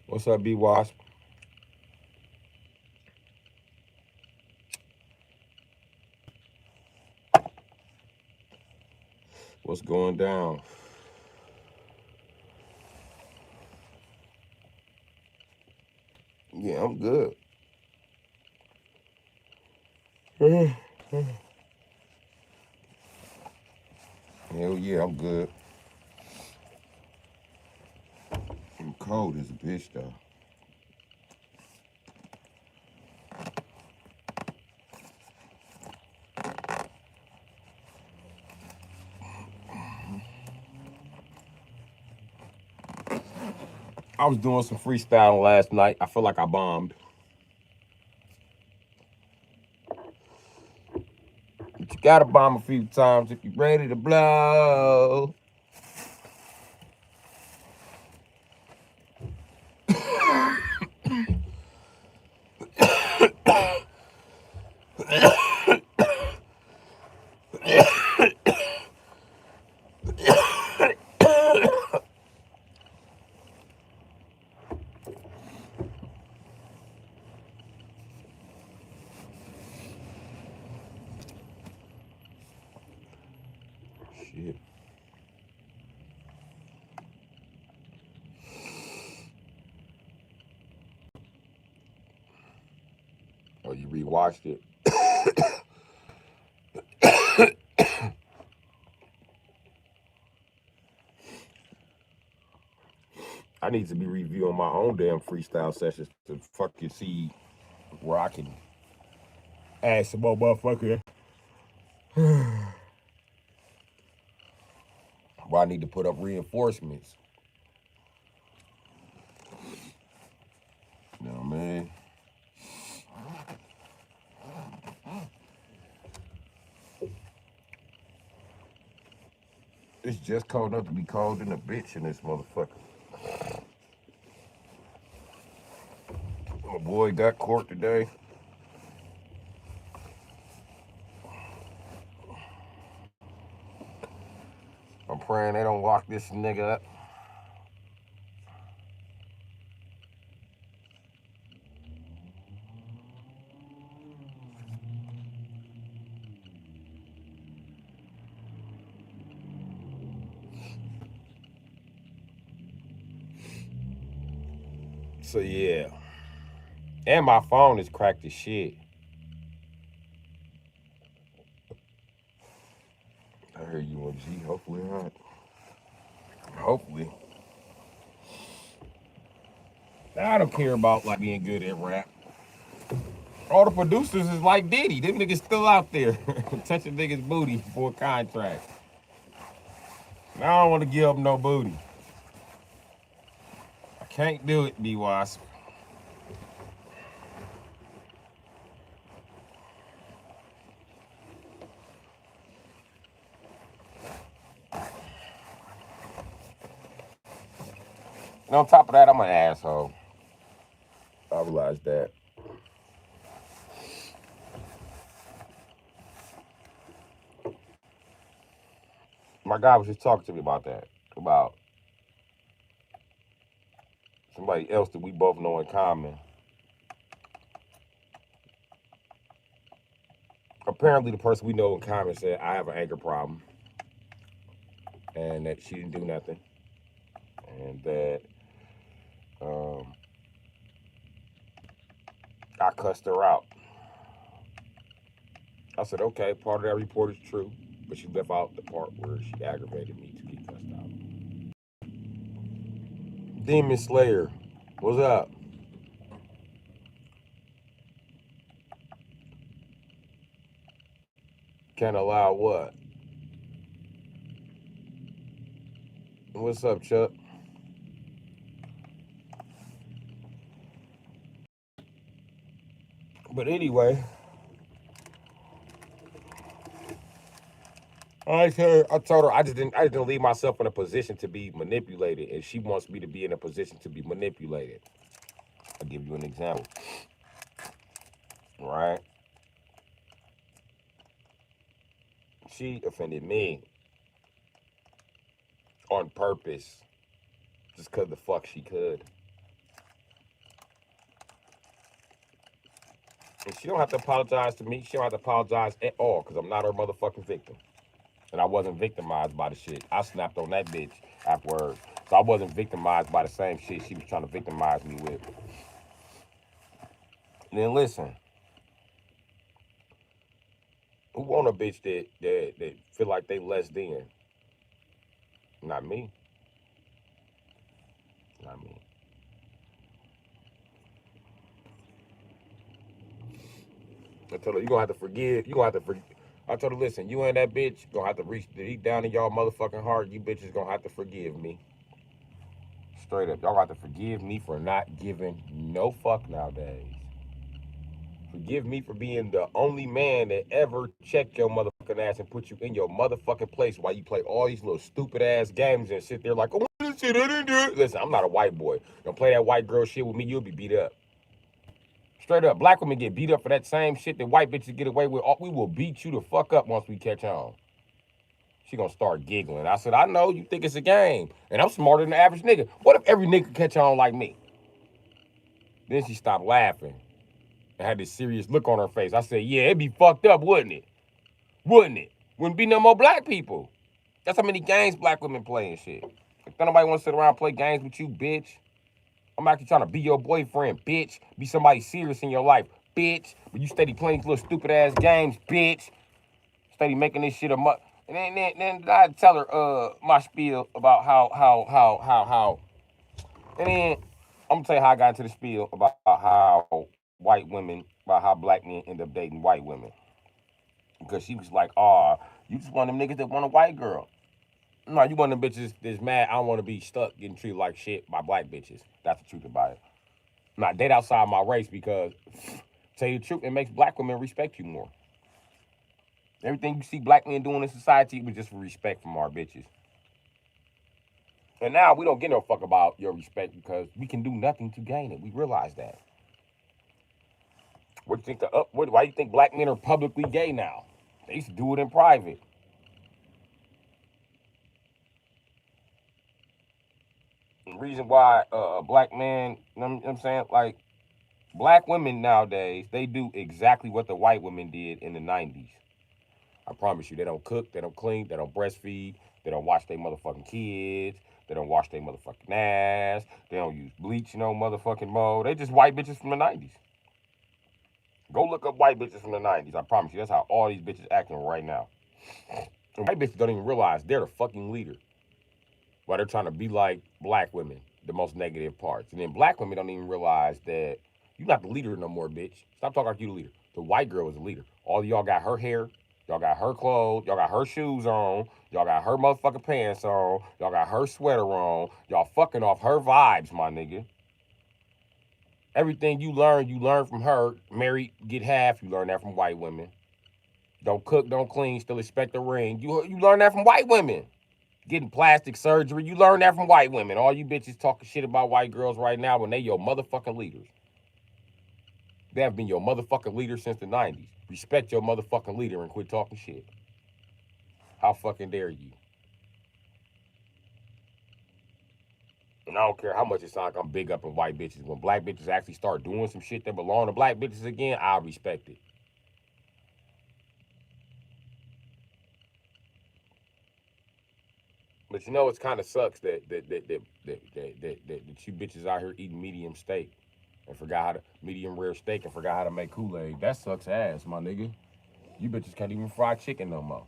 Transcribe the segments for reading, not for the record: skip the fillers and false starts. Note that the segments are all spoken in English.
What's up, B Wasp? What's going down? Yeah, I'm good. Hell yeah, I'm good. I'm cold as a bitch though. I was doing some freestyling last night. I feel like I bombed. But you gotta bomb a few times if you're ready to blow. Shit. Oh, you rewatched it? I need to be reviewing my own damn freestyle sessions to fucking see where I can add some more motherfucker. Where I need to put up reinforcements. You know what I mean? It's just cold enough to be cold in a bitch in this motherfucker. My boy got court today. I'm praying they don't lock this nigga up. So yeah. And my phone is cracked as shit. I heard you on G. Hopefully not. Hopefully. I don't care about like being good at rap. All the producers is like Diddy. Them niggas still out there touching niggas' booty for a contract. I don't want to give up no booty. I can't do it, D-Wasp. And on top of that, I'm an asshole. I realize that. My guy was just talking to me about that. About somebody else that we both know in common. Apparently, the person we know in common said, I have an anger problem. And that she didn't do nothing. and that um, I cussed her out. I said, okay, part of that report is true, but she left out the part where she aggravated me to get cussed out. Demon Slayer, what's up? Can't allow what? What's up, Chuck? But anyway, I told her I didn't leave myself in a position to be manipulated, and she wants me to be in a position to be manipulated. I'll give you an example. Right? She offended me on purpose, just cause the fuck she could. And she don't have to apologize to me. She don't have to apologize at all, cause I'm not her motherfucking victim. And I wasn't victimized by the shit. I snapped on that bitch afterwards. So I wasn't victimized by the same shit she was trying to victimize me with. And then listen, who want a bitch that feel like they less than? Not me. Not me. I told her, you gonna have to forgive. You gonna have to forgive. I told her, listen, you and that bitch gonna have to reach deep down in y'all motherfucking heart. You bitches gonna have to forgive me. Straight up, y'all got to forgive me for not giving no fuck nowadays. Forgive me for being the only man that ever checked your motherfucking ass and put you in your motherfucking place while you play all these little stupid ass games and sit there like, oh, this shit, I didn't do it. Listen, I'm not a white boy. Don't play that white girl shit with me, you'll be beat up. Straight up, black women get beat up for that same shit that white bitches get away with. We will beat you the fuck up once we catch on. She gonna start giggling. I said, I know you think it's a game, and I'm smarter than the average nigga. What if every nigga catch on like me? Then she stopped laughing and had this serious look on her face. I said, yeah, it'd be fucked up, wouldn't it? Wouldn't it? Wouldn't be no more black people. That's how many games black women play and shit. If nobody wants to sit around and play games with you, bitch. I'm actually trying to be your boyfriend, bitch. Be somebody serious in your life, bitch. But you steady playing these little stupid ass games, bitch. Steady making this shit a muck. And then I tell her my spiel about how. And then I'm gonna tell you how I got into the spiel about how white women, about how black men end up dating white women. Because she was like, oh, you just one of them niggas that want a white girl. No, you one of them bitches that's mad. I don't want to be stuck getting treated like shit by black bitches. That's the truth about it. Not date outside my race because, tell you the truth, it makes black women respect you more. Everything you see black men doing in society was just for respect from our bitches. And now we don't get no fuck about your respect because we can do nothing to gain it. We realize that. What do you think why do you think black men are publicly gay now? They used to do it in private. The reason why black men, you know what I'm saying? Like, black women nowadays, they do exactly what the white women did in the 90s. I promise you, they don't cook, they don't clean, they don't breastfeed, they don't wash their motherfucking kids, they don't wash their motherfucking ass, they don't use bleach no motherfucking mode. They just white bitches from the 90s. Go look up white bitches from the 90s. I promise you, that's how all these bitches acting right now. And white bitches don't even realize they're the fucking leader. While they're trying to be like black women, the most negative parts. And then black women don't even realize that you're not the leader no more, bitch. Stop talking like you the leader. The white girl is the leader. All y'all got her hair, y'all got her clothes, y'all got her shoes on, y'all got her motherfucking pants on, y'all got her sweater on, y'all fucking off her vibes, my nigga. Everything you learn from her. Married, get half, you learn that from white women. Don't cook, don't clean, still expect a ring. You learn that from white women. Getting plastic surgery, you learn that from white women. All you bitches talking shit about white girls right now when they your motherfucking leaders. They have been your motherfucking leaders since the 90s. Respect your motherfucking leader and quit talking shit. How fucking dare you? And I don't care how much it sounds like I'm big up in white bitches. When black bitches actually start doing some shit that belong to black bitches again, I'll respect it. But you know, it kind of sucks that you bitches out here eating medium steak and forgot how to medium rare steak and forgot how to make Kool-Aid. That sucks ass, my nigga. You bitches can't even fry chicken no more.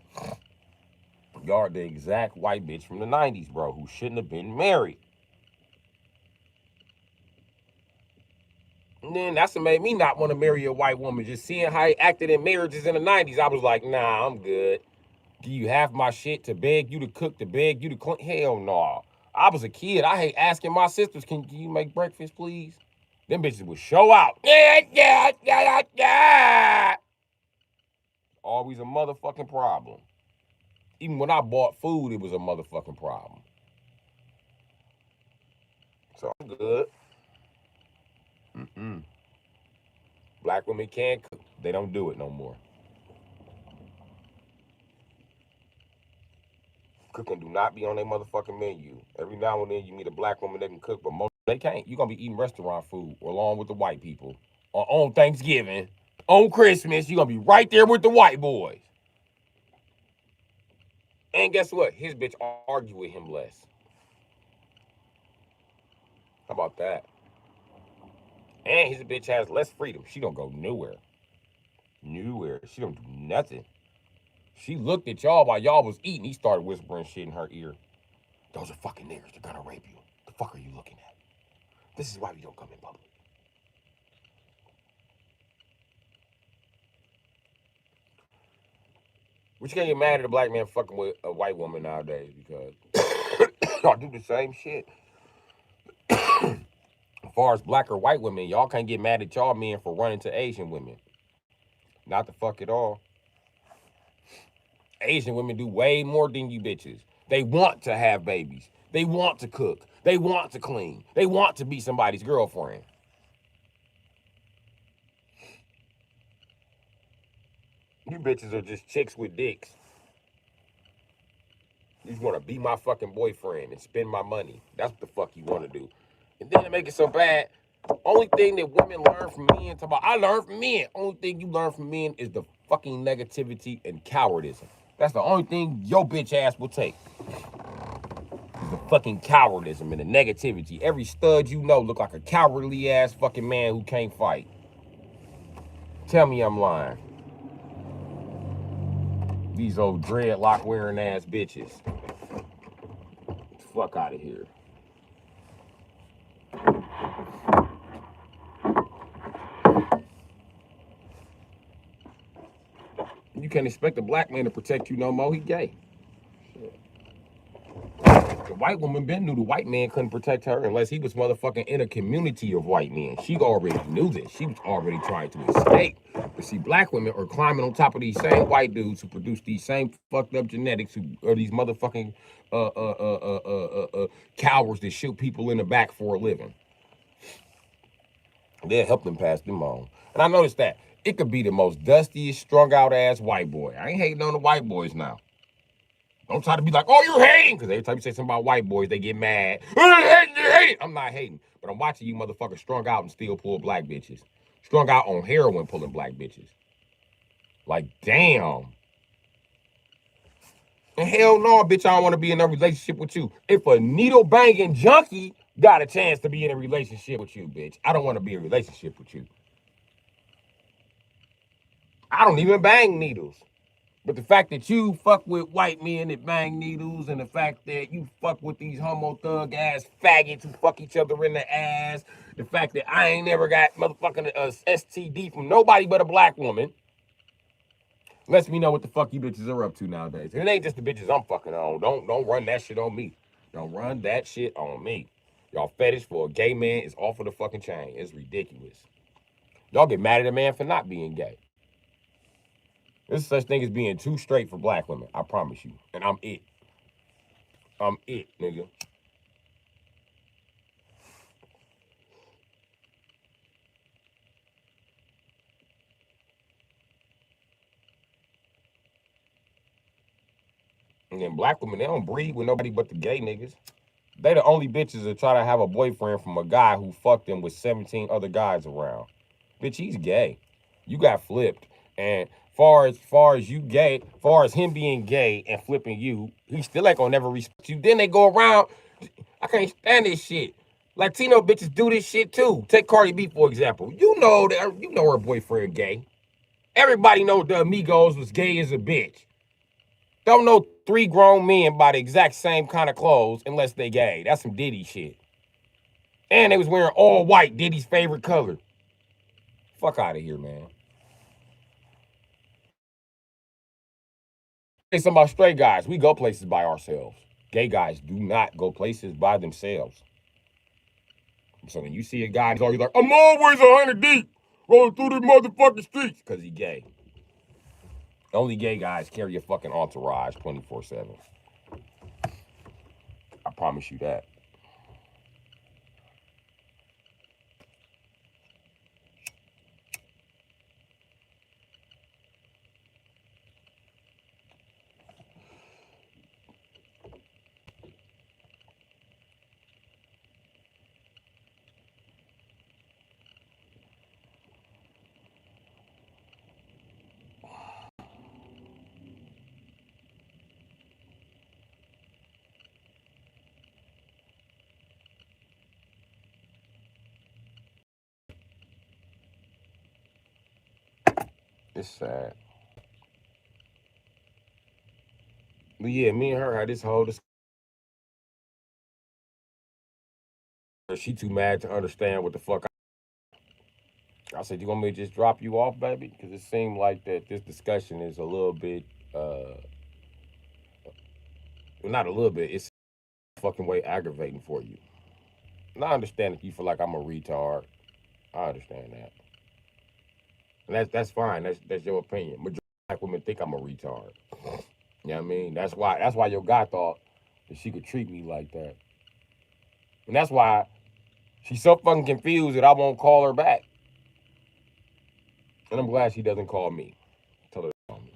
Y'all are the exact white bitch from the 90s, bro, who shouldn't have been married. And then that's what made me not want to marry a white woman. Just seeing how he acted in marriages in the 90s, I was like, nah, I'm good. Give you half my shit to beg you to cook, to beg you to clean? Hell no. I was a kid. I hate asking my sisters, can you make breakfast, please? Them bitches would show out. Yeah. Always a motherfucking problem. Even when I bought food, it was a motherfucking problem. So I'm good. Black women can cook. They don't do it no more. Cooking do not be on their motherfucking menu. Every now and then you meet a black woman that can cook, but most they can't. You're gonna be eating restaurant food along with the white people. On Thanksgiving, on Christmas, you're gonna be right there with the white boys. And guess what? His bitch argue with him less. How about that? And his bitch has less freedom. She don't go nowhere. Nowhere. She don't do nothing. She looked at y'all while y'all was eating. He started whispering shit in her ear. Those are fucking niggas. They're gonna rape you. The fuck are you looking at? This is why we don't come in public. But you can't get mad at a black man fucking with a white woman nowadays because y'all do the same shit. As far as black or white women, y'all can't get mad at y'all men for running to Asian women. Not the fuck at all. Asian women do way more than you bitches. They want to have babies. They want to cook. They want to clean. They want to be somebody's girlfriend. You bitches are just chicks with dicks. You just want to be my fucking boyfriend and spend my money. That's what the fuck you want to do. And then to make it so bad, only thing that women learn from men, talk about I learn from men. Only thing you learn from men is the fucking negativity and cowardism. That's the only thing your bitch ass will take. The fucking cowardism and the negativity. Every stud you know look like a cowardly ass fucking man who can't fight. Tell me I'm lying. These old dreadlock wearing ass bitches. Fuck out of here. You can't expect a black man to protect you no more. He gay. The white woman been knew the white man couldn't protect her unless he was motherfucking in a community of white men. She already knew this. She was already trying to escape. But see, black women are climbing on top of these same white dudes who produce these same fucked up genetics, who are these motherfucking cowards that shoot people in the back for a living. They'll help them pass them on. And I noticed that it could be the most dustiest, strung out ass white boy. I ain't hating on the white boys now. Don't try to be like, oh, you're hating. Because every time you say something about white boys, they get mad. I'm not hating. But I'm watching you motherfuckers strung out and still pull black bitches. Strung out on heroin pulling black bitches. Like, damn. And hell no, bitch, I don't want to be in a relationship with you. If a needle banging junkie got a chance to be in a relationship with you, bitch, I don't want to be in a relationship with you. I don't even bang needles. But the fact that you fuck with white men that bang needles, and the fact that you fuck with these homo thug ass faggots who fuck each other in the ass, the fact that I ain't never got motherfucking STD from nobody but a black woman, lets me know what the fuck you bitches are up to nowadays. And it ain't just the bitches I'm fucking on. Don't run that shit on me. Don't run that shit on me. Y'all fetish for a gay man is off of the fucking chain. It's ridiculous. Y'all get mad at a man for not being gay. There's such thing as being too straight for black women. I promise you. And I'm it. I'm it, nigga. And then black women, they don't breed with nobody but the gay niggas. They the only bitches that try to have a boyfriend from a guy who fucked them with 17 other guys around. Bitch, he's gay. You got flipped. And far as you gay, far as him being gay and flipping you, he still ain't gonna never respect you. Then they go around. I can't stand this shit. Latino bitches do this shit too. Take Cardi B for example. You know her boyfriend gay. Everybody know the Amigos was gay as a bitch. Don't know three grown men buy the exact same kind of clothes unless they gay. That's some Diddy shit. And they was wearing all white, Diddy's favorite color. Fuck out of here, man. Say something about straight guys. We go places by ourselves. Gay guys do not go places by themselves. So when you see a guy, he's always like, I'm always 100 deep rolling through the motherfucking streets because he gay. Only gay guys carry a fucking entourage 24/7. I promise you that. It's sad. But yeah, me and her had this whole discussion. She too mad to understand what the fuck. I said, you want me to just drop you off, baby? Because it seemed like that this discussion is a little bit, well, not a little bit, it's fucking way aggravating for you. And I understand that you feel like I'm a retard. I understand that. And that's fine. That's your opinion. Majority of black women think I'm a retard. You know what I mean? That's why your guy thought that she could treat me like that. And that's why she's so fucking confused that I won't call her back. And I'm glad she doesn't call me. Tell her to call me.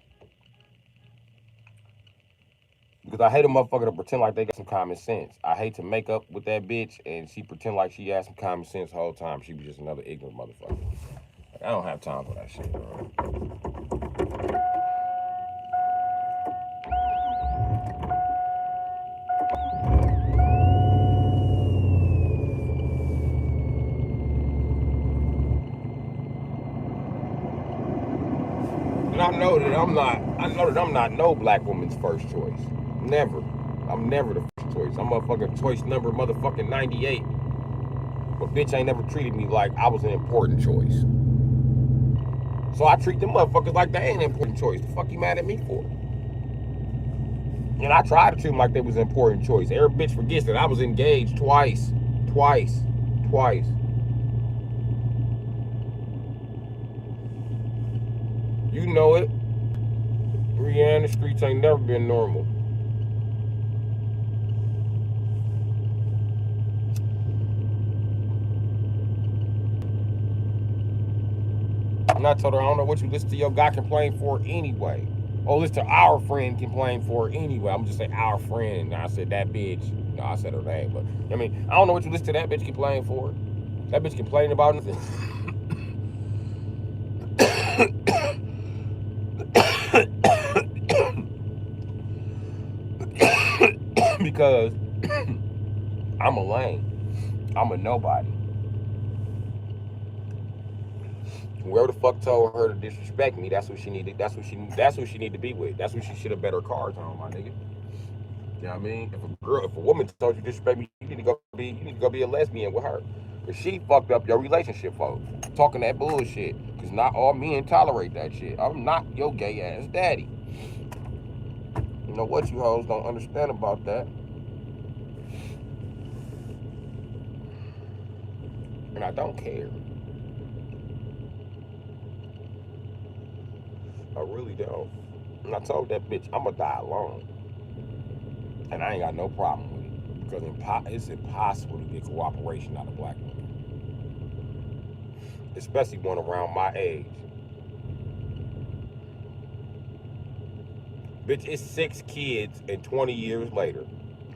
Because I hate a motherfucker to pretend like they got some common sense. I hate to make up with that bitch and she pretend like she had some common sense the whole time. She was just another ignorant motherfucker. Like, I don't have time for that shit, bro. And I know that I'm not no black woman's first choice. Never. I'm never the first choice. I'm motherfucking choice number motherfucking 98. But bitch ain't never treated me like I was an important choice. So I treat them motherfuckers like they ain't an important choice. The fuck you mad at me for? And I tried to treat them like they was an important choice. Every bitch forgets that I was engaged twice. Twice. Twice. You know it. Rihanna, the streets ain't never been normal. And I told her, I don't know what you listen to your guy complain for anyway. Oh, listen to our friend complain for anyway. I'm just saying our friend. And I said that bitch. No, I said her name, but I mean, I don't know what you listen to that bitch complain for. That bitch complaining about nothing. Because I'm a lame. I'm a nobody. Whoever the fuck told her to disrespect me, that's who she needed. That's who she need to be with. That's who she should have bet her cards on, my nigga. You know what I mean? If a woman told you to disrespect me, you need to go be a lesbian with her. Cause she fucked up your relationship, folks. Talking that bullshit. Cause not all men tolerate that shit. I'm not your gay ass daddy. You know what you hoes don't understand about that? And I don't care. I really don't. And I told that bitch I'ma die alone. And I ain't got no problem with it. Because it's impossible to get cooperation out of black women. Especially one around my age. Bitch, it's 6 kids and 20 years later.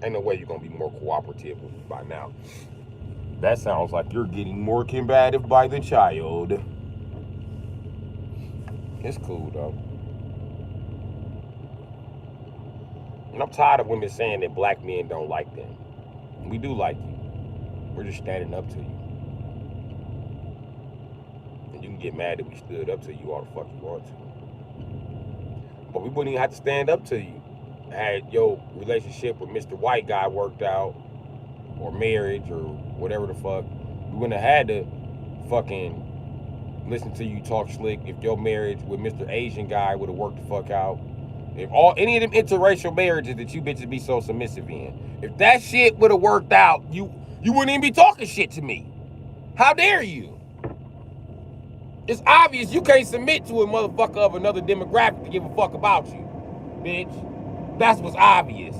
Ain't no way you're gonna be more cooperative with me by now. That sounds like you're getting more combative by the child. It's cool though. And I'm tired of women saying that black men don't like them. We do like you. We're just standing up to you. And you can get mad that we stood up to you all the fuck you want to. But we wouldn't even have to stand up to you. Had your relationship with Mr. White guy worked out, or marriage, or whatever the fuck, we wouldn't have had to fucking listen to you talk slick if your marriage with Mr. Asian guy would have worked the fuck out. If any of them interracial marriages that you bitches be so submissive in, if that shit would have worked out, you wouldn't even be talking shit to me. How dare you? It's obvious you can't submit to a motherfucker of another demographic to give a fuck about you, bitch. That's what's obvious.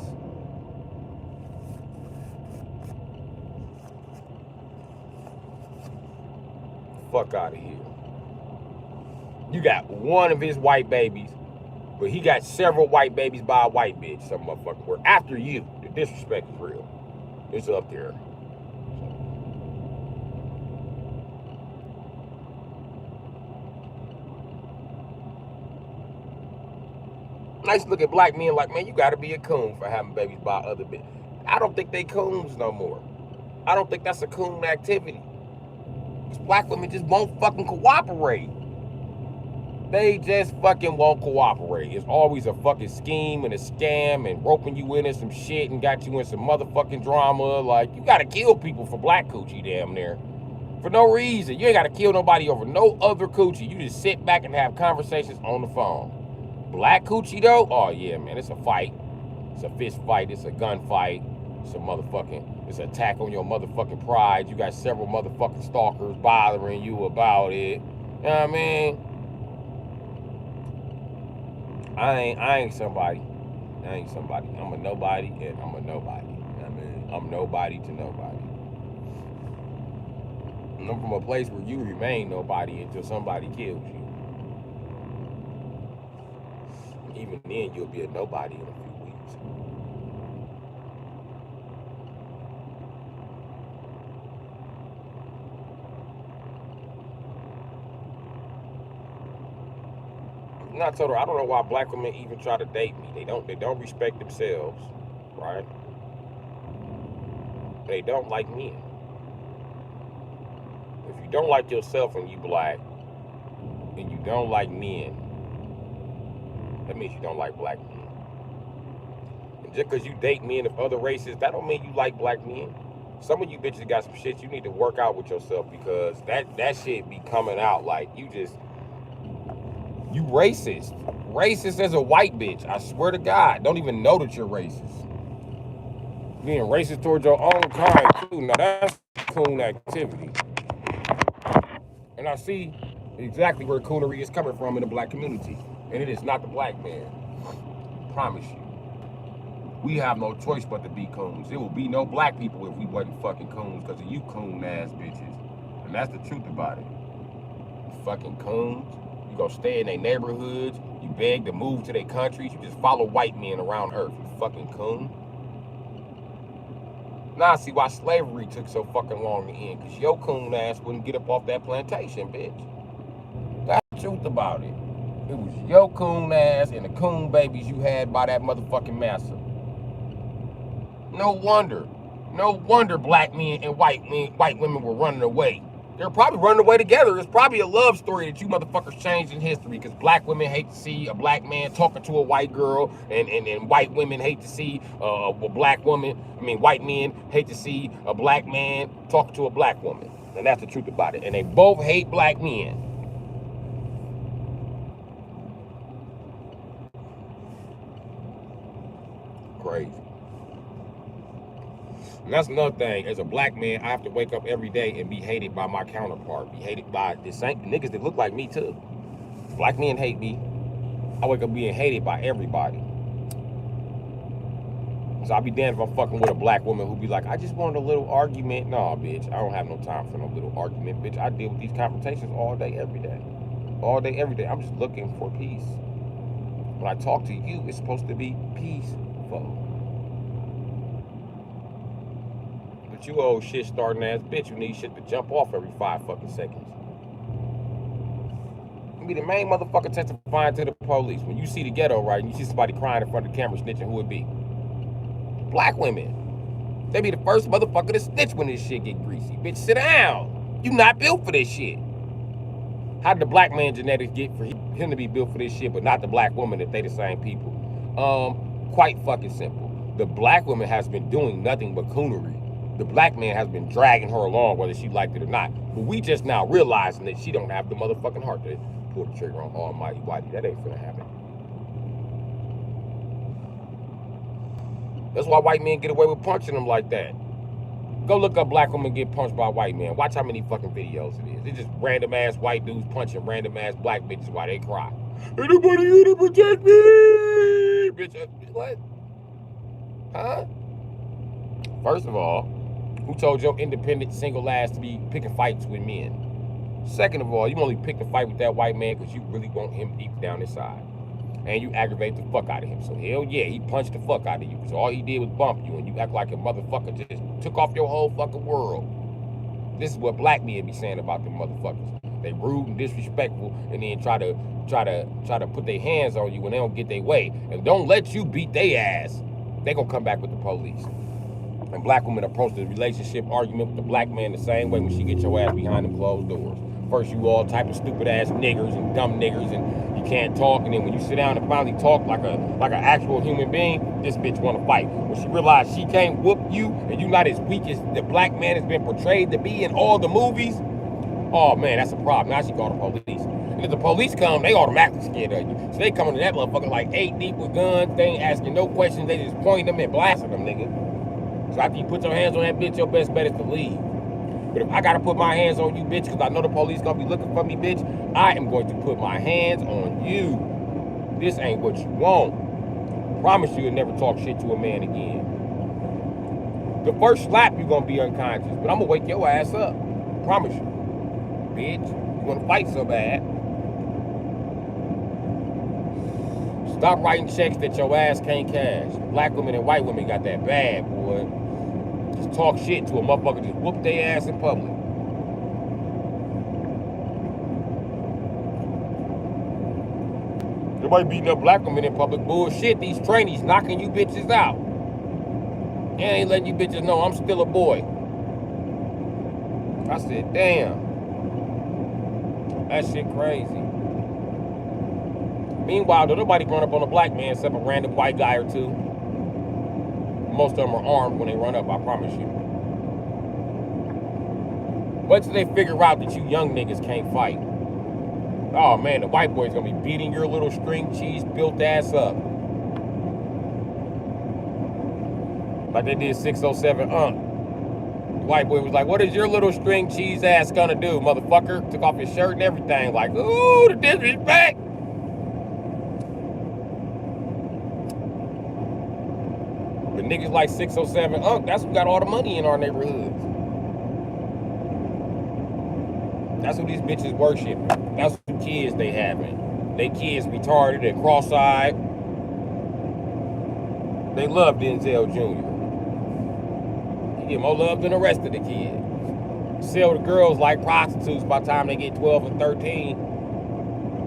Fuck out of here. You got one of his white babies, but he got several white babies by a white bitch. Some motherfucker were after you. The disrespect is real. It's up there. I used to look at black men like, man, you gotta be a coon for having babies by other bitches. I don't think they coons no more. I don't think that's a coon activity. Because black women just won't fucking cooperate. They just fucking won't cooperate. It's always a fucking scheme and a scam and roping you into some shit and got you in some motherfucking drama. Like, you gotta kill people for black coochie damn near. For no reason. You ain't gotta kill nobody over no other coochie. You just sit back and have conversations on the phone. Black coochie though, oh yeah, man, it's a fight. It's a fist fight. It's a gun fight. It's a motherfucking, it's an attack on your motherfucking pride. You got several motherfucking stalkers bothering you about it. You know what I mean? I ain't somebody. I ain't somebody. I'm a nobody and I'm a nobody. You know what I mean? I'm nobody to nobody. And I'm from a place where you remain nobody until somebody kills you. Even then, you'll be a nobody in a few weeks. And I told her I don't know why black women even try to date me. They don't respect themselves, right? They don't like men. If you don't like yourself and you black, and you don't like men, that means you don't like black men. And just because you date men of other races, that don't mean you like black men. Some of you bitches got some shit you need to work out with yourself, because that shit be coming out like you racist. Racist as a white bitch. I swear to God. Don't even know that you're racist. Being racist towards your own kind, too. Now that's coon activity. And I see exactly where coonery is coming from in the black community. And it is not the black man. I promise you. We have no choice but to be coons. There will be no black people if we wasn't fucking coons because of you coon ass bitches. And that's the truth about it. You fucking coons. You go stay in their neighborhoods. You beg to move to their countries. You just follow white men around earth. You fucking coon. Now I see why slavery took so fucking long to end. Because your coon ass wouldn't get up off that plantation, bitch. That's the truth about it. It was your coon ass and the coon babies you had by that motherfucking massa. No wonder black men and white women were running away. They're probably running away together. It's probably a love story that you motherfuckers changed in history, because black women hate to see a black man talking to a white girl, and white women hate to see a black woman. White men hate to see a black man talking to a black woman. And that's the truth about it. And they both hate black men. Crazy. And that's another thing. As a black man, I have to wake up every day and be hated by my counterpart. Be hated by the same niggas that look like me too. Black men hate me. I wake up being hated by everybody. So I'll be damned if I'm fucking with a black woman who be like, I just wanted a little argument. Nah, bitch, I don't have no time for no little argument, bitch. I deal with these confrontations all day, every day. All day, every day. I'm just looking for peace. When I talk to you, it's supposed to be peaceful. But you old shit starting ass bitch, you need shit to jump off every 5 fucking seconds. be the main motherfucker testifying to the police. When you see the ghetto, right, and you see somebody crying in front of the camera snitching, who it be? Black women. They be the first motherfucker to snitch when this shit get greasy. Bitch, sit down. You not built for this shit. How did the black man genetics get for him to be built for this shit, but not the black woman if they the same people? Quite fucking simple. The black woman has been doing nothing but coonery. The black man has been dragging her along, whether she liked it or not. But we just now realizing that she don't have the motherfucking heart to pull the trigger on Almighty Whitey. That ain't finna happen. That's why white men get away with punching them like that. Go look up black women get punched by a white man. Watch how many fucking videos it is. It's just random ass white dudes punching random ass black bitches while they cry. Ain't nobody here to protect me! Bitch, what? Huh? First of all, who told your independent single ass to be picking fights with men? Second of all, you only picked a fight with that white man because you really want him deep down inside. And you aggravate the fuck out of him. So hell yeah, he punched the fuck out of you. So all he did was bump you and you act like a motherfucker just took off your whole fucking world. This is what black men be saying about them motherfuckers. They rude and disrespectful and then try to put their hands on you when they don't get their way. And don't let you beat their ass. They gonna come back with the police. And black women approach the relationship argument with the black man the same way when she gets your ass behind them closed doors. First, you all type of stupid ass niggers and dumb niggers, and you can't talk. And then when you sit down and finally talk like an actual human being, this bitch want to fight. When she realized she can't whoop you, and you not as weak as the black man has been portrayed to be in all the movies, oh man, that's a problem. Now she call the police. And if the police come, they automatically scared of you. So they coming to that motherfucker like 8 deep with guns. They ain't asking no questions. They just pointing them and blasting them, nigga. So after you put your hands on that bitch, your best bet is to leave. But if I gotta put my hands on you, bitch, because I know the police gonna be looking for me, bitch, I am going to put my hands on you. This ain't what you want. Promise you'll never talk shit to a man again. The first slap, you're gonna be unconscious, but I'm gonna wake your ass up. Promise you. Bitch, you wanna fight so bad. Stop writing checks that your ass can't cash. Black women and white women got that bad, boy. Just talk shit to a motherfucker, just whoop their ass in public. Everybody beating up black women in public, bullshit. These trainees knocking you bitches out. And ain't letting you bitches know I'm still a boy. I said, damn. That shit crazy. Meanwhile, though, nobody run up on a black man except a random white guy or two. Most of them are armed when they run up, I promise you. Wait till they figure out that you young niggas can't fight. Oh man, the white boy's gonna be beating your little string cheese built ass up. Like they did 607 The white boy was like, what is your little string cheese ass gonna do, motherfucker? Took off his shirt and everything, like, ooh, the disrespect. But niggas like 607 that's who got all the money in our neighborhoods. That's who these bitches worship. That's who kids they having. They kids retarded and cross-eyed. They love Denzel Jr. He get more love than the rest of the kids. Sell the girls like prostitutes by the time they get 12 and 13.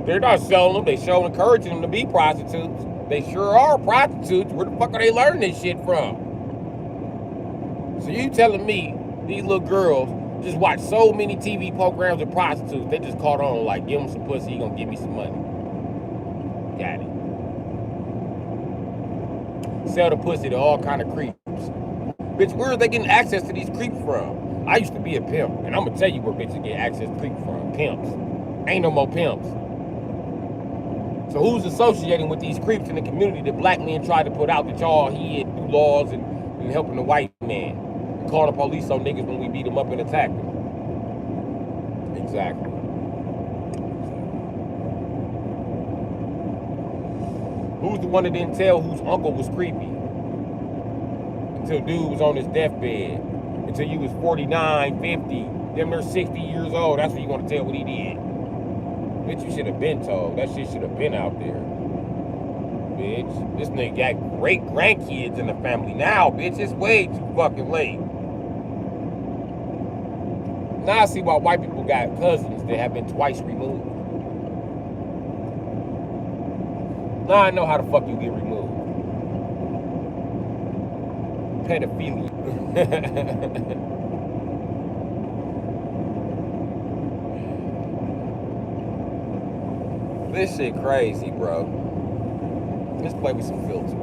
They're not selling them. They show encouraging them to be prostitutes. They sure are prostitutes. Where the fuck are they learning this shit from? So you telling me these little girls just watch so many TV programs with prostitutes, they just caught on like, give them some pussy, he gonna give me some money. Got it. Sell the pussy to all kind of creeps. Bitch, where are they getting access to these creeps from? I used to be a pimp, and I'm gonna tell you where bitches get access to creeps from. Pimps. Ain't no more pimps. So who's associating with these creeps in the community that black men tried to put out that y'all hid through laws and helping the white man? And call the police on niggas when we beat them up and attack them. Exactly. Who's the one that didn't tell whose uncle was creepy? Until dude was on his deathbed. Until you was 49, 50, them they're 60 years old. That's when you're gonna tell what he did. Bitch, you should have been told. That shit should have been out there. Bitch, this nigga got great grandkids in the family now, bitch. It's way too fucking late. Now I see why white people got cousins that have been twice removed. Now I know how the fuck you get removed. Pedophilia. This shit crazy, bro. Let's play with some filters.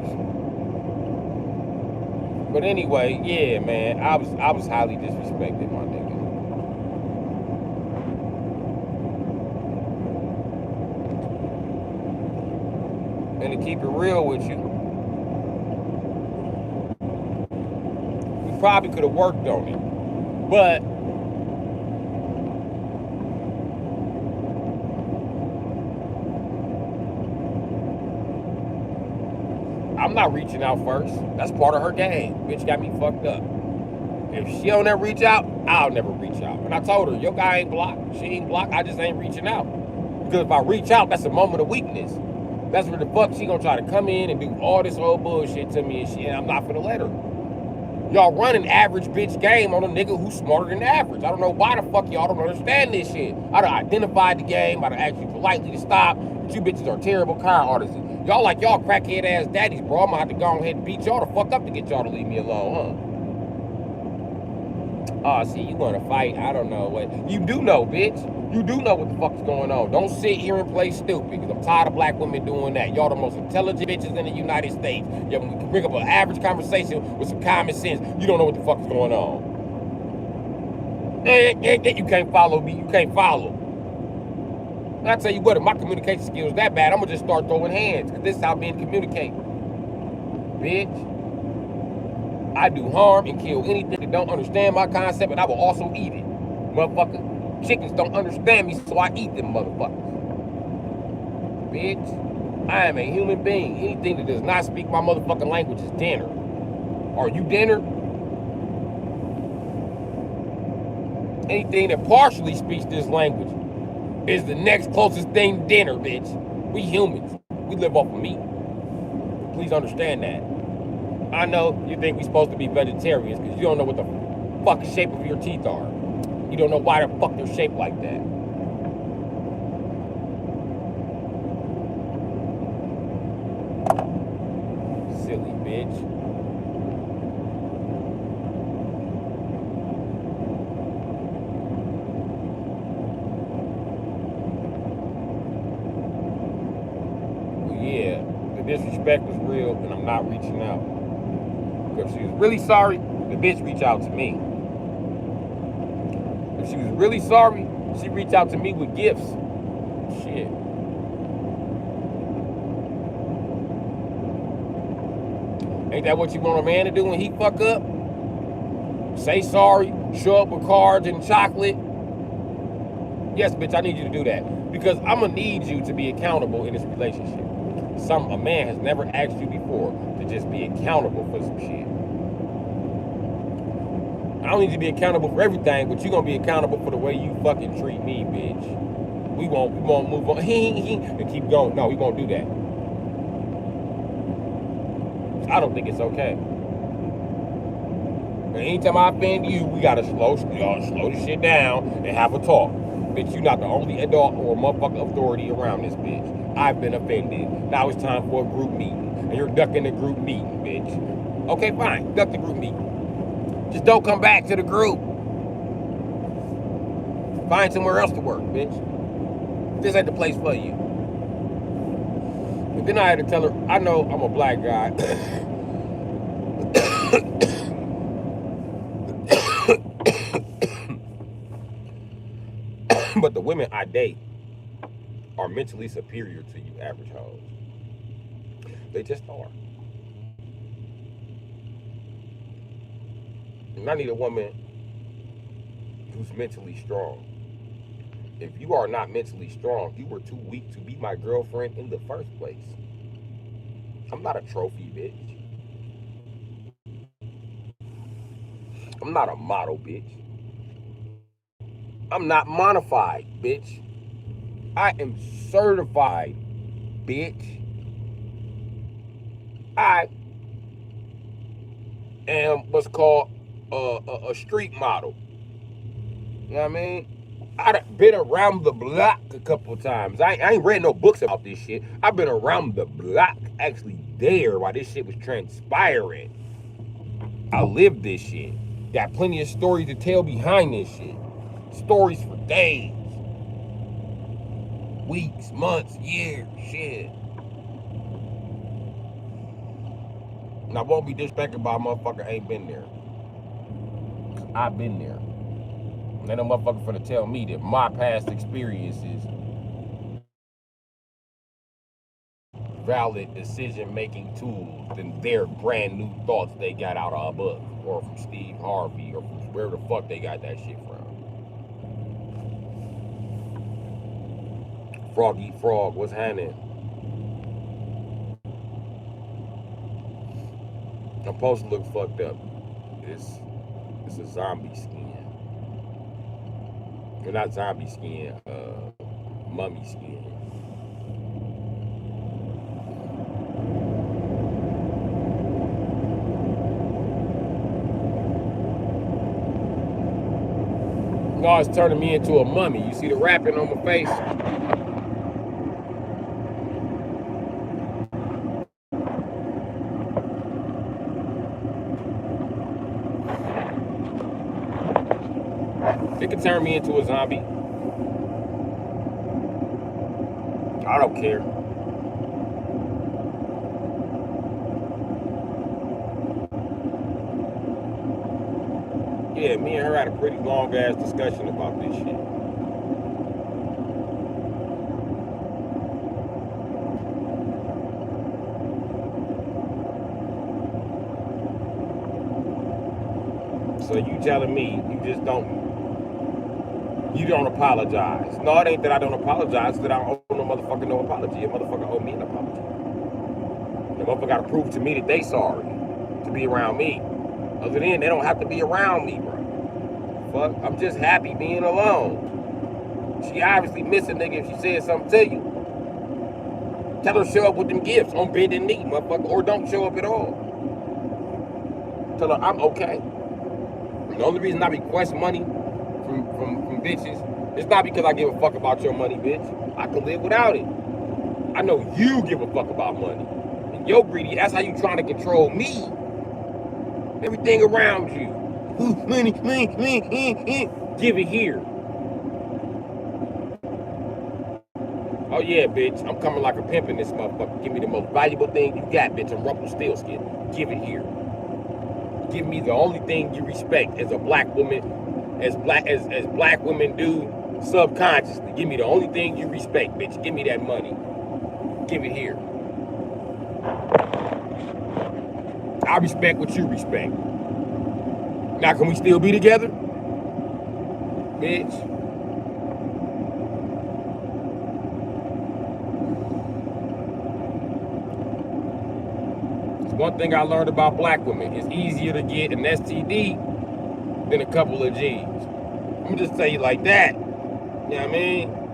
But anyway, yeah, man, I was highly disrespected, my nigga. And to keep it real with you, we probably could have worked on it. But I'm not reaching out first. That's part of her game. Bitch got me fucked up. If she don't ever reach out, I'll never reach out. And I told her, your guy ain't blocked. She ain't blocked. I just ain't reaching out. Because if I reach out, that's a moment of weakness. That's where the fuck she gonna try to come in and do all this old bullshit to me and shit, and I'm not finna let her. Y'all run an average bitch game on a nigga who's smarter than average. I don't know why the fuck y'all don't understand this shit. I done identified the game. I done asked you politely to stop. But you bitches are terrible car artists. Y'all like y'all crackhead ass daddies, bro. I'm gonna have to go ahead and beat y'all the fuck up to get y'all to leave me alone, huh? Oh, see, you wanna fight? I don't know what. You do know, bitch. You do know what the fuck is going on. Don't sit here and play stupid, because I'm tired of black women doing that. Y'all the most intelligent bitches in the United States. Yeah, when we can bring up an average conversation with some common sense, you don't know what the fuck is going on. You can't follow me. You can't follow. And I tell you what, if my communication skills that bad, I'm gonna just start throwing hands, because this is how men communicate. Bitch. I do harm and kill anything that don't understand my concept, and I will also eat it. Motherfucker. Chickens don't understand me, so I eat them motherfuckers. Bitch. I am a human being. Anything that does not speak my motherfucking language is dinner. Are you dinner? Anything that partially speaks this language is the next closest thing to dinner, bitch. We humans. We live off of meat. Please understand that. I know you think we're supposed to be vegetarians because you don't know what the fuck shape of your teeth are. You don't know why the fuck they're shaped like that. Silly bitch. Well, yeah, the disrespect was real and I'm not reaching out. If she was really sorry, the bitch reach out to me. If she was really sorry, she reach out to me with gifts. Shit. Ain't that what you want a man to do when he fuck up? Say sorry, show up with cards and chocolate. Yes, bitch, I need you to do that. Because I'm gonna need you to be accountable in this relationship. A man has never asked you before to just be accountable for some shit. I don't need you to be accountable for everything, but you're gonna be accountable for the way you fucking treat me, bitch. We won't move on and keep going. No, we won't do that. I don't think it's okay. And anytime I offend you, we gotta slow the shit down and have a talk. Bitch, you're not the only adult or motherfucking authority around this bitch. I've been offended. Now it's time for a group meeting. And you're ducking the group meeting, bitch. Okay, fine. Duck the group meeting. Just don't come back to the group. Find somewhere else to work, bitch. This ain't the place for you. But then I had to tell her, I know I'm a black guy. But the women I date are mentally superior to you average hoes. They just are. And I need a woman who's mentally strong. If you are not mentally strong, you were too weak to be my girlfriend in the first place. I'm not a trophy, bitch. I'm not a model, bitch. I'm not modified, bitch. I am certified, bitch. I am what's called a street model. You know what I mean? I've been around the block a couple of times. I ain't read no books about this shit. I've been around the block, actually there while this shit was transpiring. I lived this shit. Got plenty of stories to tell behind this shit. Stories for days, weeks, months, years, shit. And I won't be disrespected by a motherfucker ain't been there. I've been there. And ain't no motherfucker finna tell me that my past experiences valid decision-making tools than their brand new thoughts they got out of a book or from Steve Harvey or from where the fuck they got that shit from. Frog eat frog, what's happening? I'm supposed to look fucked up. It's a zombie skin. Well, not zombie skin, mummy skin. No, it's turning me into a mummy. You see the wrapping on my face? It could turn me into a zombie. I don't care. Yeah, me and her had a pretty long ass discussion about this shit. So you telling me you don't apologize? No, it ain't that I don't apologize, it's that I don't owe no motherfucker no apology. A motherfucker owe me an apology. The motherfucker gotta prove to me that they sorry to be around me. Other than they don't have to be around me, bro. Fuck, I'm just happy being alone. She obviously miss a nigga if she said something to you. Tell her to show up with them gifts on bended knee, motherfucker, or don't show up at all. Tell her I'm okay. The only reason I request money from bitches, it's not because I give a fuck about your money, bitch. I can live without it. I know you give a fuck about money. And you're greedy, that's how you trying to control me. Everything around you. Money, give it here. Oh yeah, bitch, I'm coming like a pimp in this motherfucker. Give me the most valuable thing you got, bitch. I'm Rumpelstiltskin. Give it here. Give me the only thing you respect as a black woman, as black women do subconsciously. Give me the only thing you respect, bitch. Give me that money. Give it here. I respect what you respect. Now can we still be together? Bitch. It's one thing I learned about black women. It's easier to get an STD than a couple of G's. I'm gonna just tell you like that. You know what I mean?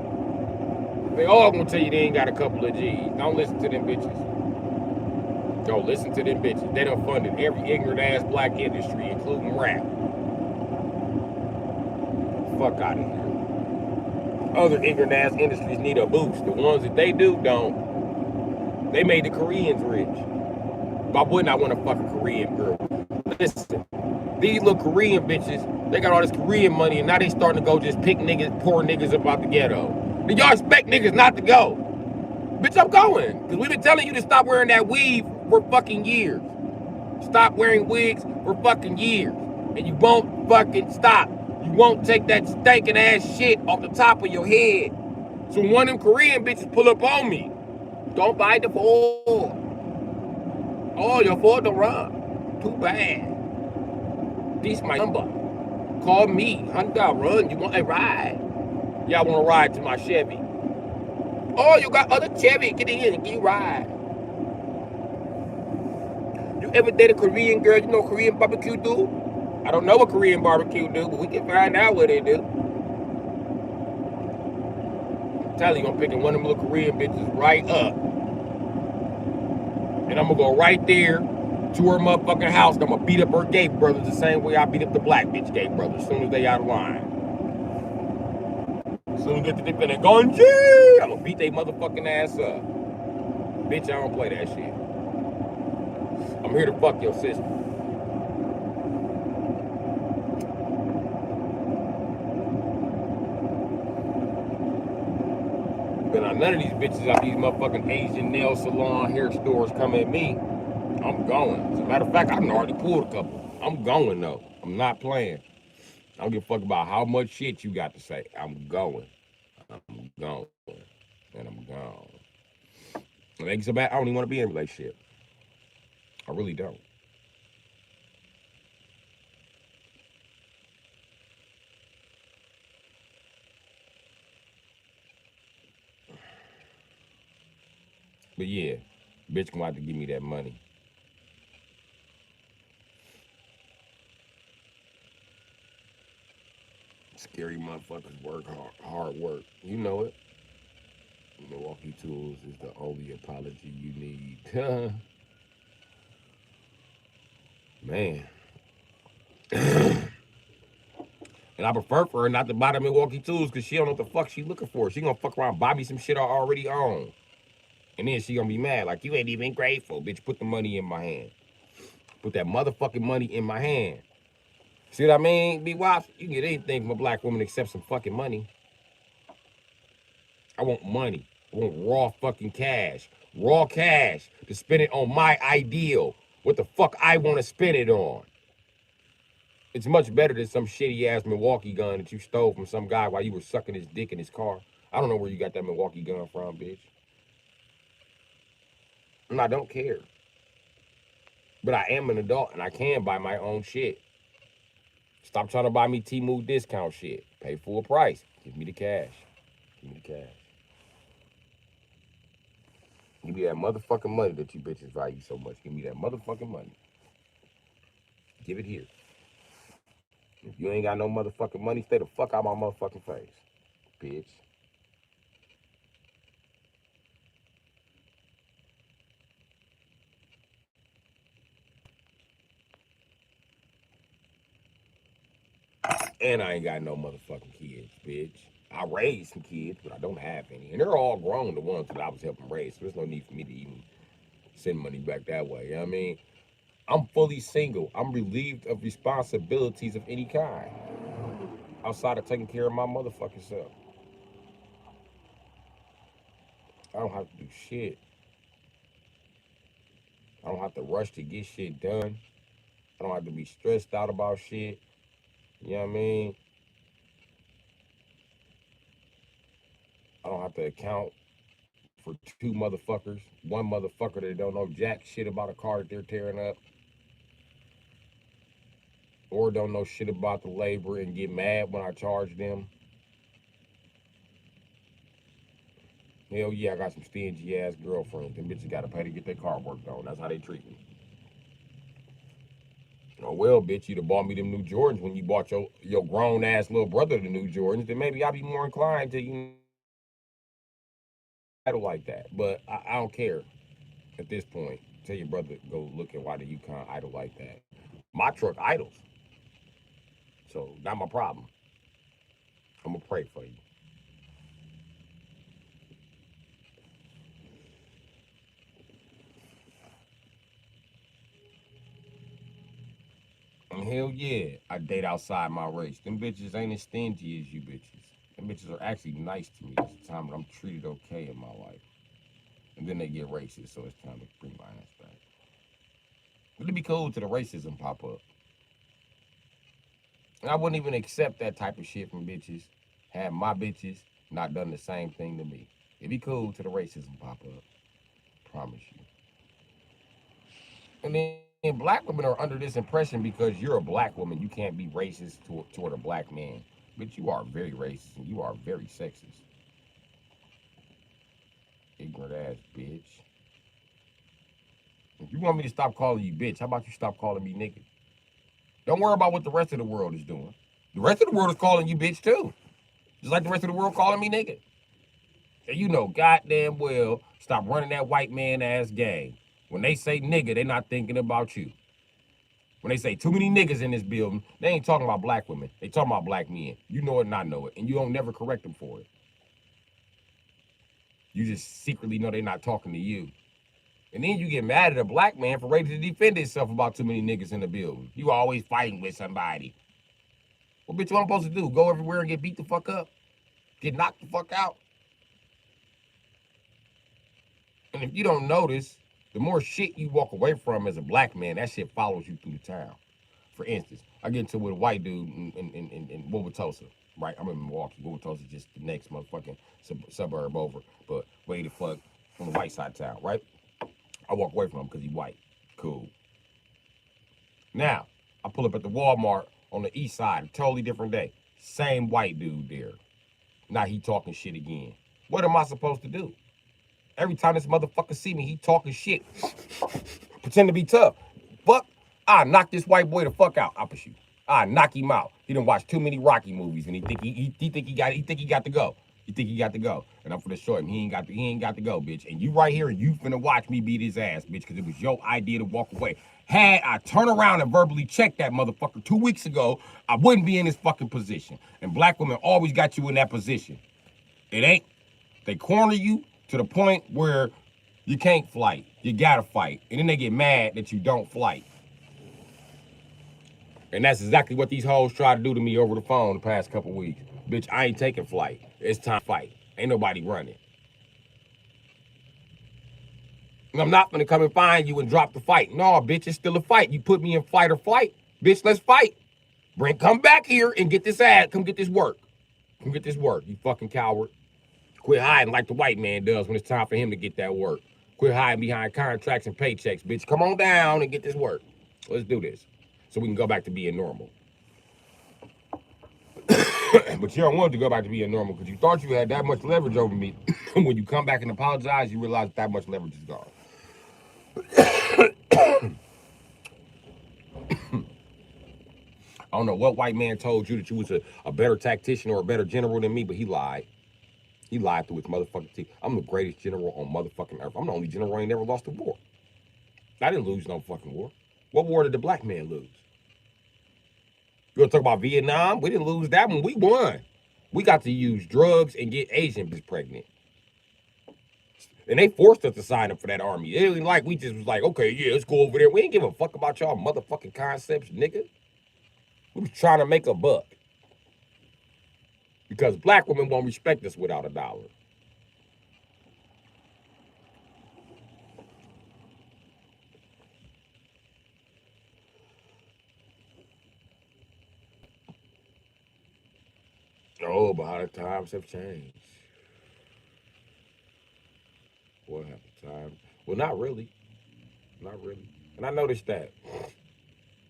They all gonna tell you they ain't got a couple of G's. Don't listen to them bitches. Don't listen to them bitches. They done funded every ignorant ass black industry, including rap. Fuck out of here. Other ignorant ass industries need a boost. The ones that they do don't. They made the Koreans rich. Why wouldn't I want to fuck a Korean girl? Listen, these little Korean bitches, they got all this Korean money and now they starting to go just pick niggas, poor niggas up out the ghetto. Do y'all expect niggas not to go? Bitch, I'm going. Because we've been telling you to stop wearing that weave for fucking years. Stop wearing wigs for fucking years. And you won't fucking stop. You won't take that stinking ass shit off the top of your head. So when one of them Korean bitches pull up on me, don't bite the four. Oh, your four don't run. Too bad. This my number. Call me. Honda, run. You want a ride? Y'all want to ride to my Chevy? Oh, you got other Chevy. Get in and get you ride. You ever date a Korean girl? You know what Korean barbecue do? I don't know what Korean barbecue do, but we can find out what they do. I'm telling you, I'm picking one of them little Korean bitches right up. And I'm going to go right there to her motherfucking house. And I'm going to beat up her gay brothers the same way I beat up the black bitch gay brothers as soon as they out of line. Soon as they finna going, yeah, I'm gonna beat they motherfucking ass up. Bitch, I don't play that shit. I'm here to fuck your sister. But now none of these bitches out these motherfucking Asian nail salon hair stores come at me. I'm going. As a matter of fact, I done already pulled a couple. I'm going though. I'm not playing. I don't give a fuck about how much shit you got to say. I'm going. I'm going. And I'm gone. It ain't so bad. I don't even want to be in a relationship. I really don't. But yeah, bitch gonna have to give me that money. Scary motherfuckers work hard. Hard work. You know it. Milwaukee Tools is the only apology you need. Man. And I prefer for her not to buy the Milwaukee Tools because she don't know what the fuck she looking for. She gonna fuck around, buy me some shit I already own. And then she gonna be mad, like, you ain't even grateful. Bitch, put the money in my hand. Put that motherfucking money in my hand. See what I mean? Be watch. You can get anything from a black woman except some fucking money. I want money. I want raw fucking cash. Raw cash to spend it on my ideal. What the fuck I want to spend it on. It's much better than some shitty ass Milwaukee gun that you stole from some guy while you were sucking his dick in his car. I don't know where you got that Milwaukee gun from, bitch. And I don't care. But I am an adult and I can buy my own shit. Stop trying to buy me Temu discount shit. Pay full price. Give me the cash. Give me the cash. Give me that motherfucking money that you bitches value so much. Give me that motherfucking money. Give it here. If you ain't got no motherfucking money, stay the fuck out my motherfucking face, bitch. And I ain't got no motherfucking kids, bitch. I raised some kids, but I don't have any. And they're all grown, the ones that I was helping raise. So there's no need for me to even send money back that way. You know what I mean? I'm fully single. I'm relieved of responsibilities of any kind. Outside of taking care of my motherfucking self. I don't have to do shit. I don't have to rush to get shit done. I don't have to be stressed out about shit. You know what I mean? I don't have to account for two motherfuckers. One motherfucker that don't know jack shit about a car that they're tearing up. Or don't know shit about the labor and get mad when I charge them. Hell yeah, I got some stingy ass girlfriends. Them bitches gotta pay to get their car worked on. That's how they treat me. Oh well, bitch, you'd have bought me them new Jordans when you bought your grown ass little brother the new Jordans. Then maybe I'd be more inclined to idle like that. But I don't care at this point. Tell your brother to go look at why the Yukon idle like that. My truck idles, so not my problem. I'm gonna pray for you. And hell yeah, I date outside my race. Them bitches ain't as stingy as you bitches. Them bitches are actually nice to me. It's the time that I'm treated okay in my life. And then they get racist, so it's time to bring my ass back. But it'd be cool to the racism pop up. And I wouldn't even accept that type of shit from bitches. Have my bitches not done the same thing to me. It'd be cool to the racism pop up. Promise you. And then black women are under this impression because you're a black woman, you can't be racist toward a black man. But you are very racist and you are very sexist. Ignorant ass bitch. If you want me to stop calling you bitch, how about you stop calling me nigga? Don't worry about what the rest of the world is doing. The rest of the world is calling you bitch too. Just like the rest of the world calling me nigga. And you know goddamn well, stop running that white man ass game. When they say nigga, they not thinking about you. When they say too many niggas in this building, they ain't talking about black women. They talking about black men. You know it and I know it. And you don't never correct them for it. You just secretly know they're not talking to you. And then you get mad at a black man for ready to defend himself about too many niggas in the building. You always fighting with somebody. Well, bitch, what I'm supposed to do? Go everywhere and get beat the fuck up? Get knocked the fuck out? And if you don't notice, the more shit you walk away from as a black man, that shit follows you through the town. For instance, I get into it with a white dude in Wauwatosa, right? I'm in Milwaukee. Wauwatosa just the next motherfucking suburb over, but way the fuck on the white side of town, right? I walk away from him because he's white. Cool. Now, I pull up at the Walmart on the east side, a totally different day. Same white dude there. Now he talking shit again. What am I supposed to do? Every time this motherfucker see me, he talking shit. Pretend to be tough. Fuck, I knock this white boy the fuck out. I push you. I knock him out. He done watched too many Rocky movies and he think he got to go. He think he got to go. And I'm finna show him he ain't got to go, bitch. And you right here and you finna watch me beat his ass, bitch, because it was your idea to walk away. Had I turn around and verbally checked that motherfucker 2 weeks ago, I wouldn't be in this fucking position. And black women always got you in that position. It ain't. They corner you to the point where you can't fight. You gotta fight. And then they get mad that you don't fight. And that's exactly what these hoes try to do to me over the phone the past couple weeks. Bitch, I ain't taking flight. It's time to fight. Ain't nobody running. And I'm not gonna come and find you and drop the fight. No, bitch, it's still a fight. You put me in fight or flight. Bitch, let's fight. Come back here and get this ad. Come get this work. Come get this work, you fucking coward. Quit hiding like the white man does when it's time for him to get that work. Quit hiding behind contracts and paychecks, bitch. Come on down and get this work. Let's do this so we can go back to being normal. But you don't want to go back to being normal because you thought you had that much leverage over me. When you come back and apologize, you realize that much leverage is gone. I don't know what white man told you that you was a better tactician or a better general than me, but he lied. He lied through his motherfucking teeth. I'm the greatest general on motherfucking earth. I'm the only general who ain't never lost a war. I didn't lose no fucking war. What war did the black man lose? You want to talk about Vietnam? We didn't lose that one. We won. We got to use drugs and get Asian bitches pregnant. And they forced us to sign up for that army. It ain't like we just was like, okay, yeah, let's go over there. We ain't give a fuck about y'all motherfucking concepts, nigga. We was trying to make a buck. Because black women won't respect us without a dollar. Oh, but how the times have changed. What have the times? Well, not really. Not really. And I noticed that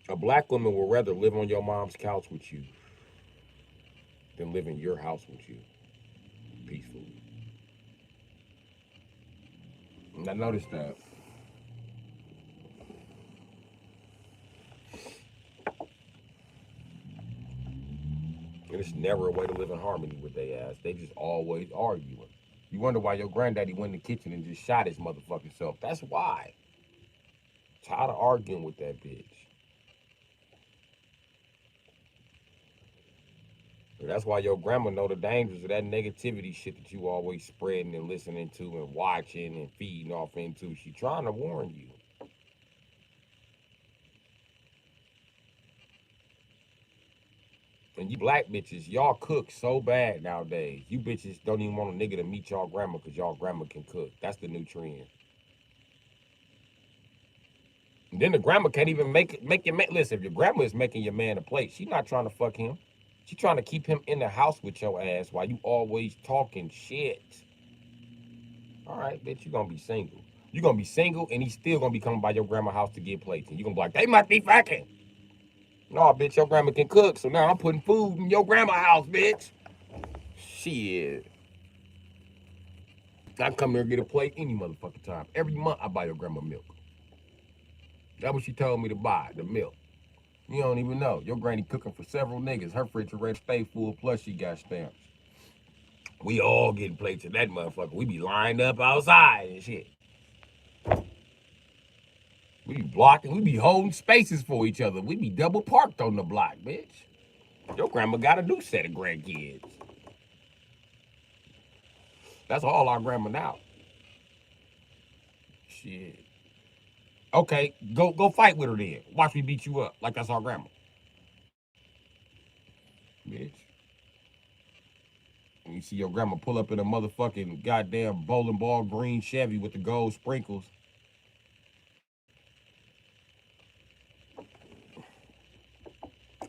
a black woman would rather live on your mom's couch with you than live in your house with you peacefully. And I noticed that. And it's never a way to live in harmony with their ass. They just always arguing. You wonder why your granddaddy went in the kitchen and just shot his motherfucking self. That's why. Tired of arguing with that bitch. And that's why your grandma know the dangers of that negativity shit that you always spreading and listening to and watching and feeding off into. She trying to warn you. And you black bitches, y'all cook so bad nowadays. You bitches don't even want a nigga to meet y'all grandma because y'all grandma can cook. That's the new trend. And then the grandma can't even make your man. Listen, if your grandma is making your man a plate, she's not trying to fuck him. She's trying to keep him in the house with your ass while you always talking shit. All right, bitch, you gonna be single. You gonna be single and he's still gonna be coming by your grandma's house to get plates. And you gonna be like, they must be fucking. No, bitch, your grandma can cook, so now I'm putting food in your grandma's house, bitch. Shit. I come here and get a plate any motherfucking time. Every month I buy your grandma milk. That's what she told me to buy, the milk. You don't even know. Your granny cooking for several niggas. Her refrigerator stay full, plus she got stamps. We all getting plates of that motherfucker. We be lined up outside and shit. We be blocking, we be holding spaces for each other. We be double parked on the block, bitch. Your grandma got a new set of grandkids. That's all our grandma now. Shit. Okay, go fight with her then. Watch me beat you up like that's our grandma. Bitch. And you see your grandma pull up in a motherfucking goddamn bowling ball green Chevy with the gold sprinkles.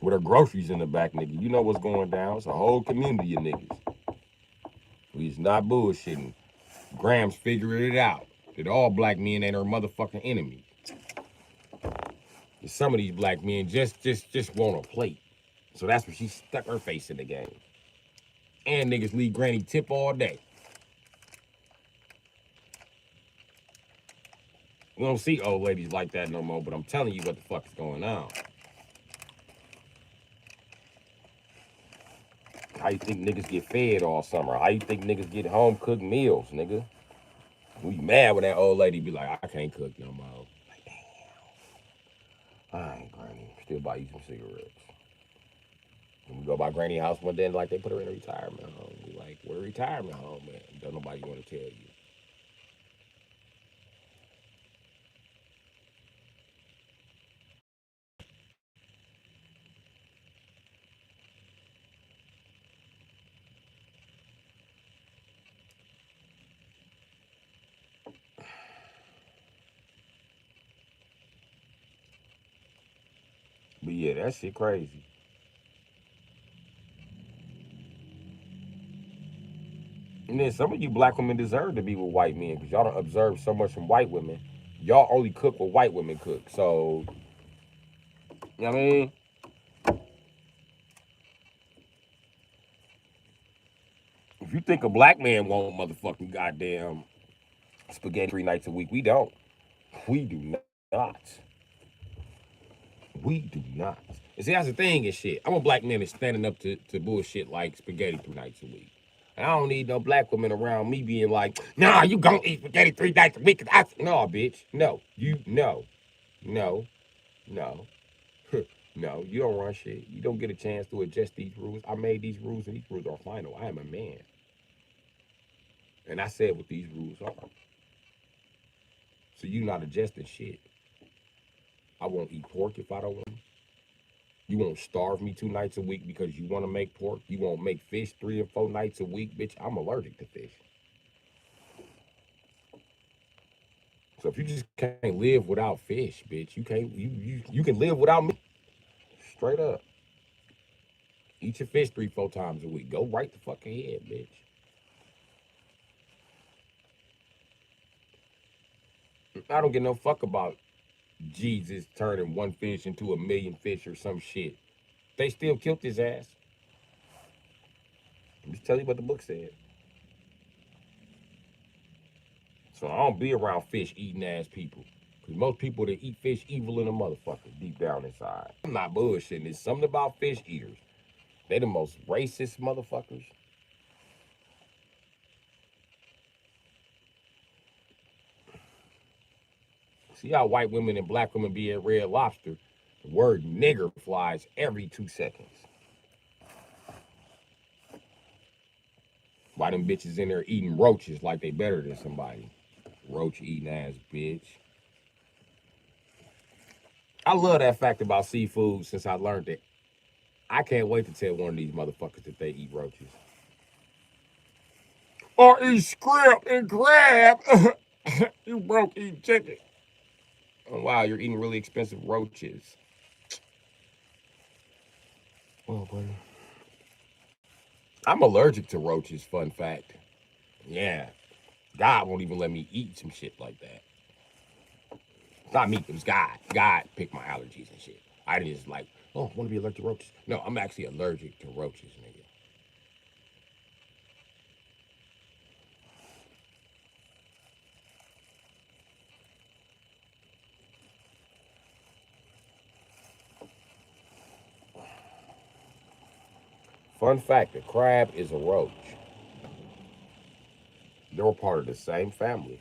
With her groceries in the back, nigga. You know what's going down. It's a whole community of niggas. We's not bullshitting. Grams figured it out. That all black men ain't her motherfucking enemy. And some of these black men just want a plate. So that's when she stuck her face in the game. And niggas leave granny tip all day. We don't see old ladies like that no more, but I'm telling you what the fuck is going on. How you think niggas get fed all summer? How you think niggas get home cooked meals, nigga? We mad when that old lady be like, I can't cook no more. Like, damn. All right, granny. Still buy you some cigarettes. And we go by granny house one day and like they put her in a retirement home. We like, where retirement home at? Don't nobody want to tell you. But yeah, that shit crazy. And then some of you black women deserve to be with white men because y'all don't observe so much from white women. Y'all only cook what white women cook. So, you know what I mean? If you think a black man won't motherfucking goddamn spaghetti 3 nights a week, we don't. We do not. We do not. And see, that's the thing and shit. I'm a black man that's standing up to bullshit like spaghetti 3 nights a week. And I don't need no black women around me being like, nah, you gonna eat spaghetti 3 nights a week. No, bitch. No. No. No. No, you don't run shit. You don't get a chance to adjust these rules. I made these rules and these rules are final. I am a man. And I said what these rules are. So you not adjusting shit. I won't eat pork if I don't want. You won't starve me 2 nights a week because you want to make pork. You won't make fish 3 or 4 nights a week, bitch. I'm allergic to fish. So if you just can't live without fish, bitch, you can't. You can live without me. Straight up. Eat your fish 3, 4 times a week. Go right the fuck ahead, bitch. I don't give no fuck about Jesus turning one fish into 1,000,000 fish or some shit. They still killed his ass. I'm just telling you what the book said. So I don't be around fish eating ass people. Because most people that eat fish evil in a motherfucker deep down inside. I'm not bullshitting. It's something about fish eaters. They the most racist motherfuckers. See how white women and black women be at Red Lobster? The word nigger flies every 2 seconds. Why them bitches in there eating roaches like they better than somebody? Roach eating ass bitch. I love that fact about seafood since I learned it. I can't wait to tell one of these motherfuckers that they eat roaches. Or eat scrimp and crab. You broke eating chicken. Oh, wow, you're eating really expensive roaches. Oh, buddy. I'm allergic to roaches, fun fact. Yeah. God won't even let me eat some shit like that. It's not me, it was God. God picked my allergies and shit. I didn't just like, oh, I want to be allergic to roaches. No, I'm actually allergic to roaches, nigga. Fun fact, a crab is a roach. They're part of the same family.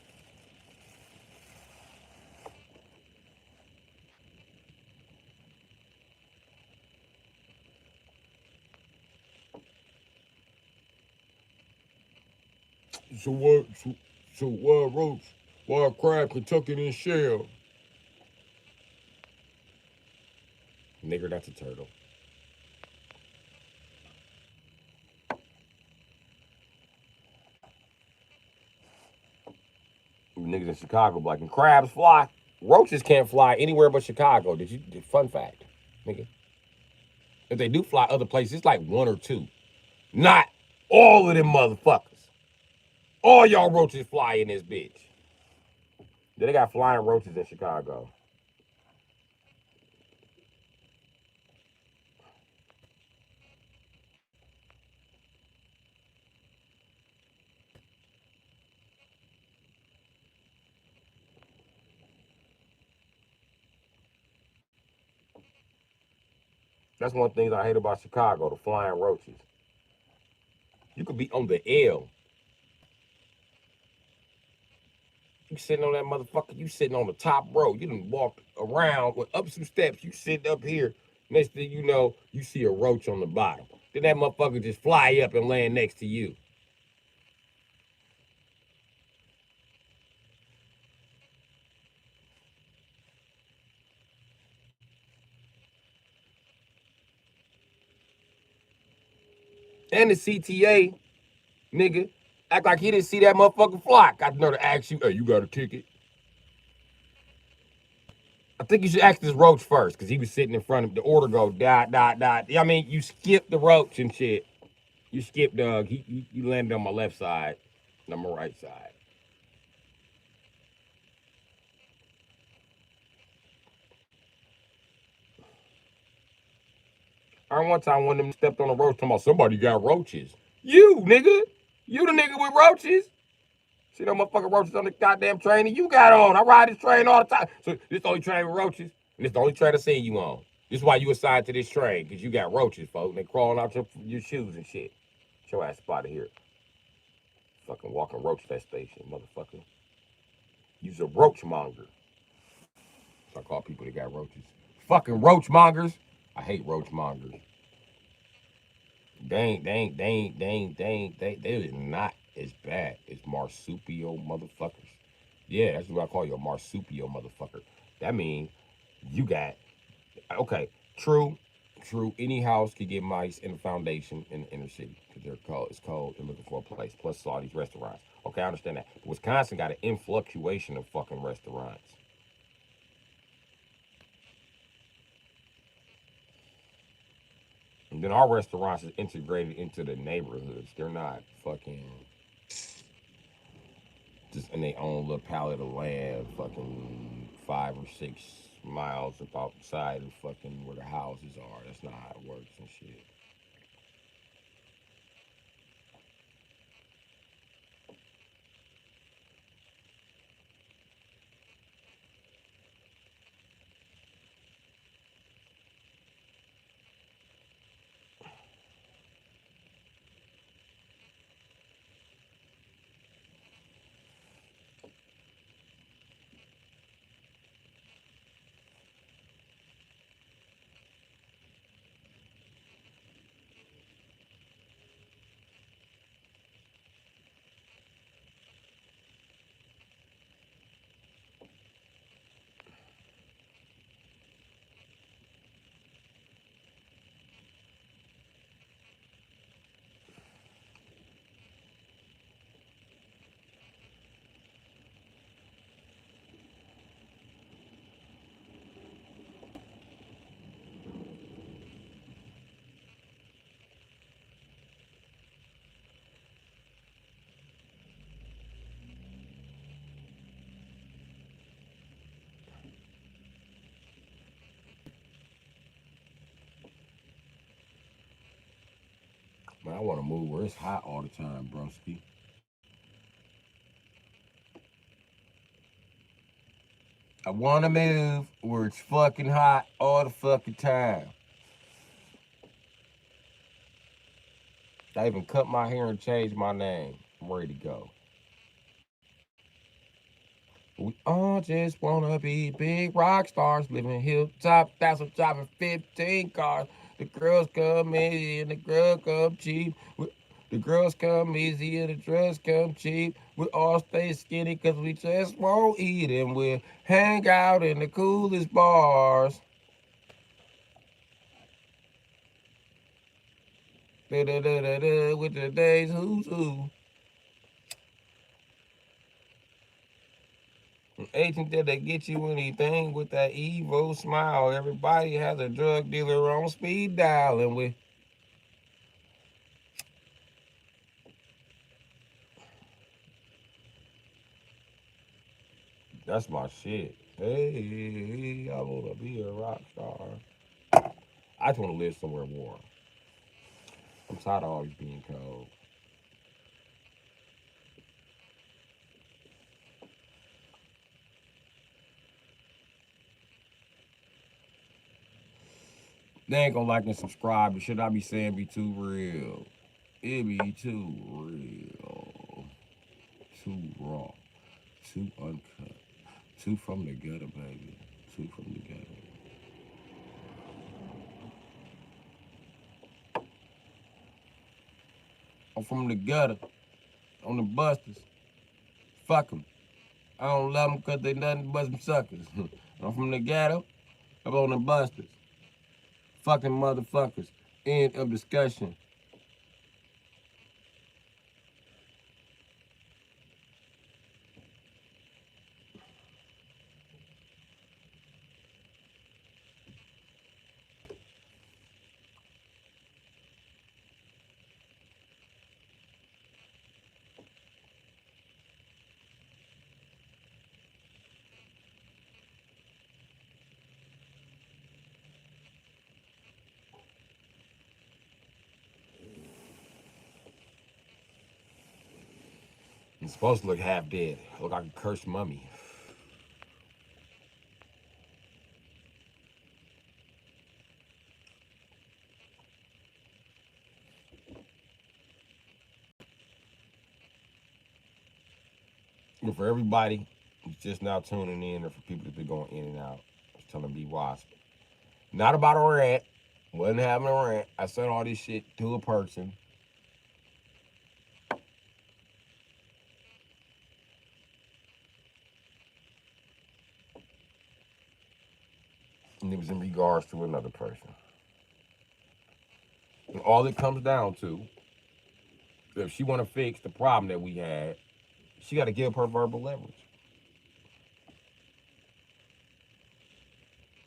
So what? So wild roach, wild crab, Kentucky and shell. Nigger, that's a turtle. Niggas in Chicago like, and crabs fly. Roaches can't fly anywhere but Chicago. Did you? Fun fact, nigga. If they do fly other places, it's like one or two. Not all of them motherfuckers. All y'all roaches fly in this bitch. They got flying roaches in Chicago. That's one thing I hate about Chicago, the flying roaches. You could be on the L. You sitting on that motherfucker, you sitting on the top row. You done walked around with up some steps, you sitting up here. Next thing you know, you see a roach on the bottom. Then that motherfucker just fly up and land next to you. And the CTA, nigga, act like he didn't see that motherfucker fly. Got to know to ask you, hey, you got a ticket? I think you should ask this roach first, because he was sitting in front of the order go, dot, dot, dot. I mean, you skipped the roach and shit. You skipped Doug. You landed on my left side, and on my right side. I remember one time one of them stepped on a roach talking about somebody got roaches. You, nigga. You the nigga with roaches. See them motherfucking roaches on the goddamn train that you got on. I ride this train all the time. So this the only train with roaches, and this the only train I seen you on. This is why you assigned to this train, because you got roaches, folks. And they crawling out your shoes and shit. Get your ass spotted here. Fucking walking roach infestation, motherfucker. You's a roach monger. So I call people that got roaches. Fucking roach mongers. I hate roach mongers. They is not as bad as marsupial motherfuckers. Yeah, that's what I call you, a marsupial motherfucker. That means you got, okay, true, true. Any house could get mice in the foundation in the inner city because they're cold. It's cold. They're looking for a place. Plus, all these restaurants. Okay, I understand that. But Wisconsin got an influctuation of fucking restaurants. And then our restaurants is integrated into the neighborhoods. They're not fucking just in their own little pallet of land, fucking 5 or 6 miles outside of fucking where the houses are. That's not how it works and shit. Man, I want to move where it's hot all the time, broski. I want to move where it's fucking hot all the fucking time. I even cut my hair and changed my name. I'm ready to go. We all just wanna be big rock stars, living hilltop, that's what driving 15 cars. The girls come in, the girls come cheap. The girls come easy and the drugs come cheap. We all stay skinny cause we just won't eat and we'll hang out in the coolest bars. Da, da, da, da, da, with the days who's who. Agent that they get you anything with that evil smile. Everybody has a drug dealer on speed dial and we that's my shit. Hey, I wanna be a rock star. I just wanna live somewhere warm. I'm tired of always being cold. They ain't gonna like and subscribe. The shit I be saying be too real. It be too real. Too raw. Too uncut. Too from the gutter, baby. Too from the gutter. I'm from the gutter. On the busters. Fuck 'em. I don't love 'em 'cause they nothing but some suckers. I'm from the ghetto. I'm on the busters. Fucking motherfuckers. End of discussion. It's supposed to look half dead. Look like a cursed mummy. But for everybody who's just now tuning in, or for people that been going in and out, I was telling B Wasp. Not about a rant. Wasn't having a rant. I said all this shit to a person. And it was in regards to another person. And all it comes down to, if she want to fix the problem that we had, she got to give her verbal leverage.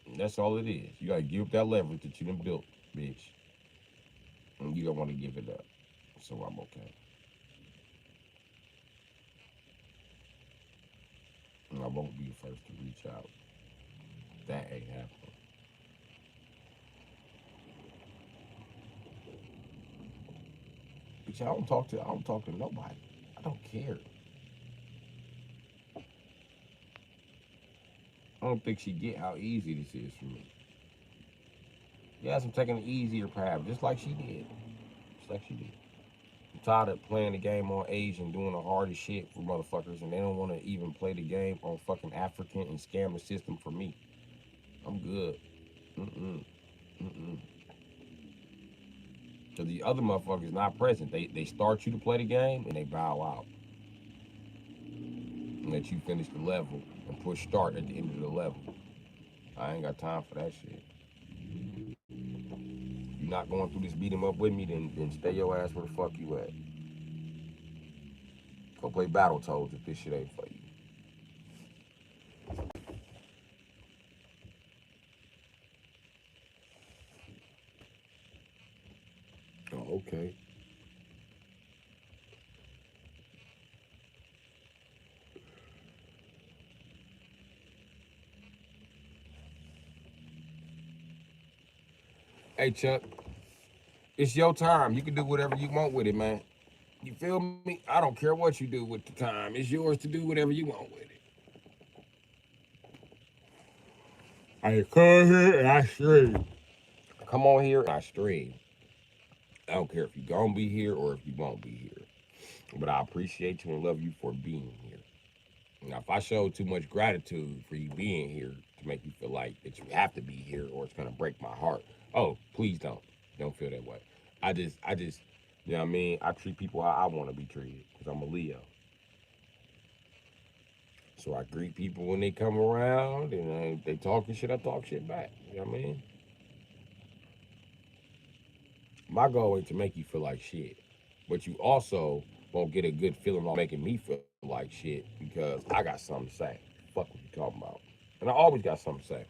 And that's all it is. You got to give that leverage that you done built, bitch. And you don't want to give it up. So I'm okay. And I won't be the first to reach out. That ain't happening. Bitch, I don't talk to nobody. I don't care. I don't think she get how easy this is for me. Yes, I'm taking an easier path, just like she did. Just like she did. I'm tired of playing the game on Asian, doing the hardest shit for motherfuckers, and they don't want to even play the game on fucking African and scam the system for me. I'm good. Mm-mm. Mm-mm. Because the other motherfuckers not present. They start you to play the game and they bow out. And let you finish the level and push start at the end of the level. I ain't got time for that shit. You're not going through this beat 'em up with me, then stay your ass where the fuck you at. Go play Battletoads if this shit ain't for you. Oh, okay. Hey Chuck, it's your time. You can do whatever you want with it, man. You feel me? I don't care what you do with the time. It's yours to do whatever you want with it. I come here and I stream. Come on here and I stream. I don't care if you're gonna be here or if you won't be here. But I appreciate you and love you for being here. Now, if I show too much gratitude for you being here to make you feel like that you have to be here or it's gonna break my heart, oh, please don't. Don't feel that way. I just You know what I mean? I treat people how I want to be treated because I'm a Leo. So I greet people when they come around, and they talking shit, I talk shit back. You know what I mean? My goal ain't to make you feel like shit, but you also won't get a good feeling on making me feel like shit because I got something to say. Fuck what you talking about. And I always got something to say.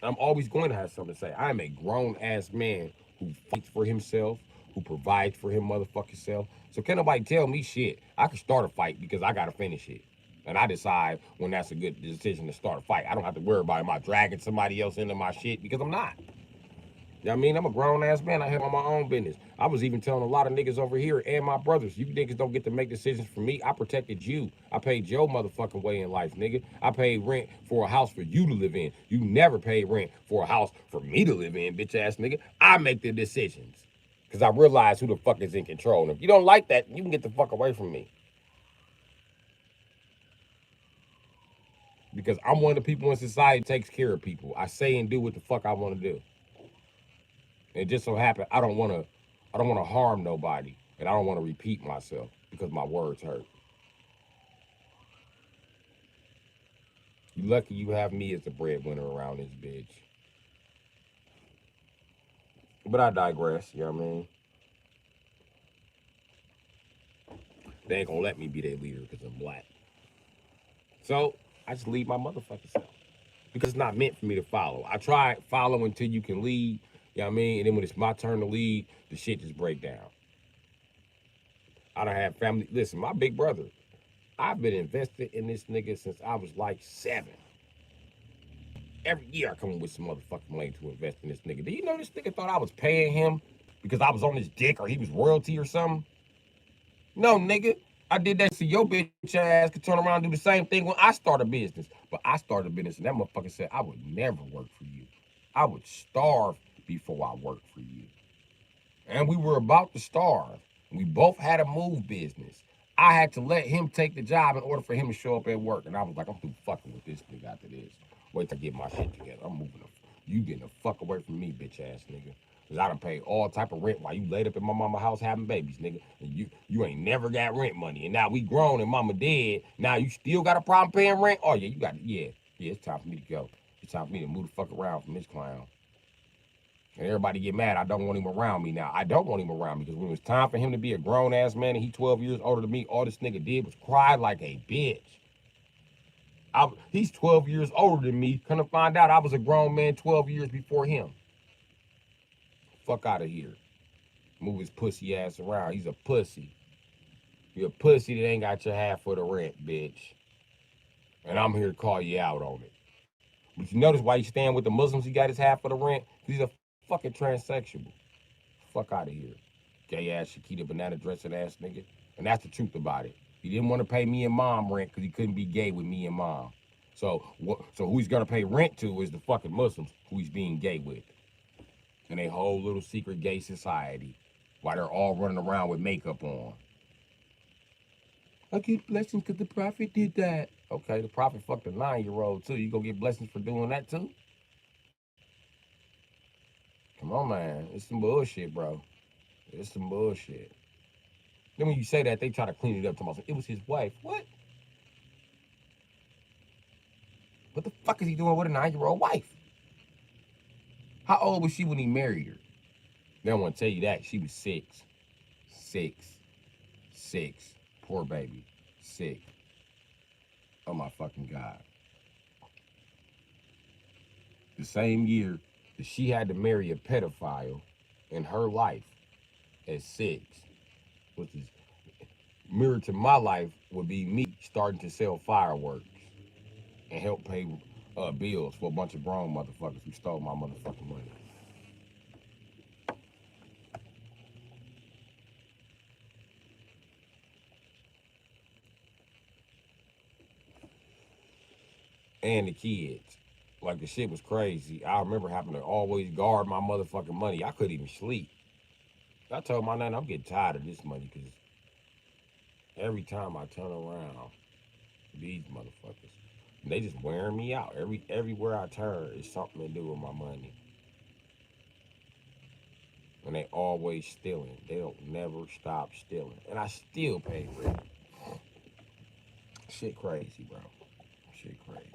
I'm always going to have something to say. I am a grown ass man who fights for himself, who provides for him motherfucking self. So can't nobody tell me shit. I can start a fight because I gotta finish it. And I decide when that's a good decision to start a fight. I don't have to worry about am I dragging somebody else into my shit because I'm not. You know what I mean? I'm a grown ass man. I have on my own business. I was even telling a lot of niggas over here and my brothers, you niggas don't get to make decisions for me. I protected you. I paid your motherfucking way in life, nigga. I paid rent for a house for you to live in. You never paid rent for a house for me to live in, bitch ass nigga. I make the decisions. Because I realize who the fuck is in control. And if you don't like that, you can get the fuck away from me. Because I'm one of the people in society that takes care of people. I say and do what the fuck I want to do. And it just so happened I don't want to harm nobody, and I don't want to repeat myself because my words hurt. You lucky you have me as the breadwinner around this bitch. But I digress. You know what I mean? They ain't gonna let me be their leader because I'm black. So I just lead my motherfucking self because it's not meant for me to follow. I try follow until you can lead. You know what I mean? And then when it's my turn to lead, the shit just break down. I don't have family. Listen, my big brother, I've been invested in this nigga since I was like 7. Every year I come up with some motherfucking money to invest in this nigga. Do you know this nigga thought I was paying him because I was on his dick or he was royalty or something? No, nigga. I did that so your bitch ass could turn around and do the same thing when I start a business. But I started a business and that motherfucker said I would never work for you. I would starve before I worked for you. And we were about to starve. We both had a move business. I had to let him take the job in order for him to show up at work. And I was like, I'm through fucking with this nigga after this. Wait till I get my shit together. I'm moving. You getting the fuck away from me, bitch ass nigga. Cause I done paid all type of rent while you laid up in my mama house having babies, nigga. And you ain't never got rent money. And now we grown and mama dead. Now you still got a problem paying rent? Oh yeah, you got it. Yeah. Yeah, it's time for me to go. It's time for me to move the fuck around from this clown. And everybody get mad. I don't want him around me now. I don't want him around me because when it was time for him to be a grown ass man and he 12 years older than me, all this nigga did was cry like a bitch. He's 12 years older than me. Couldn't find out I was a grown man 12 years before him. Fuck out of here. Move his pussy ass around. He's a pussy. You're a pussy that ain't got your half for the rent, bitch. And I'm here to call you out on it. But you notice why he's staying with the Muslims? He got his half for the rent? He's a fucking transsexual. Fuck out of here. Gay ass Shakita banana dressing ass nigga. And that's the truth about it. He didn't want to pay me and mom rent because he couldn't be gay with me and mom. So who he's gonna pay rent to is the fucking Muslims who he's being gay with. And a whole little secret gay society. While they're all running around with makeup on. I get blessings because the prophet did that. Okay, the prophet fucked a 9-year-old too. You gonna get blessings for doing that too? Come on, man. It's some bullshit, bro. It's some bullshit. Then when you say that, they try to clean it up to myself. It was his wife. What? What the fuck is he doing with a 9-year-old wife? How old was she when he married her? They don't want to tell you that. She was 6. 6. 6. Poor baby. 6. Oh my fucking God. The same year that she had to marry a pedophile in her life at 6, which is mirrored to my life, would be me starting to sell fireworks and help pay bills for a bunch of grown motherfuckers who stole my motherfucking money. And the kids. Like the shit was crazy. I remember having to always guard my motherfucking money. I couldn't even sleep. I told my nan I'm getting tired of this money because every time I turn around, these motherfuckers, they just wearing me out. Everywhere I turn is something to do with my money. And they always stealing. They don't never stop stealing. And I still pay rent. Shit crazy, bro. Shit crazy.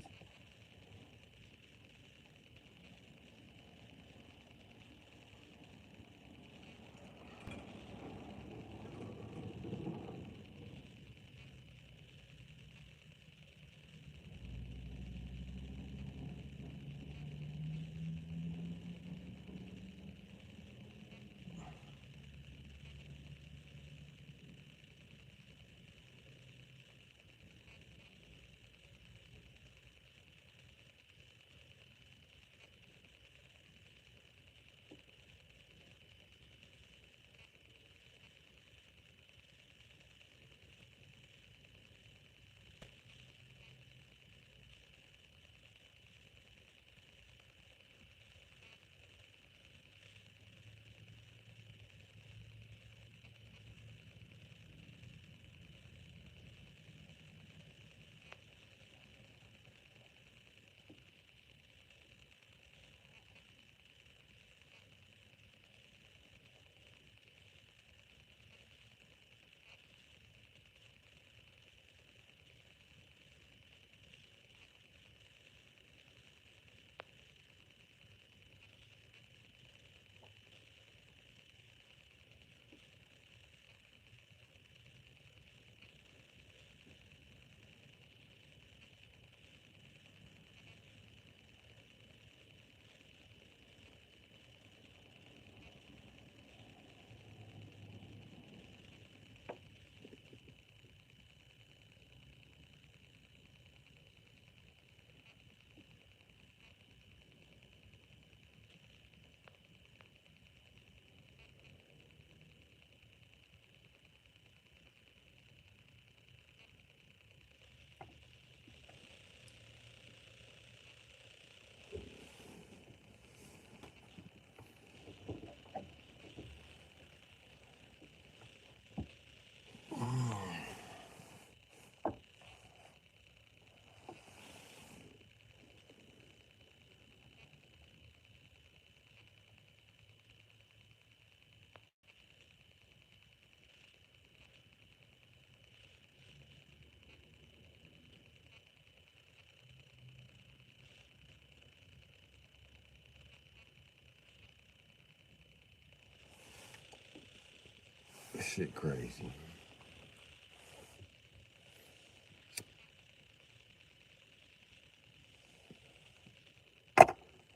Shit crazy.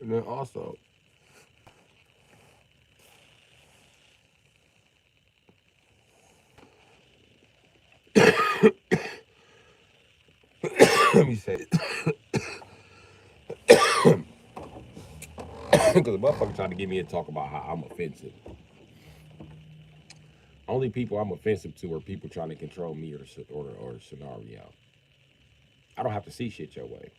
And then also, let me say it. Because the motherfucker trying to get me to talk about how I'm offensive. Only people I'm offensive to are people trying to control me or scenario. I don't have to see shit your way.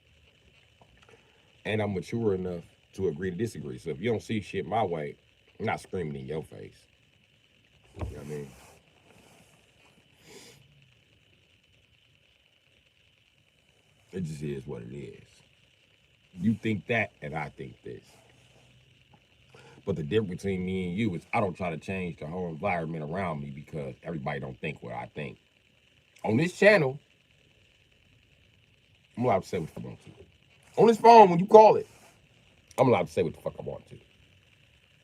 And I'm mature enough to agree to disagree. So if you don't see shit my way, I'm not screaming in your face. You know what I mean? It just is what it is. You think that, and I think this. But the difference between me and you is I don't try to change the whole environment around me because everybody don't think what I think. On this channel, I'm allowed to say what I want to. On this phone, when you call it, I'm allowed to say what the fuck I want to.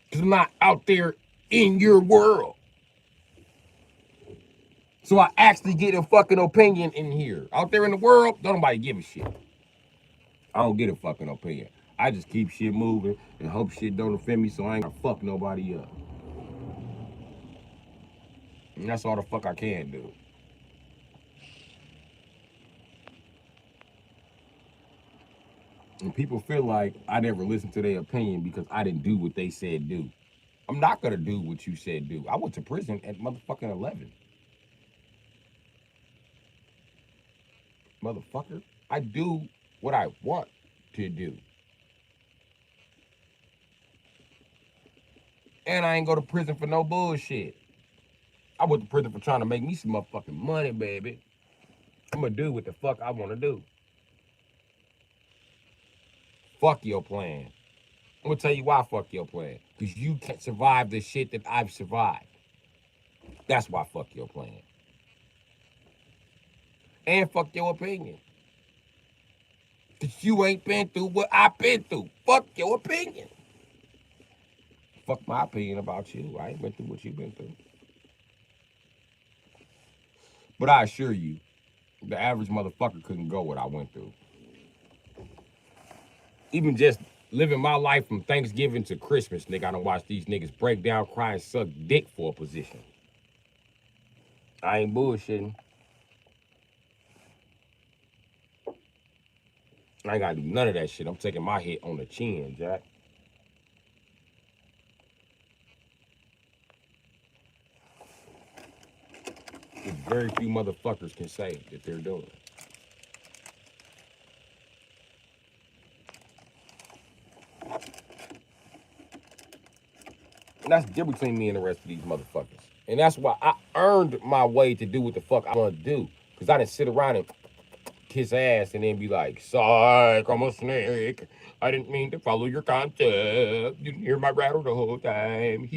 Because I'm not out there in your world. So I actually get a fucking opinion in here. Out there in the world, don't nobody give a shit. I don't get a fucking opinion. I just keep shit moving and hope shit don't offend me so I ain't gonna fuck nobody up. And that's all the fuck I can do. And people feel like I never listened to their opinion because I didn't do what they said do. I'm not gonna do what you said do. I went to prison at motherfucking 11. Motherfucker. I do what I want to do. And I ain't go to prison for no bullshit. I went to prison for trying to make me some motherfucking money, baby. I'm gonna do what the fuck I wanna do. Fuck your plan. I'm gonna tell you why fuck your plan. Because you can't survive the shit that I've survived. That's why fuck your plan. And fuck your opinion. Because you ain't been through what I've been through. Fuck your opinion. Fuck my opinion about you. I ain't been through what you've been through. But I assure you, the average motherfucker couldn't go what I went through. Even just living my life from Thanksgiving to Christmas, nigga, I don't watch these niggas break down, cry, and suck dick for a position. I ain't bullshitting. I ain't gotta do none of that shit. I'm taking my hit on the chin, Jack. Which very few motherfuckers can say that they're doing. And that's the difference between me and the rest of these motherfuckers. And that's why I earned my way to do what the fuck I want to do. Because I didn't sit around and kiss ass and then be like, psych, I'm a snake. I didn't mean to follow your concept. You didn't hear my rattle the whole time.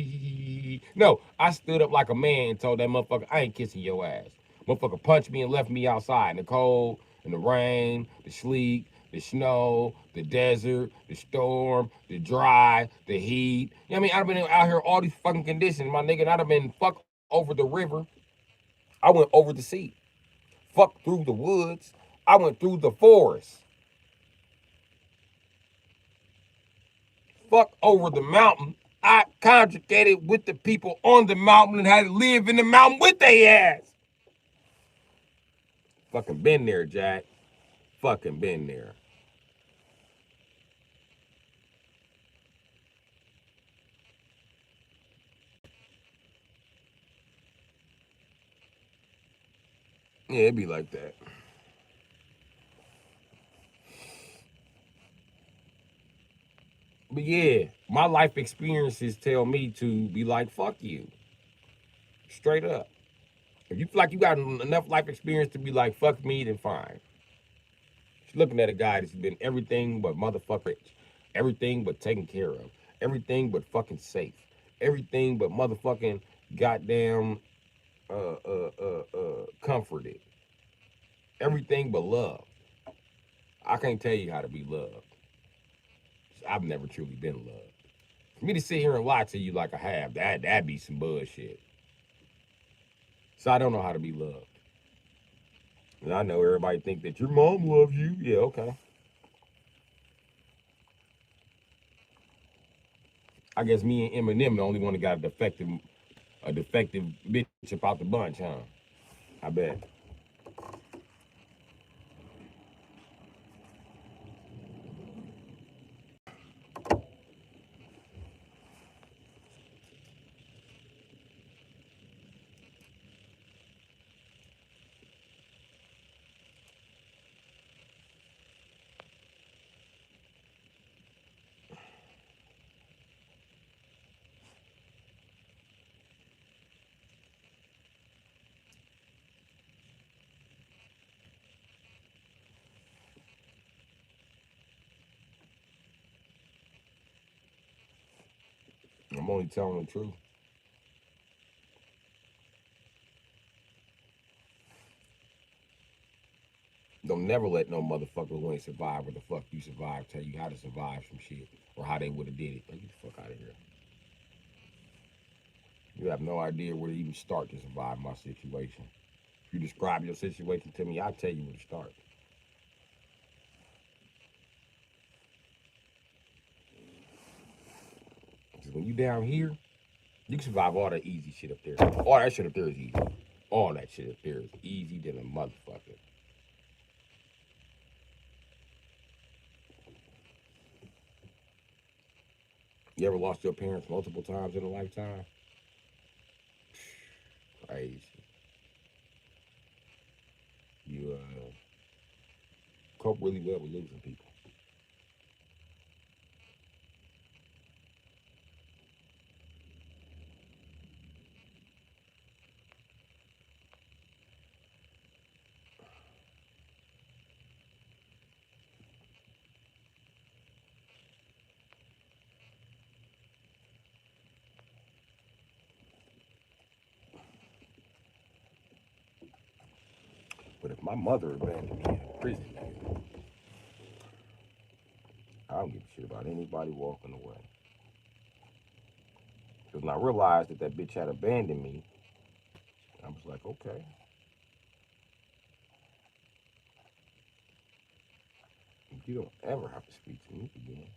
No, I stood up like a man and told that motherfucker, I ain't kissing your ass. Motherfucker punched me and left me outside in the cold, in the rain, the sleet, the snow, the desert, the storm, the dry, the heat. You know what I mean? I'd have been out here all these fucking conditions, my nigga, and I'd have been fuck over the river. I went over the sea. Fuck through the woods. I went through the forest. Fuck over the mountain. I conjugated with the people on the mountain and had to live in the mountain with their ass. Fucking been there, Jack. Fucking been there. Yeah, it'd be like that. But yeah, my life experiences tell me to be like, fuck you. Straight up. If you feel like you got enough life experience to be like, fuck me, then fine. She's looking at a guy that's been everything but motherfucker rich, everything but taken care of, everything but fucking safe, everything but motherfucking goddamn comforted, everything but love. I can't tell you how to be loved. I've never truly been loved. For me to sit here and lie to you like I have, that'd be some bullshit. So I don't know how to be loved. And I know everybody think that your mom loves you. Yeah, okay. I guess me and Eminem the only one that got a defective bitch about the bunch, huh? I bet. I'm only telling the truth. Don't never let no motherfucker who ain't survived what the fuck you survived tell you how to survive some shit or how they would have did it. Like, get the fuck out of here. You have no idea where to even start to survive my situation. If you describe your situation to me, I'll tell you where to start. Because when you down here, you can survive all that easy shit up there. All that shit up there is easy. All that shit up there is easy than a motherfucker. You ever lost your parents multiple times in a lifetime? Crazy. You cope really well with losing people. But if my mother abandoned me in prison, nigga, I don't give a shit about anybody walking away. Because when I realized that that bitch had abandoned me, I was like, okay. You don't ever have to speak to me again.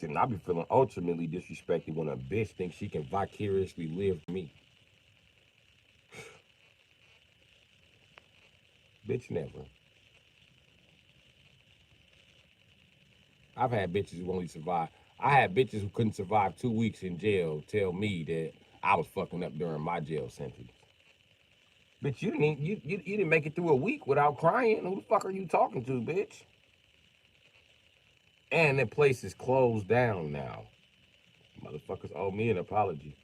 Then I be feeling ultimately disrespected when a bitch thinks she can vicariously live for me. Bitch, never. I've had bitches who only survived. I had bitches who couldn't survive 2 weeks in jail tell me that I was fucking up during my jail sentence. Bitch, you didn't make it through a week without crying. Who the fuck are you talking to, bitch? And the place is closed down now. Motherfuckers owe me an apology.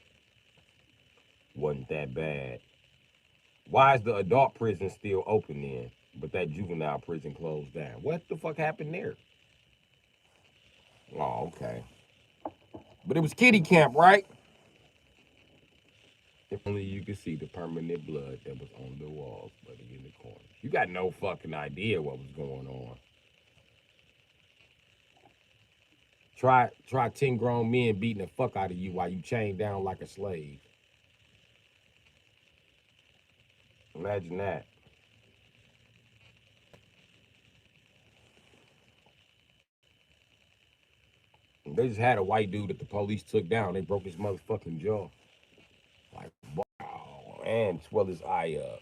Wasn't that bad. Why is the adult prison still open then, but that juvenile prison closed down? What the fuck happened there? Oh, okay. But it was kitty camp, right? If only you could see the permanent blood that was on the walls, buddy, in the corner. You got no fucking idea what was going on. Try 10 grown men beating the fuck out of you while you chained down like a slave. Imagine that. They just had a white dude that the police took down. They broke his motherfucking jaw. Like, wow. And swell his eye up.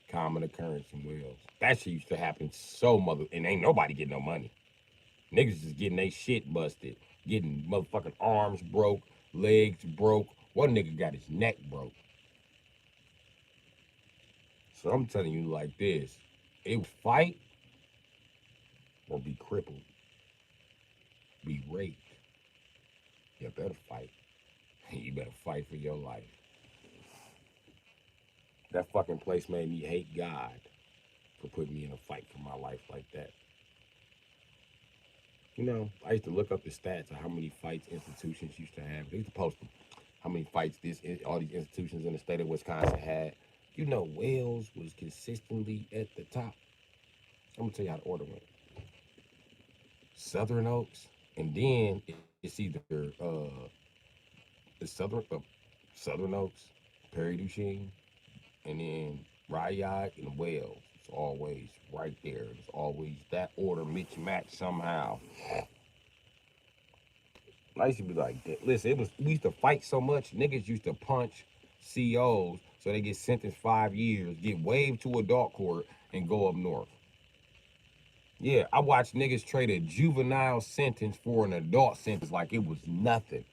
Common occurrence in Wales. That shit used to happen so and ain't nobody getting no money. Niggas is getting they shit busted. Getting motherfucking arms broke, legs broke. One nigga got his neck broke. So I'm telling you like this. It was fight or be crippled. Be raped. You better fight. You better fight for your life. That fucking place made me hate God for putting me in a fight for my life like that. You know, I used to look up the stats of how many fights institutions used to have. They used to post them. How many fights all these institutions in the state of Wisconsin had. You know, Wales was consistently at the top. I'm gonna tell you how the order went. Southern Oaks, and then it's either the Southern Oaks, Perry Duchesne, and then Ryot and Wales. It's always right there. It's always that order mismatched somehow. I used to be like, listen, we used to fight so much. Niggas used to punch COs so they get sentenced 5 years, get waived to adult court, and go up north. Yeah, I watched niggas trade a juvenile sentence for an adult sentence like it was nothing.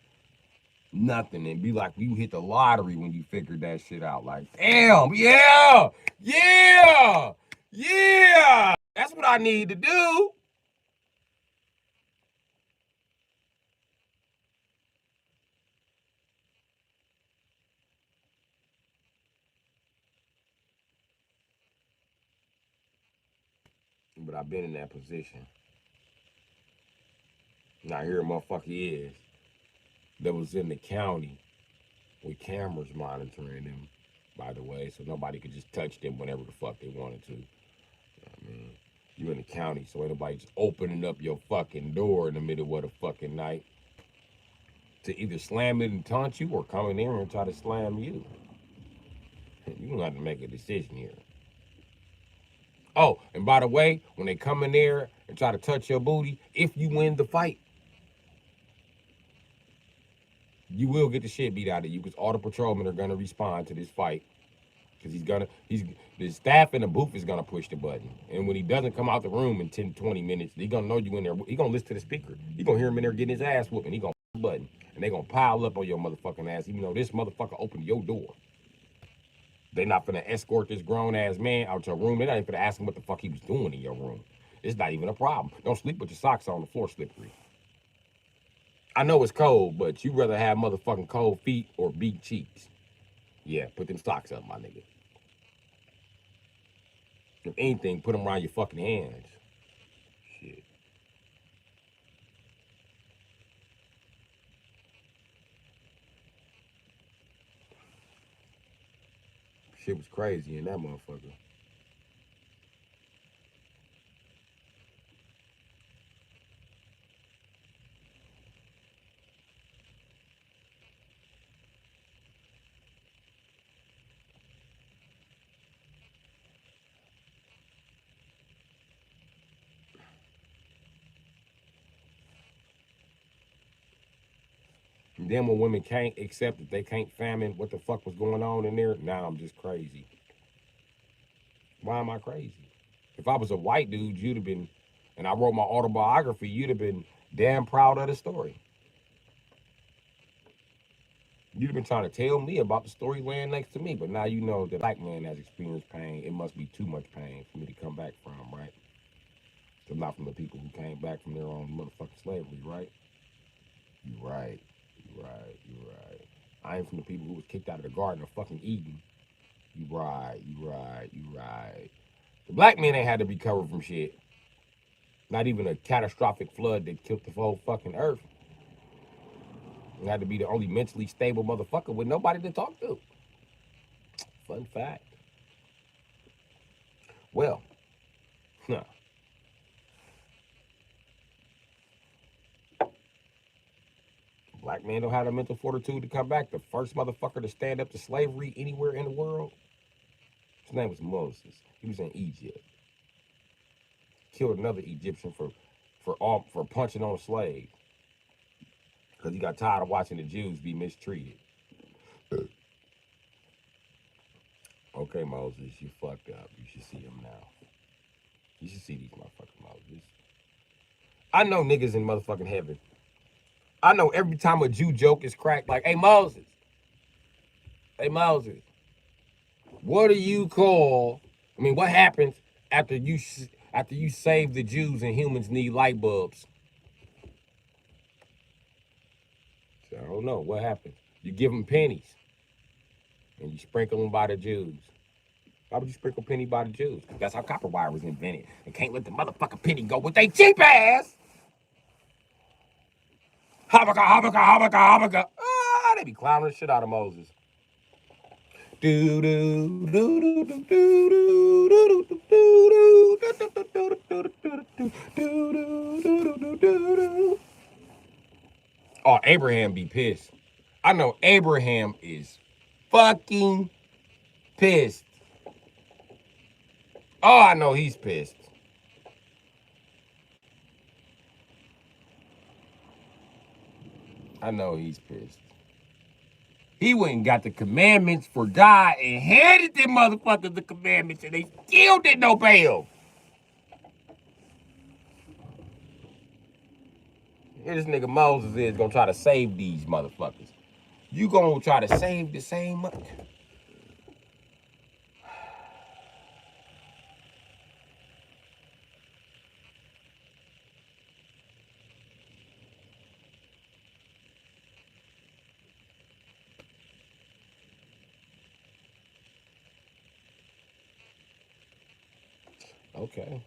Nothing. And be like, you hit the lottery when you figured that shit out. Like, damn, yeah, yeah, yeah. That's what I need to do. But I've been in that position. Now here a motherfucker is that was in the county with cameras monitoring them, by the way, so nobody could just touch them whenever the fuck they wanted to. I mean, you in the county, so ain't nobody just opening up your fucking door in the middle of the fucking night to either slam it and taunt you or come in there and try to slam you. You don't have to make a decision here. Oh, and by the way, when they come in there and try to touch your booty, if you win the fight, you will get the shit beat out of you because all the patrolmen are gonna respond to this fight. Because the staff in the booth is gonna push the button. And when he doesn't come out the room in 10, 20 minutes, he gonna know you in there. He gonna listen to the speaker. He gonna hear him in there getting his ass whooping. He gonna push the button. And they gonna pile up on your motherfucking ass, even though this motherfucker opened your door. They not finna escort this grown ass man out your room. They not even finna ask him what the fuck he was doing in your room. It's not even a problem. Don't sleep with your socks on, the floor slippery. I know it's cold, but you rather have motherfucking cold feet or beat cheeks. Yeah, put them socks up, my nigga. If anything, put them around your fucking hands. Shit. Shit was crazy in that motherfucker. And then when women can't accept that they can't famine what the fuck was going on in there, now I'm just crazy. Why am I crazy? If I was a white dude, you'd have been, and I wrote my autobiography, you'd have been damn proud of the story. You'd have been trying to tell me about the story laying next to me, but now you know that black man has experienced pain. It must be too much pain for me to come back from, right? So not from the people who came back from their own motherfucking slavery, right? You right. You right. You right. I ain't from the people who was kicked out of the Garden of fucking Eden. You right. You right. You right. The black men ain't had to be covered from shit. Not even a catastrophic flood that killed the whole fucking earth. You had to be the only mentally stable motherfucker with nobody to talk to. Fun fact. Well, huh. Black men don't have the mental fortitude to come back. The first motherfucker to stand up to slavery anywhere in the world, his name was Moses. He was in Egypt. Killed another Egyptian for punching on a slave because he got tired of watching the Jews be mistreated. Okay, Moses, you fucked up. You should see him now. You should see these motherfucking Moses. I know niggas in motherfucking heaven. I know every time a Jew joke is cracked, like, hey Moses, what do you call? I mean, what happens after you save the Jews and humans need light bulbs? So I don't know what happens. You give them pennies and you sprinkle them by the Jews. Why would you sprinkle penny by the Jews? That's how copper wire was invented. And can't let the motherfucking penny go with they cheap ass. Habaka, habaka, habaka, habaka. Ah, they be clowning the shit out of Moses. Do do do do do do do do do do. Oh, Abraham be pissed. I know Abraham is fucking pissed. Oh, I know he's pissed. I know he's pissed. He went and got the commandments for God and handed them motherfuckers the commandments and they still didn't obey them. Here this nigga Moses is gonna try to save these motherfuckers. You gonna try to save the same. Okay.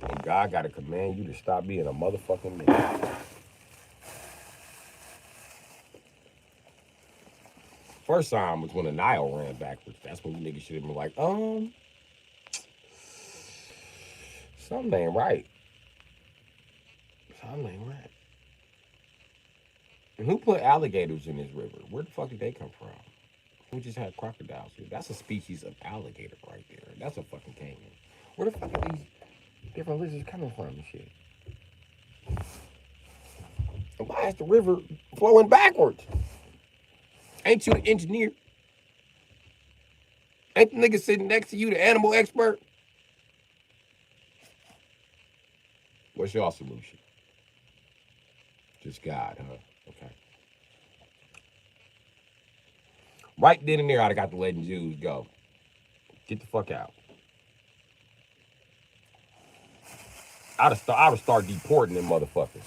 And God gotta command you to stop being a motherfucking man. First time was when the Nile ran backwards. That's when you niggas should have been like, something ain't right. Something ain't right. And who put alligators in this river? Where the fuck did they come from? Who just had crocodiles here? That's a species of alligator right there. That's a fucking canyon. Where the fuck are these different lizards coming from and shit? Why is the river flowing backwards? Ain't you the engineer? Ain't the nigga sitting next to you the animal expert? What's your solution? Just God, huh? Okay. Right then and there, I'd have got to letting Jews go. Get the fuck out. I would start deporting them motherfuckers.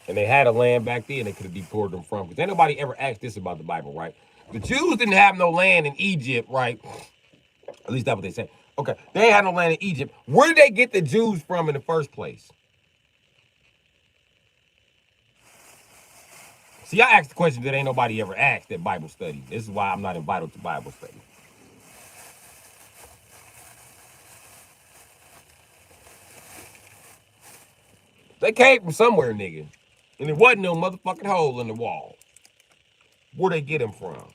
And they had a land back then they could have deported them from. Because ain't nobody ever asked this about the Bible, right? The Jews didn't have no land in Egypt, right? At least that's what they say. Okay, they ain't had no land in Egypt. Where did they get the Jews from in the first place? See, I asked the question that ain't nobody ever asked at Bible study. This is why I'm not invited to Bible study. They came from somewhere, nigga. And it wasn't no motherfucking hole in the wall. Where they get them from?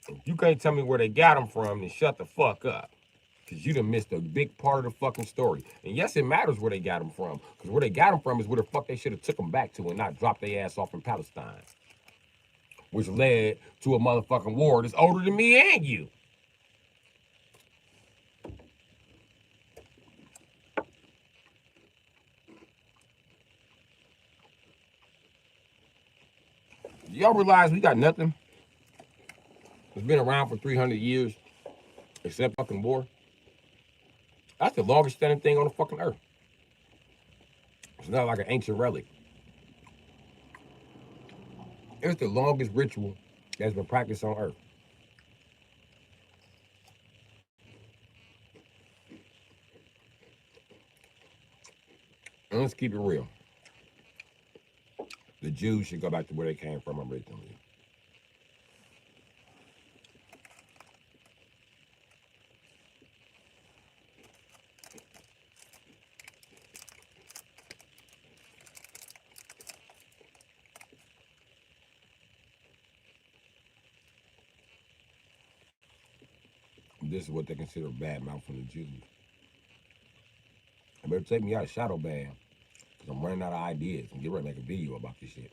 If you can't tell me where they got them from, then shut the fuck up. Because you done missed a big part of the fucking story. And yes, it matters where they got them from. Because where they got them from is where the fuck they should have took them back to and not dropped their ass off in Palestine. Which led to a motherfucking war that's older than me and you. Y'all realize we got nothing that's been around for 300 years except fucking war? That's the longest standing thing on the fucking earth. It's not like an ancient relic. It's the longest ritual that's been practiced on earth. And let's keep it real. The Jews should go back to where they came from originally. This is what they consider bad mouth from the Jews. I better take me out of shadow ban because I'm running out of ideas and get ready to make a video about this shit.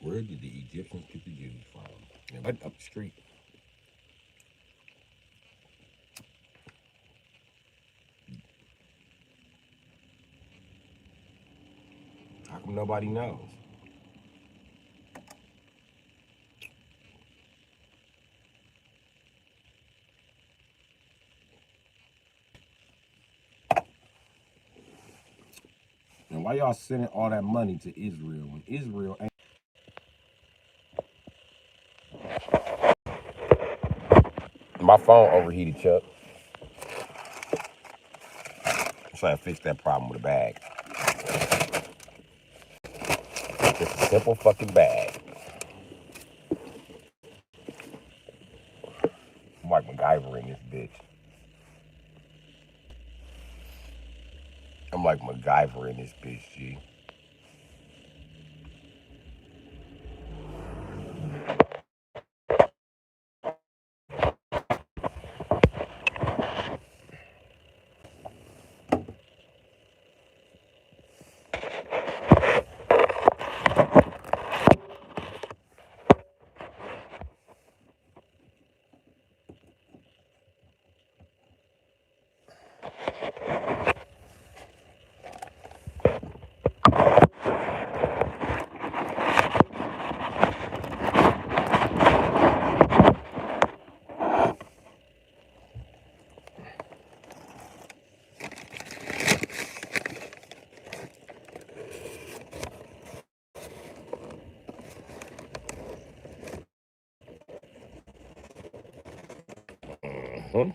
Where did the Egyptians get the Jews from? And right up the street. How come nobody knows? And why y'all sending all that money to Israel when Israel ain't? My phone overheated, Chuck. So I fixed that problem with a bag. Just a simple fucking bag. I'm like MacGyver in this bitch. I'm like MacGyver in this bitch, G. Huh?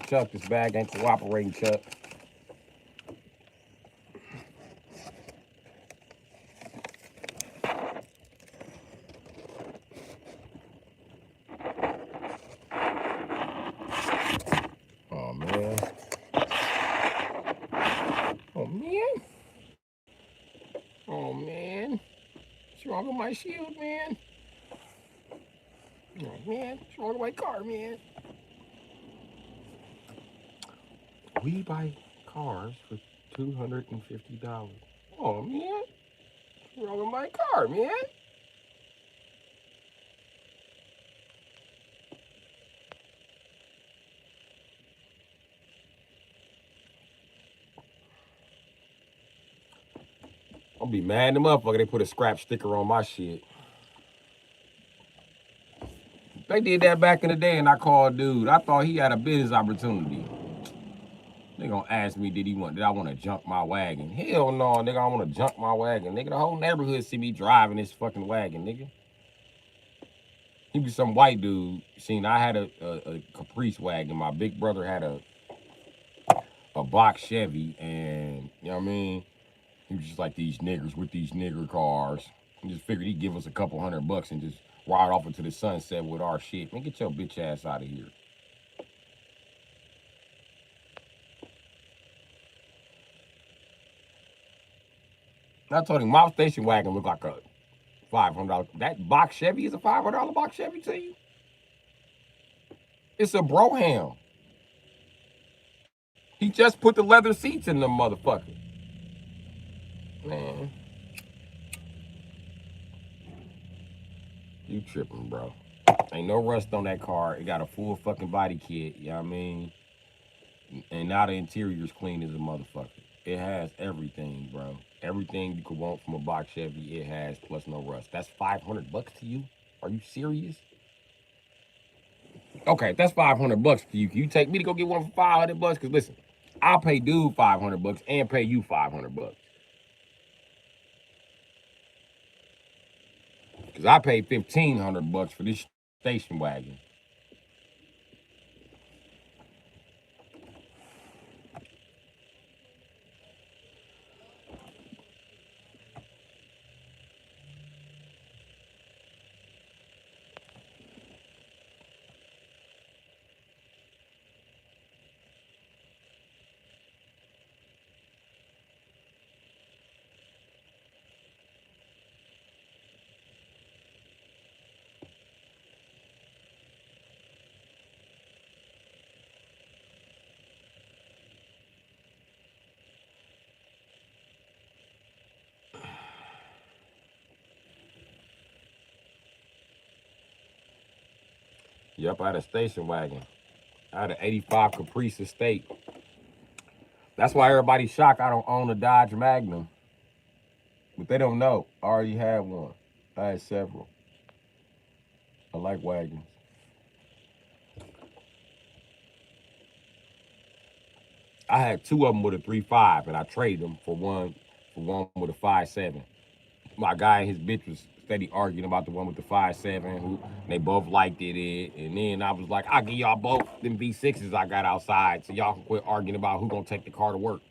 Chuck. This bag ain't cooperating, Chuck. Oh, man. Oh, man. Oh, man. What's wrong with my shield, man? Oh, man. What's wrong with my car, man? We buy cars for $250. Oh, man. What's wrong with my car, man? I'll be mad at the motherfucker. They put a scrap sticker on my shit. They did that back in the day, and I called dude. I thought he had a business opportunity. They gonna ask me, did I want to junk my wagon? Hell no, nigga, I want to junk my wagon. Nigga, the whole neighborhood see me driving this fucking wagon, nigga. He was some white dude. Seen, I had a Caprice wagon. My big brother had a box Chevy, and you know what I mean? He was just like, these niggers with these nigger cars. He just figured he'd give us a couple $100 and just ride off into the sunset with our shit. Man, get your bitch ass out of here. I told him my station wagon looked like a $500. That box Chevy is a $500 box Chevy to you? It's a Broham. He just put the leather seats in the motherfucker. Man. You tripping, bro. Ain't no rust on that car. It got a full fucking body kit, you know what I mean? And now the interior's clean as a motherfucker. It has everything, bro. Everything you could want from a box Chevy, it has, plus no rust. That's $500 to you? Are you serious? Okay, if that's $500 to you, can you take me to go get one for $500? Cause listen, I'll pay dude $500 and pay you $500. Cause I paid $1,500 for this station wagon. Yep, I had a station wagon. I had an '85 Caprice Estate. That's why everybody's shocked I don't own a Dodge Magnum. But they don't know. I already had one. I had several. I like wagons. I had two of them with a 3.5, and I traded them for one with a 5.7. My guy and his bitch was steady arguing about the one with the 5.7. Who they both liked it, and then I was like, I'll give y'all both them V6s I got outside, so y'all can quit arguing about who gonna take the car to work.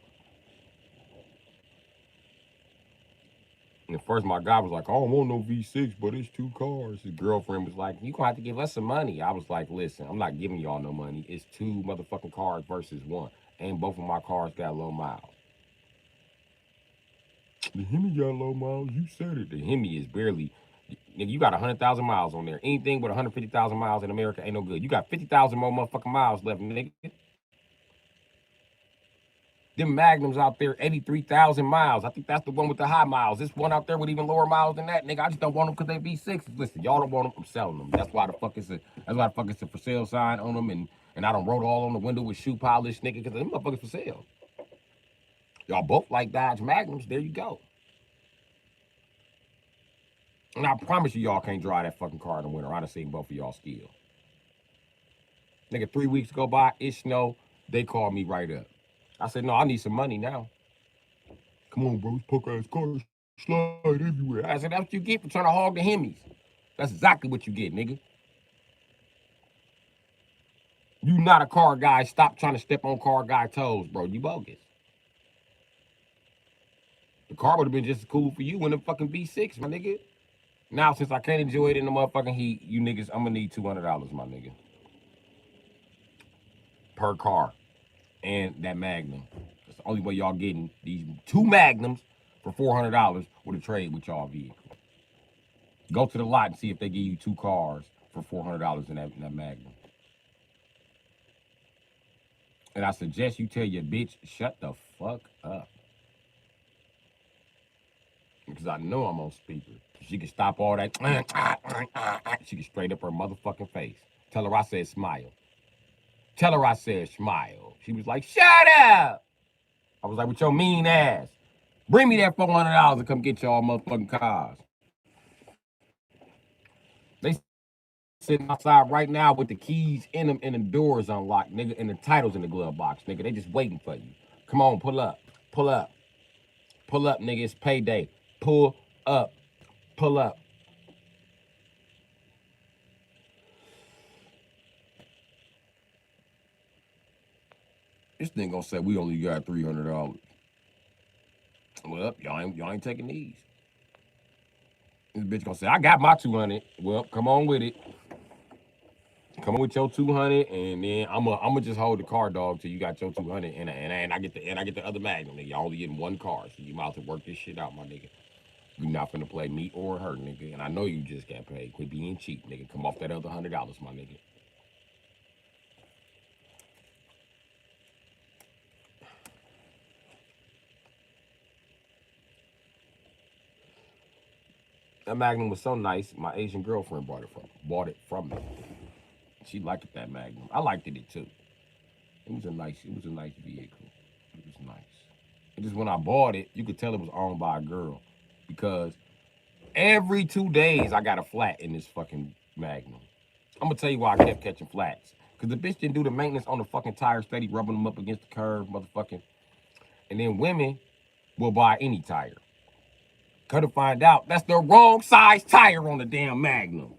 And at first, my guy was like, I don't want no V6, but it's two cars. His girlfriend was like, you gonna have to give us some money. I was like, listen, I'm not giving y'all no money. It's two motherfucking cars versus one. And both of my cars got low miles. The Hemi got low miles. You said it. The Hemi is barely. Nigga, you got 100,000 miles on there. Anything with 150,000 miles in America ain't no good. You got 50,000 more motherfucking miles left, nigga. Them Magnums out there, 83,000 miles. I think that's the one with the high miles. This one out there with even lower miles than that, nigga. I just don't want them because they V6s. Listen, y'all don't want them, I'm selling them. That's why the fuck it's a for sale sign on them, and I don't wrote all on the window with shoe polish, nigga, because them motherfuckers for sale. Y'all both like Dodge Magnums. There you go. And I promise you, y'all can't drive that fucking car in the winter. I done seen both of y'all skill. Nigga, 3 weeks go by, it snow. They called me right up. I said, no, I need some money now. Come on, bro, this punk ass car slide everywhere. I said, that's what you get for trying to hog the Hemis. That's exactly what you get, nigga. You not a car guy. Stop trying to step on car guy toes, bro. You bogus. The car would have been just as cool for you in the fucking V6, my nigga. Now, since I can't enjoy it in the motherfucking heat, you niggas, I'm gonna need $200, my nigga. Per car. And that Magnum. That's the only way y'all getting these 2 Magnums for $400 with a trade with y'all vehicle. Go to the lot and see if they give you 2 cars for $400 in that Magnum. And I suggest you tell your bitch, shut the fuck up. Because I know I'm on speaker. She can stop all that. She can straight up her motherfucking face. Tell her I said smile. Tell her I said smile. She was like, shut up. I was like, with your mean ass. Bring me that $400 and come get y'all motherfucking cars. They sitting outside right now with the keys in them and the doors unlocked, nigga, and the titles in the glove box, nigga. They just waiting for you. Come on, pull up. Pull up. Pull up, nigga. It's payday. Pull up. Pull up. This thing gonna say we only got $300. Well, y'all ain't taking these. This bitch gonna say I got my 200. Well, come on with it. Come on with your 200, and then I'ma just hold the car, dog, till you got your 200, and I get the other Magnum. Nigga, y'all only getting 1 car, so you might have to work this shit out, my nigga. You not finna play me or her, nigga. And I know you just got paid. Quit being cheap, nigga. Come off that other $100, my nigga. That Magnum was so nice. My Asian girlfriend bought it from me. She liked that Magnum. I liked it too. It was a nice vehicle. It was nice. And just when I bought it, you could tell it was owned by a girl, because every 2 days I got a flat in this fucking Magnum. I'm gonna tell you why I kept catching flats. Cause the bitch didn't do the maintenance on the fucking tires, steady rubbing them up against the curb, motherfucking. And then women will buy any tire. Come to find out, that's the wrong size tire on the damn Magnum.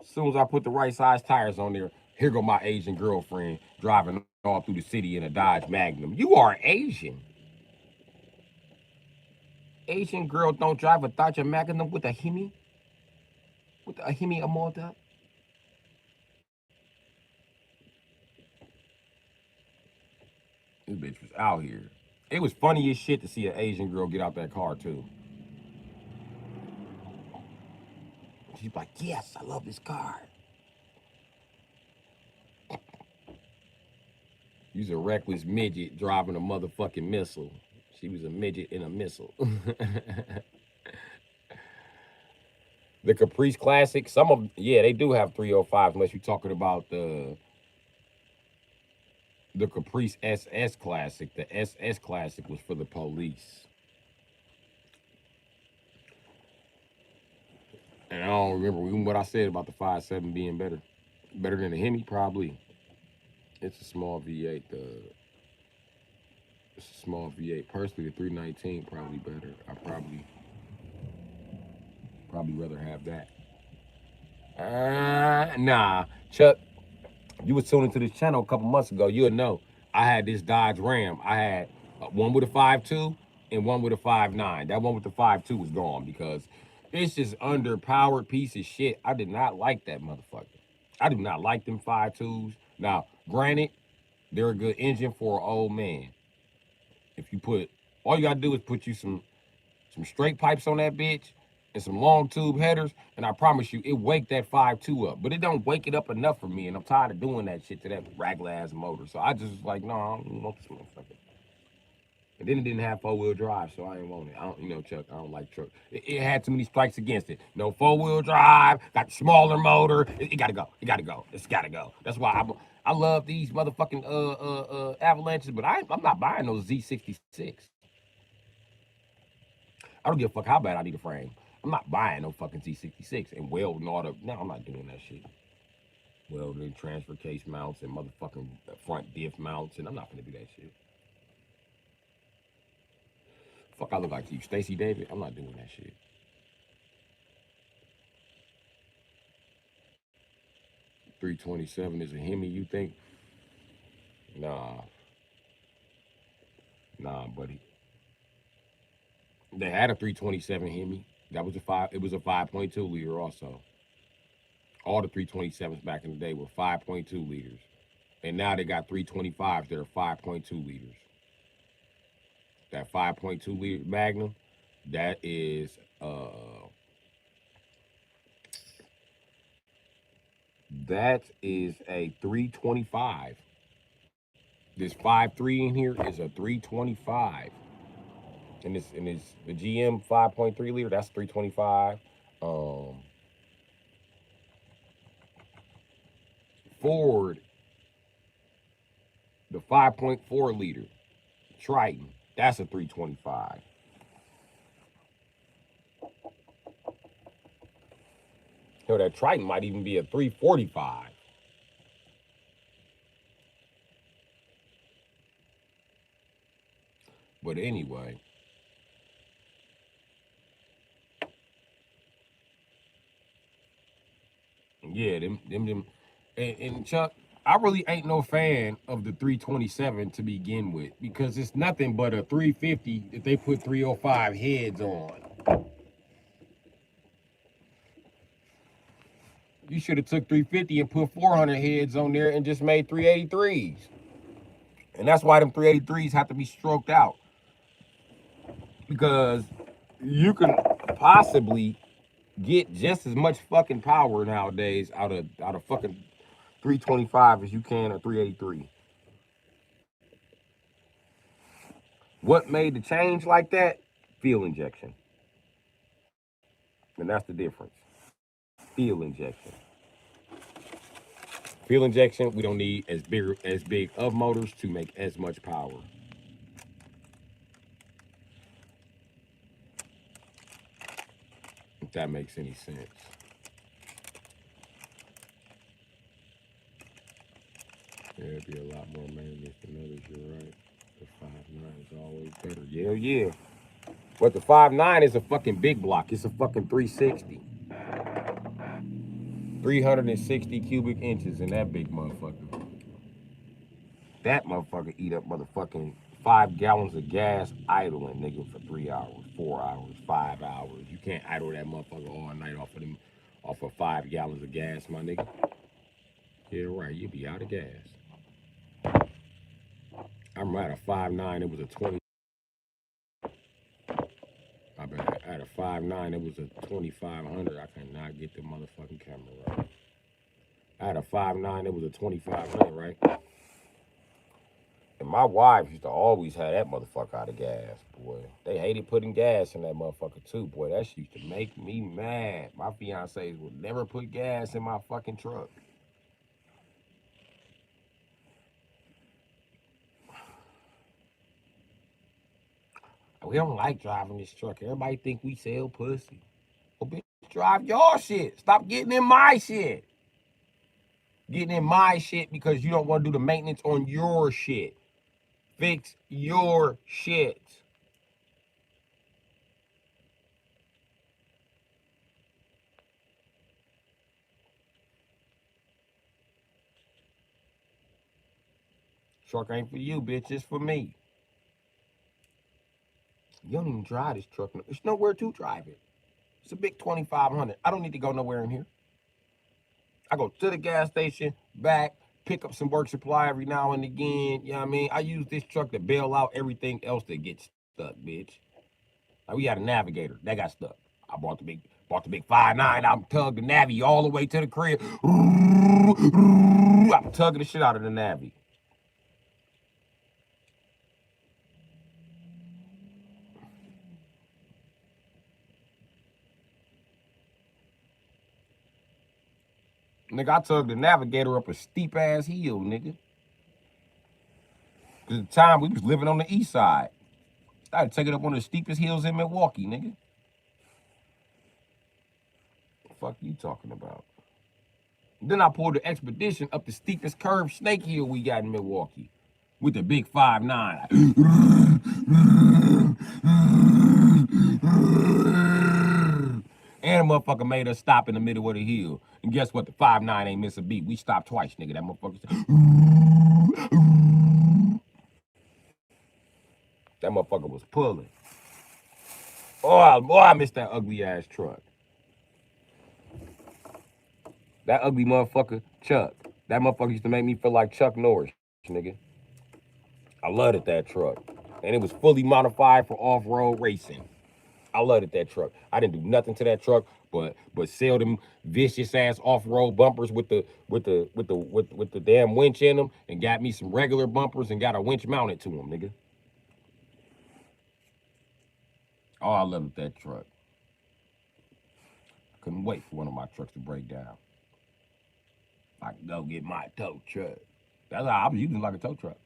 As soon as I put the right size tires on there, here go my Asian girlfriend driving all through the city in a Dodge Magnum. You are Asian. Asian girl don't drive a Dodge Magnum with a Hemi? With a Hemi Amorta? This bitch was out here. It was funny as shit to see an Asian girl get out that car too. She's like, yes, I love this car. You's a reckless midget driving a motherfucking missile. She was a midget in a missile. The Caprice Classic, some of, yeah, they do have 305s, unless you're talking about the Caprice SS Classic. The SS Classic was for the police. And I don't remember what I said about the 5.7 being better. Better than the Hemi, probably. It's a small V8. It's a small V8. Personally, the 319 probably better. I probably rather have that. Nah, Chuck, you was tuning to this channel a couple months ago. You'll know I had this Dodge Ram. I had one with a 5.2 and one with a 5.9. That one with the 5.2 was gone because it's just underpowered piece of shit. I did not like that motherfucker. I do not like them 5.2s. Now, granted, they're a good engine for an old man. If you put, all you gotta do is put you some straight pipes on that bitch and some long tube headers, and I promise you, it wake that 5.2 up. But it don't wake it up enough for me, and I'm tired of doing that shit to that regular ass motor. So I just was like, no, I don't want this motherfucker. And then it didn't have 4-wheel drive, so I didn't want it. I don't, Chuck, I don't like truck. It had too many strikes against it. No 4-wheel drive, got the smaller motor. It gotta go. It gotta go. It's gotta go. That's why I love these motherfucking Avalanches, but I'm not buying those Z66. I don't give a fuck how bad I need a frame. I'm not buying no fucking Z66 and welding all the. No, I'm not doing that shit. Welding transfer case mounts and motherfucking front diff mounts, and I'm not gonna do that shit. Fuck, I look like you, Stacy David. I'm not doing that shit. 327 is a Hemi, you think? Nah, nah, buddy. They had a 327 Hemi. That was a five. It was a 5.2 liter also. All the 327s back in the day were 5.2 liters, and now they got 325s that are 5.2 liters. That 5.2 liter Magnum, that is a 325. This 5.3 in here is a 325. And this the GM 5.3 liter, that's 325. Ford, the 5.4 liter Triton, that's a 325. Hell, that Triton might even be a 345. But anyway, yeah, them. And Chuck, I really ain't no fan of the 327 to begin with because it's nothing but a 350 that they put 305 heads on. You should have took 350 and put 400 heads on there and just made 383s. And that's why them 383s have to be stroked out. Because you can possibly get just as much fucking power nowadays out of fucking 325 as you can a 383. What made the change like that? Fuel injection. And that's the difference. Fuel injection. Fuel injection, we don't need as big of motors to make as much power. If that makes any sense. Yeah, it'd be a lot more maintenance than others, you're right. The 5.9 is always better. Yeah, yeah. But the 5.9 is a fucking big block. It's a fucking 360. 360 cubic inches in that big motherfucker. That motherfucker eat up motherfucking 5 gallons of gas idling, nigga, for 3 hours, 4 hours, 5 hours. You can't idle that motherfucker all night off of 5 gallons of gas, my nigga. Yeah, right. You be out of gas. I remember at a 5.9, it was a 20. I bet at a 5.9, it was a 2500. I cannot get the motherfucking camera right. At a 5.9, it was a 2500, right? And my wife used to always have that motherfucker out of gas, boy. They hated putting gas in that motherfucker too, boy. That shit used to make me mad. My fiancés would never put gas in my fucking truck. We don't like driving this truck. Everybody think we sell pussy. Well, bitch, drive your shit. Stop getting in my shit. Getting in my shit because you don't want to do the maintenance on your shit. Fix your shit. Truck ain't for you, bitch. It's for me. You don't even drive this truck. There's nowhere to drive it. It's a big 2500. I don't need to go nowhere in here. I go to the gas station, back, pick up some work supply every now and again. You know what I mean? I use this truck to bail out everything else that gets stuck, bitch. Like we had a Navigator. That got stuck. I bought the big 5.9. I'm tugged the Navi all the way to the crib. I'm tugging the shit out of the Navi. Nigga, I tugged the Navigator up a steep ass hill, nigga. Cause at the time we was living on the east side. I had to take it up one of the steepest hills in Milwaukee, nigga. The fuck you talking about? Then I pulled the expedition up the steepest curved snake hill we got in Milwaukee with the big 5'9". And the motherfucker made us stop in the middle of the hill. And guess what? The 5'9" ain't miss a beat. We stopped twice, nigga. That motherfucker said, that motherfucker was pulling. Oh, I missed that ugly ass truck. That ugly motherfucker, Chuck. That motherfucker used to make me feel like Chuck Norris, nigga. I loved that truck. And it was fully modified for off-road racing. I loved that truck. I didn't do nothing to that truck but sell them vicious ass off-road bumpers with the damn winch in them, and got me some regular bumpers and got a winch mounted to them, nigga. Oh, I loved that truck. I couldn't wait for one of my trucks to break down. I could go get my tow truck. That's how I was using, like a tow truck.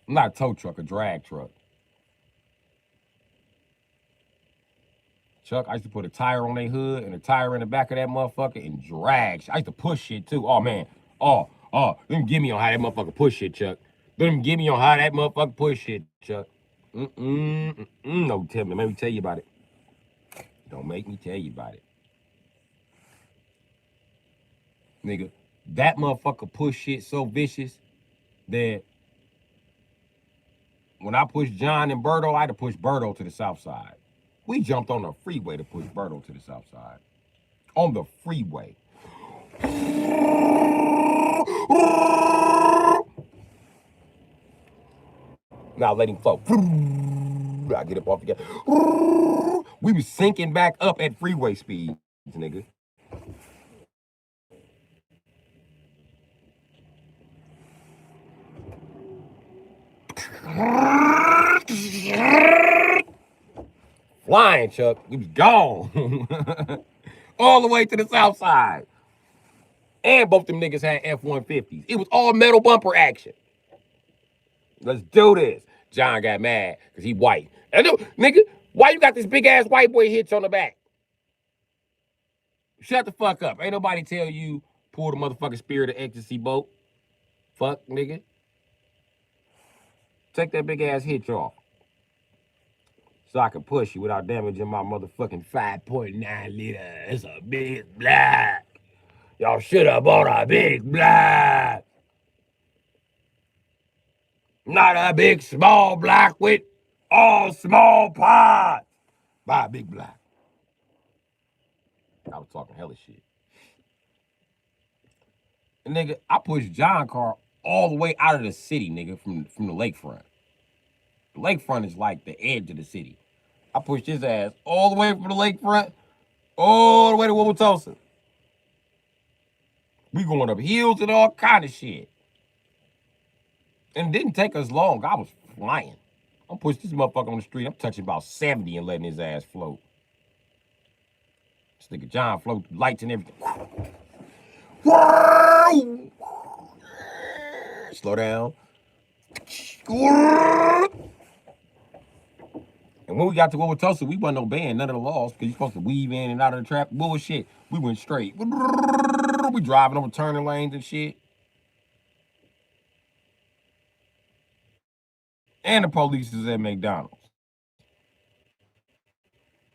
Not a tow truck, a drag truck. Chuck, I used to put a tire on their hood and a tire in the back of that motherfucker and drag. I used to push shit too. Oh man. Let me give me on how that motherfucker push shit, Chuck. Let me give me on how that motherfucker push shit, Chuck. No, tell me. Let me tell you about it. Don't make me tell you about it. Nigga, that motherfucker push shit so vicious that when I pushed John and Berto, I had to push Berto to the south side. We jumped on the freeway to push Berto to the south side. On the freeway. Now let him flow. I get up off again. We was sinking back up at freeway speeds, nigga. Flying, Chuck. We was gone. All the way to the south side. And both them niggas had F-150s. It was all metal bumper action. Let's do this. John got mad because he white. And nigga, why you got this big ass white boy hitch on the back? Shut the fuck up. Ain't nobody tell you pull the motherfucking Spirit of Ecstasy boat. Fuck, nigga. Take that big ass hitch off. So I can push you without damaging my motherfucking 5.9 liter. It's a big black. Y'all should have bought a big black. Not a big small black with all small parts. Buy a big black. I was talking hella shit. And nigga, I pushed John car all the way out of the city, nigga, from the lakefront. The lakefront is like the edge of the city. I pushed his ass all the way from the lakefront, all the way to Wauwatosa. We going up hills and all kind of shit. And it didn't take us long. I was flying. I'm pushing this motherfucker on the street. I'm touching about 70 and letting his ass float. This nigga John float lights and everything. Slow down. And when we got to Wauwatosa, we wasn't obeying none of the laws because you're supposed to weave in and out of the traffic. Bullshit. We went straight. We driving over turning lanes and shit. And the police is at McDonald's.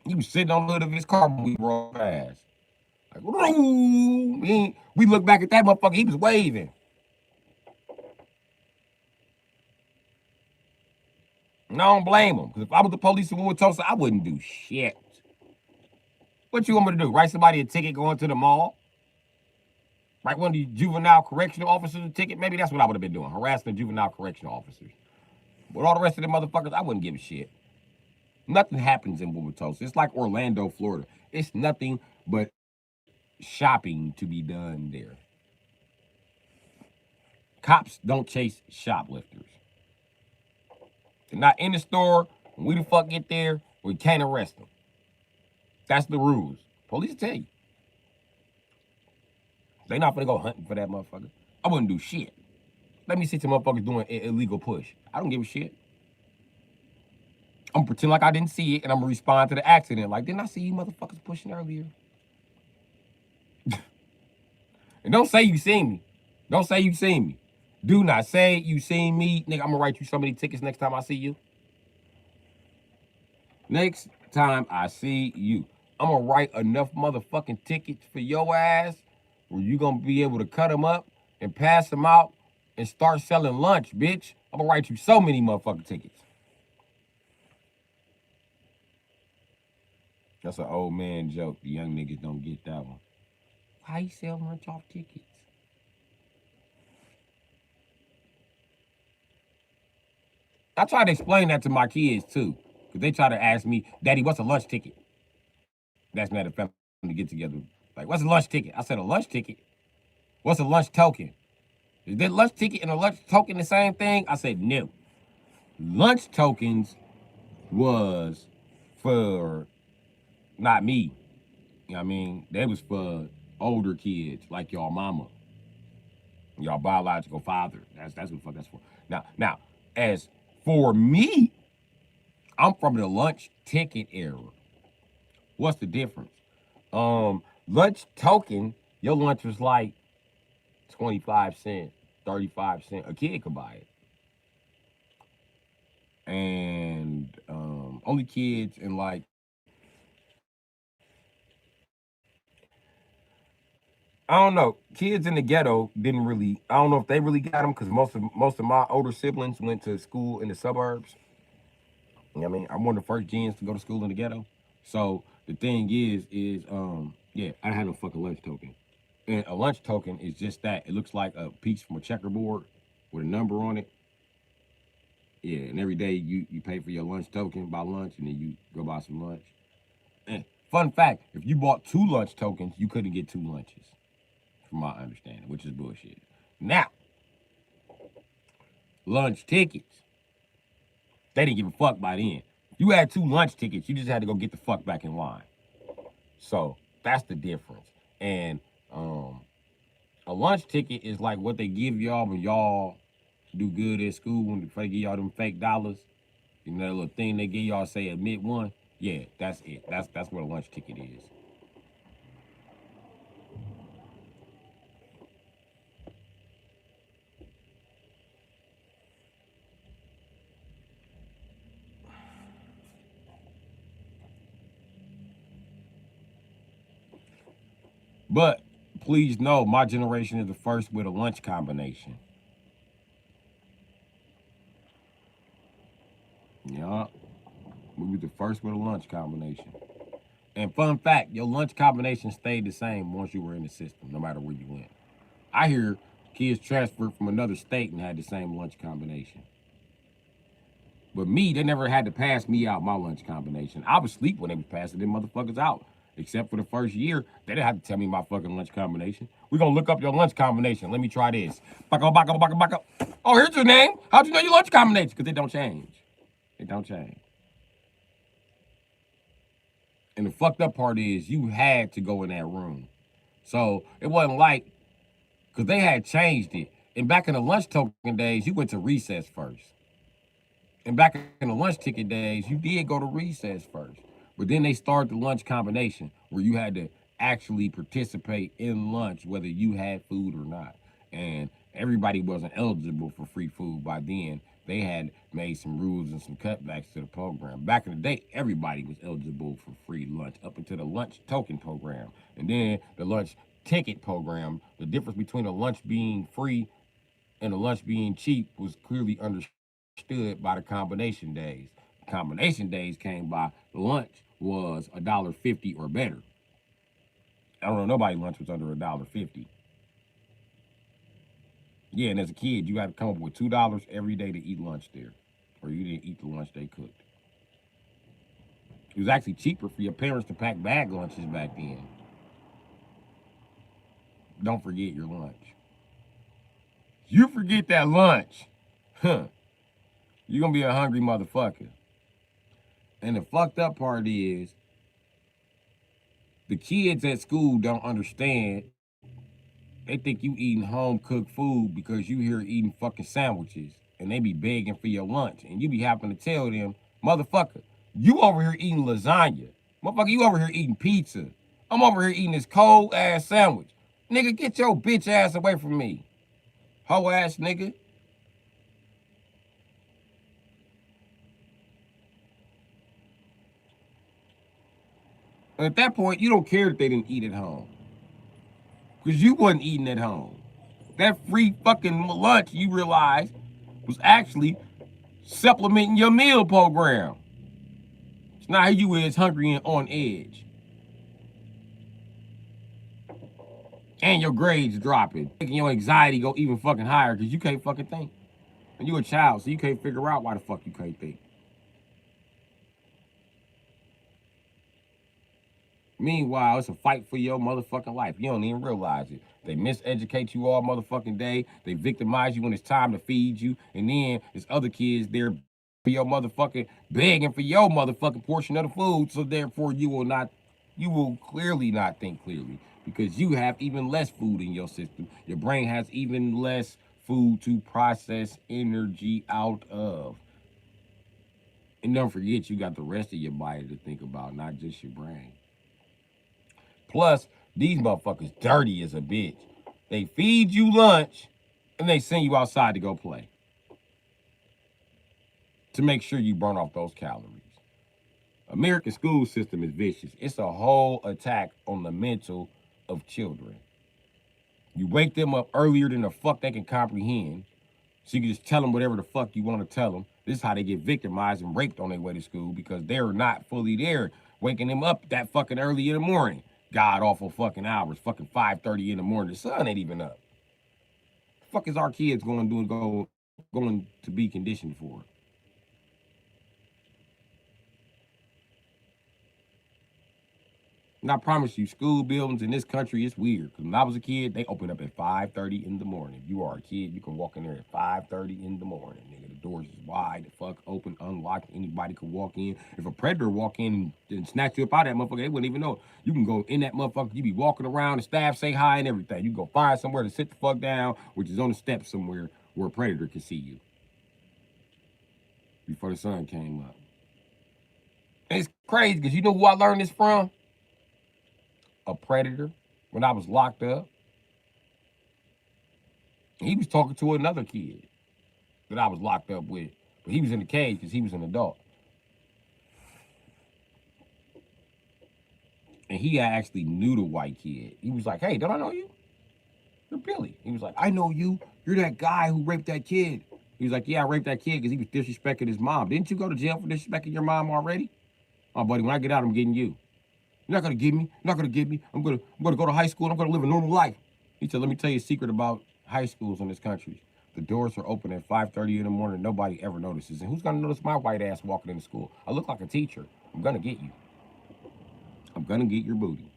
He was sitting on the hood of his car when we rolled past. Like, we look back at that motherfucker, he was waving. And I don't blame him, because if I was the police in Wauwatosa, I wouldn't do shit. What you want me to do? Write somebody a ticket going to the mall? Write one of the juvenile correctional officers a ticket? Maybe that's what I would have been doing, harassing the juvenile correctional officers. But all the rest of the motherfuckers, I wouldn't give a shit. Nothing happens in Wauwatosa. It's like Orlando, Florida. It's nothing but shopping to be done there. Cops don't chase shoplifters. They're not in the store. When we the fuck get there, we can't arrest them. That's the rules. Police tell you. They not gonna go hunting for that motherfucker. I wouldn't do shit. Let me see some motherfuckers doing illegal push. I don't give a shit. I'm gonna pretend like I didn't see it, and I'm gonna respond to the accident. Like, didn't I see you motherfuckers pushing earlier? And don't say you seen me. Don't say you seen me. Do not say you seen me, nigga. I'm gonna write you so many tickets next time I see you. Next time I see you, I'm gonna write enough motherfucking tickets for your ass where you gonna be able to cut them up and pass them out and start selling lunch, bitch. I'm gonna write you so many motherfucking tickets. That's an old man joke. The young niggas don't get that one. Why you sell lunch off tickets? I try to explain that to my kids too. Because they try to ask me, Daddy, what's a lunch ticket? That's not a family to get together. Like, what's a lunch ticket? I said, a lunch ticket? What's a lunch token? Is that lunch ticket and a lunch token the same thing? I said, no. Lunch tokens was for not me. You know what I mean? That was for older kids like y'all mama, y'all biological father. That's what the fuck that's for. Now, as for me, I'm from the lunch ticket era. What's the difference? Lunch token, your lunch was like 25 cents, 35 cents. A kid could buy it. And only kids in like I don't know. Kids in the ghetto didn't really. I don't know if they really got them because most of my older siblings went to school in the suburbs. You know what I mean? I'm one of the first gens to go to school in the ghetto. So the thing is yeah, I had no fucking lunch token. And a lunch token is just that. It looks like a piece from a checkerboard with a number on it. Yeah, and every day you pay for your lunch token, buy lunch, and then you go buy some lunch. And fun fact: if you bought two lunch tokens, you couldn't get two lunches, from my understanding, which is bullshit. Now, lunch tickets, they didn't give a fuck by then. You had two lunch tickets, you just had to go get the fuck back in line. So that's the difference. And um, a lunch ticket is like what they give y'all when y'all do good at school, when they give y'all them fake dollars. You know, that little thing they give y'all, say admit one. Yeah, that's it. That's what a lunch ticket is. But please know, my generation is the first with a lunch combination. Yeah, we were the first with a lunch combination. And fun fact, your lunch combination stayed the same once you were in the system, no matter where you went. I hear kids transferred from another state and had the same lunch combination. But me, they never had to pass me out my lunch combination. I was asleep when they was passing them motherfuckers out. Except for the first year, they didn't have to tell me my fucking lunch combination. We're gonna look up your lunch combination. Let me try this. Baka, baka, baka, baka. Oh, here's your name. How'd you know your lunch combination? Because it don't change. It don't change. And the fucked up part is you had to go in that room. So it wasn't like, because they had changed it. And back in the lunch token days, you went to recess first. And back in the lunch ticket days, you did go to recess first. But then they started the lunch combination where you had to actually participate in lunch, whether you had food or not. And everybody wasn't eligible for free food by then. They had made some rules and some cutbacks to the program. Back in the day, everybody was eligible for free lunch up until the lunch token program. And then the lunch ticket program, the difference between a lunch being free and the lunch being cheap was clearly understood by the combination days. The combination days came by the lunch was $1.50 or better. I don't know, nobody lunch was under $1.50. Yeah, and as a kid, you had to come up with $2 every day to eat lunch there, or you didn't eat the lunch they cooked. It was actually cheaper for your parents to pack bag lunches back then. Don't forget your lunch. You forget that lunch, huh? You're gonna be a hungry motherfucker. And the fucked up part is the kids at school don't understand. They think you eating home cooked food because you here eating fucking sandwiches and they be begging for your lunch. And you be having to tell them, Motherfucker, you over here eating lasagna. Motherfucker, you over here eating pizza. I'm over here eating this cold ass sandwich. Nigga, get your bitch ass away from me. Hoe ass nigga. And at that point, you don't care that they didn't eat at home. Because you wasn't eating at home. That free fucking lunch, you realize, was actually supplementing your meal program. It's not how you is hungry and on edge. And your grades dropping. Making your anxiety go even fucking higher because you can't fucking think. And you a child, so you can't figure out why the fuck you can't think. Meanwhile, it's a fight for your motherfucking life. You don't even realize it. They miseducate you all motherfucking day. They victimize you when it's time to feed you. And then there's other kids there for your motherfucking begging for your motherfucking portion of the food. So therefore you will clearly not think clearly. Because you have even less food in your system. Your brain has even less food to process energy out of. And don't forget, you got the rest of your body to think about, not just your brain. Plus, these motherfuckers dirty as a bitch. They feed you lunch and they send you outside to go play. To make sure you burn off those calories. American school system is vicious. It's a whole attack on the mental of children. You wake them up earlier than the fuck they can comprehend. So you can just tell them whatever the fuck you want to tell them. This is how they get victimized and raped on their way to school because they're not fully there. Waking them up that fucking early in the morning. God awful fucking hours. Fucking 5:30 in the morning. The sun ain't even up. The fuck is our kids going to be conditioned for? And I promise you, school buildings in this country, it's weird. Because when I was a kid, they open up at 5:30 in the morning. You are a kid, you can walk in there at 5:30 in the morning. Nigga, the doors is wide, the fuck open, unlocked. Anybody could walk in. If a predator walk in and snatch you up out of that motherfucker, they wouldn't even know. You can go in that motherfucker, you be walking around, the staff say hi and everything. You can go find somewhere to sit the fuck down, which is on the steps somewhere where a predator can see you. Before the sun came up. And it's crazy, because you know who I learned this from? A predator when I was locked up. He was talking to another kid that I was locked up with. But he was in the cage because he was an adult. And he actually knew the white kid. He was like, hey, don't I know you? You're Billy. He was like, I know you. You're that guy who raped that kid. He was like, yeah, I raped that kid because he was disrespecting his mom. Didn't you go to jail for disrespecting your mom already? Oh, buddy, when I get out, I'm getting you. You're not gonna get me. You're not gonna get me. I'm gonna go to high school and I'm gonna live a normal life. He said, let me tell you a secret about high schools in this country. The doors are open at 5:30 in the morning. Nobody ever notices. And who's gonna notice my white ass walking into school? I look like a teacher. I'm gonna get you. I'm gonna get your booty.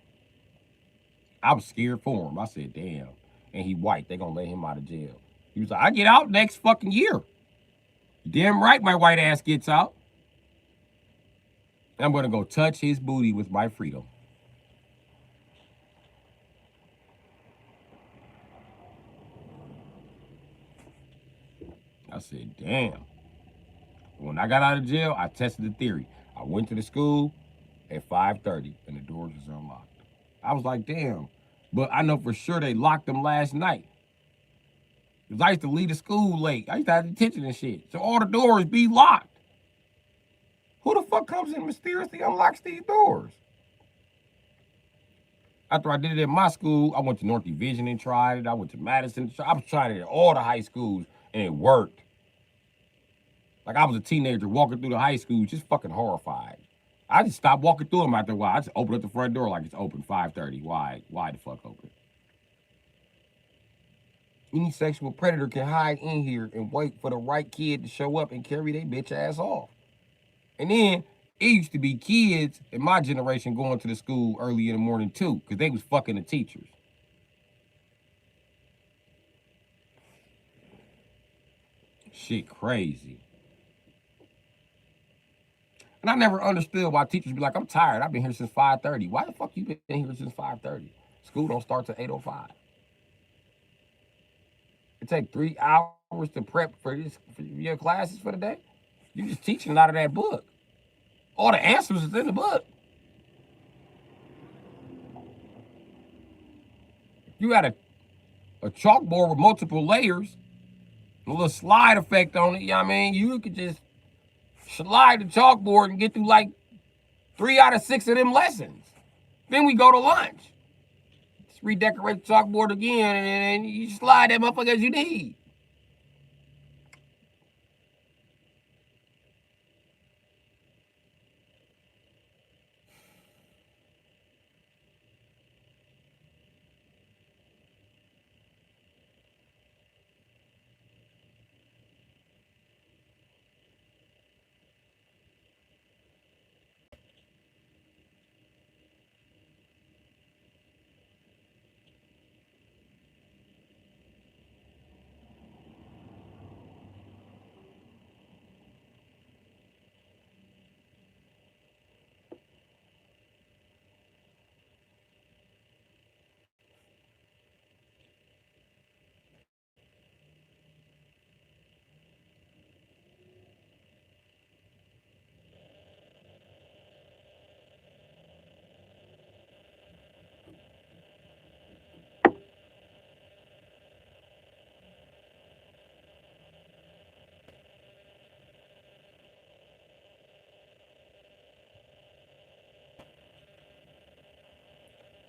I was scared for him. I said, damn. And he white. They gonna let him out of jail. He was like, I get out next fucking year. Damn right my white ass gets out. I'm gonna go touch his booty with my freedom. I said, damn. When I got out of jail, I tested the theory. I went to the school at 5:30 and the doors was unlocked. I was like, damn. But I know for sure they locked them last night. Because I used to leave the school late. I used to have detention and shit. So all the doors be locked. Who the fuck comes in mysteriously unlocks these doors? After I did it at my school, I went to North Division and tried it. I went to Madison. I was trying it at all the high schools, and it worked. Like I was a teenager walking through the high school, just fucking horrified. I just stopped walking through them after a while. I just opened up the front door like it's open, 5:30. Why the fuck open? Any sexual predator can hide in here and wait for the right kid to show up and carry their bitch ass off. And then it used to be kids in my generation going to the school early in the morning too, because they was fucking the teachers. Shit crazy. And I never understood why teachers be like, I'm tired. I've been here since 5:30. Why the fuck you been here since 5:30? School don't start till 8:05. It take 3 hours to prep for your classes for the day. You just teaching out of that book. All the answers is in the book. You had a chalkboard with multiple layers, a little slide effect on it. You know what I mean? You could just slide the chalkboard and get through like 3 out of 6 of them lessons. Then we go to lunch. Just redecorate the chalkboard again, and you slide that motherfucker as you need.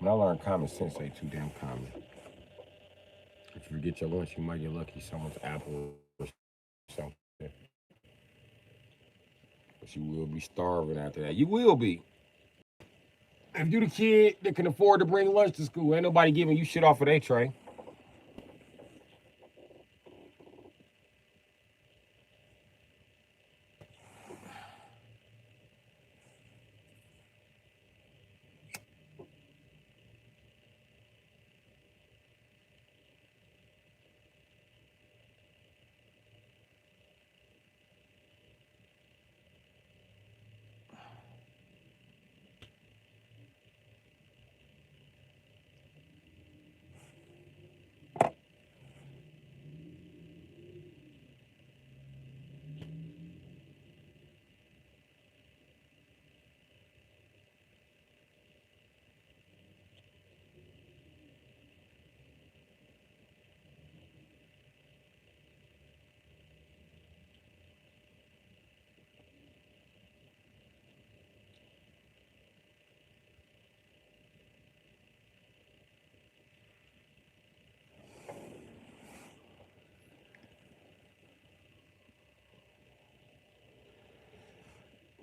When I learned common sense ain't too damn common. If you forget your lunch, you might get lucky someone's apple or something. But you will be starving after that. You will be. If you the kid that can afford to bring lunch to school, ain't nobody giving you shit off of their tray.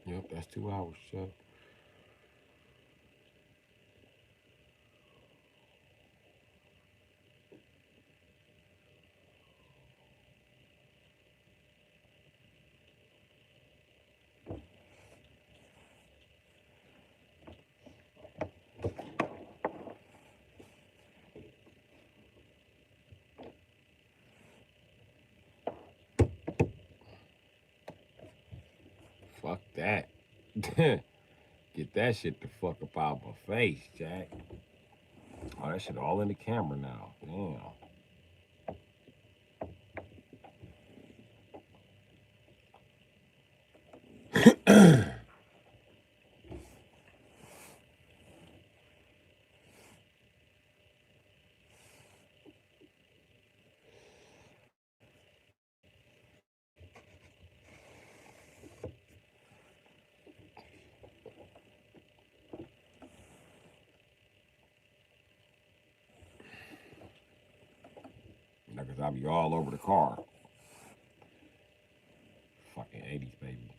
Yep, that's 2 hours, Chuck. Fuck that. Get that shit the fuck up out my face, Jack. Oh, that shit all in the camera now. Damn. Because I'll be all over the car. Fucking 80s, baby.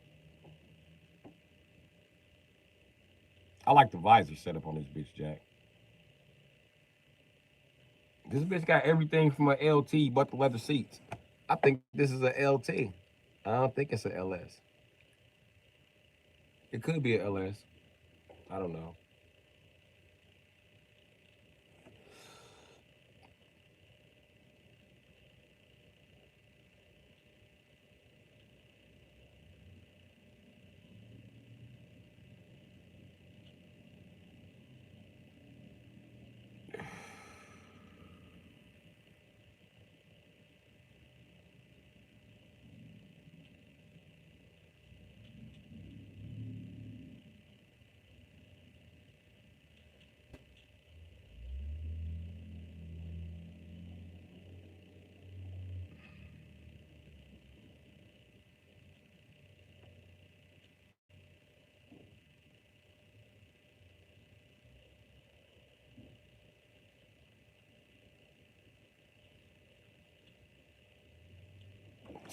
I like the visor set up on this bitch, Jack. This bitch got everything from a LT but the leather seats. I think this is a LT. I don't think it's a LS. It could be a LS. I don't know.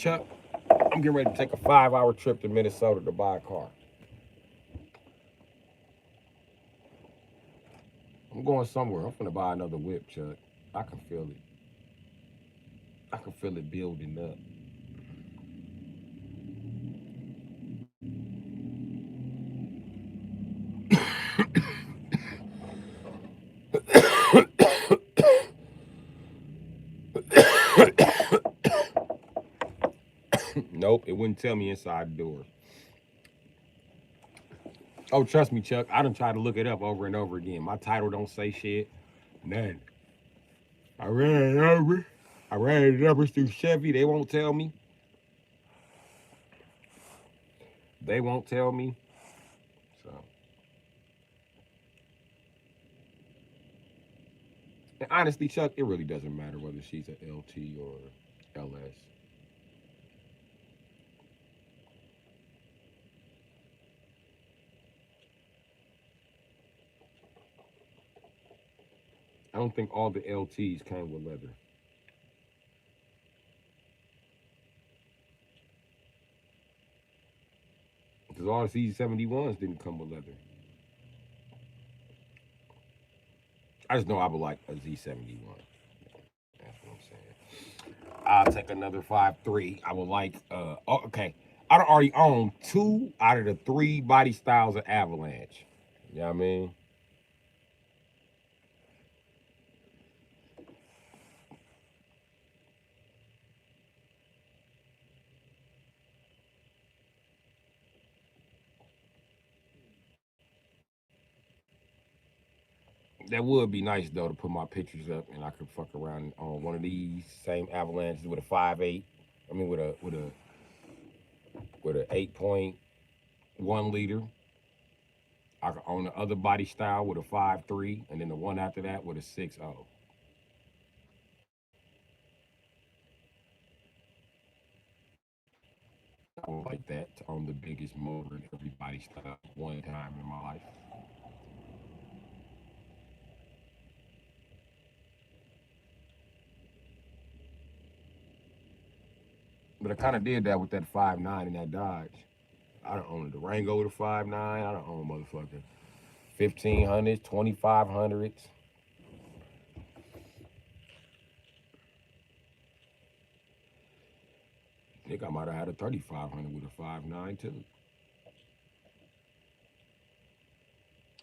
Chuck, I'm getting ready to take a 5-hour trip to Minnesota to buy a car. I'm going somewhere. I'm gonna buy another whip, Chuck. I can feel it. I can feel it building up. Nope, it wouldn't tell me inside the doors. Oh, trust me, Chuck. I done tried to look it up over and over again. My title don't say shit. None. I ran it over. I ran it over through Chevy. They won't tell me. They won't tell me. So, and honestly, Chuck, it really doesn't matter whether she's a LT or LS. I don't think all the LTs came with leather. Because all the Z71s didn't come with leather. I just know I would like a Z71. That's what I'm saying. I'll take another 5.3. I would like, oh, okay. I don't already own 2 out of the 3 body styles of Avalanche. You know what I mean? That would be nice though to put my pictures up and I could fuck around on one of these same Avalanches with a 5.8. I mean with a 8.1 liter. I could own the other body style with a 5.3, and then the one after that with a 6.0. I would like that to own the biggest motor in every body style one time in my life. But I kind of did that with that 5.9 in that Dodge. I don't own the Durango with a 5.9. I don't own motherfucking 1500s, 2500s. I think I might have had a 3500 with a 5.9 too.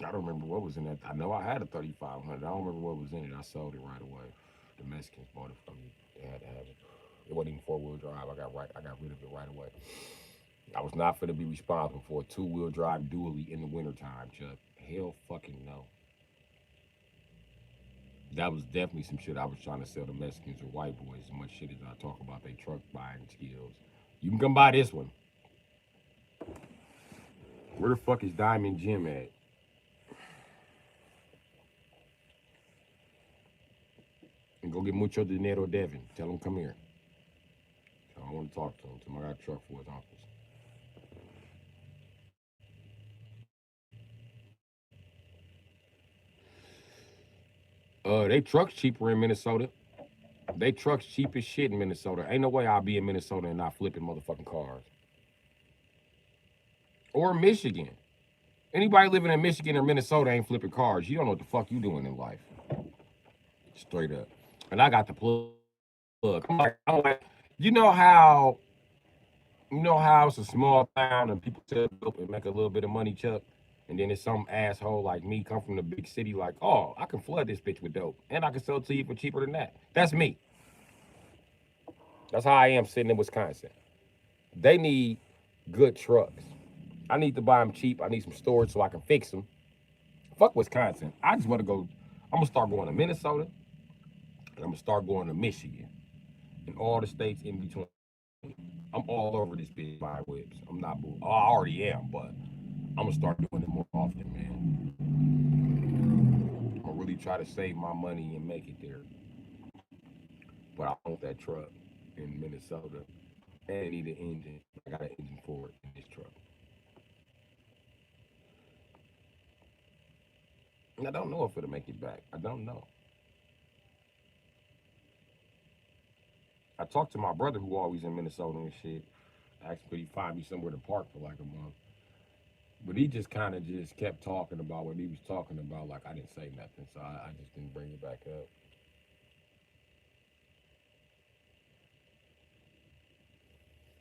I don't remember what was in that. I know I had a 3500. I don't remember what was in it. I sold it right away. The Mexicans bought it from me. They had to have it. It wasn't even 4-wheel drive. I got rid of it right away. I was not going to be responsible for a 2-wheel drive dually in the wintertime, Chuck. Hell fucking no. That was definitely some shit I was trying to sell the Mexicans or white boys as much shit as I talk about their truck buying skills. You can come buy this one. Where the fuck is Diamond Jim at? And go get Mucho Dinero Devin. Tell him come here. I want to talk to him. Tell him I got a truck for his uncles. They trucks cheaper in Minnesota. They trucks cheap as shit in Minnesota. Ain't no way I'll be in Minnesota and not flipping motherfucking cars. Or Michigan. Anybody living in Michigan or Minnesota ain't flipping cars. You don't know what the fuck you doing in life. Straight up. And I got the plug. I'm like, you know how it's a small town and people sell dope and make a little bit of money, Chuck? And then there's some asshole like me come from the big city like, oh, I can flood this bitch with dope. And I can sell it to you for cheaper than that. That's me. That's how I am sitting in Wisconsin. They need good trucks. I need to buy them cheap. I need some storage so I can fix them. Fuck Wisconsin. I just want to go. I'm gonna start going to Minnesota, and I'm gonna start going to Michigan, and all the states in between. I'm all over this bitch buying whips. I'm not. Oh, I already am, but I'm gonna start doing it more often, man. I'm gonna really try to save my money and make it there. But I want that truck in Minnesota, and I need an engine. I got an engine for it in this truck. And I don't know if it'll make it back. I don't know. I talked to my brother who always in Minnesota and shit. I asked could he find me somewhere to park for like a month. But he just kind of just kept talking about what he was talking about. Like I didn't say nothing, so I just didn't bring it back up.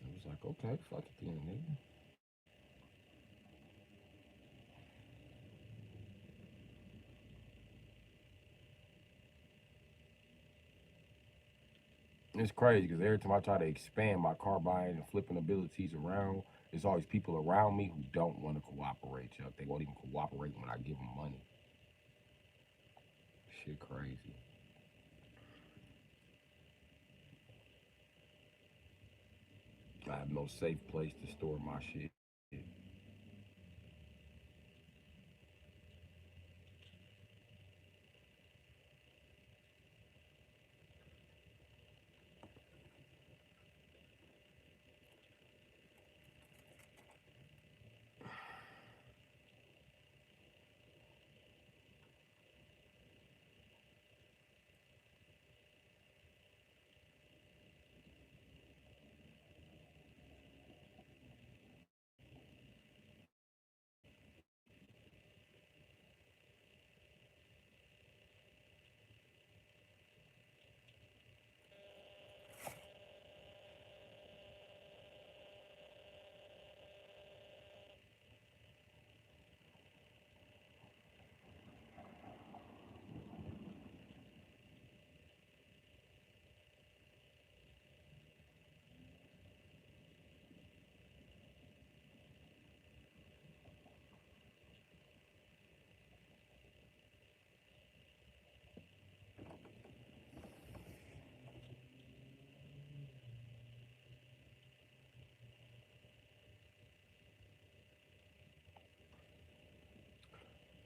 I was like, okay, fuck it then, nigga. It's crazy because every time I try to expand my car buying and flipping abilities around, there's always people around me who don't want to cooperate, Chuck. They won't even cooperate when I give them money. Shit crazy. I have no safe place to store my shit.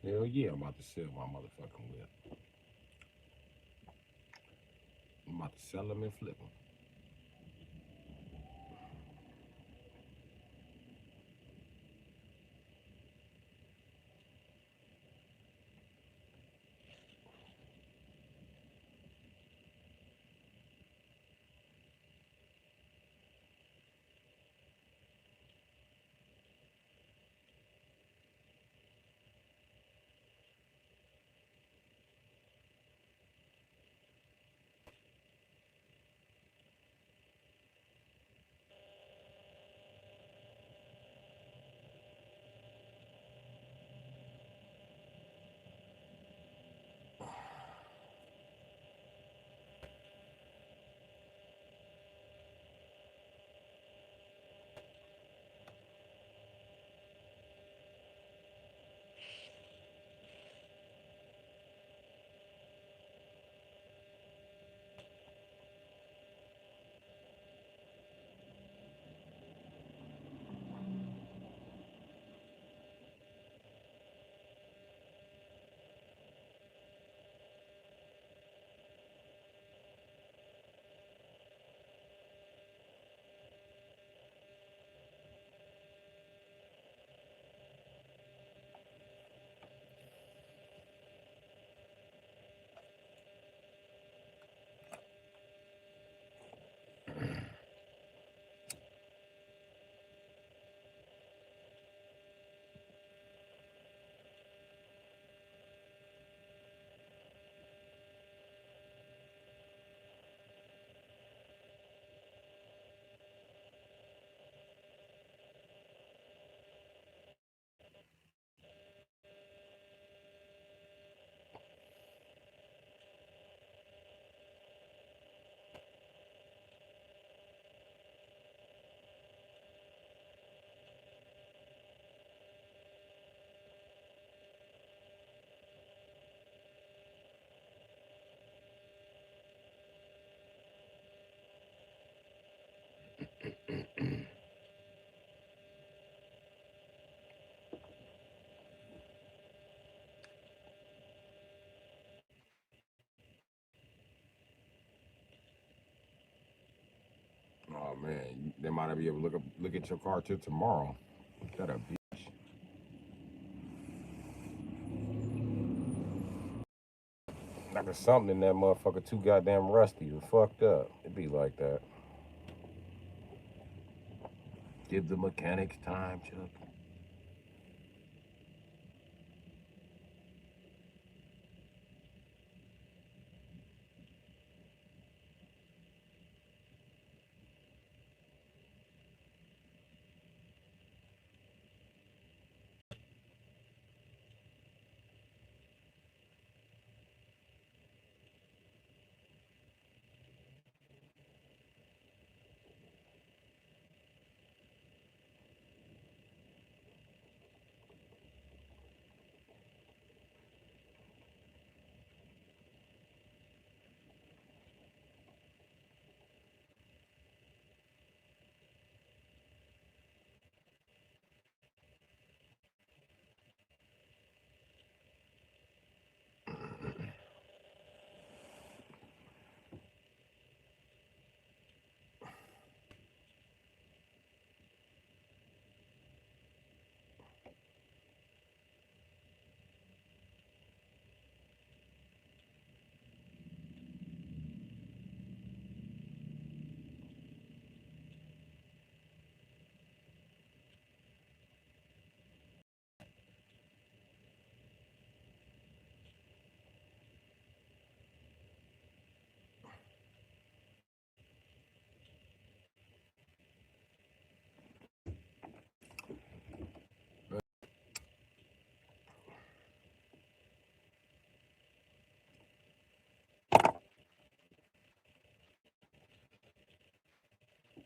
Hell yeah, I'm about to sell my motherfucking whip. I'm about to sell them and flip them. Oh man, they might not be able to look at your car till tomorrow. That a bitch. Like there's something in that motherfucker too goddamn rusty or fucked up. It be like that. Give the mechanics time, Chuck.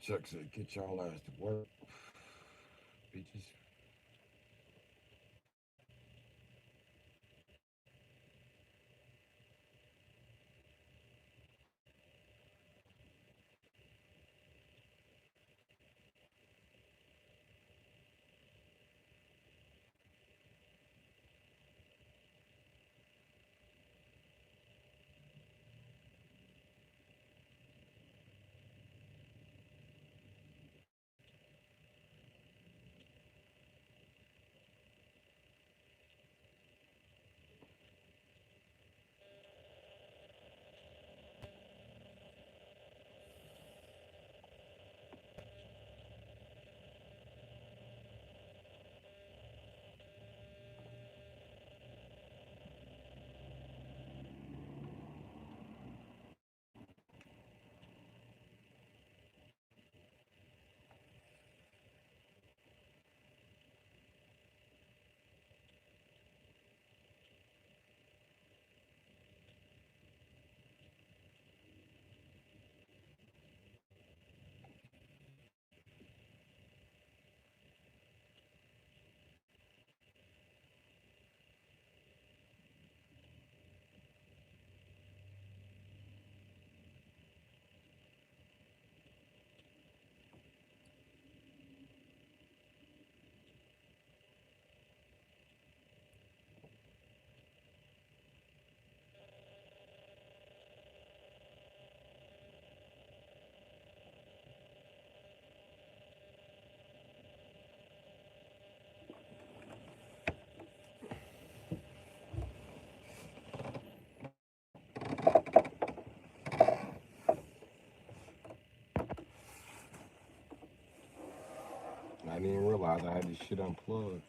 Chuck said, get y'all ass to work, bitches. I didn't even realize I had this shit unplugged.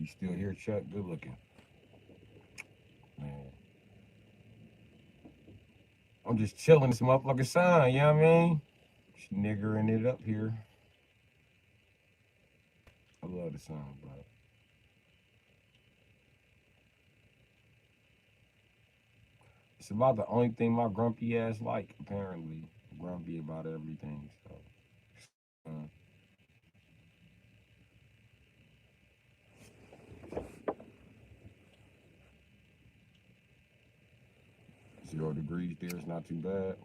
You still here, Chuck? Good looking. Man. I'm just chilling this motherfucking sun, you know what I mean? Just niggering it up here. I love the sun, bro. It's about the only thing my grumpy ass like, apparently. Grumpy about everything, so. Uh, 0 degrees there, it's not too bad.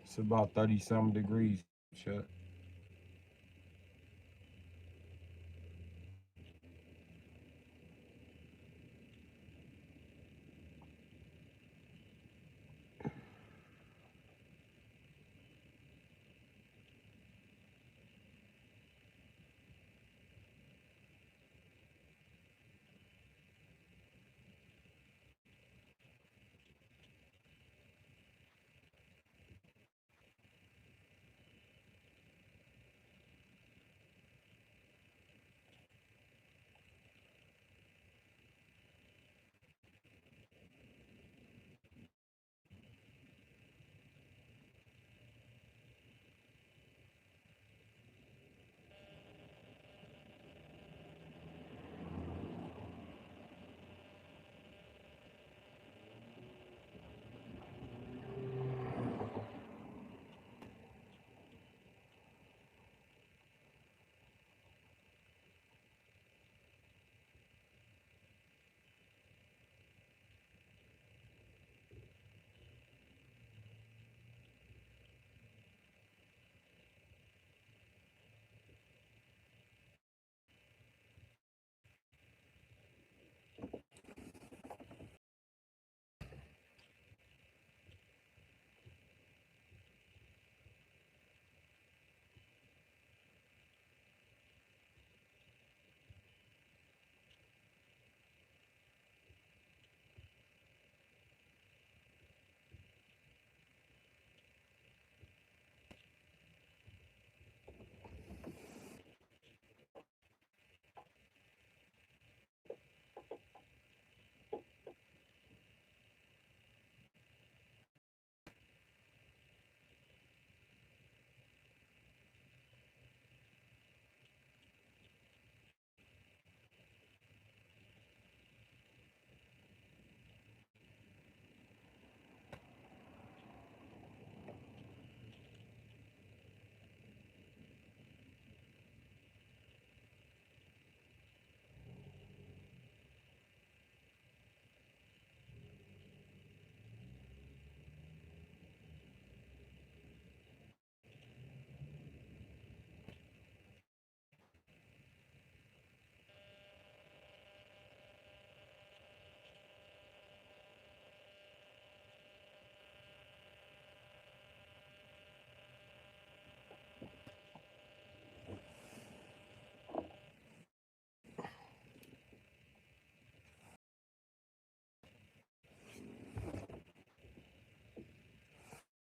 It's about 30 something degrees, Chuck.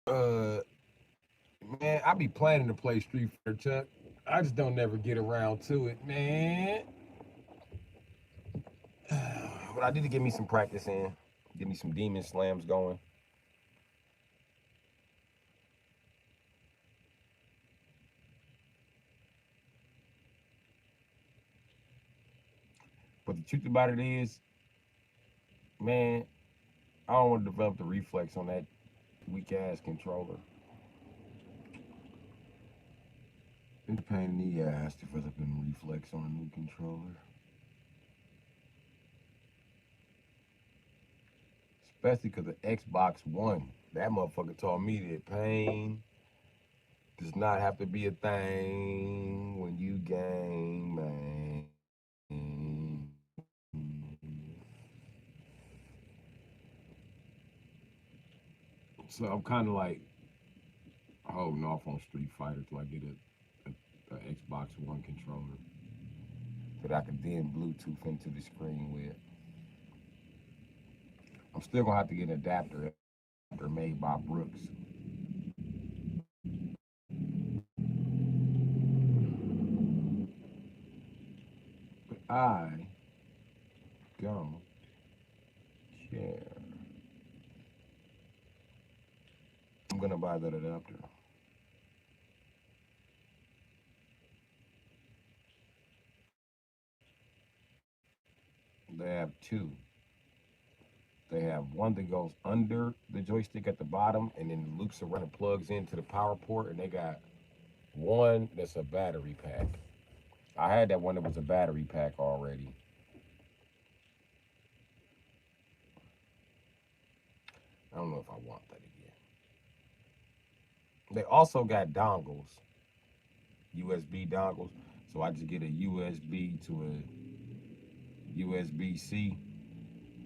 Uh, Man, I be planning to play Street Fighter, Chuck. I just don't never get around to it, man. But I need to get me some practice in. Get me some demon slams going. But the truth about it is, man, I don't want to develop the reflex on that weak ass controller. It's a pain in the ass developing reflex on a new controller. Especially because the Xbox One. That motherfucker taught me that pain does not have to be a thing when you game, man. So I'm kind of like holding off on Street Fighter till I get a Xbox One controller that I can then Bluetooth into the screen with. I'm still gonna have to get an adapter made by Brooks. I don't care. I'm gonna buy that adapter. They have two. They have one that goes under the joystick at the bottom and then loops around and plugs into the power port, and they got one that's a battery pack. I had that one that was a battery pack already. I don't know if I want that again. They also got dongles, USB dongles. So I just get a USB to a USB C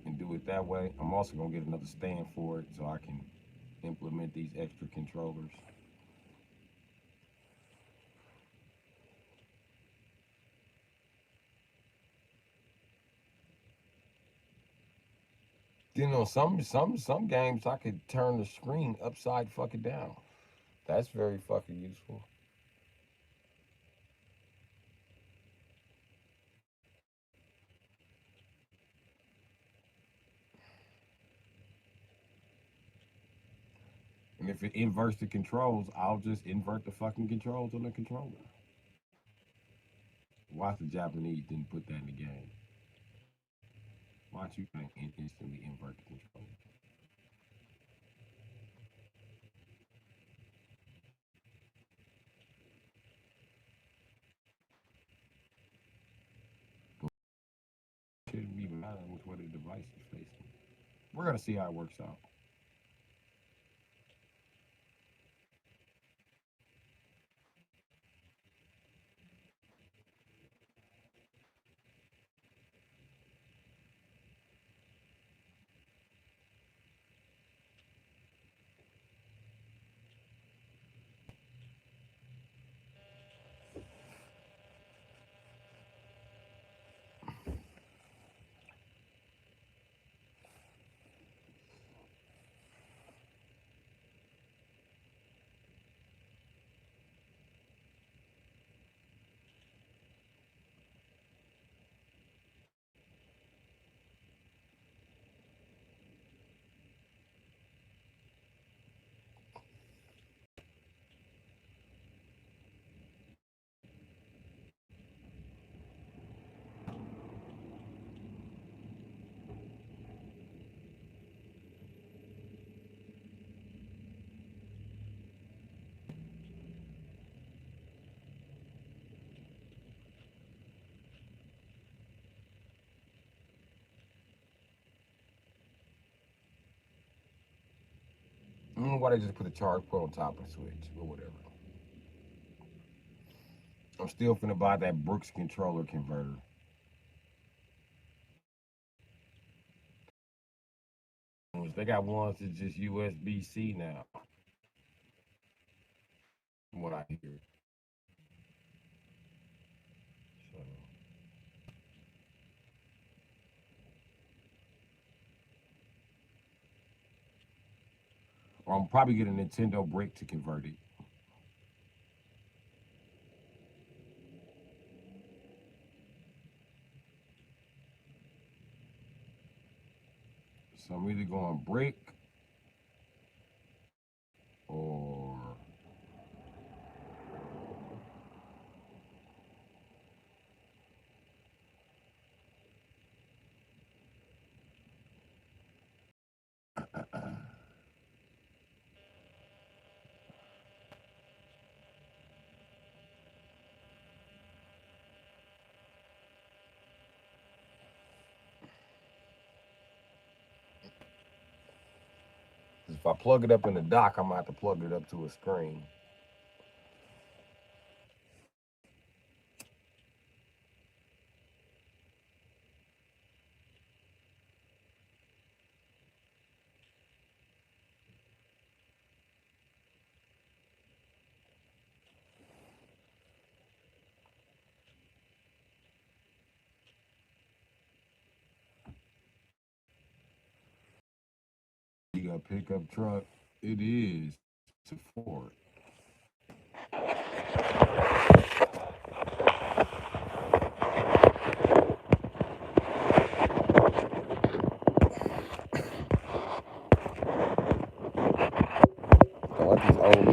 and do it that way. I'm also gonna get another stand for it so I can implement these extra controllers. You know, some games I could turn the screen upside fucking down. That's very fucking useful. And if it inverts the controls, I'll just invert the fucking controls on the controller. Watch the Japanese didn't put that in the game. Watch you can instantly invert the controls. Shouldn't be matter which way the device is facing. We're gonna see how it works out. I don't know why they just put a charge port on top of the switch or whatever. I'm still finna buy that Brooks controller converter. They got ones that's just USB C now, from what I hear. So, or I'm probably get a Nintendo Brick to convert it. So I'm either going Brick or if I plug it up in the dock, I'm gonna have to plug it up to a screen. You got a pickup truck. It is to Ford.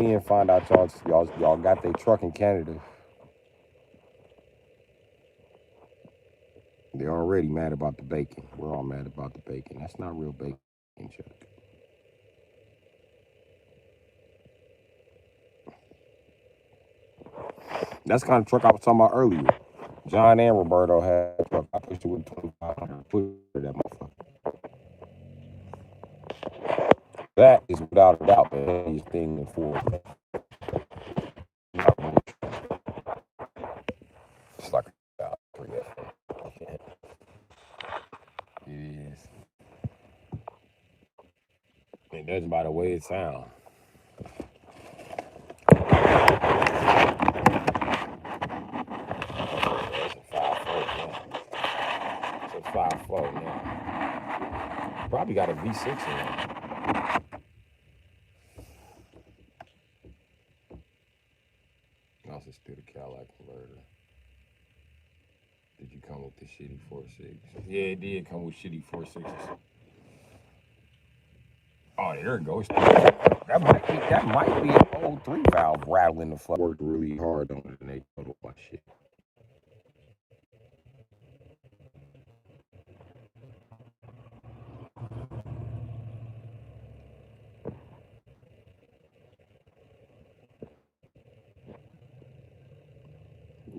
in, find out y'all got their truck in Canada. They're already mad about the bacon. We're all mad about the bacon. That's not real bacon, Chuck. That's the kind of truck I was talking about earlier. John and Roberto had a truck. I pushed it with 2,500. Put that motherfucker. That is without a doubt the heaviest thing in Ford. It's like about 3F. It is. It doesn't by the way it sounds. That's a 5.4 now. It's a 5.4 now. Probably got a V6 in there. Also still the Cadillac converter. Did you come with the shitty 4.6? Yeah, it did come with shitty 4.6s. Oh, there it goes. That might be an old 3 valve rattling the fuck. Worked really hard on it and they told my shit.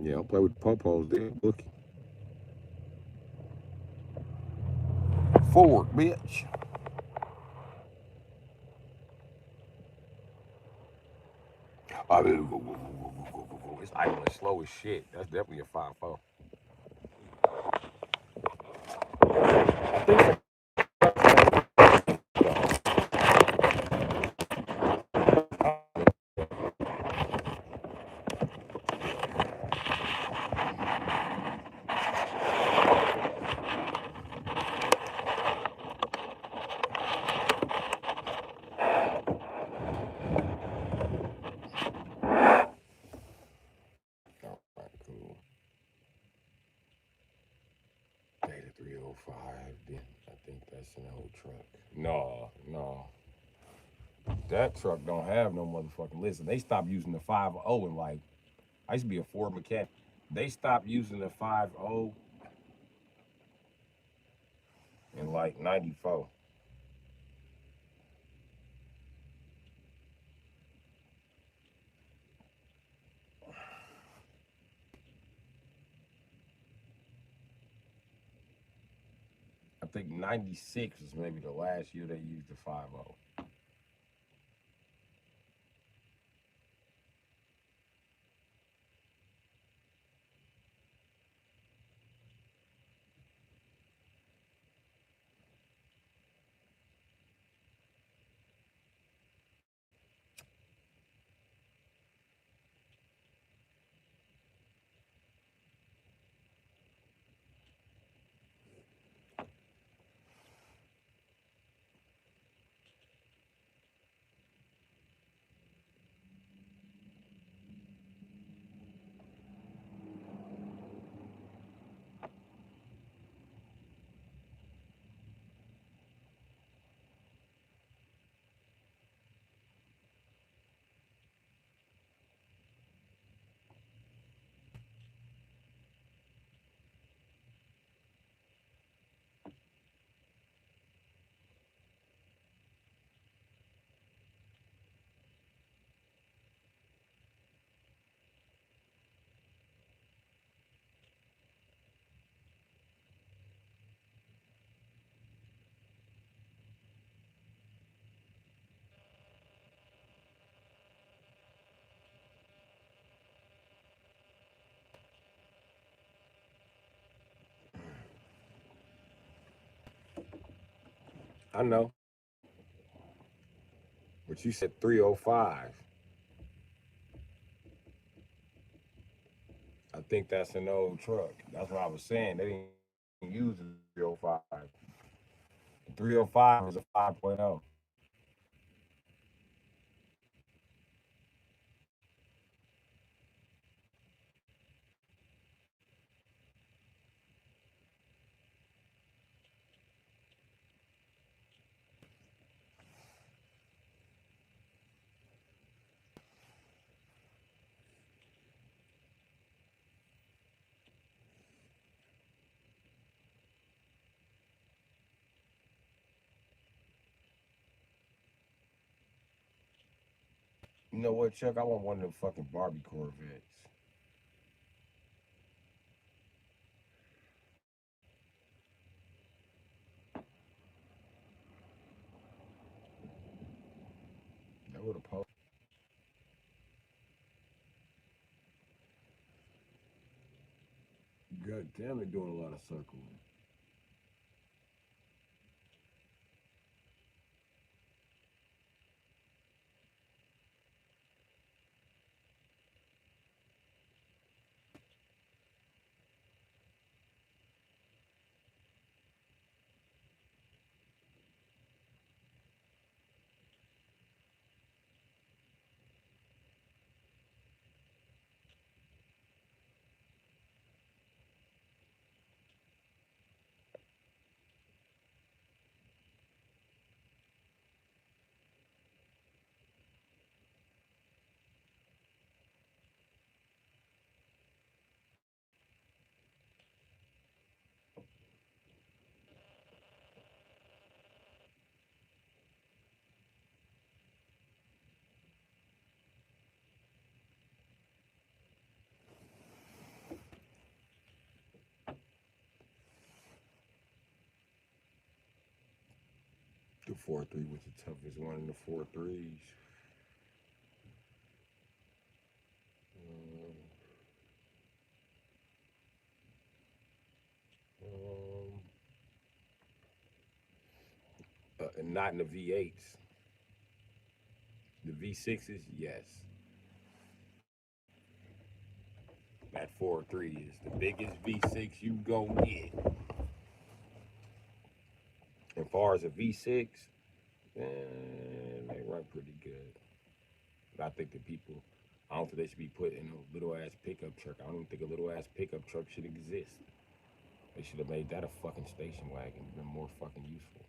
Yeah, I'll play with the popos. They're bookie. Forward, bitch. I mean, it's idling slow as shit. That's definitely a 5.4. I think so. All right, cool. Data 305. Then I think that's an old truck. No. That truck don't have no motherfucking listen. They stopped using the 5.0 and like I used to be a Ford mechanic. They stopped using the 5.0 in like 94. I think 96 was maybe the last year they used the 5.0. I know, but you said 305. I think that's an old truck. That's what I was saying. They didn't use the 305. The 305 is a 5.0. You know what, Chuck? I want one of them fucking Barbie Corvettes. That would have post. God damn, they doing a lot of circling. The 4-3 was the toughest one in the 4-3s. Um, um, not in the V8s. The V6s, yes. That 4-3 is the biggest V6 you gonna get. As far as a V6, they run pretty good. But I think the people, I don't think they should be put in a little ass pickup truck. I don't even think a little ass pickup truck should exist. They should have made that a fucking station wagon. Been more fucking useful.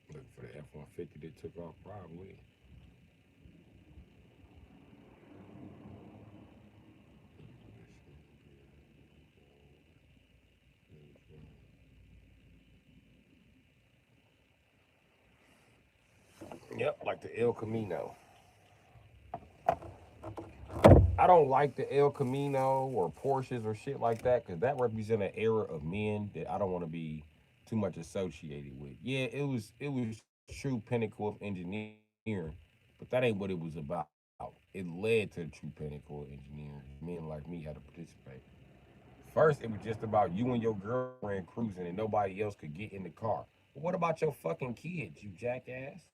Looking for the F-150 that took off probably. Yep, like the El Camino. I don't like the El Camino or Porsches or shit like that because that represent an era of men that I don't want to be too much associated with. Yeah, it was true pinnacle of engineering, but that ain't what it was about. It led to the true pinnacle of engineering. Men like me had to participate. First, it was just about you and your girlfriend cruising and nobody else could get in the car. But what about your fucking kids, you jackass?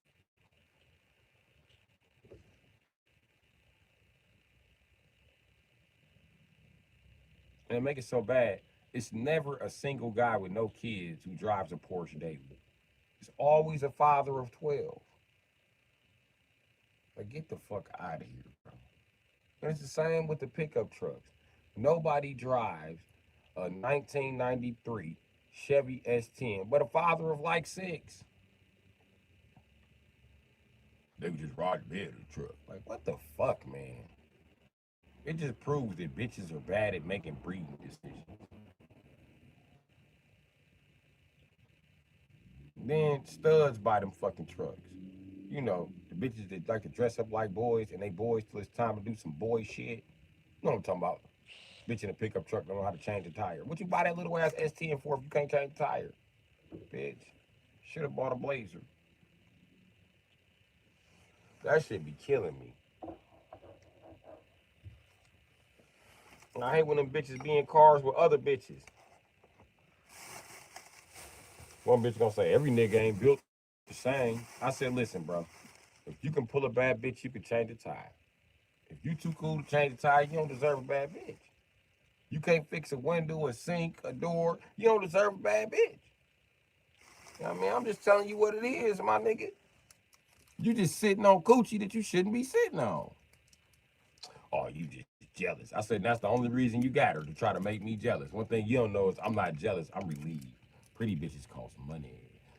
And make it so bad, it's never a single guy with no kids who drives a Porsche daily. It's always a father of 12. Like, get the fuck out of here, bro. And it's the same with the pickup trucks. Nobody drives a 1993 Chevy S10, but a father of like six. They can just ride the bed of the truck. Like, what the fuck, man? It just proves that bitches are bad at making breeding decisions. Then studs buy them fucking trucks. You know, the bitches that like to dress up like boys and they boys till it's time to do some boy shit. You know what I'm talking about? Bitch in a pickup truck don't know how to change a tire. What you buy that little ass S10 for if you can't change a tire? Bitch. Should have bought a blazer. That shit be killing me. And I hate when them bitches be in cars with other bitches. One bitch gonna say every nigga ain't built the same. I said, listen, bro. If you can pull a bad bitch, you can change a tire. If you too cool to change a tire, you don't deserve a bad bitch. You can't fix a window, a sink, a door. You don't deserve a bad bitch. You know what I mean? I'm just telling you what it is, my nigga. You just sitting on coochie that you shouldn't be sitting on. Oh, you just jealous. I said that's the only reason you got her to try to make me jealous. One thing you don't know is I'm not jealous. I'm relieved. Pretty bitches cost money.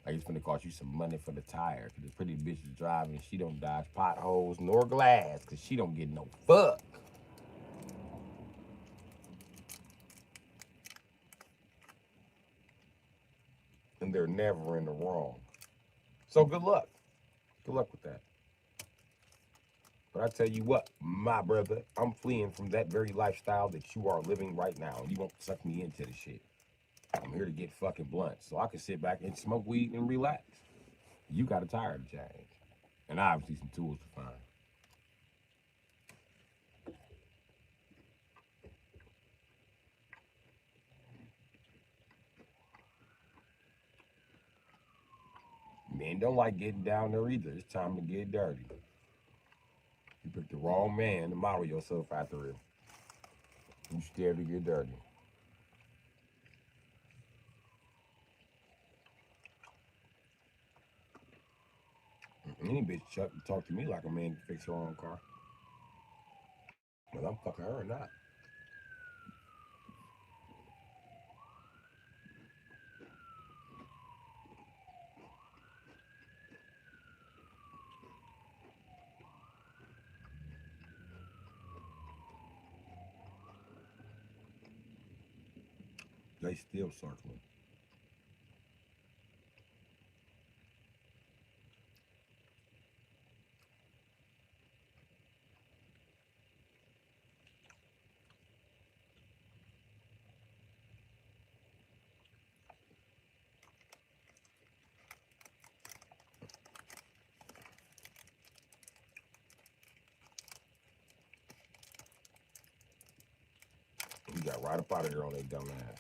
Like it's gonna cost you some money for the tire. Cause the pretty bitch is driving, she don't dodge potholes nor glass. Cause she don't get no fuck. And they're never in the wrong. So good luck. Good luck with that. But I tell you what, my brother, I'm fleeing from that very lifestyle that you are living right now. You won't suck me into the shit. I'm here to get fucking blunt so I can sit back and smoke weed and relax. You got a tire to change. And obviously some tools to find. Men don't like getting down there either. It's time to get dirty. You picked the wrong man to model yourself after him. You scared to get dirty. Any bitch talk to me like a man can fix her own car. But I'm fucking her or not. They still circling. You got right up out of here on that dumb ass.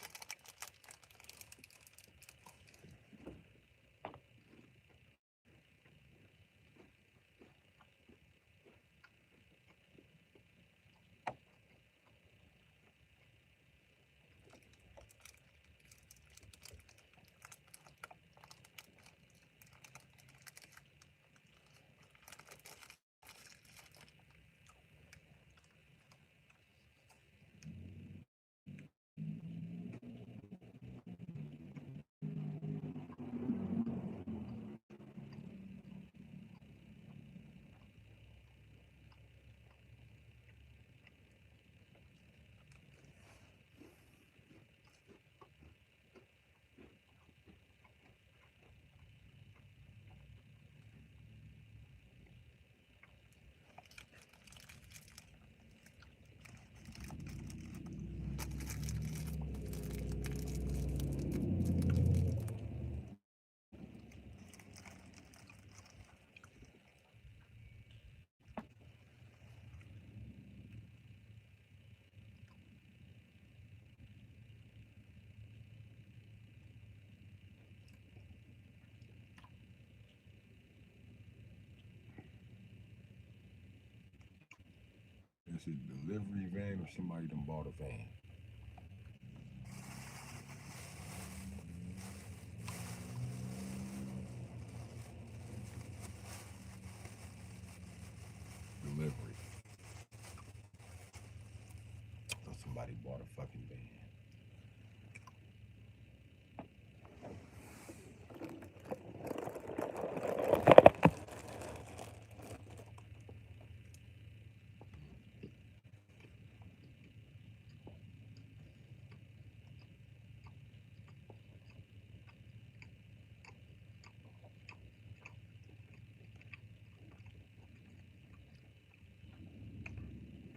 Is it a delivery van or somebody done bought a van? Delivery. So somebody bought a fucking van.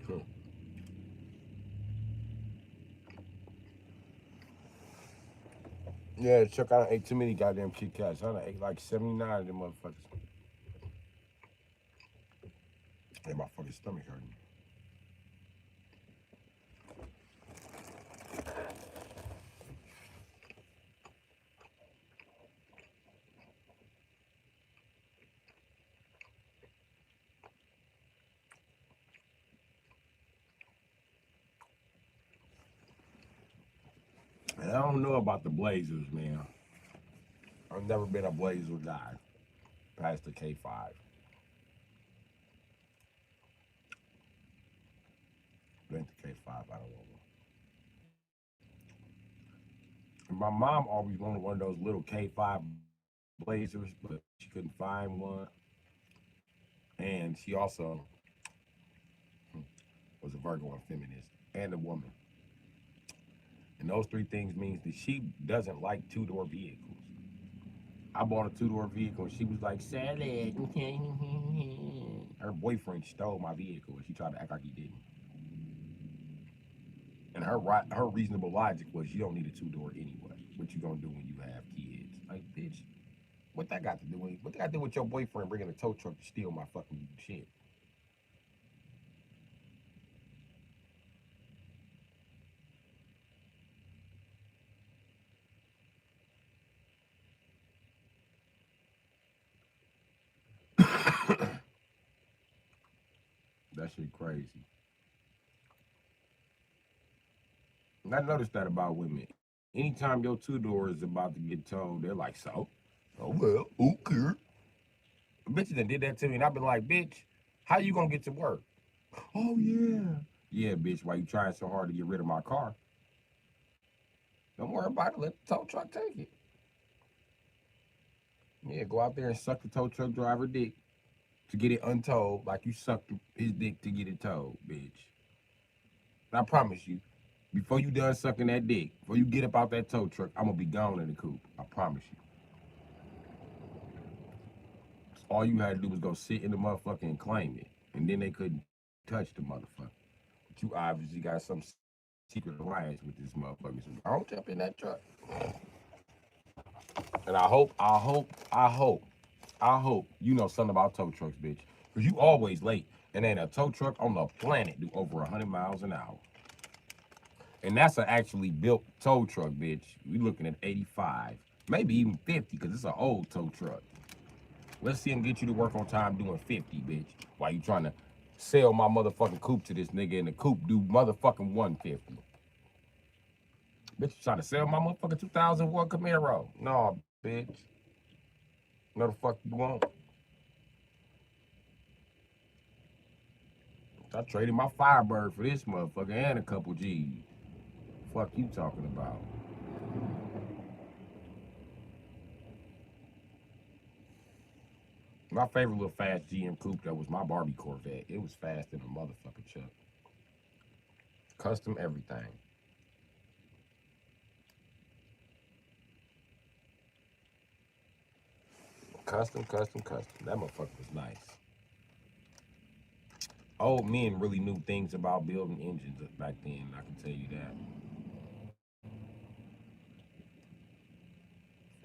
Hmm. Yeah, Chuck, I done ate too many goddamn Kit Kats. I done ate like 79 of them motherfuckers. And my fucking stomach hurting. And I don't know about the Blazers, man. I've never been a Blazer guy past the K5. Been to K5, I don't know. And my mom always wanted one of those little K5 Blazers, but she couldn't find one. And she also was a Virgo and feminist and a woman. And those three things means that she doesn't like two-door vehicles. I bought a two-door vehicle and she was like, Salad. Her boyfriend stole my vehicle and she tried to act like he didn't. And her reasonable logic was you don't need a two-door anyway. What you gonna do when you have kids? Like, bitch, what that got to do with what that got to do with your boyfriend bringing a tow truck to steal my fucking shit? That shit crazy. And I noticed that about women. Anytime your two-door is about to get towed, they're like, so? Oh well, who cares? Bitches that did that to me, and I've been like, bitch, how you gonna get to work? Oh yeah. Yeah, bitch, why you trying so hard to get rid of my car? Don't worry about it. Let the tow truck take it. Yeah, go out there and suck the tow truck driver dick to get it untowed, like you sucked his dick to get it towed, bitch. And I promise you, before you done sucking that dick, before you get up out that tow truck, I'm gonna be gone in the coop. I promise you. All you had to do was go sit in the motherfucker and claim it, and then they couldn't touch the motherfucker. But you obviously got some secret alliance with this motherfucker. So don't jump in that truck. And I hope you know something about tow trucks, bitch. Cause you always late. And ain't a tow truck on the planet do over 100 miles an hour. And that's an actually built tow truck, bitch. We looking at 85, maybe even 50, cause it's an old tow truck. Let's see him get you to work on time doing 50, bitch. While you trying to sell my motherfucking coupe to this nigga in the coupe do motherfucking 150. Bitch, you trying to sell my motherfucking 2001 Camaro. No, bitch. No the fuck you want. I traded my Firebird for this motherfucker and a couple G's. Fuck you talking about? My favorite little fast GM coupe though was my Barbie Corvette. It was fast in a motherfucking truck. Custom everything. Custom, custom, custom. That motherfucker was nice. Old men really knew things about building engines back then. I can tell you that.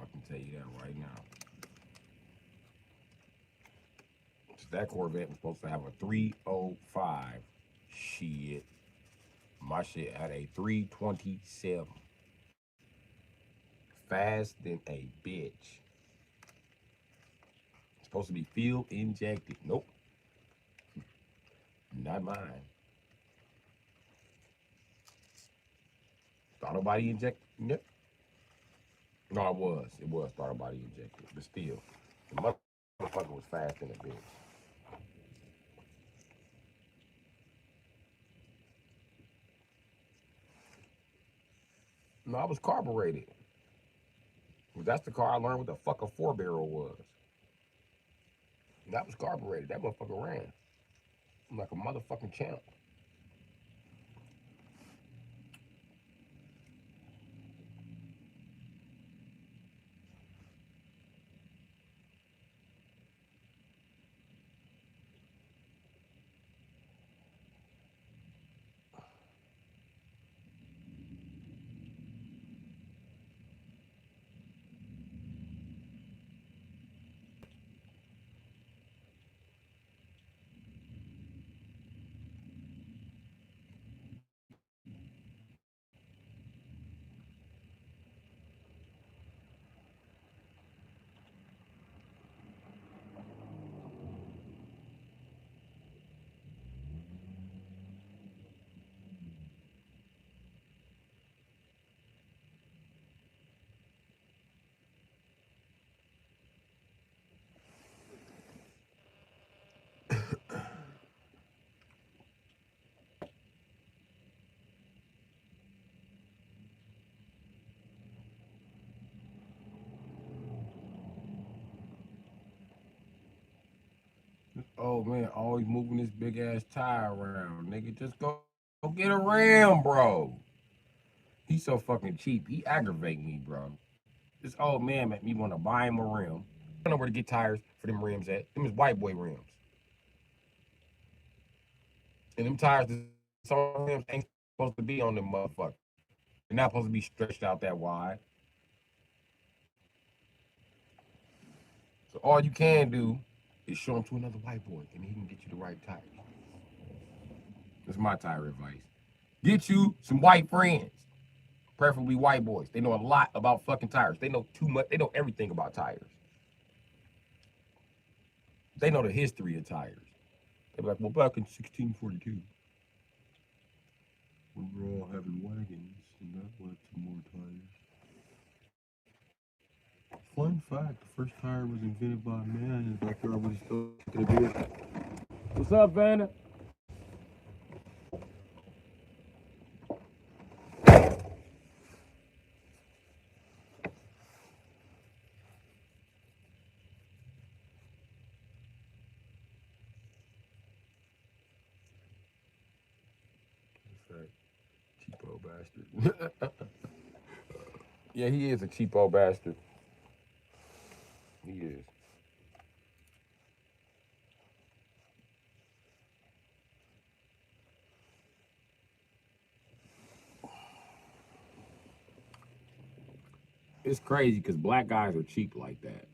I can tell you that right now. That Corvette was supposed to have a 305. Shit. My shit had a 327. Fast than a bitch. Supposed to be fuel injected. Nope. Not mine. Throttle body injected. Yep. No, it was. It was throttle body injected. But still, the motherfucker was fast than a bitch. No, I was carbureted. That's the car I learned what the fuck a four barrel was. That was carbureted. That motherfucker ran. I'm like a motherfucking champ. Oh man, always moving this big ass tire around. Nigga, just go get a ram, bro. He's so fucking cheap. He aggravate me, bro. This old man made me want to buy him a rim. I don't know where to get tires for them rims at. Them is white boy rims. And them tires, some rims ain't supposed to be on them motherfuckers. They're not supposed to be stretched out that wide. So all you can do is show him to another white boy, and he can get you the right tires. That's my tire advice. Get you some white friends, preferably white boys. They know a lot about fucking tires. They know too much. They know everything about tires. They know the history of tires. They be like, well, back in 1642, we were all having wagons, and that led to more tires. Fun fact, the first tire was invented by a man in the backyard when he still kicking a beer. What's up, Vanna? Cheapo bastard. Yeah, he is a cheapo bastard. He is. It's crazy because black guys are cheap like that.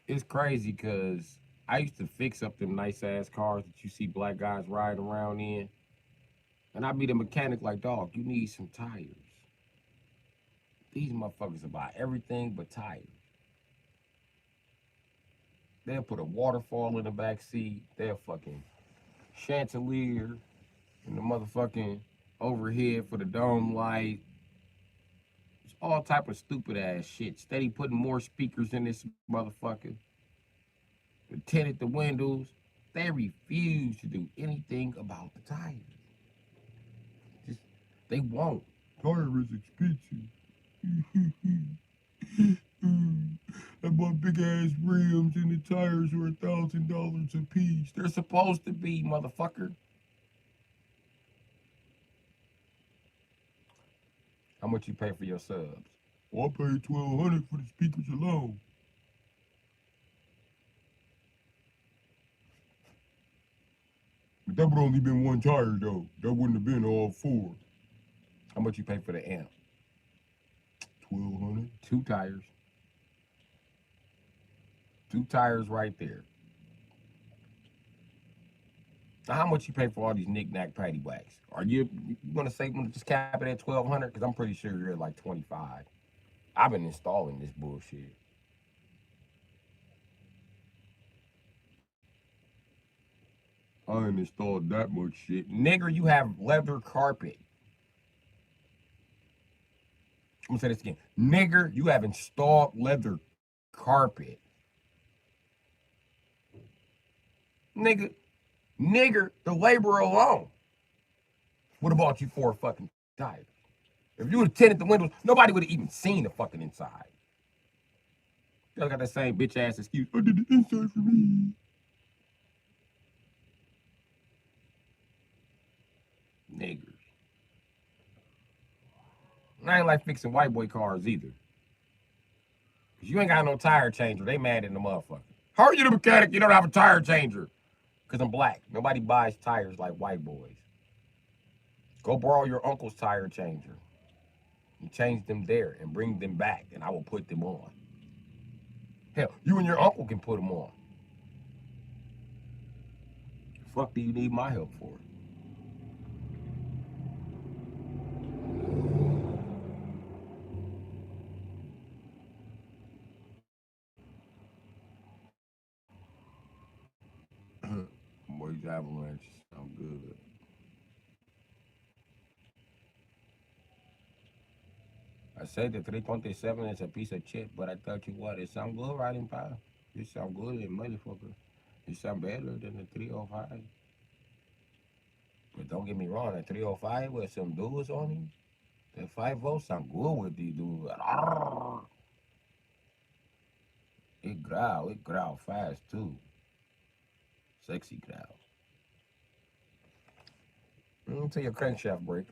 It's crazy because I used to fix up them nice ass cars that you see black guys riding around in. And I'd be the mechanic like, dog, you need some tires. These motherfuckers will buy everything but tires. They'll put a waterfall in the back seat. They'll fucking chandelier in the motherfucking overhead for the dome light. It's all type of stupid ass shit. Steady putting more speakers in this motherfucker. They tinted the windows. They refuse to do anything about the tires. Just they won't. Tire is expensive. I bought big ass rims and the tires are $1,000 a piece. They're supposed to be, motherfucker. How much you pay for your subs? Well, I paid $1,200 for the speakers alone. But that would only been one tire though. That wouldn't have been all four. How much you pay for the amp? $1,200. Two tires. Two tires right there. Now, how much you pay for all these knick-knack paddywhacks? Are you gonna say just cap it at 1,200? Because I'm pretty sure you're at like 25. I've been installing this bullshit. I ain't installed that much shit. Nigger, you have leather carpet. I'm gonna say this again. Nigger, you have installed leather carpet. Nigger, the labor alone would have bought you 4 fucking tires. If you would have tinted the windows, nobody would have even seen the fucking inside. You got that same bitch ass excuse. I did the inside for me. Niggers. And I ain't like fixing white boy cars either. Cause you ain't got no tire changer. They mad in the motherfucker. How are you the mechanic? You don't have a tire changer. Cause I'm black. Nobody buys tires like white boys. Go borrow your uncle's tire changer. And change them there and bring them back and I will put them on. Hell, you and your uncle can put them on. The fuck do you need my help for? Boys Avalanche sound good. I said the 327 is a piece of shit, but I tell you what, it sound good riding pile. It sound good in motherfucker. It sound better than the 305. But don't get me wrong, the 305 with some dudes on it, the 5 volts sound good with these dudes. It growl fast too. Sexy growl. Until your crankshaft break.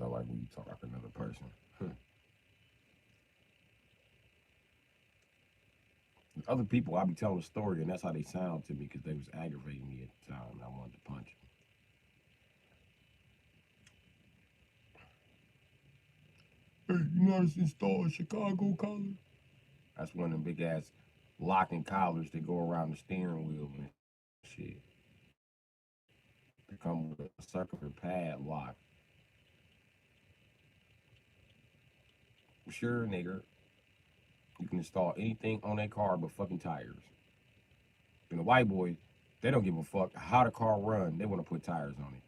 I like when you talk like another person. Other people, I be telling a story, and that's how they sound to me because they was aggravating me at the time, and I wanted to punch them. Hey, you know how to install a Chicago collar? That's one of them big ass locking collars that go around the steering wheel and shit. They come with a circular pad lock. Sure, nigga, you can install anything on that car but fucking tires. And the white boys, they don't give a fuck how the car run. They want to put tires on it.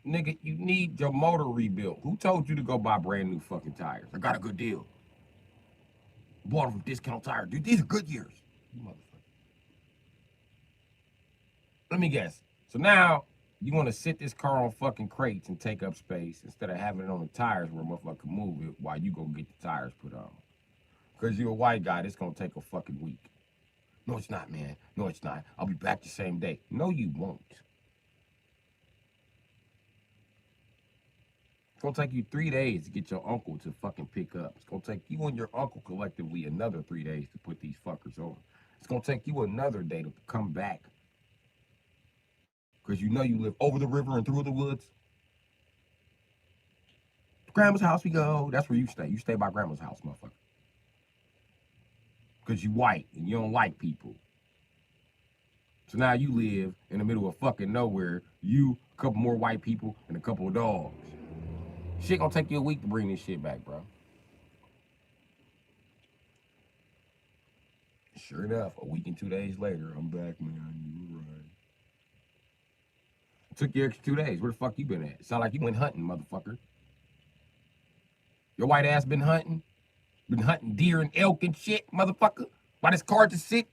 Nigga, you need your motor rebuilt. Who told you to go buy brand new fucking tires? I got a good deal. Bought them from Discount Tire. Dude, these are good years. You motherfucker. Let me guess. So now you want to sit this car on fucking crates and take up space instead of having it on the tires where a motherfucker can move it while you go get the tires put on. Because you're a white guy, it's going to take a fucking week. No, it's not, man. No, it's not. I'll be back the same day. No, you won't. It's gonna take you 3 days to get your uncle to fucking pick up. It's gonna take you and your uncle collectively another 3 days to put these fuckers over. It's gonna take you another day to come back. Cause you know you live over the river and through the woods. Grandma's house we go. That's where you stay. You stay by grandma's house, motherfucker. Cause you white and you don't like people. So now you live in the middle of fucking nowhere. You, a couple more white people, and a couple of dogs. Shit gonna take you a week to bring this shit back, bro. Sure enough, a week and 2 days later, I'm back, man. You were right. It took you extra 2 days. Where the fuck you been at? It sound like you went hunting, motherfucker. Your white ass been hunting? Been hunting deer and elk and shit, motherfucker? Why this car just sit?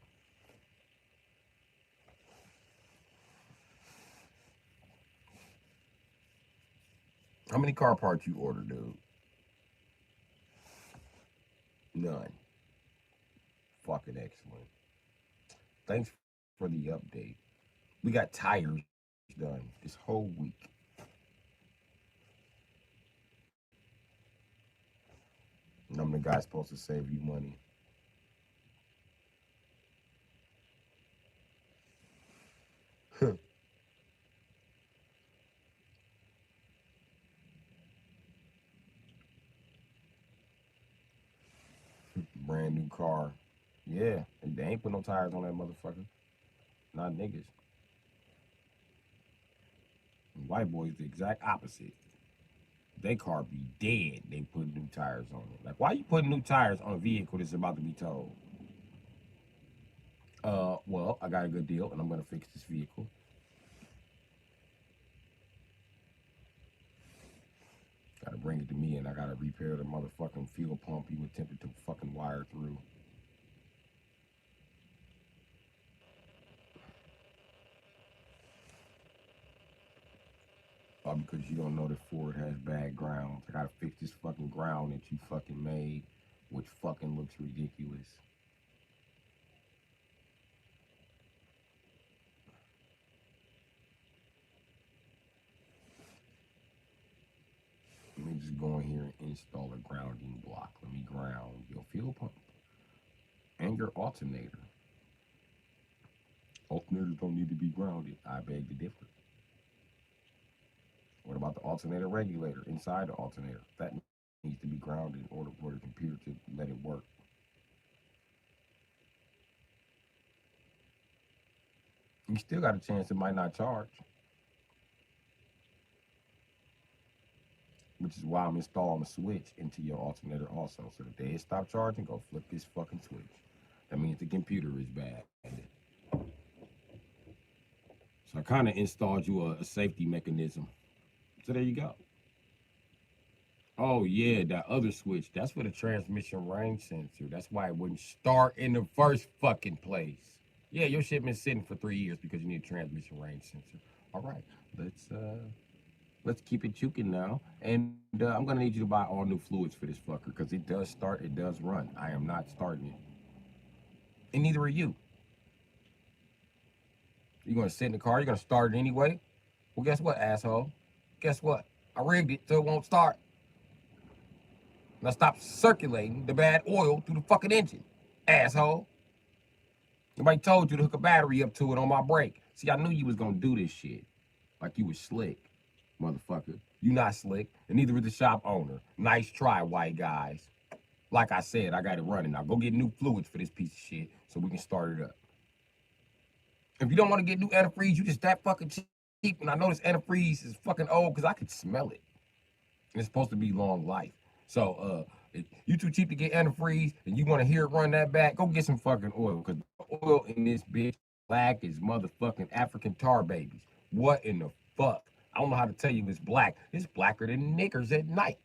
How many car parts you order, dude? None. Fucking excellent. Thanks for the update. We got tires done this whole week. And I'm the guy supposed to save you money. Brand new car. Yeah, they ain't put no tires on that motherfucker. Not niggas. And white boys the exact opposite. They car be dead. They put new tires on it. Like, why you putting new tires on a vehicle that's about to be towed? Well, I got a good deal, and I'm gonna fix this vehicle. Gotta bring it to me, and I gotta repair the motherfucking fuel pump you attempted to fucking wire through. Because you don't know that Ford has bad grounds. I gotta fix this fucking ground that you fucking made, which fucking looks ridiculous. Let me just go in here and install a grounding block. Let me ground your fuel pump and your alternator. Alternators don't need to be grounded. I beg to differ. What about the alternator regulator inside the alternator? That needs to be grounded in order for the computer to let it work. You still got a chance it might not charge. Which is why I'm installing a switch into your alternator also. So the day it stops charging, go flip this fucking switch. That means the computer is bad. So I kind of installed you a safety mechanism. So there you go. Oh yeah, that other switch, that's for the transmission range sensor. That's why it wouldn't start in the first fucking place. Yeah, your shit been sitting for 3 years because you need a transmission range sensor. All right, let's keep it chuking now. And I'm gonna need you to buy all new fluids for this fucker because it does start, it does run. I am not starting it. And neither are you. You're gonna sit in the car, you're gonna start it anyway. Well, guess what, asshole? Guess what? I rigged it so it won't start. And I stopped circulating the bad oil through the fucking engine. Asshole. Nobody told you to hook a battery up to it on my brake. See, I knew you was gonna do this shit. Like you was slick, motherfucker. You not slick, and neither is the shop owner. Nice try, white guys. Like I said, I got it running. Now go get new fluids for this piece of shit so we can start it up. If you don't want to get new antifreeze, you just that fucking cheap. And I know this antifreeze is fucking old because I could smell it. And it's supposed to be long life. So if you too cheap to get antifreeze and you want to hear it run that back, go get some fucking oil. Because the oil in this bitch black as motherfucking African tar babies. What in the fuck? I don't know how to tell you it's black. It's blacker than niggers at night.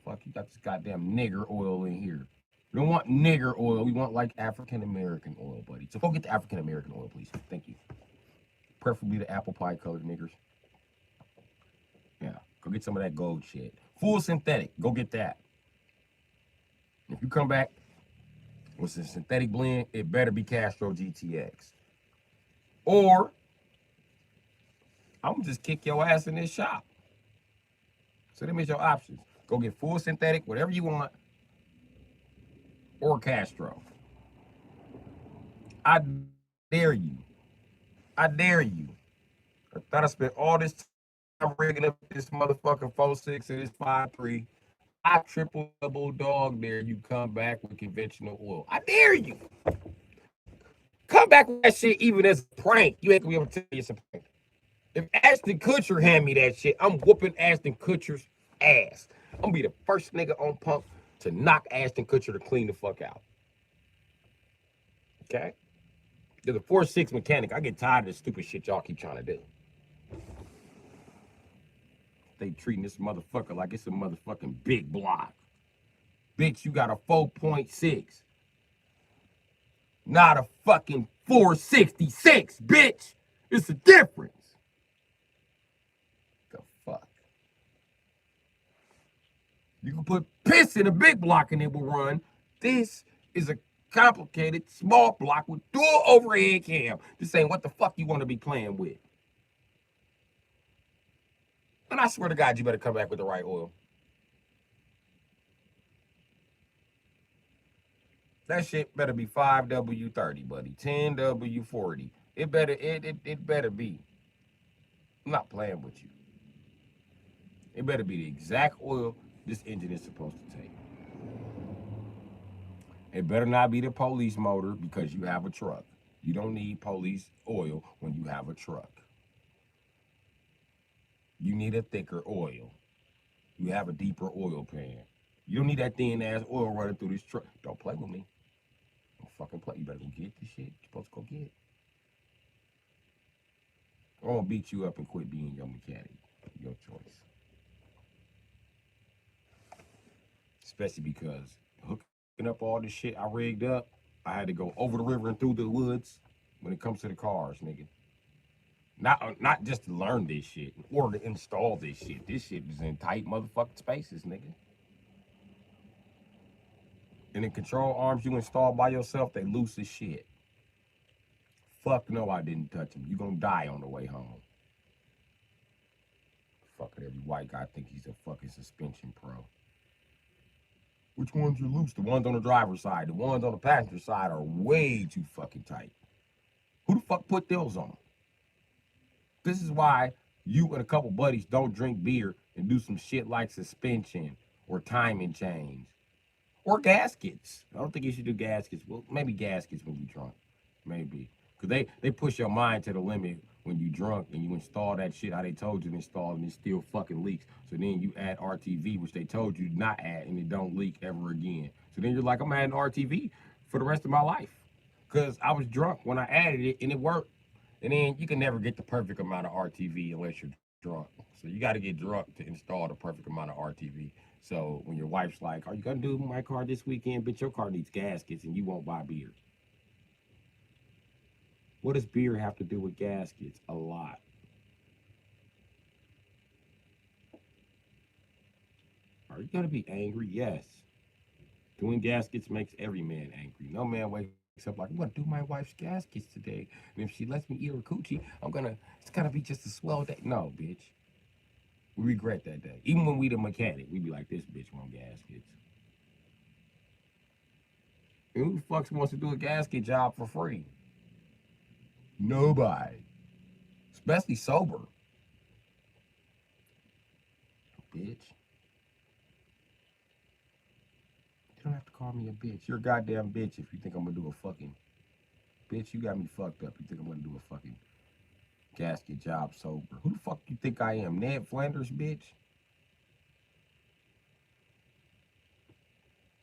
Fuck, you got this goddamn nigger oil in here. We don't want nigger oil. We want like African American oil, buddy. So go get the African American oil, please. Thank you. Preferably the apple pie colored niggers. Yeah, go get some of that gold shit. Full synthetic. Go get that. If you come back with a synthetic blend, it better be Castro GTX. Or I'm gonna just kick your ass in this shop. So them is your options. Go get full synthetic, whatever you want, or Castro. I dare you. I dare you. I thought I spent all this time rigging up this motherfucking 4.6 and this 5.3. I triple double dog dare you come back with conventional oil. I dare you. Come back with that shit even as a prank. You ain't gonna be able to tell you it's a prank. If Ashton Kutcher hand me that shit, I'm whooping Ashton Kutcher's ass. I'm gonna be the first nigga on pump to knock Ashton Kutcher to clean the fuck out. Okay? There's a 4.6 mechanic. I get tired of the stupid shit y'all keep trying to do. They treating this motherfucker like it's a motherfucking big block. Bitch, you got a 4.6. Not a fucking 466, bitch. It's a difference. The fuck? You can put piss in a big block and it will run. This is a complicated small block with dual overhead cam. This ain't what the fuck you want to be playing with. And I swear to God, you better come back with the right oil. That shit better be 5W30, buddy. 10W40. It better be. I'm not playing with you. It better be the exact oil this engine is supposed to take. It better not be the police motor because you have a truck. You don't need police oil when you have a truck. You need a thicker oil. You have a deeper oil pan. You don't need that thin ass oil running through this truck. Don't play with me. Don't fucking play. You better go get this shit. You're supposed to go get it. I'm gonna beat you up and quit being your mechanic. Your choice. Especially because hooking up all this shit I rigged up, I had to go over the river and through the woods when it comes to the cars, nigga. Not just to learn this shit or to install this shit. This shit is in tight motherfucking spaces, nigga. And the control arms you install by yourself, they loose as shit. Fuck no, I didn't touch them. You gonna die on the way home. Fucking every white guy think he's a fucking suspension pro. Which ones are loose? The ones on the driver's side. The ones on the passenger side are way too fucking tight. Who the fuck put those on? This is why you and a couple buddies don't drink beer and do some shit like suspension or timing chains or gaskets. I don't think you should do gaskets. Well, maybe gaskets when you drunk. Maybe. Because they push your mind to the limit when you drunk and you install that shit how they told you to install and it still fucking leaks. So then you add RTV, which they told you not add, and it don't leak ever again. So then you're like, I'm adding RTV for the rest of my life. Because I was drunk when I added it and it worked. And then you can never get the perfect amount of RTV unless you're drunk. So you got to get drunk to install the perfect amount of RTV. So when your wife's like, are you going to do my car this weekend? Bitch, your car needs gaskets and you won't buy beer. What does beer have to do with gaskets? A lot. Are you going to be angry? Yes. Doing gaskets makes every man angry. No man wakes up like, I'm gonna do my wife's gaskets today. And if she lets me eat her coochie, it's gonna be just a swell day. No, bitch. We regret that day. Even when we the mechanic, we be like, this bitch want gaskets. And who the fuck wants to do a gasket job for free? Nobody. Especially sober. Bitch. You don't have to call me a bitch. You're a goddamn bitch if you think I'm gonna do a fucking bitch. You got me fucked up. You think I'm gonna do a fucking gasket job sober? Who the fuck you think I am? Ned Flanders, bitch?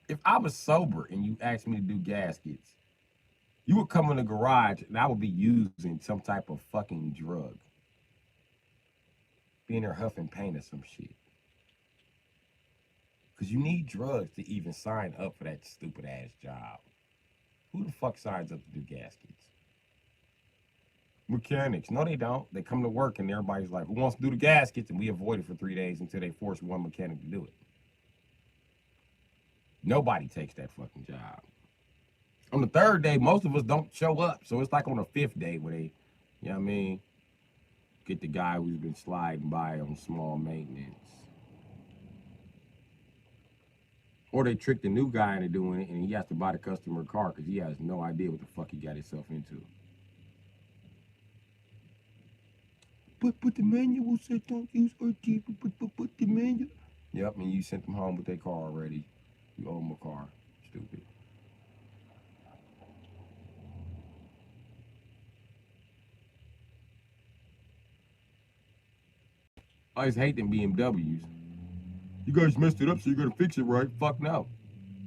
If I was sober and you asked me to do gaskets, you would come in the garage and I would be using some type of fucking drug. Being there huffing paint or some shit. Because you need drugs to even sign up for that stupid ass job. Who the fuck signs up to do gaskets? Mechanics. No, they don't. They come to work and everybody's like, who wants to do the gaskets? And we avoid it for 3 days until they force one mechanic to do it. Nobody takes that fucking job. On the 3rd day, most of us don't show up. So it's like on the 5th day where they, you know what I mean, get the guy who's been sliding by on small maintenance. Or they trick the new guy into doing it and he has to buy the customer a car because he has no idea what the fuck he got himself into. But the manual said don't use RT. But the manual. Yep, and you sent them home with their car already. You owe them a car. Stupid. I just hate them BMWs. You guys messed it up, so you gotta fix it, right? Fuck no.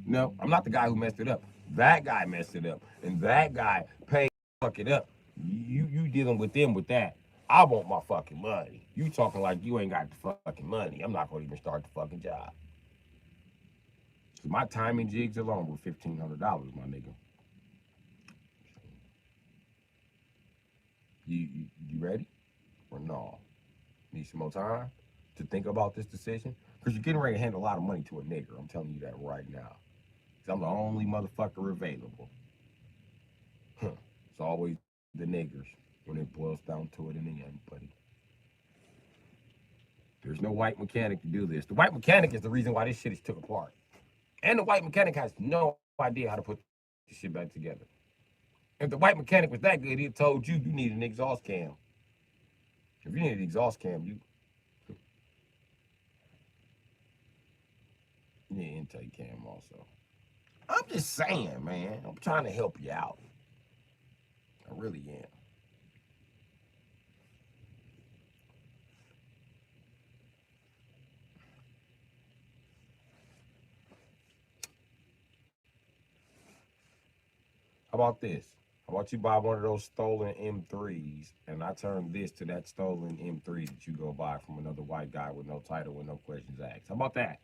No, I'm not the guy who messed it up. That guy messed it up. And that guy paid to fuck it up. You dealing with them with that. I want my fucking money. You talking like you ain't got the fucking money. I'm not gonna even start the fucking job. So my timing jigs alone were $1,500, my nigga. You ready? Or no? Need some more time to think about this decision? Because you're getting ready to hand a lot of money to a nigger. I'm telling you that right now. Because I'm the only motherfucker available. Huh. It's always the niggers when it boils down to it in the end, buddy. There's no white mechanic to do this. The white mechanic is the reason why this shit is took apart. And the white mechanic has no idea how to put this shit back together. If the white mechanic was that good, he'd told you need an exhaust cam. If you need an exhaust cam, you need an intake cam also. I'm just saying, man. I'm trying to help you out. I really am. How about this? How about you buy one of those stolen M3s and I turn this to that stolen M3 that you go buy from another white guy with no title, with no questions asked? How about that?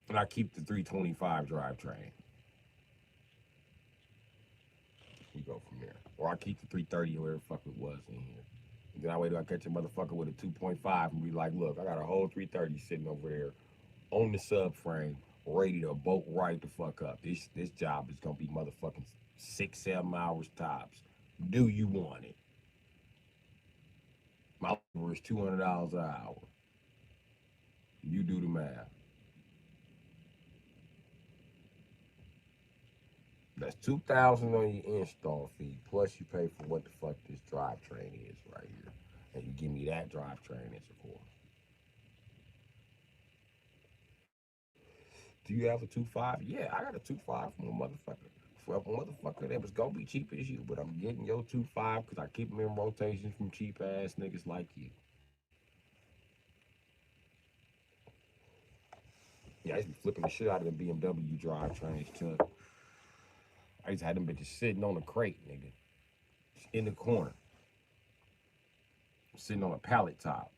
And I keep the 325 drivetrain. We go from there. Or I keep the 330 or whatever the fuck it was in here. And then I wait till I catch a motherfucker with a 2.5 and be like, look, I got a whole 330 sitting over there on the subframe, ready to bolt right the fuck up. This job is gonna be motherfucking 6-7 hours tops. Do you want it? My labor is $200 an hour. You do the math. That's 2,000 on your install fee, plus you pay for what the fuck this drivetrain is right here. And you give me that drivetrain as a course. Do you have a 2.5? Yeah, I got a 2.5 from a motherfucker. For a motherfucker that was gonna be cheap as you, but I'm getting your 2.5 because I keep them in rotation from cheap ass niggas like you. Yeah, I used to be flipping the shit out of the BMW drivetrains, Chuck. I used to have them bitches sitting on a crate, nigga. In the corner. Sitting on a pallet top.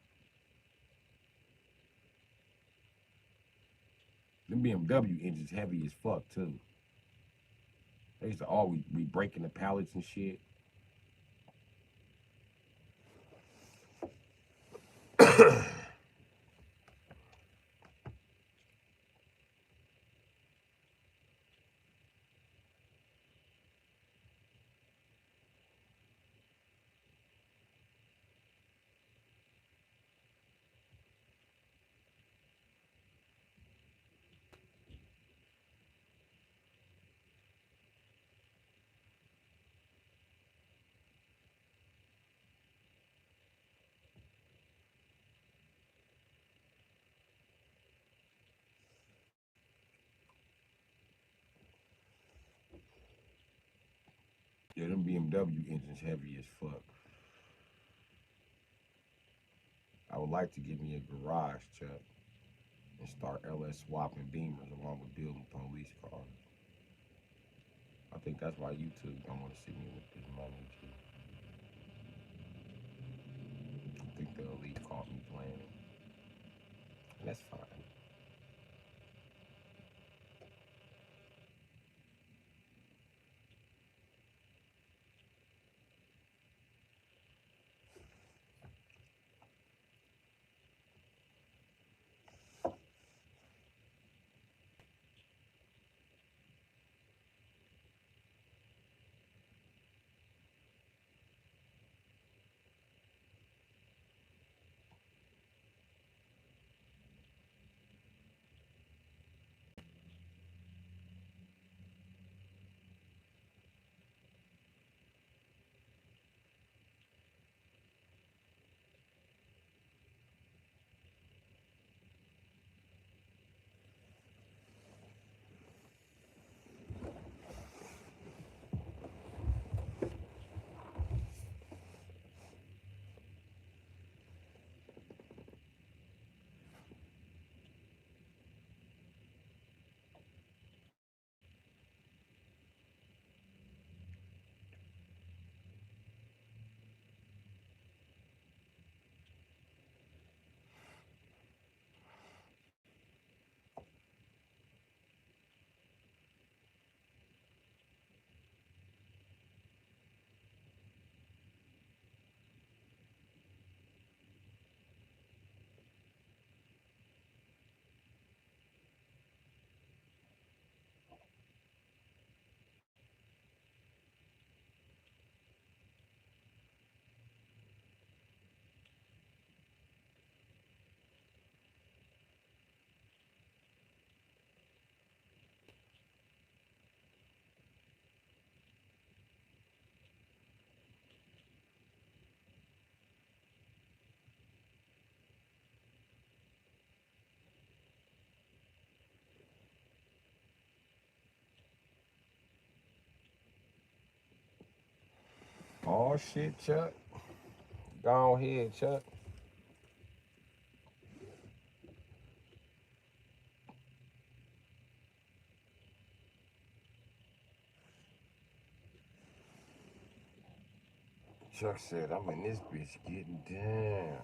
Them BMW engines heavy as fuck, too. They used to always be breaking the pallets and shit. Yeah, them BMW engines heavy as fuck. I would like to get me a garage, Chuck, and start LS swapping Beamers along with building police cars. I think that's why YouTube don't want to see me with this money, too. I think the elite caught me playing it. And that's fine. Oh, shit, Chuck. Go ahead, Chuck. Chuck said, I'm in this bitch getting down.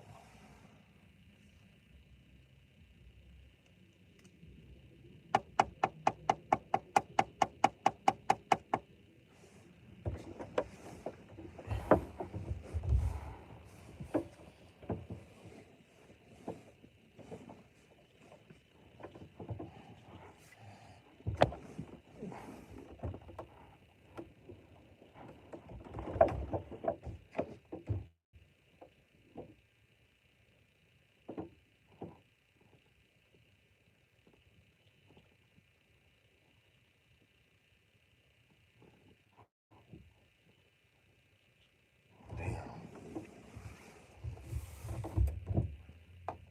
Damn.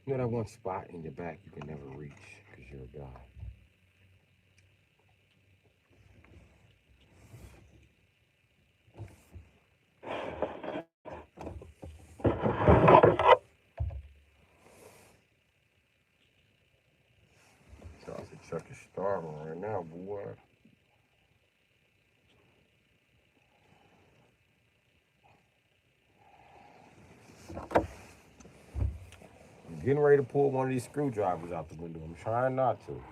You know that one spot in your back you can never reach because you're a guy. Charles Chuck is starving right now, boy. I'm getting ready to pull one of these screwdrivers out the window. I'm trying not to.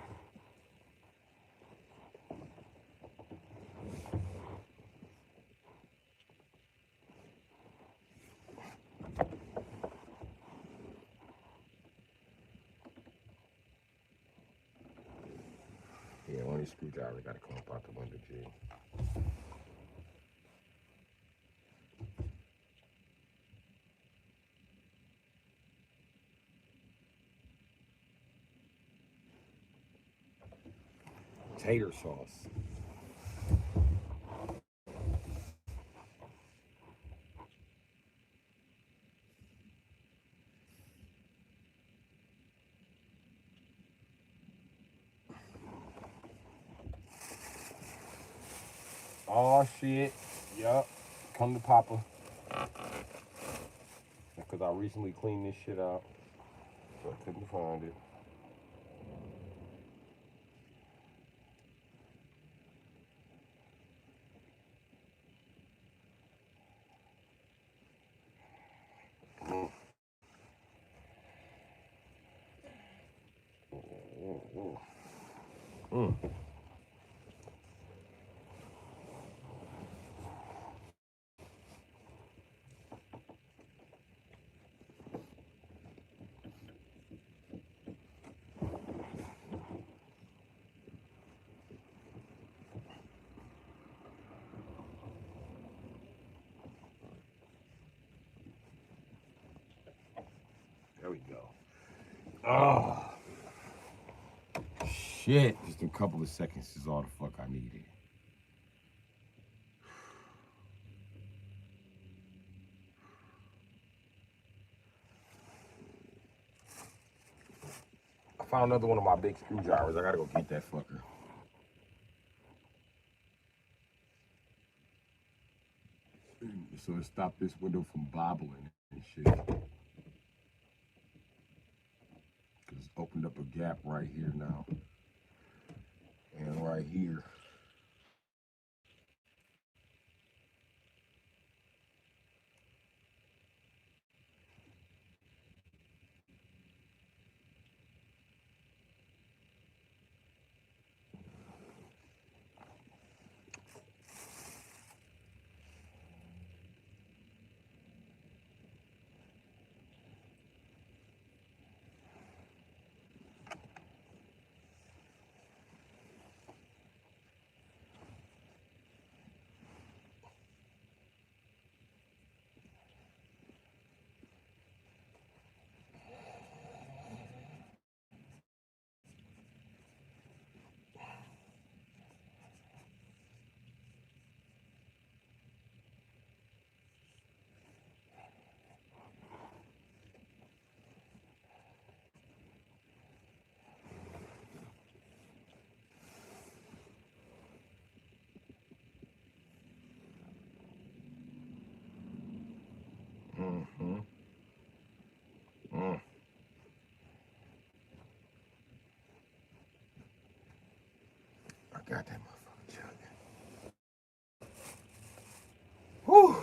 this screwdriver. Got to come up out the window, G. Tater sauce. Oh shit. Yup. Come to Papa. Because I recently cleaned this shit out. So I couldn't find it. Mm. There we go. Oh. Shit. Just a couple of seconds is all the fuck I needed. I found another one of my big screwdrivers. I gotta go get that fucker. So it stopped this window from bobbling and shit. Cause it's opened up a gap right here now. And right here. Mm-hmm. Mm. I got that motherfucker chugging. Whew.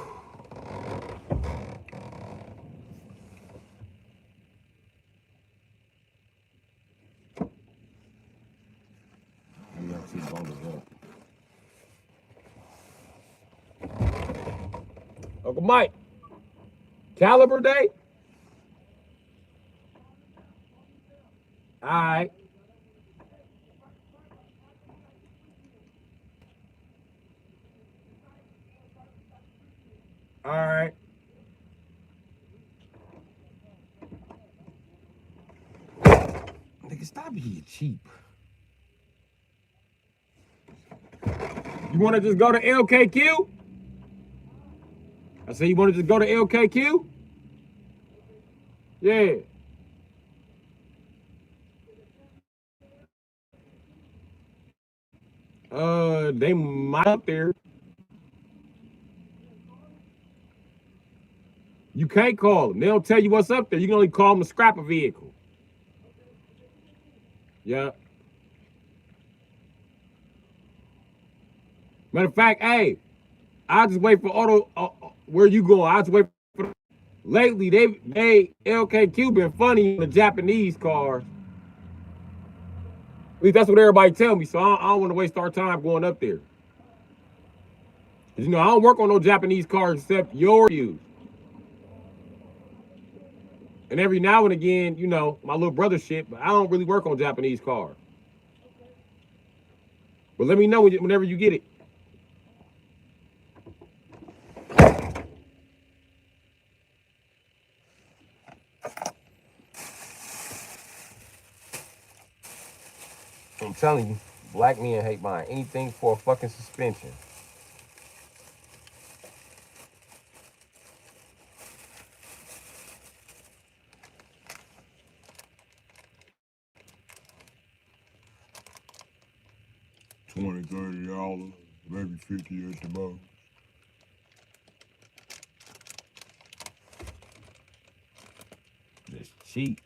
Maybe I'll see bundles up. Uncle Mike, Caliber Day? All right. All right. Nigga, stop being cheap. You want to just go to LKQ? I said, you want to just go to LKQ? Yeah. They might up there. You can't call them. They don't tell you what's up there. You can only call them a scrapper vehicle. Yeah. Matter of fact, hey, I just wait for auto. Where you going? I just wait for. Lately, they LKQ been funny in the Japanese cars. At least that's what everybody tell me. So I don't want to waste our time going up there. Cause you know I don't work on no Japanese cars except your use. And every now and again, you know, my little brother shit, but I don't really work on Japanese cars. But let me know whenever you get it. I'm telling you, black men hate buying anything for a fucking suspension. $20, $30, maybe 50 at the most. It's cheap.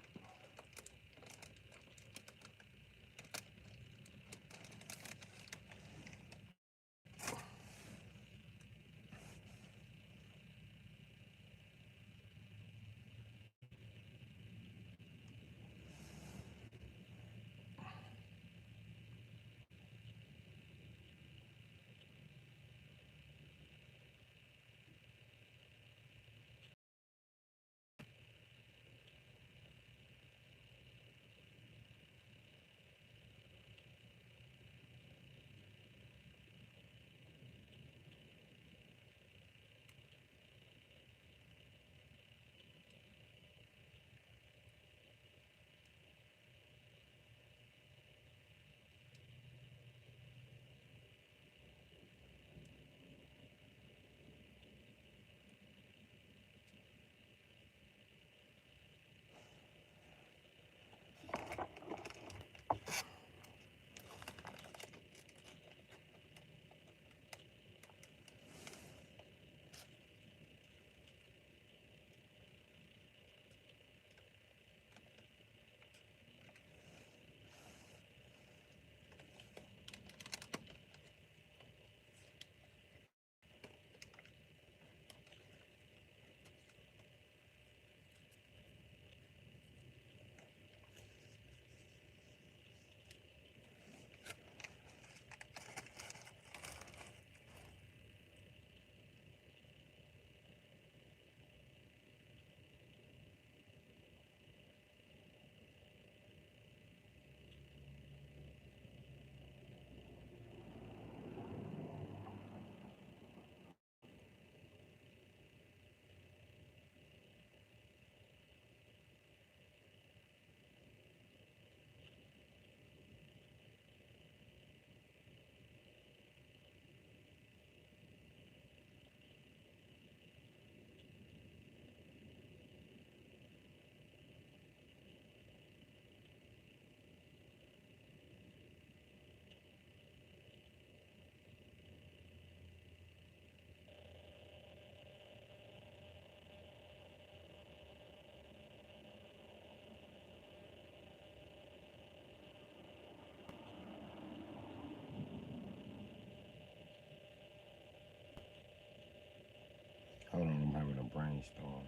Hold on, I'm having a brainstorm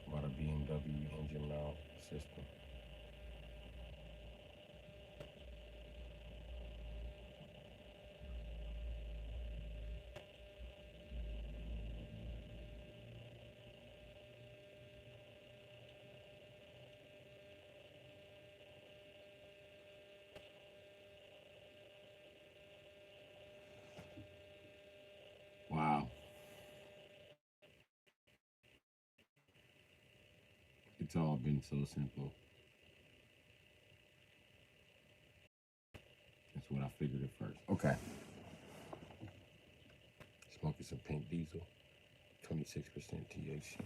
about a BMW engine mount system. Wow, it's all been so simple. That's what I figured at first. Okay, smoking some pink diesel, 26% THC.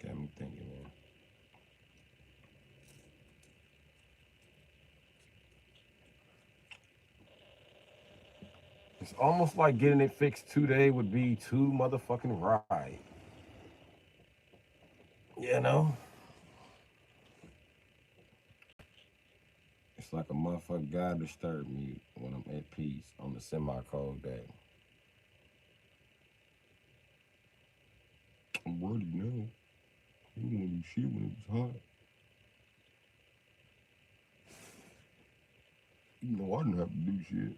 got me thinking, man. It's almost like getting it fixed today would be too motherfucking right. You know? It's like a motherfucker God disturb me when I'm at peace on the semi-cold day. I'm ready now. You don't want to do shit when it was hot. You know I didn't have to do shit.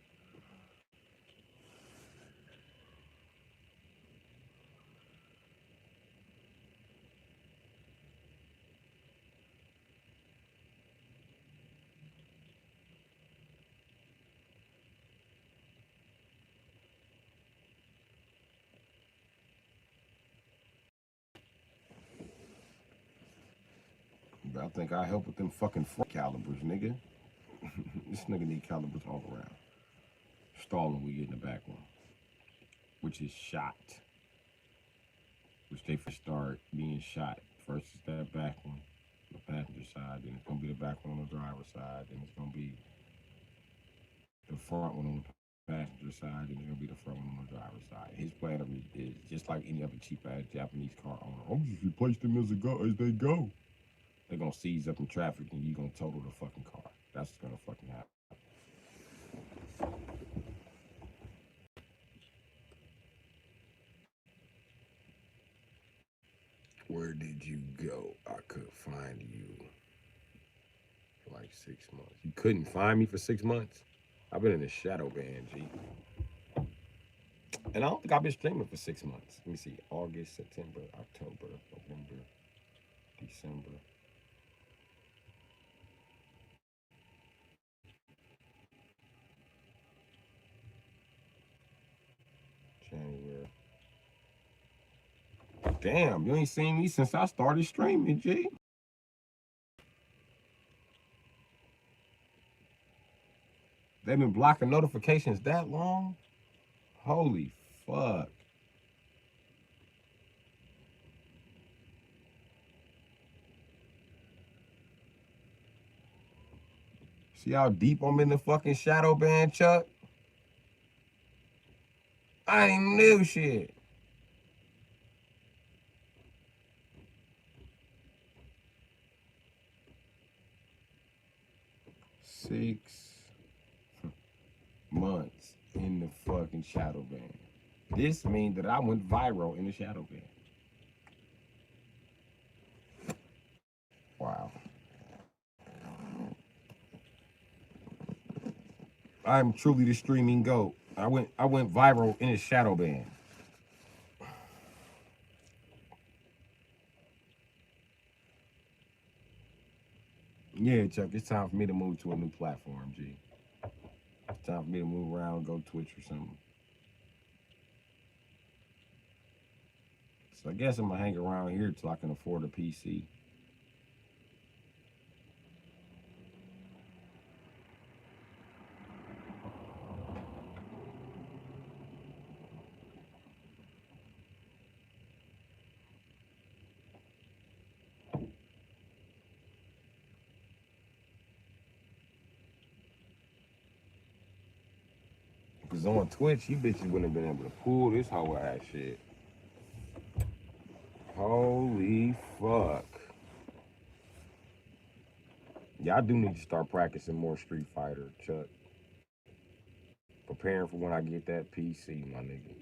But I think I help with them fucking front calibers, nigga. This nigga need calibers all around. Stalling, we get in the back one, which is shot. Which they first start being shot. First is that back one, the passenger side. Then it's gonna be the back one on the driver's side. Then it's gonna be the front one on the passenger side. Then it's gonna be the front one on the driver's side. His plan is just like any other cheap ass Japanese car owner. I'm just replace them as they go. They're gonna seize up in traffic and you gonna total the fucking car. That's what's gonna fucking happen. Where did you go? I could find you for like 6 months. You couldn't find me for 6 months? I've been in the shadow band, G. And I don't think I've been streaming for 6 months. Let me see. August, September, October, November, December. January. Damn, you ain't seen me since I started streaming, G. They've been blocking notifications that long? Holy fuck. See how deep I'm in the fucking shadow band, Chuck? I ain't new shit. Six months in the fucking shadow band. This means that I went viral in the shadow band. Wow. I'm truly the streaming goat. I went viral in the shadow band. Yeah, Chuck, it's time for me to move to a new platform, G. It's time for me to move around, go Twitch or something. So I guess I'm gonna hang around here till I can afford a PC. Cause on Twitch, you bitches wouldn't have been able to pull this whole ass shit. Holy fuck. Yeah, I do need to start practicing more Street Fighter, Chuck. Preparing for when I get that PC, my nigga.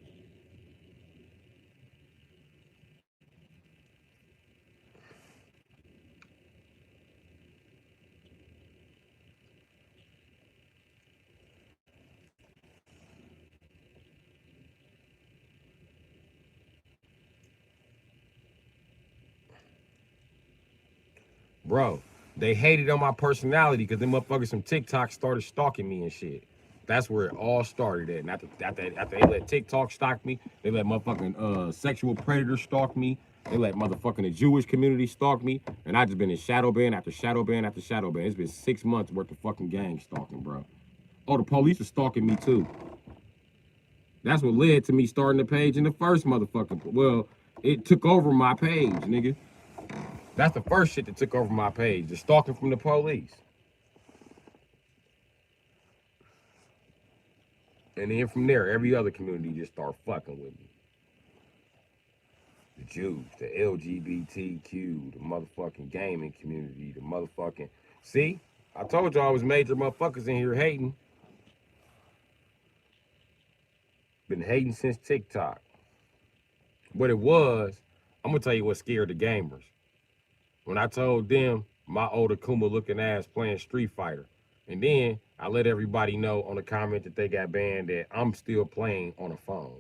Bro, they hated on my personality because them motherfuckers from TikTok started stalking me and shit. That's where it all started at. And after they let TikTok stalk me, they let motherfucking sexual predators stalk me. They let motherfucking the Jewish community stalk me. And I just been in shadow ban after shadow ban after shadow ban. It's been 6 months worth of fucking gang stalking, bro. Oh, the police are stalking me too. That's what led to me starting the page in the first motherfucking. Well, it took over my page, nigga. That's the first shit that took over my page. The stalking from the police. And then from there, every other community just start fucking with me. The Jews, the LGBTQ, the motherfucking gaming community, the motherfucking. See, I told y'all I was major motherfuckers in here hating. Been hating since TikTok. What it was, I'm gonna tell you what scared the gamers. When I told them my old Akuma looking ass playing Street Fighter, and then I let everybody know on the comment that they got banned that I'm still playing on a phone.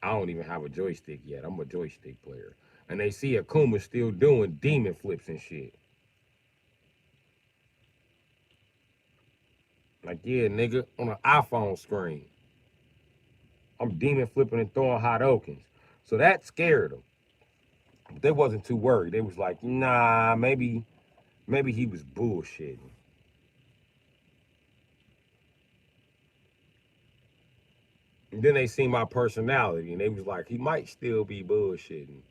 I don't even have a joystick yet. I'm a joystick player. And they see Akuma still doing demon flips and shit. Like, yeah, nigga, on an iPhone screen. I'm demon flipping and throwing hot okins. So that scared them. But they wasn't too worried. They was like, nah, maybe he was bullshitting. And then they seen my personality and they was like, he might still be bullshitting.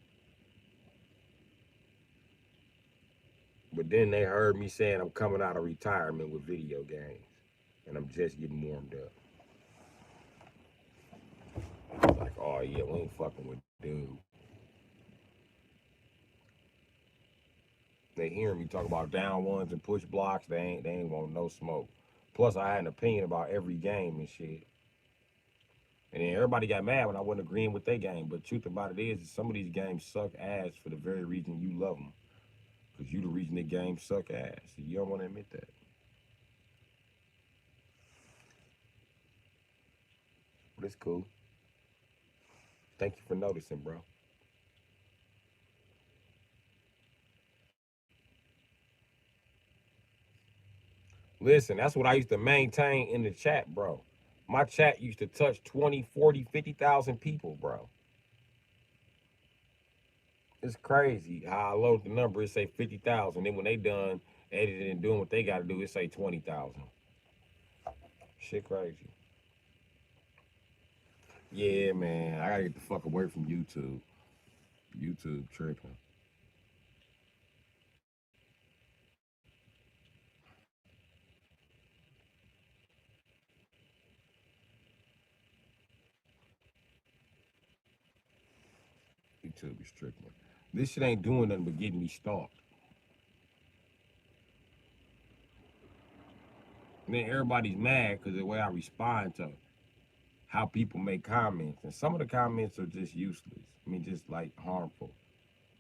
But then they heard me saying I'm coming out of retirement with video games. And I'm just getting warmed up. Like, oh yeah, we ain't fucking with dude. They hearing me talk about down ones and push blocks, they ain't want no smoke. Plus I had an opinion about every game and shit. And then everybody got mad when I wasn't agreeing with their game. But truth about it is some of these games suck ass for the very reason you love them. Because you the reason the games suck ass. You don't want to admit that. But it's cool. Thank you for noticing, bro. Listen, that's what I used to maintain in the chat, bro. My chat used to touch 20, 40, 50,000 people, bro. It's crazy how I load the number, it say 50,000. Then when they done editing and doing what they got to do, it say 20,000. Shit crazy. Yeah, man. I got to get the fuck away from YouTube. YouTube tripping. YouTube is tripping. This shit ain't doing nothing but getting me stalked. And then everybody's mad because the way I respond to how people make comments. And some of the comments are just useless. I mean, just like harmful.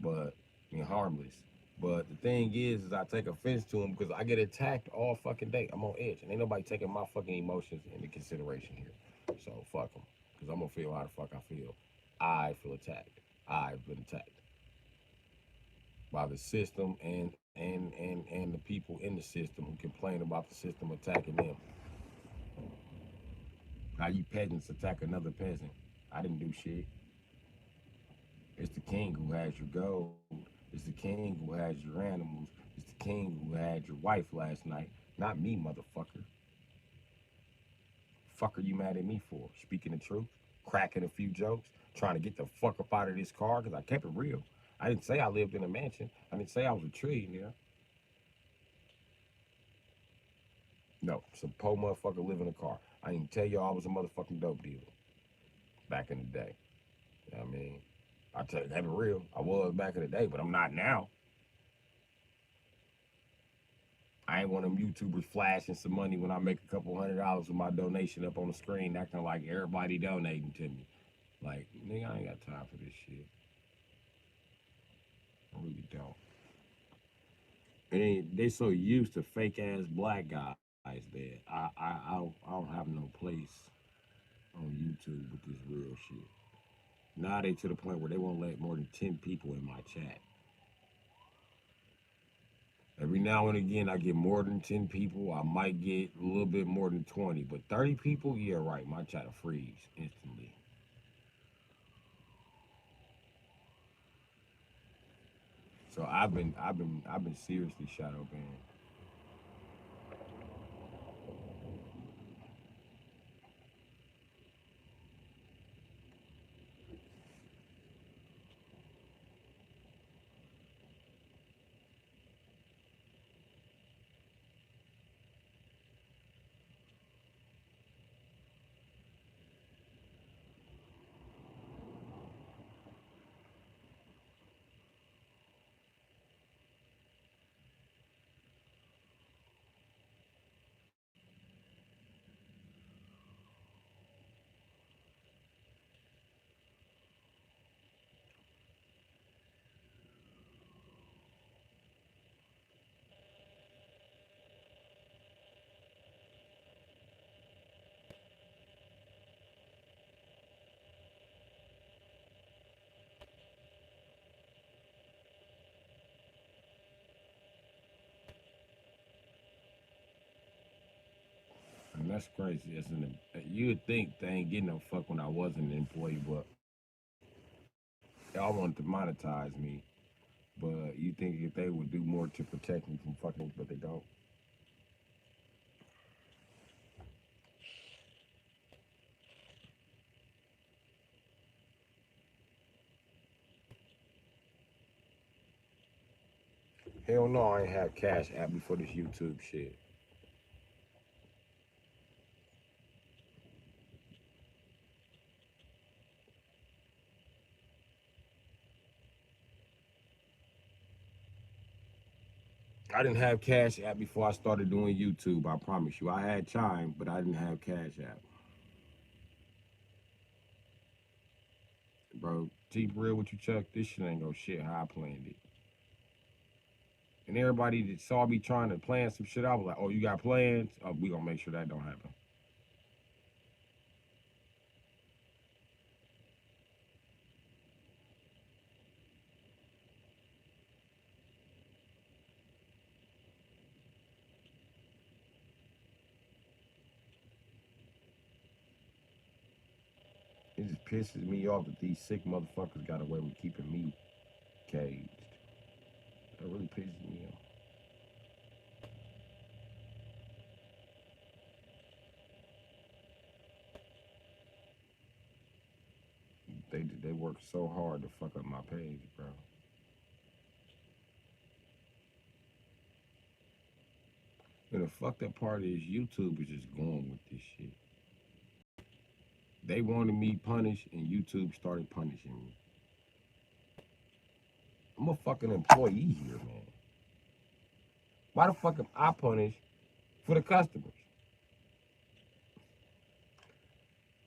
But, I mean, harmless. But the thing is I take offense to them because I get attacked all fucking day. I'm on edge. And ain't nobody taking my fucking emotions into consideration here. So, fuck them. Because I'm going to feel how the fuck I feel. I feel attacked. I've been attacked by the system and the people in the system who complain about the system attacking them. How you peasants attack another peasant? I didn't do shit. It's the king who has your gold. It's the king who has your animals. It's the king who had your wife last night. Not me, motherfucker. Fuck are you mad at me for? Speaking the truth, cracking a few jokes, trying to get the fuck up out of this car because I kept it real. I didn't say I lived in a mansion. I didn't say I was a trillionaire. No, some poor motherfucker live in a car. I didn't tell y'all I was a motherfucking dope dealer back in the day. You know what I mean? I tell you, keep it real. I was back in the day, but I'm not now. I ain't one of them YouTubers flashing some money when I make a couple $100 with my donation up on the screen, acting like everybody donating to me. Like, nigga, I ain't got time for this shit. I really don't. And they so used to fake ass black guys that I don't have no place on YouTube with this real shit. Now they to the point where they won't let more than 10 people in my chat. Every now and again, I get more than 10 people. I might get a little bit more than 20, but 30 people, yeah, right. My chat will freeze instantly. So I've been seriously shadow banned. That's crazy. You would think they ain't getting no fuck when I wasn't an employee, but y'all wanted to monetize me. But you think if they would do more to protect me from fucking, but they don't. Hell no, I ain't had Cash App before this YouTube shit. I didn't have Cash App before I started doing YouTube. I promise you. I had Chime, but I didn't have Cash App. Bro, T real with you, Chuck. This shit ain't go shit how I planned it. And everybody that saw me trying to plan some shit, I was like, oh, you got plans? Oh, we gonna make sure that don't happen. It just pisses me off that these sick motherfuckers got away with keeping me caged. That really pisses me off. They work so hard to fuck up my page, bro. And the fucked up part is YouTube is just going with this shit. They wanted me punished, and YouTube started punishing me. I'm a fucking employee here, man. Why the fuck am I punished for the customers?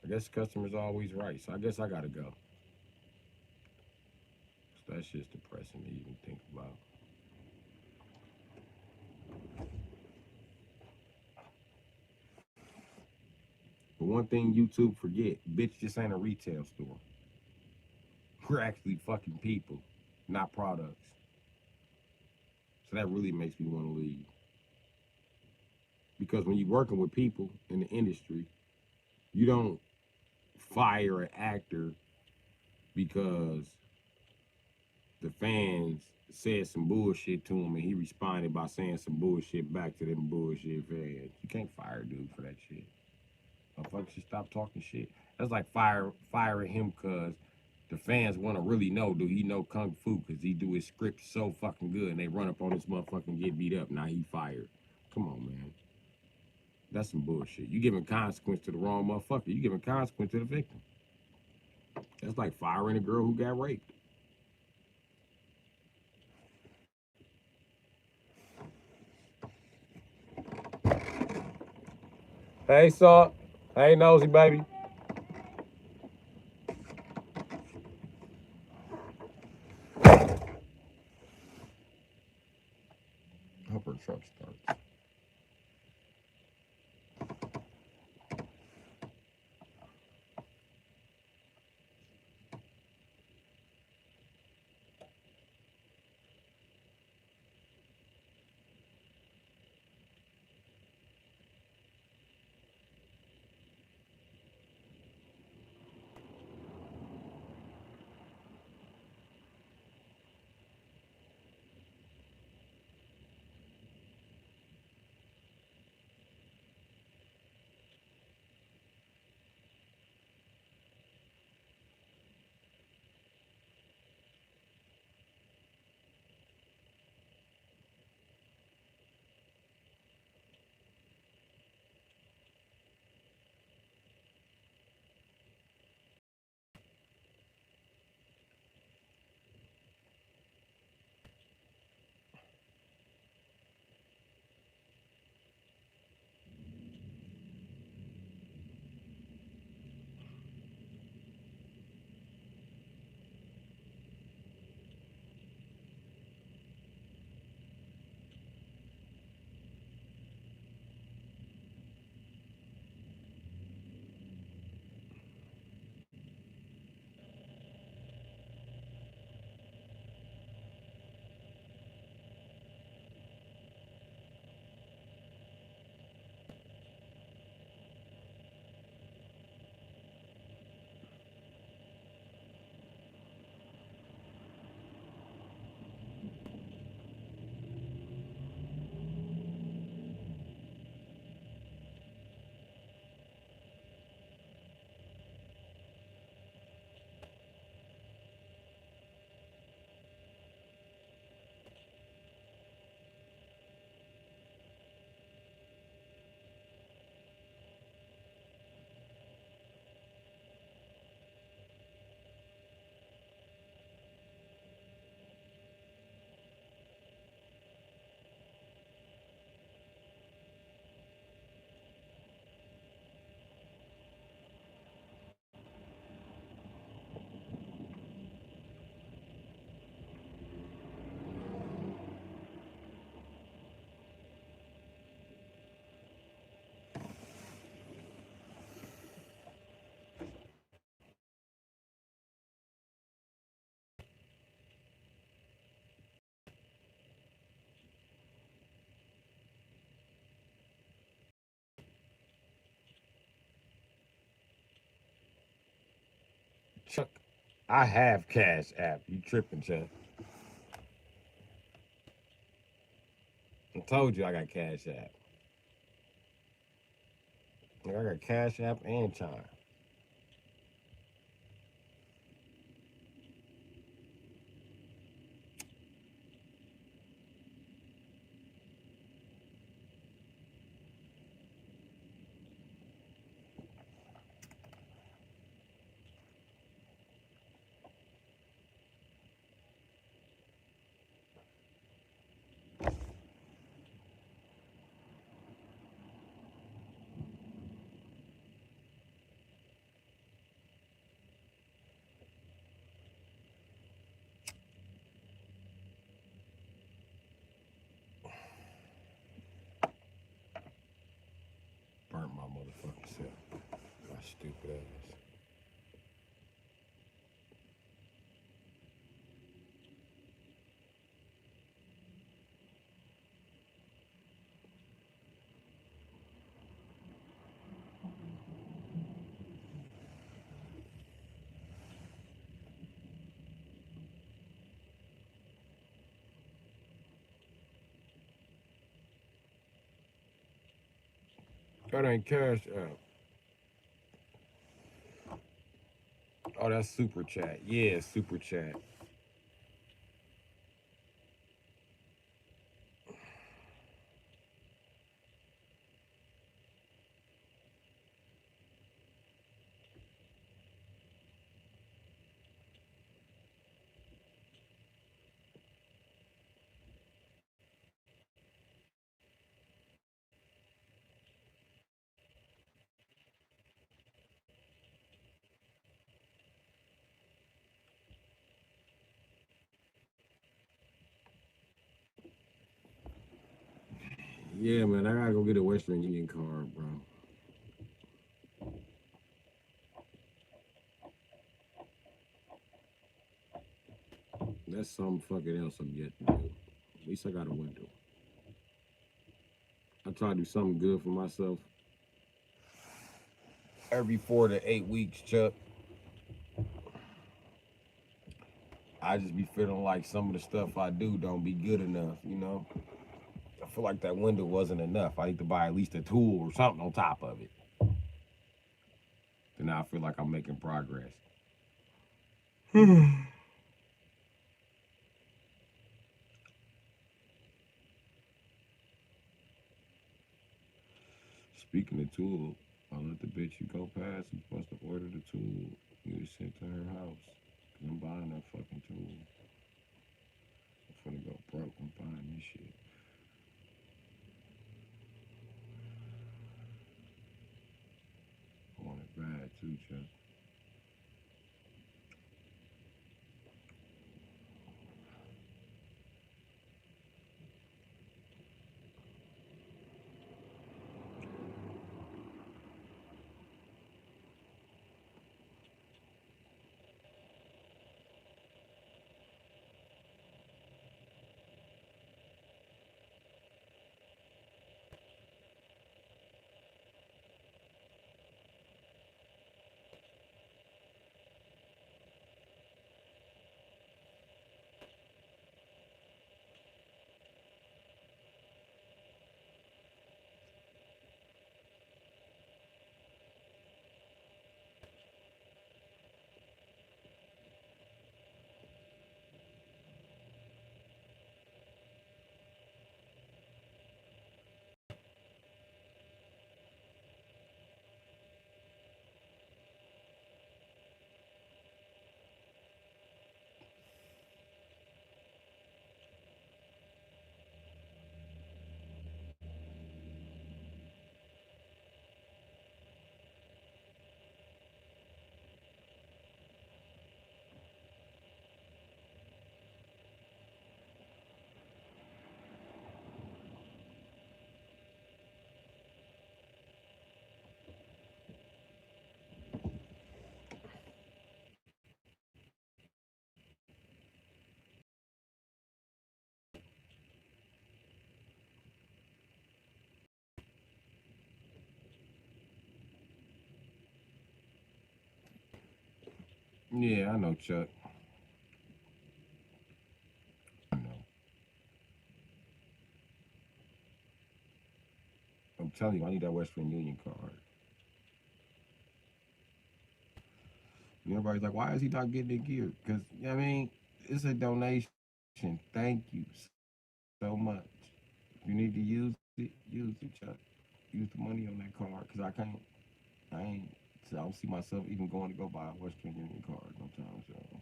I guess the customer's always right, so I guess I gotta go. So that's just depressing to even think about. But one thing YouTube forget, bitch, this ain't a retail store. We're actually fucking people, not products. So that really makes me want to leave. Because when you're working with people in the industry, you don't fire an actor because the fans said some bullshit to him and he responded by saying some bullshit back to them bullshit fans. You can't fire a dude for that shit. Motherfuckers should stop talking shit. That's like firing him because the fans want to really know, do he know Kung Fu? Because he do his script so fucking good and they run up on this motherfucker and get beat up. Now he fired. Come on, man. That's some bullshit. You giving consequence to the wrong motherfucker. You giving consequence to the victim. That's like firing a girl who got raped. Hey, Salt. Hey, Nosy, baby. I hope her truck starts. Chuck, I have Cash App. You tripping, Chuck? I told you I got Cash App. I got Cash App and Chime. Burnt my motherfucking self. My stupid ass. That ain't Cash App. Oh, that's Super Chat. Yeah, Super Chat. Yeah, man, I gotta go get a Western Union card, bro. That's something fucking else I'm yet to do. At least I got a window. I try to do something good for myself every 4 to 8 weeks, Chuck. I just be feeling like some of the stuff I do don't be good enough, you know? I feel like that window wasn't enough. I need to buy at least a tool or something on top of it. Then I feel like I'm making progress. Speaking of tool, I let the bitch you go past. I'm supposed to order the tool. You was sent to her house. Cause I'm buying that fucking tool. I'm finna go broke. I'm buying this shit. I want it bad too, Chuck. Yeah, I know, Chuck. I know. I'm telling you, I need that Western Union card. And everybody's like, why is he not getting it gear? Because, you know what I mean, it's a donation. Thank you so much. If you need to use it, Chuck. Use the money on that card. Because I ain't, so I don't see myself even going to go buy a Western Union card no time soon.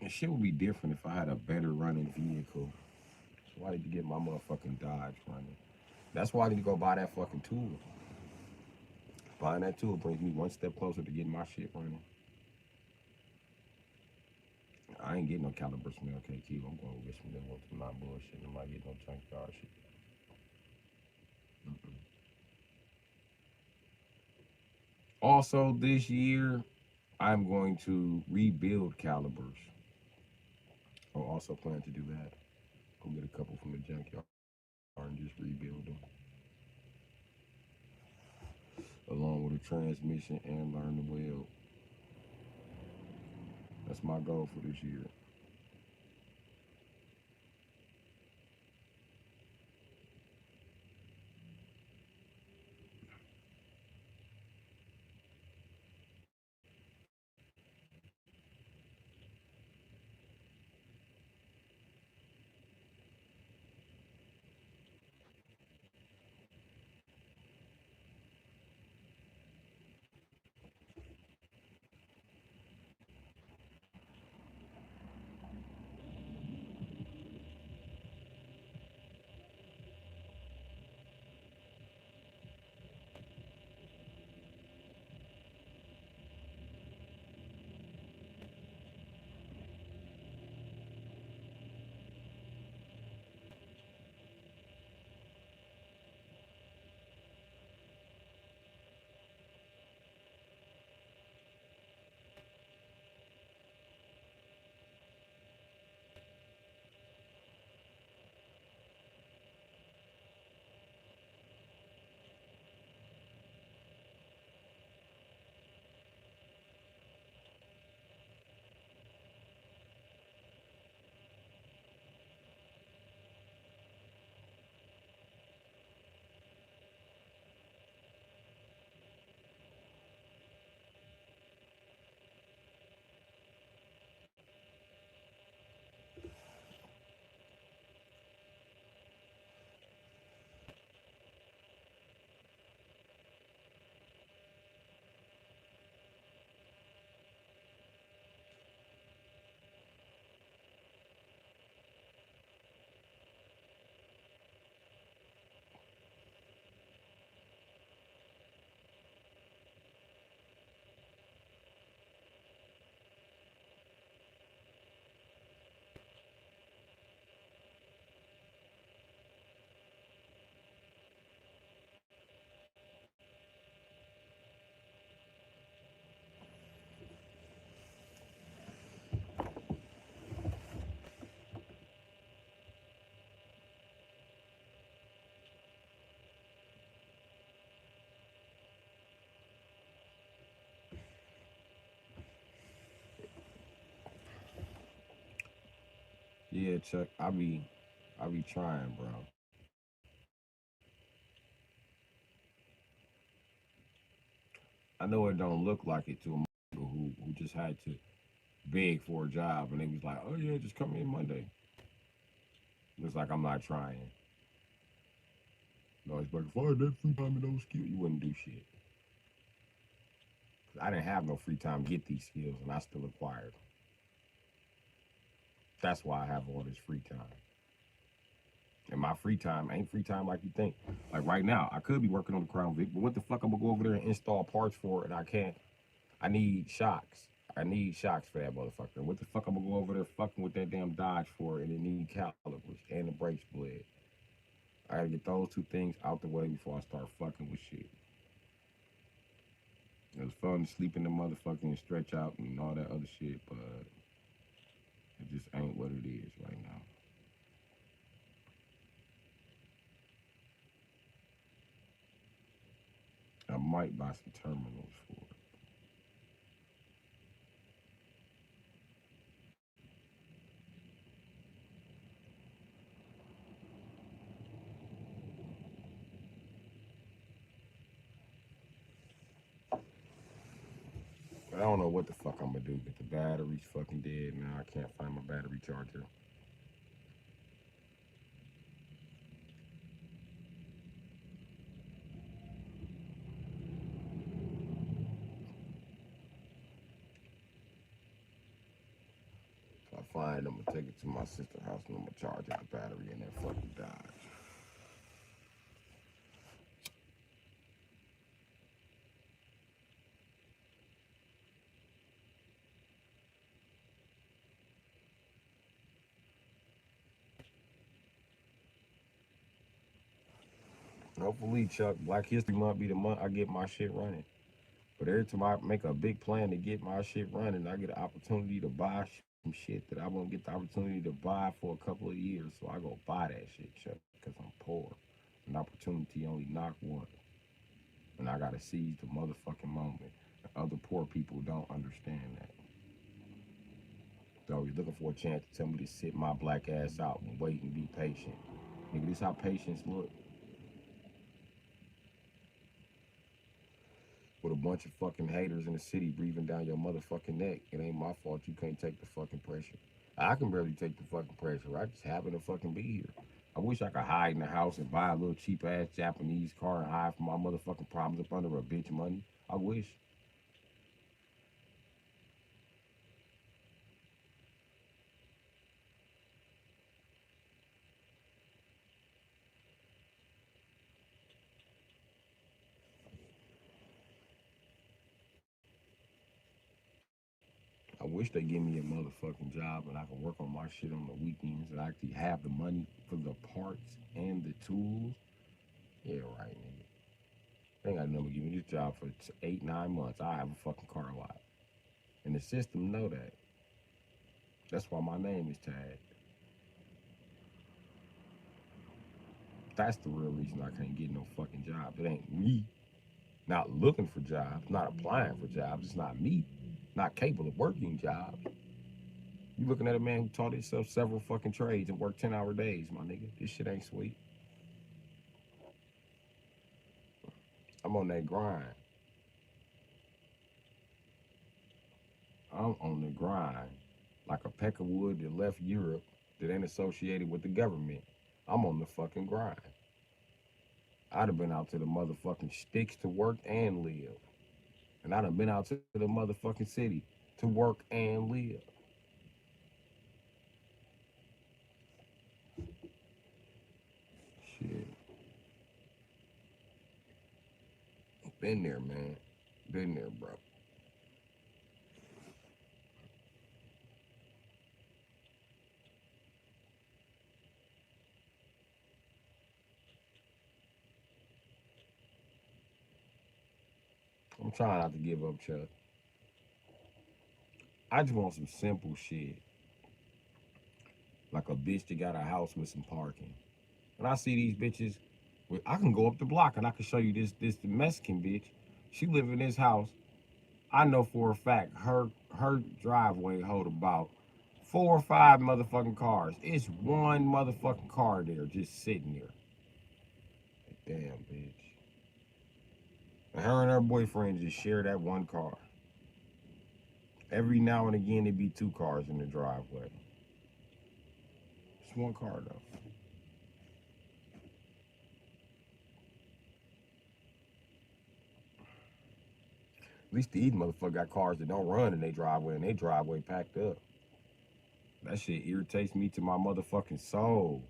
And shit would be different if I had a better running vehicle. So I need to get my motherfucking Dodge running. That's why I need to go buy that fucking tool. Buying that tool brings me one step closer to getting my shit running. I ain't getting no caliber smell KQ. I'm going to get some new ones. I'm not bullshit. I'm not getting no junkyard shit. Mm-mm. Also, this year, I'm going to rebuild calibers. I'll also plan to do that. Go get a couple from the junkyard and just rebuild them, along with a transmission and learn the wheel. That's my goal for this year. Yeah, Chuck, I be trying, bro. I know it don't look like it to a who just had to beg for a job and they was like, oh yeah, just come in Monday. Looks like I'm not trying. No, it's like if I had that free time and those skills, you wouldn't do shit. 'Cause I didn't have no free time to get these skills and I still acquired them. That's why I have all this free time. And my free time ain't free time like you think. Like right now, I could be working on the Crown Vic, but what the fuck I'm gonna go over there and install parts for it and I can't. I need shocks. I need shocks for that motherfucker. What the fuck I'm gonna go over there fucking with that damn Dodge for and it need calipers and the brakes bled. I gotta get those two things out the way before I start fucking with shit. It was fun to sleep in the motherfucker and stretch out and all that other shit, but it just ain't what it is right now. might buy some terminals for it. But I don't know what the fuck I'm gonna do. Get the battery's fucking dead now. I can't find my battery charger. If I find it, I'm gonna take it to my sister's house and I'm gonna charge up the battery in that fucking Dodge. Hopefully, Chuck, Black History Month be the month I get my shit running. But every time I make a big plan to get my shit running, I get an opportunity to buy some shit that I won't get the opportunity to buy for a couple of years. So I go buy that shit, Chuck, because I'm poor. An opportunity only knock once. And I gotta seize the motherfucking moment. Other poor people don't understand that. So you're looking for a chance to tell me to sit my black ass out and wait and be patient. Nigga, this how patience look. With a bunch of fucking haters in the city breathing down your motherfucking neck. It ain't my fault you can't take the fucking pressure. I can barely take the fucking pressure. I just happen to fucking be here. I wish I could hide in the house and buy a little cheap ass Japanese car and hide from my motherfucking problems up under a bitch money. I wish. I wish they give me a motherfucking job and I can work on my shit on the weekends and I actually have the money for the parts and the tools. Yeah, right, nigga. They ain't got never give me this job for 8, 9 months. I have a fucking car lot. And the system know that. That's why my name is tagged. That's the real reason I can't get no fucking job. It ain't me not looking for jobs, not applying for jobs. It's not me not capable of working jobs. You looking at a man who taught himself several fucking trades and worked 10-hour days, my nigga. This shit ain't sweet. I'm on that grind. I'm on the grind like a peck of wood that left Europe that ain't associated with the government. I'm on the fucking grind. I'd have been out to the motherfucking sticks to work and live. And I'd have been out to the motherfucking city to work and live. Shit. Been there, man. Been there, bro. I'm trying not to give up, Chuck. I just want some simple shit. Like a bitch that got a house with some parking. When I see these bitches, I can go up the block and I can show you this Mexican bitch. She live in this house. I know for a fact her driveway hold about 4 or 5 motherfucking cars. It's one motherfucking car there just sitting there. Damn, bitch. And her and her boyfriend just share that one car. Every now and again, there be 2 cars in the driveway. It's one car, though. At least these motherfuckers got cars that don't run in their driveway and their driveway packed up. That shit irritates me to my motherfucking soul.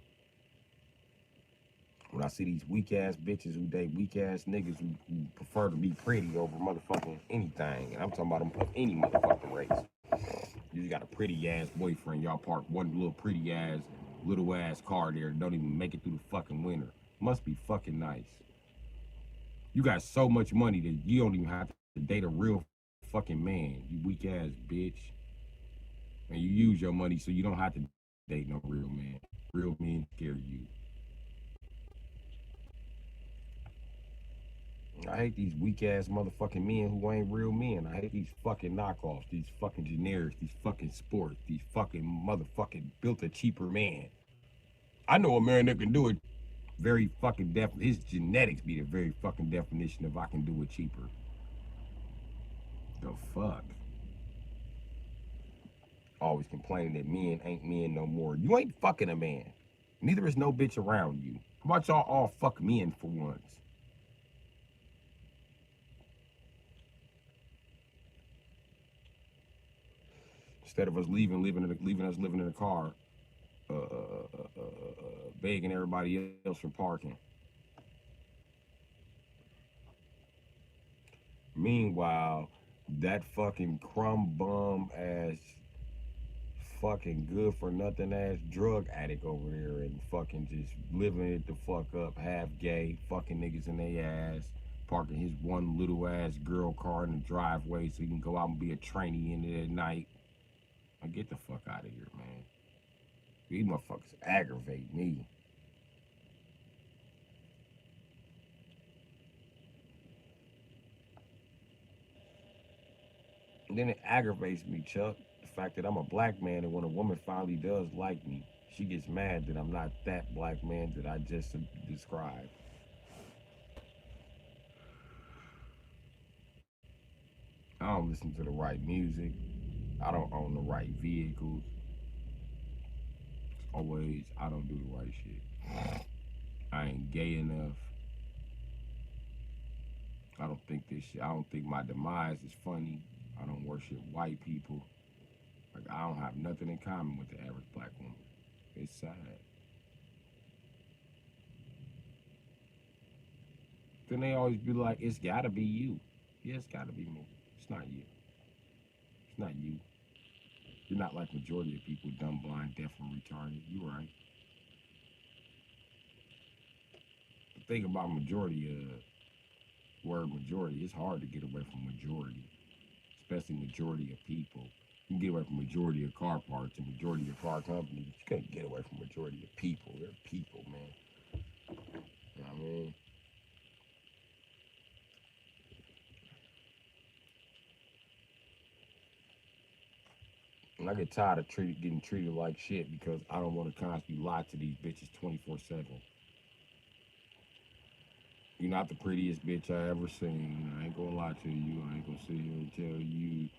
When I see these weak ass bitches who date weak ass niggas who prefer to be pretty over motherfucking anything. And I'm talking about them of any motherfucking race. You just got a pretty ass boyfriend. Y'all park one little pretty ass, little ass car there. Don't even make it through the fucking winter. Must be fucking nice. You got so much money that you don't even have to date a real fucking man. You weak ass bitch. And you use your money so you don't have to date no real man. Real men scare you. I hate these weak ass motherfucking men who ain't real men. I hate these fucking knockoffs, these fucking generics, these fucking sports, these fucking motherfucking built a cheaper man. I know a man that can do it very fucking his genetics be the very fucking definition of I can do it cheaper. The fuck? Always complaining that men ain't men no more. You ain't fucking a man. Neither is no bitch around you. How about y'all all fuck men for once? Instead of us leaving us living in a car, begging everybody else for parking. Meanwhile, that fucking crumb bum ass fucking good for nothing ass drug addict over there and fucking just living it the fuck up, half gay, fucking niggas in their ass, parking his one little ass girl car in the driveway so he can go out and be a trainee in it at night. Like, get the fuck out of here, man. These motherfuckers aggravate me. And then it aggravates me, Chuck, the fact that I'm a black man and when a woman finally does like me, she gets mad that I'm not that black man that I just described. I don't listen to the right music. I don't own the right vehicles. It's always, I don't do the right shit. I ain't gay enough. I don't think this shit, I don't think my demise is funny. I don't worship white people. Like, I don't have nothing in common with the average black woman. It's sad. Then they always be like, it's gotta be you. Yeah, it's gotta be me. It's not you. It's not you. You're not like majority of people, dumb, blind, deaf, and retarded. You're right. The thing about majority, word majority, it's hard to get away from majority, especially majority of people. You can get away from majority of car parts and majority of car companies. You can't get away from majority of people. They're people, man. You know what I mean? And I get tired of getting treated like shit because I don't want to constantly lie to these bitches 24/7. You're not the prettiest bitch I ever seen. I ain't gonna lie to you. I ain't gonna sit here and tell you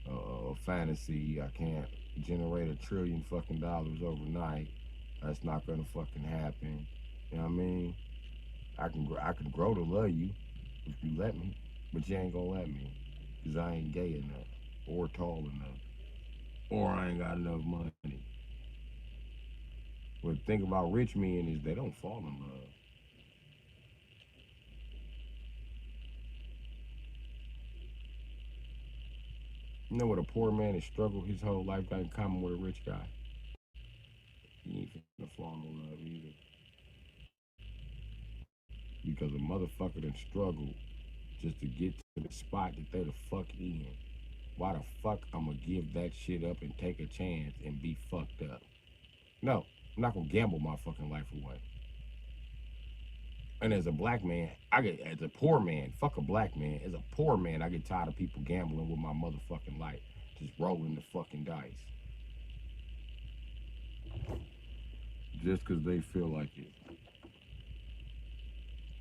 a fantasy. I can't generate $1 trillion overnight. That's not gonna fucking happen. You know what I mean? I can grow to love you if you let me, but you ain't gonna let me because I ain't gay enough or tall enough or I ain't got enough money. But the thing about rich men is they don't fall in love. You know what a poor man has struggled his whole life got in common with a rich guy? He ain't finna fall in love either. Because a motherfucker done struggled just to get to the spot that they the fuck in. Why the fuck I'ma give that shit up and take a chance and be fucked up? No, I'm not gonna gamble my fucking life away. And as a black man, as a poor man, fuck a black man. As a poor man, I get tired of people gambling with my motherfucking life. Just rolling the fucking dice. Just cause they feel like it.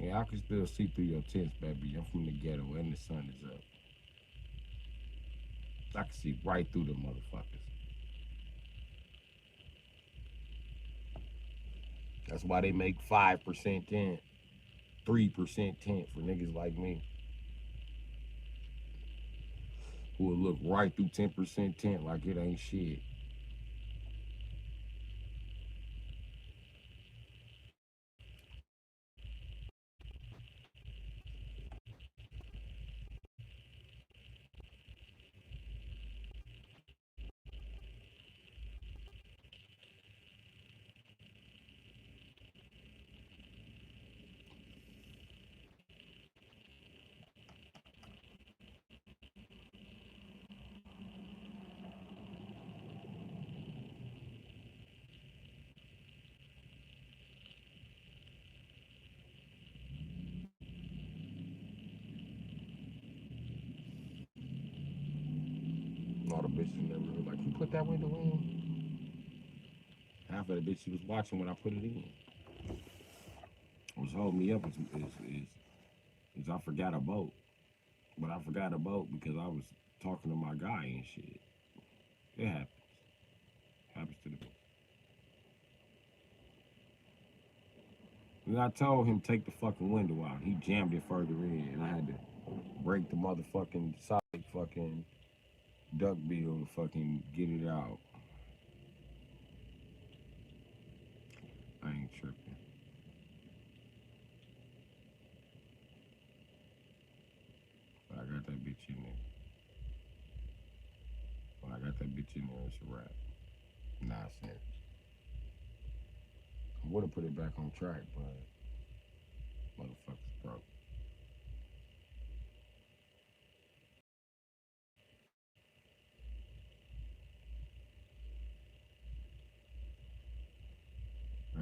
Yeah, I can still see through your tents, baby. I'm from the ghetto and the sun is up. I can see right through the motherfuckers. That's why they make 5% tent, 3% tent for niggas like me who will look right through 10% tent like it ain't shit. the bitches in the neighborhood like, you put that window in? Half of the bitches was watching when I put it in. What's holding me up is I forgot a boat. But I forgot a boat because I was talking to my guy and shit. It happens. Happens to the best. And I told him take the fucking window out. He jammed it further in, and I had to break the motherfucking side fucking duck bill to fucking get it out. I ain't tripping. But I got that bitch in there. When I got that bitch in there, it's a wrap. Nonsense. I would have put it back on track, but motherfuckers broke.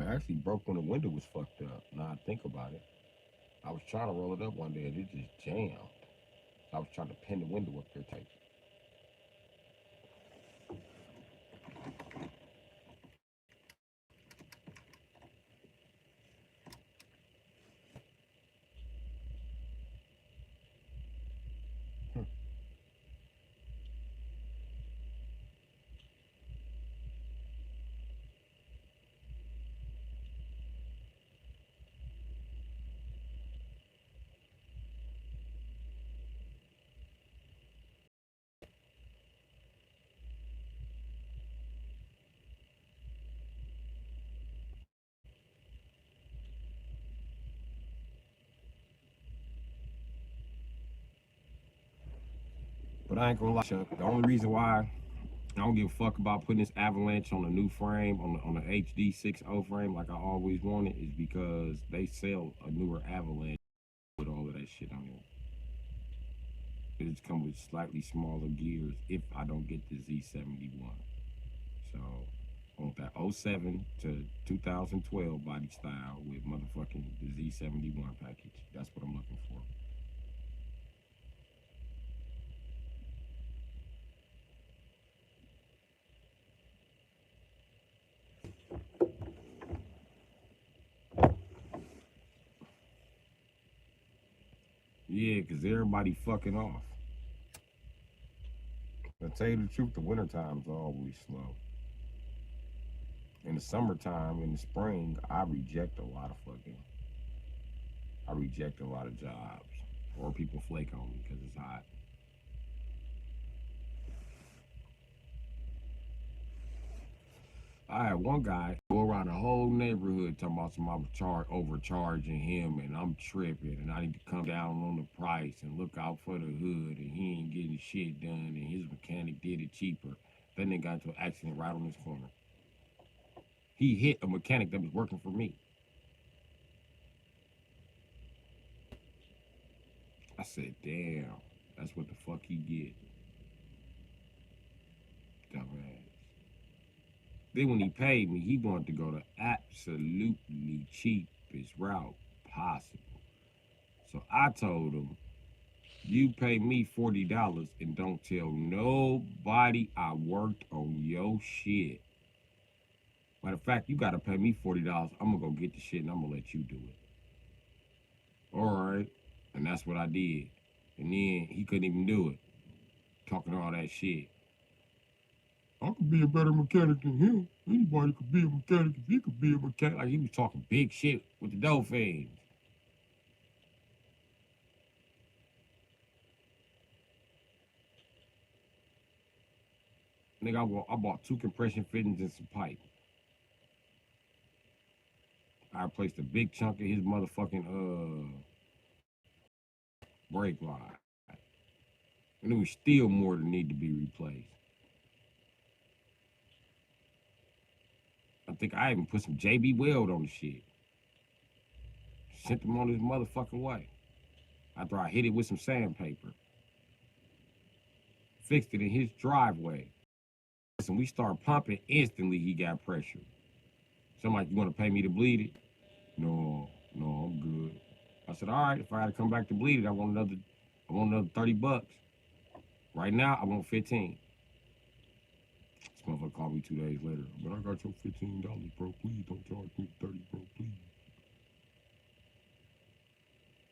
I actually broke when the window was fucked up. Now I think about it. I was trying to roll it up one day and it just jammed. I was trying to pin the window up there tight. But I ain't gonna lie, Chuck. The only reason why I don't give a fuck about putting this Avalanche on a new frame, on the HD 6.0 frame like I always wanted, is because they sell a newer Avalanche with all of that shit on it. It just comes with slightly smaller gears if I don't get the Z71. So I want that '07 to 2012 body style with motherfucking the Z71 package. That's what I'm looking for. Yeah, because everybody fucking off. I tell you the truth, the winter time's always slow. In the summertime, in the spring, I reject a lot of jobs. Or people flake on me because it's hot. I had one guy go around the whole neighborhood talking about some I was overcharging him and I'm tripping and I need to come down on the price and look out for the hood and he ain't getting shit done and his mechanic did it cheaper. Then they got into an accident right on his corner. He hit a mechanic that was working for me. I said, damn, that's what the fuck he get. Dumbass. Then when he paid me, he wanted to go the absolutely cheapest route possible. So I told him, you pay me $40 and don't tell nobody I worked on your shit. Matter of fact, you gotta pay me $40. I'm gonna go get the shit and I'm gonna let you do it. All right. And that's what I did. And then he couldn't even do it. Talking all that shit. I could be a better mechanic than him. Anybody could be a mechanic if he could be a mechanic. Like he was talking big shit with the Dolphins. Nigga, I bought 2 compression fittings and some pipe. I replaced a big chunk of his motherfucking brake line. And there was still more that need to be replaced. I think I even put some JB Weld on the shit. Sent him on his motherfucking way. After I hit it with some sandpaper. Fixed it in his driveway. And we start pumping, instantly he got pressure. So I'm like, you want to pay me to bleed it? No, I'm good. I said, all right, if I gotta come back to bleed it, I want another $30. Right now, I want 15. called me 2 days later. But I got your $15, bro. Please don't charge me 30, bro. Please.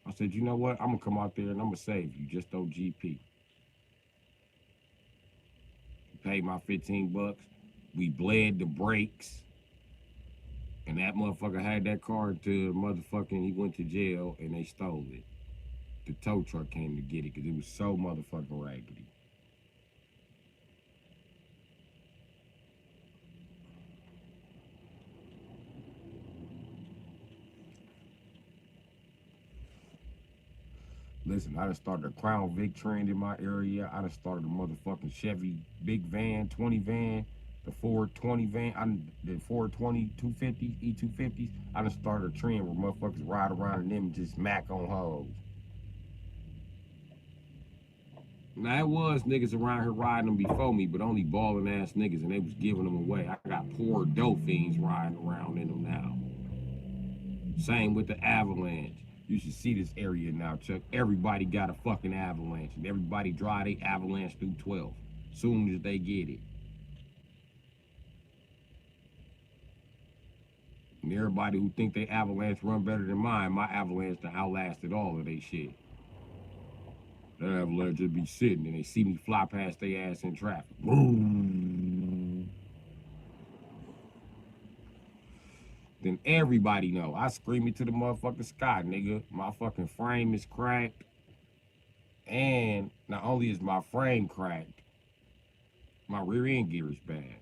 I said, you know what? I'm gonna come out there and I'm gonna save you. Just don't GP. Paid my $15. We bled the brakes. And that motherfucker had that car to motherfucking, he went to jail and they stole it. The tow truck came to get it because it was so motherfucking raggedy. Listen, I done started a Crown Vic trend in my area. I done started a motherfucking Chevy big van, 20 van, the Ford 20 van, the Ford 20 250s, E250s. I done started a trend where motherfuckers ride around in them and just smack on hoes. Now, it was niggas around here riding them before me, but only balling ass niggas, and they was giving them away. I got poor dope fiends riding around in them now. Same with the Avalanche. You should see this area now, Chuck. Everybody got a fucking Avalanche, and everybody drive their Avalanche through 12 soon as they get it. And everybody who think they Avalanche run better than mine, my Avalanche done outlasted all of they shit. That Avalanche just be sitting, and they see me fly past their ass in traffic. Boom. Then everybody know. I scream it to the motherfucking sky, nigga. My fucking frame is cracked. And not only is my frame cracked, my rear end gear is bad.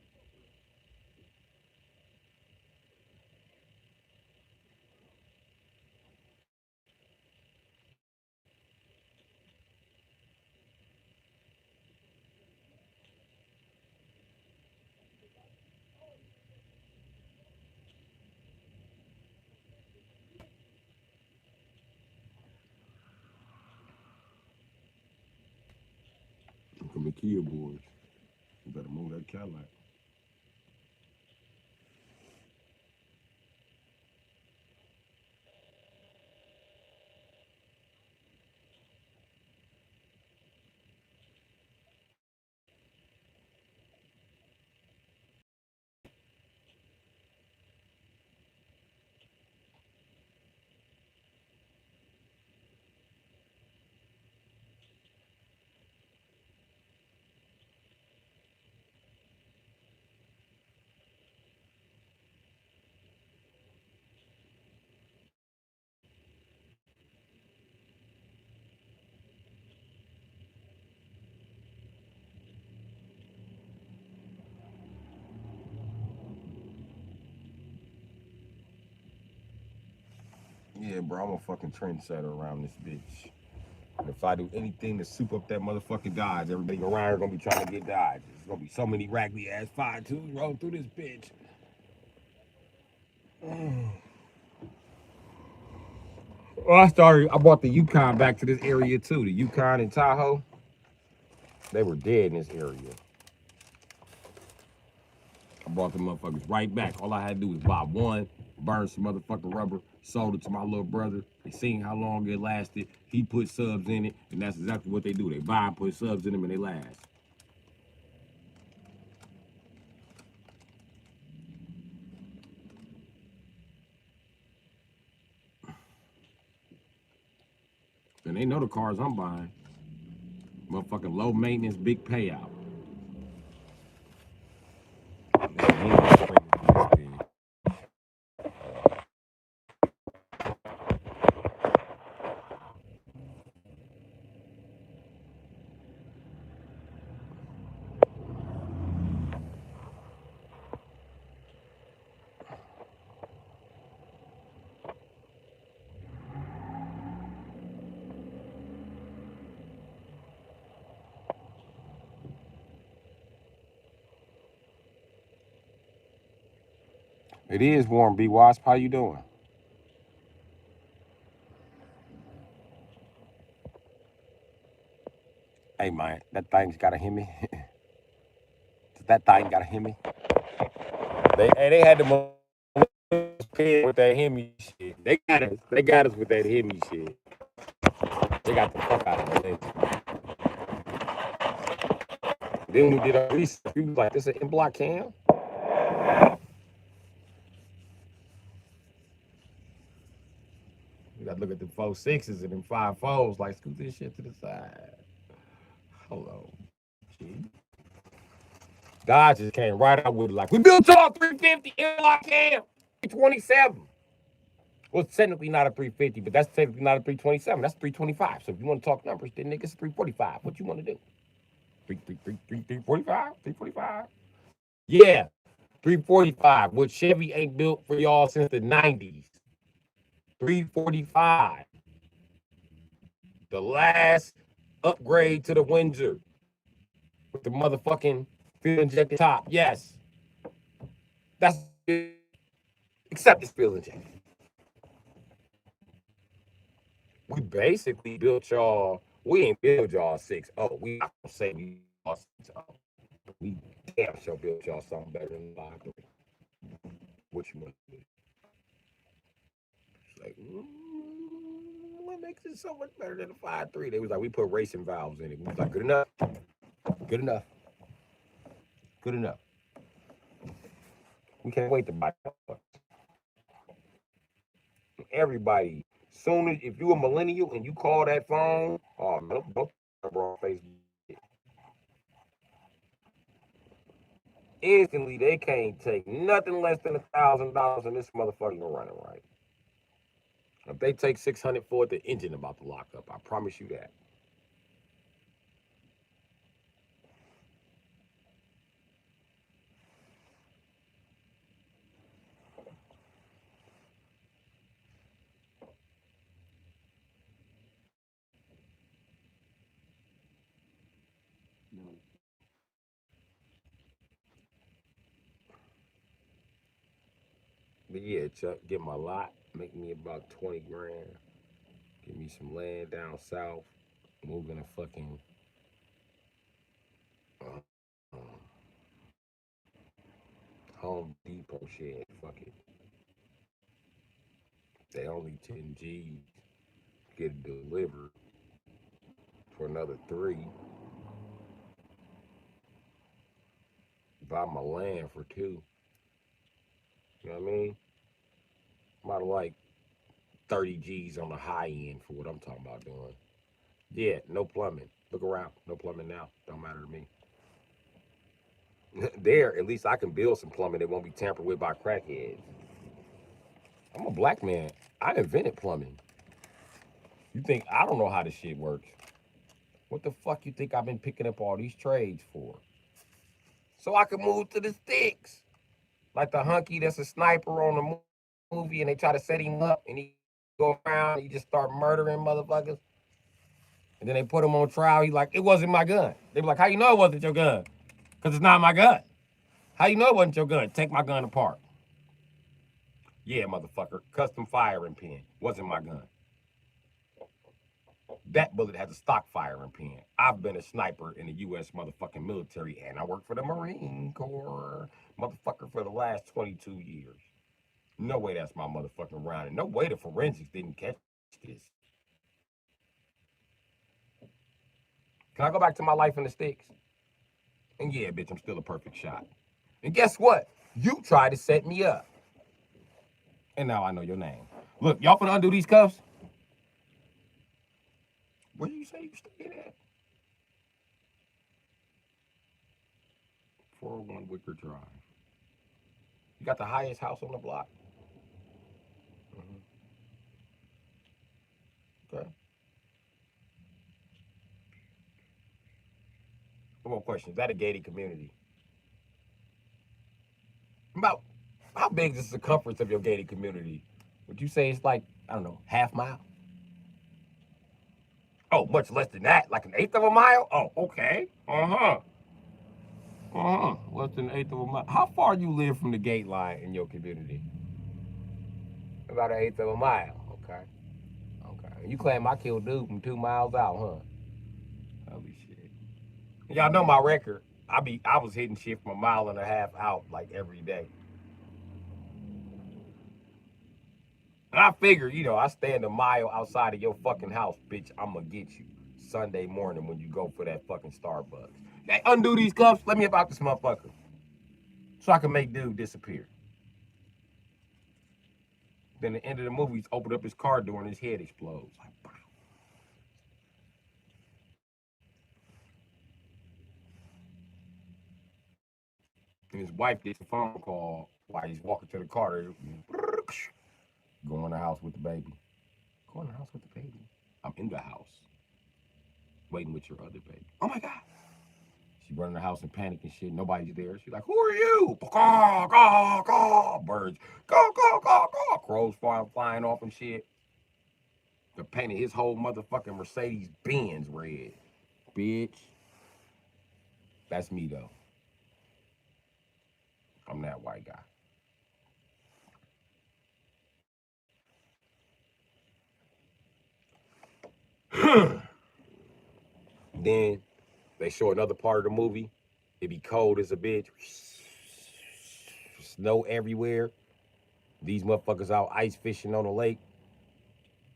Look at the Kia boys. You better move that Cadillac. Yeah, bro, I'm a fucking trendsetter around this bitch. And if I do anything to soup up that motherfucking Dodge, everybody around here gonna be trying to get Dodges. There's gonna be so many raggedy ass 5.2s rolling through this bitch. Well, I brought the Yukon back to this area too. The Yukon and Tahoe, they were dead in this area. I brought the motherfuckers right back. All I had to do was buy one, burn some motherfucking rubber, sold it to my little brother. They seen how long it lasted. He put subs in it, and that's exactly what they do. They buy and put subs in them, and they last. And they know the cars I'm buying. Motherfucking low maintenance, big payout. It is warm, B Wasp. How you doing? Hey man, that thing's got a Hemi. That thing got a Hemi. They had the with that Hemi shit. They got us. They got us with that Hemi shit. They got the fuck out of it. Then we did our research. We was like, this is an in-block cam? You gotta look at the 4 6s and them 5 4s. Like, scoot this shit to the side. Hello, G. God just came right out with it. Like, we built y'all 350 in cam 327. Well, it's technically not a 350, but that's technically not a 327. That's 325. So if you want to talk numbers, then nigga, it's 345. What you want to do? 345? 345? Yeah, 345. What Chevy ain't built for y'all since the 90s. 345. The last upgrade to the Windsor with the motherfucking fuel injected top. Yes. That's except it's fuel injected. We basically built y'all. We ain't built y'all 6.0. We not gonna say we y'all 6.0. We damn sure built y'all something better than 5.3. What you want to do? It's like, what makes it so much better than a 5.3? They was like, we put racing valves in it. We was like, good enough. Good enough. Good enough. We can't wait to buy that. Everybody, soon as if you a millennial and you call that phone, oh man, don't number on Facebook. Instantly, they can't take nothing less than $1,000 in this motherfucker running right. If they take 600 for it, the engine about to lock up. I promise you that. But yeah, Chuck, get my lot, make me about 20 grand. Give me some land down south, moving a fucking uh, um, Home Depot shed. Fuck it. They only 10 G's. Get it delivered for another 3. Buy my land for 2. You know what I mean? About like 30 G's on the high end for what I'm talking about doing. Yeah, no plumbing. Look around. No plumbing now. Don't matter to me. There, at least I can build some plumbing that won't be tampered with by crackheads. I'm a black man. I invented plumbing. You think I don't know how this shit works? What the fuck you think I've been picking up all these trades for? So I can move to the sticks. Like the hunky that's a sniper on the movie and they try to set him up and he go around and he just start murdering motherfuckers. And then they put him on trial. He's like, it wasn't my gun. They be like, how you know it wasn't your gun? Because it's not my gun. How you know it wasn't your gun? Take my gun apart. Yeah, motherfucker. Custom firing pin. Wasn't my gun. That bullet has a stock firing pin. I've been a sniper in the U.S. motherfucking military, and I work for the Marine Corps, motherfucker, for the last 22 years. No way that's my motherfucking round, and no way the forensics didn't catch this. Can I go back to my life in the sticks? And yeah, bitch, I'm still a perfect shot. And guess what? You tried to set me up. And now I know your name. Look, y'all finna undo these cuffs? Where do you say you stayed at? 401 Wicker Drive. You got the highest house on the block? Mm-hmm. Okay. One more question. Is that a gated community? About how big is the circumference of your gated community? Would you say it's like, I don't know, half mile? Oh, much less than that, like an eighth of a mile? Oh, okay. Uh-huh. Uh-huh. Less than an eighth of a mile. How far you live from the gate line in your community? About an eighth of a mile. Okay. Okay. You claim I killed dude from 2 miles out, huh? Holy shit. Y'all know my record. I was hitting shit from a mile and a half out like every day. And I figure, I stand a mile outside of your fucking house, bitch. I'ma get you Sunday morning when you go for that fucking Starbucks. Hey, undo these cuffs. Let me about this motherfucker. so I can make dude disappear. Then the end of the movie, he's opened up his car door and his head explodes. Like, pow. And his wife gets a phone call while he's walking to the car. Go in the house with the baby. Go in the house with the baby. I'm in the house, waiting with your other baby. Oh my God. She run in the house in panic and shit. Nobody's there. She's like, "Who are you?" Caw, caw, caw. Birds. Caw, caw, caw, caw. Crows flying off and shit. They painted his whole motherfucking Mercedes Benz red. Bitch. That's me though. I'm that white guy. Then they show another part of the movie. It be cold as a bitch. Snow everywhere. These motherfuckers out ice fishing on the lake.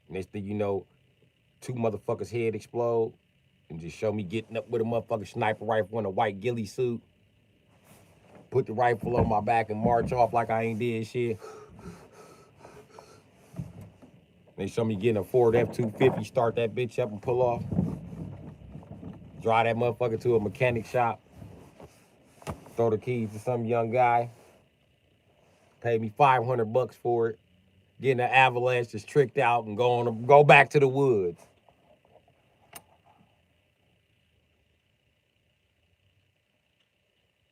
Next thing you know, two motherfuckers' head explode. And just show me getting up with a motherfucking sniper rifle in a white ghillie suit. Put the rifle on my back and march off like I ain't did shit. They show me getting a Ford F-250, start that bitch up and pull off. Drive that motherfucker to a mechanic shop. Throw the keys to some young guy. Pay me $500 for it. Getting an avalanche just tricked out and go back to the woods.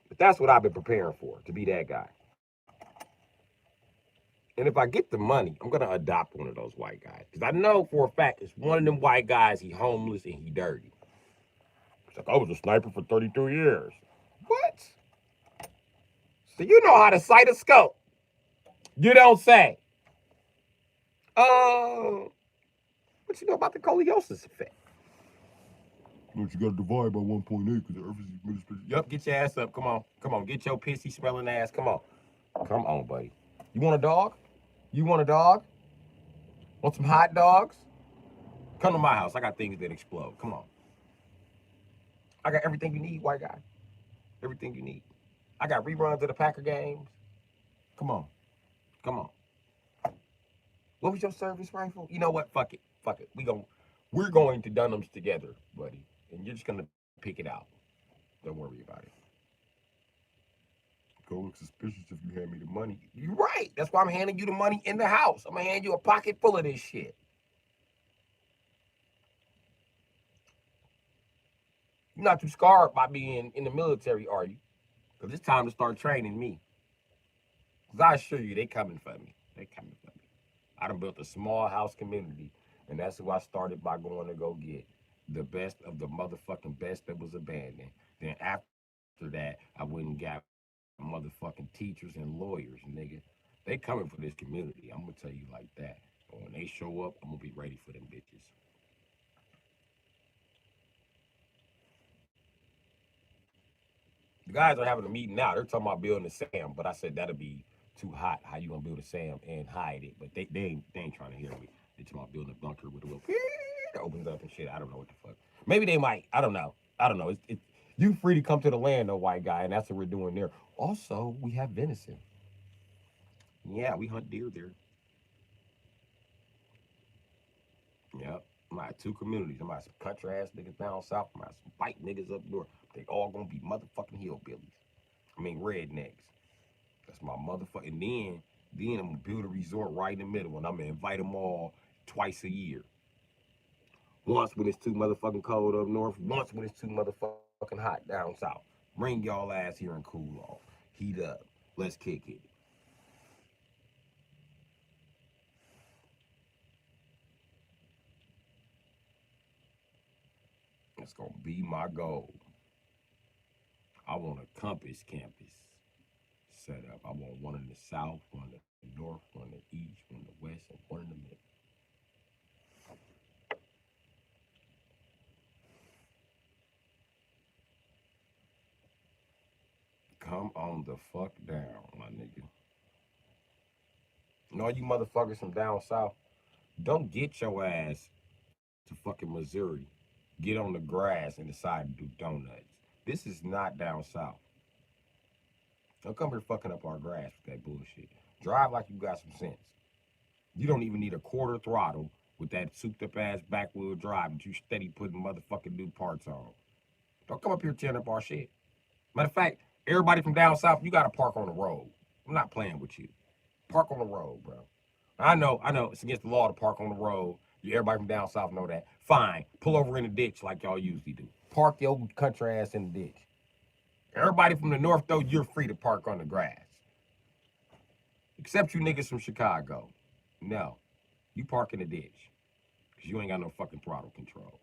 But that's what I've been preparing for, to be that guy. And if I get the money, I'm gonna adopt one of those white guys. Because I know for a fact it's one of them white guys, he homeless and he dirty. It's like, I was a sniper for 32 years. What? So you know how to sight a scope. You don't say. What you know about the scoliosis effect? You gotta divide by 1.8 because the Earth is administrative. Yup, get your ass up. Come on. Come on. Get your pissy smelling ass. Come on. Come on, buddy. You want a dog? You want a dog? Want some hot dogs? Come to my house. I got things that explode. Come on. I got everything you need, white guy. Everything you need. I got reruns of the Packer games. Come on. Come on. What was your service rifle? You know what? Fuck it. Fuck it. We're going to Dunham's together, buddy. And you're just gonna pick it out. Don't worry about it. Go look suspicious if you hand me the money. You're right. That's why I'm handing you the money in the house. I'm gonna hand you a pocket full of this shit. You're not too scarred by being in the military, are you? Because it's time to start training me. Because I assure you, they coming for me. They coming for me. I done built a small house community, and that's who I started by going to go get the best of the motherfucking best that was abandoned. Then after that, I went and got motherfucking teachers and lawyers, nigga. They coming for this community. I'm gonna tell you like that. But when they show up, I'm gonna be ready for them bitches. The guys are having a meeting now. They're talking about building a SAM, but I said that'll be too hot. How you gonna build a SAM and hide it? But they ain't trying to hear me. They talking about building a bunker with a little that opens up and shit. I don't know what the fuck. Maybe they might. I don't know. I don't know. You free to come to the land, though, white guy, and that's what we're doing there. Also, we have venison. Yeah, we hunt deer there. Yep. I might have two communities. I might have some country ass niggas down south. I might have some white niggas up north. They all gonna be motherfucking hillbillies. I mean rednecks. That's my motherfucking. Then I'm gonna build a resort right in the middle, and I'm gonna invite them all twice a year. Once when it's too motherfucking cold up north. Once when it's too motherfucking hot down south. Bring y'all ass here and cool off. Heat up. Let's kick it. That's gonna be my goal. I want a compass campus set up. I want one in the south, one in the north, one in the east, one in the west, and one in the middle. Come on the fuck down, my nigga. And all you motherfuckers from down south, don't get your ass to fucking Missouri, get on the grass and decide to do donuts. This is not down south. Don't come here fucking up our grass with that bullshit. Drive like you got some sense. You don't even need a quarter throttle with that souped up ass back wheel drive that you steady putting motherfucking new parts on. Don't come up here tearing up our shit. Matter of fact, everybody from down south, you gotta park on the road. I'm not playing with you. Park on the road, bro. I know, it's against the law to park on the road. Everybody from down south know that. Fine, pull over in the ditch like y'all usually do. Park your country ass in the ditch. Everybody from the north, though, you're free to park on the grass. Except you niggas from Chicago. No, you park in the ditch. Because you ain't got no fucking throttle control.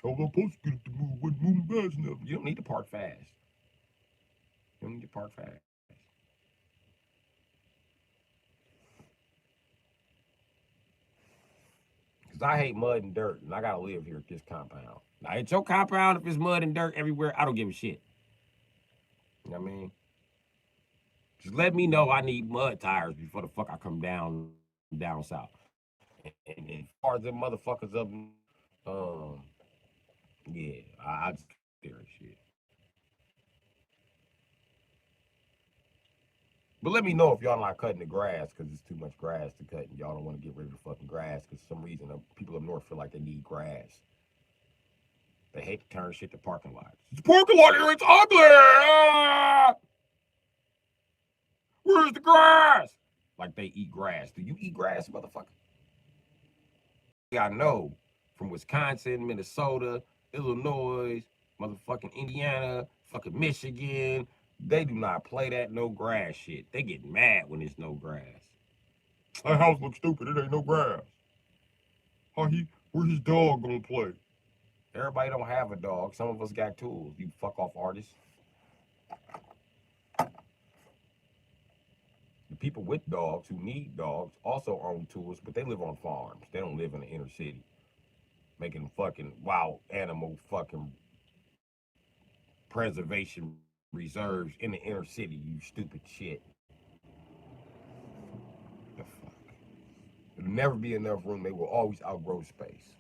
How am I supposed to get it to move when moving fast enough? You don't need to park fast. You don't need to park fast. Because I hate mud and dirt, and I gotta live here at this compound. Now, it's your compound if it's mud and dirt everywhere. I don't give a shit. You know what I mean? Just let me know I need mud tires before the fuck I come down south. And as far as them motherfuckers up, um, yeah, I just there and shit. But let me know if y'all not cutting the grass because it's too much grass to cut and y'all don't want to get rid of the fucking grass because for some reason people up north feel like they need grass. They hate to turn shit to parking lots. It's a parking lot here, it's ugly! Ah! Where's the grass? Like they eat grass. Do you eat grass, motherfucker? I know from Wisconsin, Minnesota, Illinois, motherfucking Indiana, fucking Michigan, they do not play that no grass shit. They get mad when there's no grass. That house looks stupid. It ain't no grass. Where's his dog gonna play? Everybody don't have a dog. Some of us got tools. You fuck off artists. The people with dogs who need dogs also own tools, but they live on farms. They don't live in the inner city. Making fucking wild animal fucking preservation reserves in the inner city, you stupid shit. The fuck? There'll never be enough room. They will always outgrow space.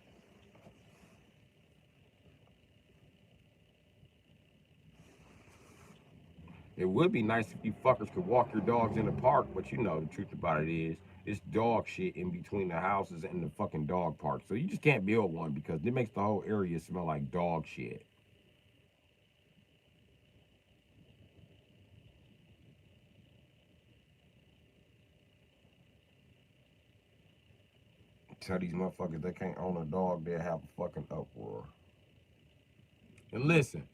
It would be nice if you fuckers could walk your dogs in the park, but you know the truth about it is it's dog shit in between the houses and the fucking dog park. So you just can't build one because it makes the whole area smell like dog shit. Tell these motherfuckers they can't own a dog, they'll have a fucking uproar. And listen,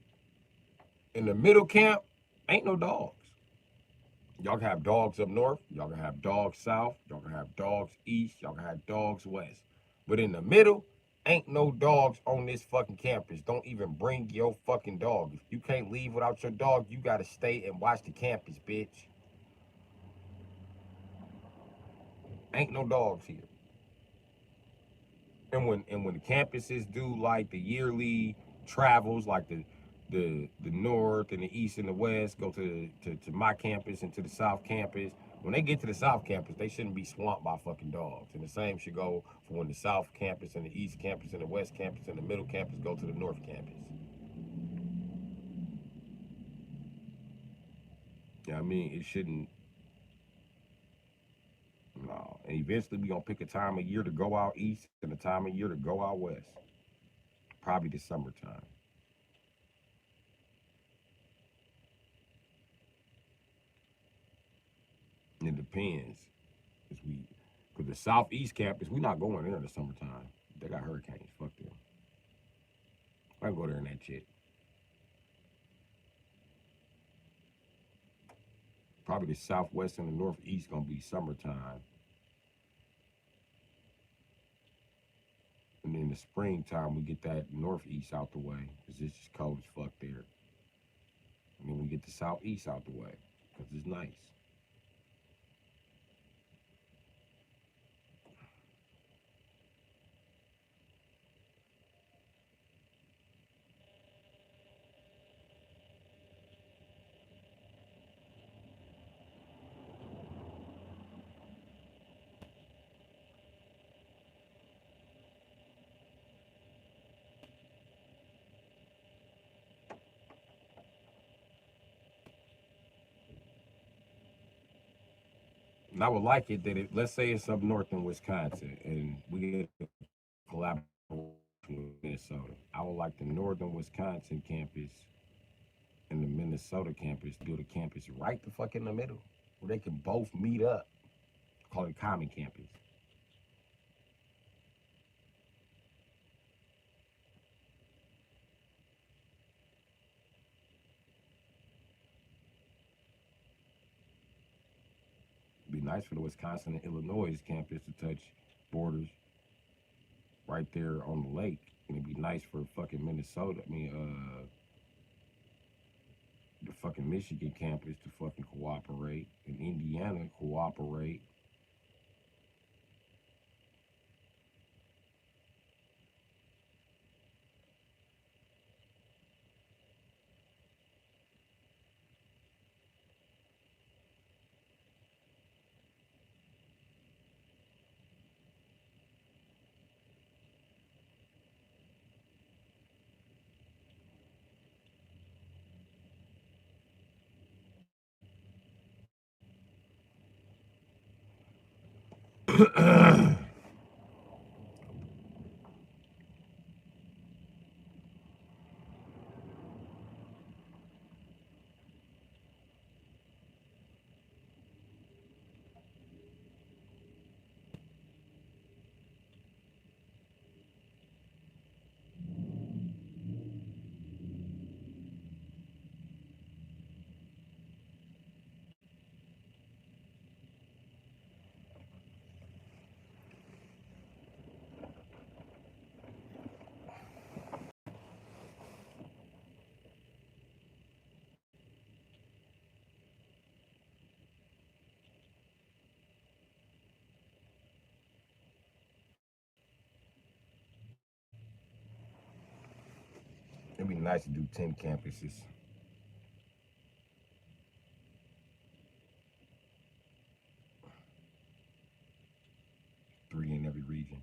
in the middle camp, ain't no dogs. Y'all can have dogs up north, y'all can have dogs south, y'all can have dogs east, y'all can have dogs west. But in the middle, ain't no dogs on this fucking campus. Don't even bring your fucking dog. If you can't leave without your dog, you gotta stay and watch the campus, bitch. Ain't no dogs here. And when the campuses do like the yearly travels, like the north and the east and the west, go to my campus and to the south campus. When they get to the south campus, they shouldn't be swamped by fucking dogs. And the same should go for when the south campus and the east campus and the west campus and the middle campus go to the north campus. You know what I mean? It shouldn't. No. And eventually we gonna pick a time of year to go out east and a time of year to go out west. Probably the summertime. It depends. Cause the southeast campus, we not going there in the summertime. They got hurricanes. Fuck them. I can go there in that shit. Probably the southwest and the northeast gonna be summertime. And then the springtime we get that northeast out the way. Cause it's just cold as fuck there. And then we get the southeast out the way. Cause it's nice. And I would like it that let's say it's up north in Wisconsin and we get a collaboration with Minnesota. I would like the northern Wisconsin campus and the Minnesota campus to build a campus right the fuck in the middle where they can both meet up. Call it common campus. It'd be nice for the Wisconsin and Illinois campus to touch borders right there on the lake. And it'd be nice for fucking Minnesota. The fucking Michigan campus to fucking cooperate and Indiana cooperate. It'd be nice to do 10 campuses, 3 in every region.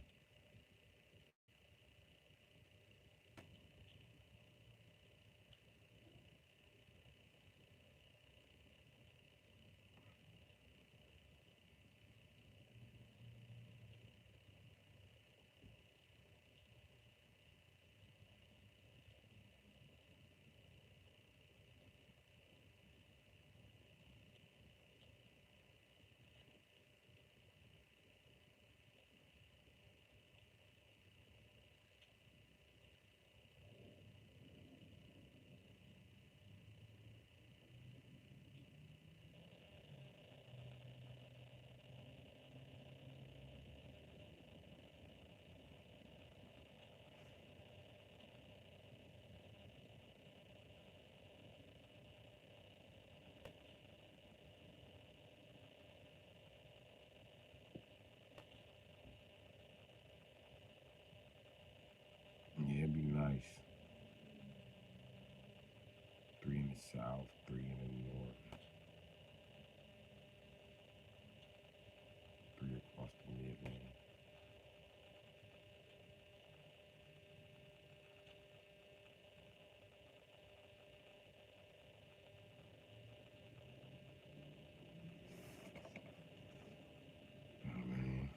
Yeah, it'd be nice. 3 in the south, 3 in the north, 3 across the Midland. Oh, man.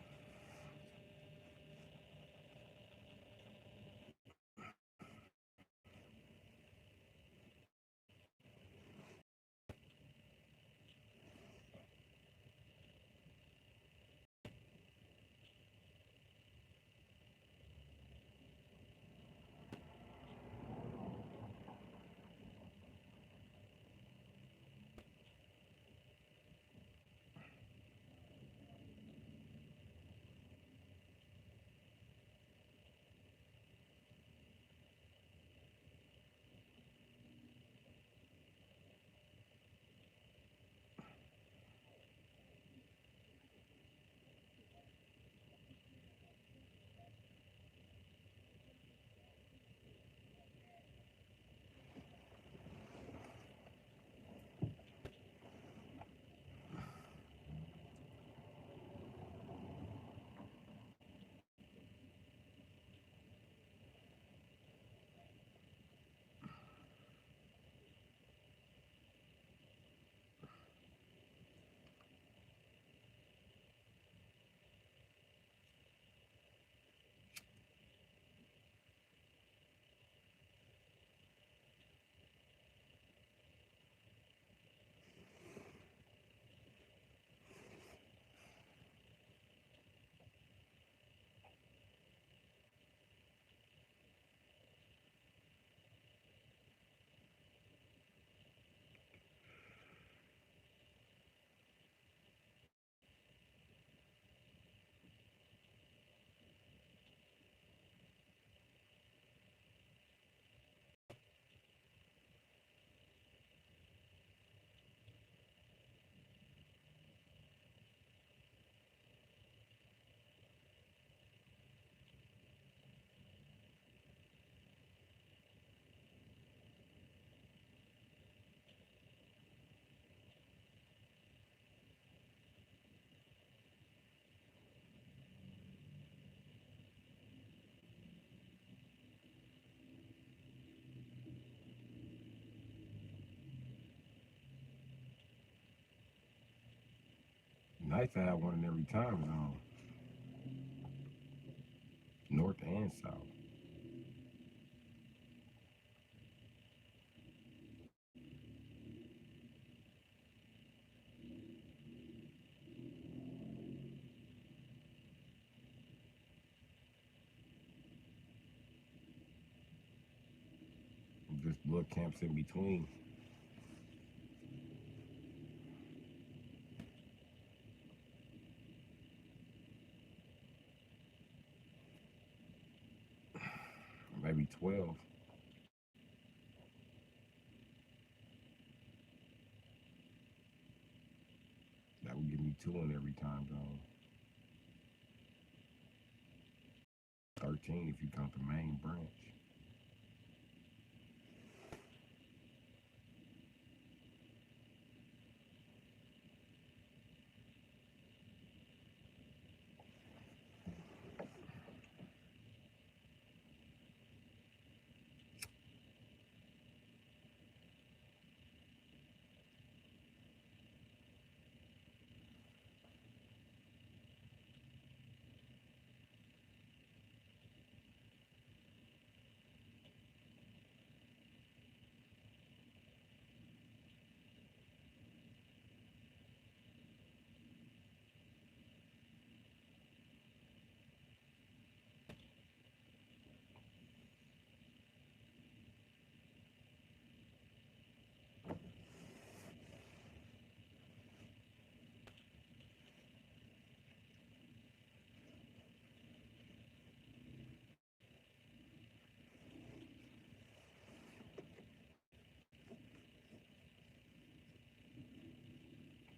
nice to have one in every time zone, north and south. Just little camps in between. Maybe 12. That would give me two in every time zone. 13 if you count the main branch.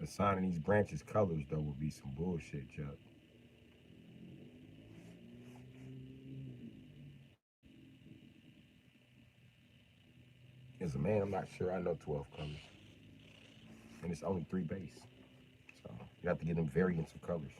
Assigning these branches colors though would be some bullshit, Chuck. As a man, I'm not sure I know 12 colors, and it's only three base. So you have to get them variants of colors.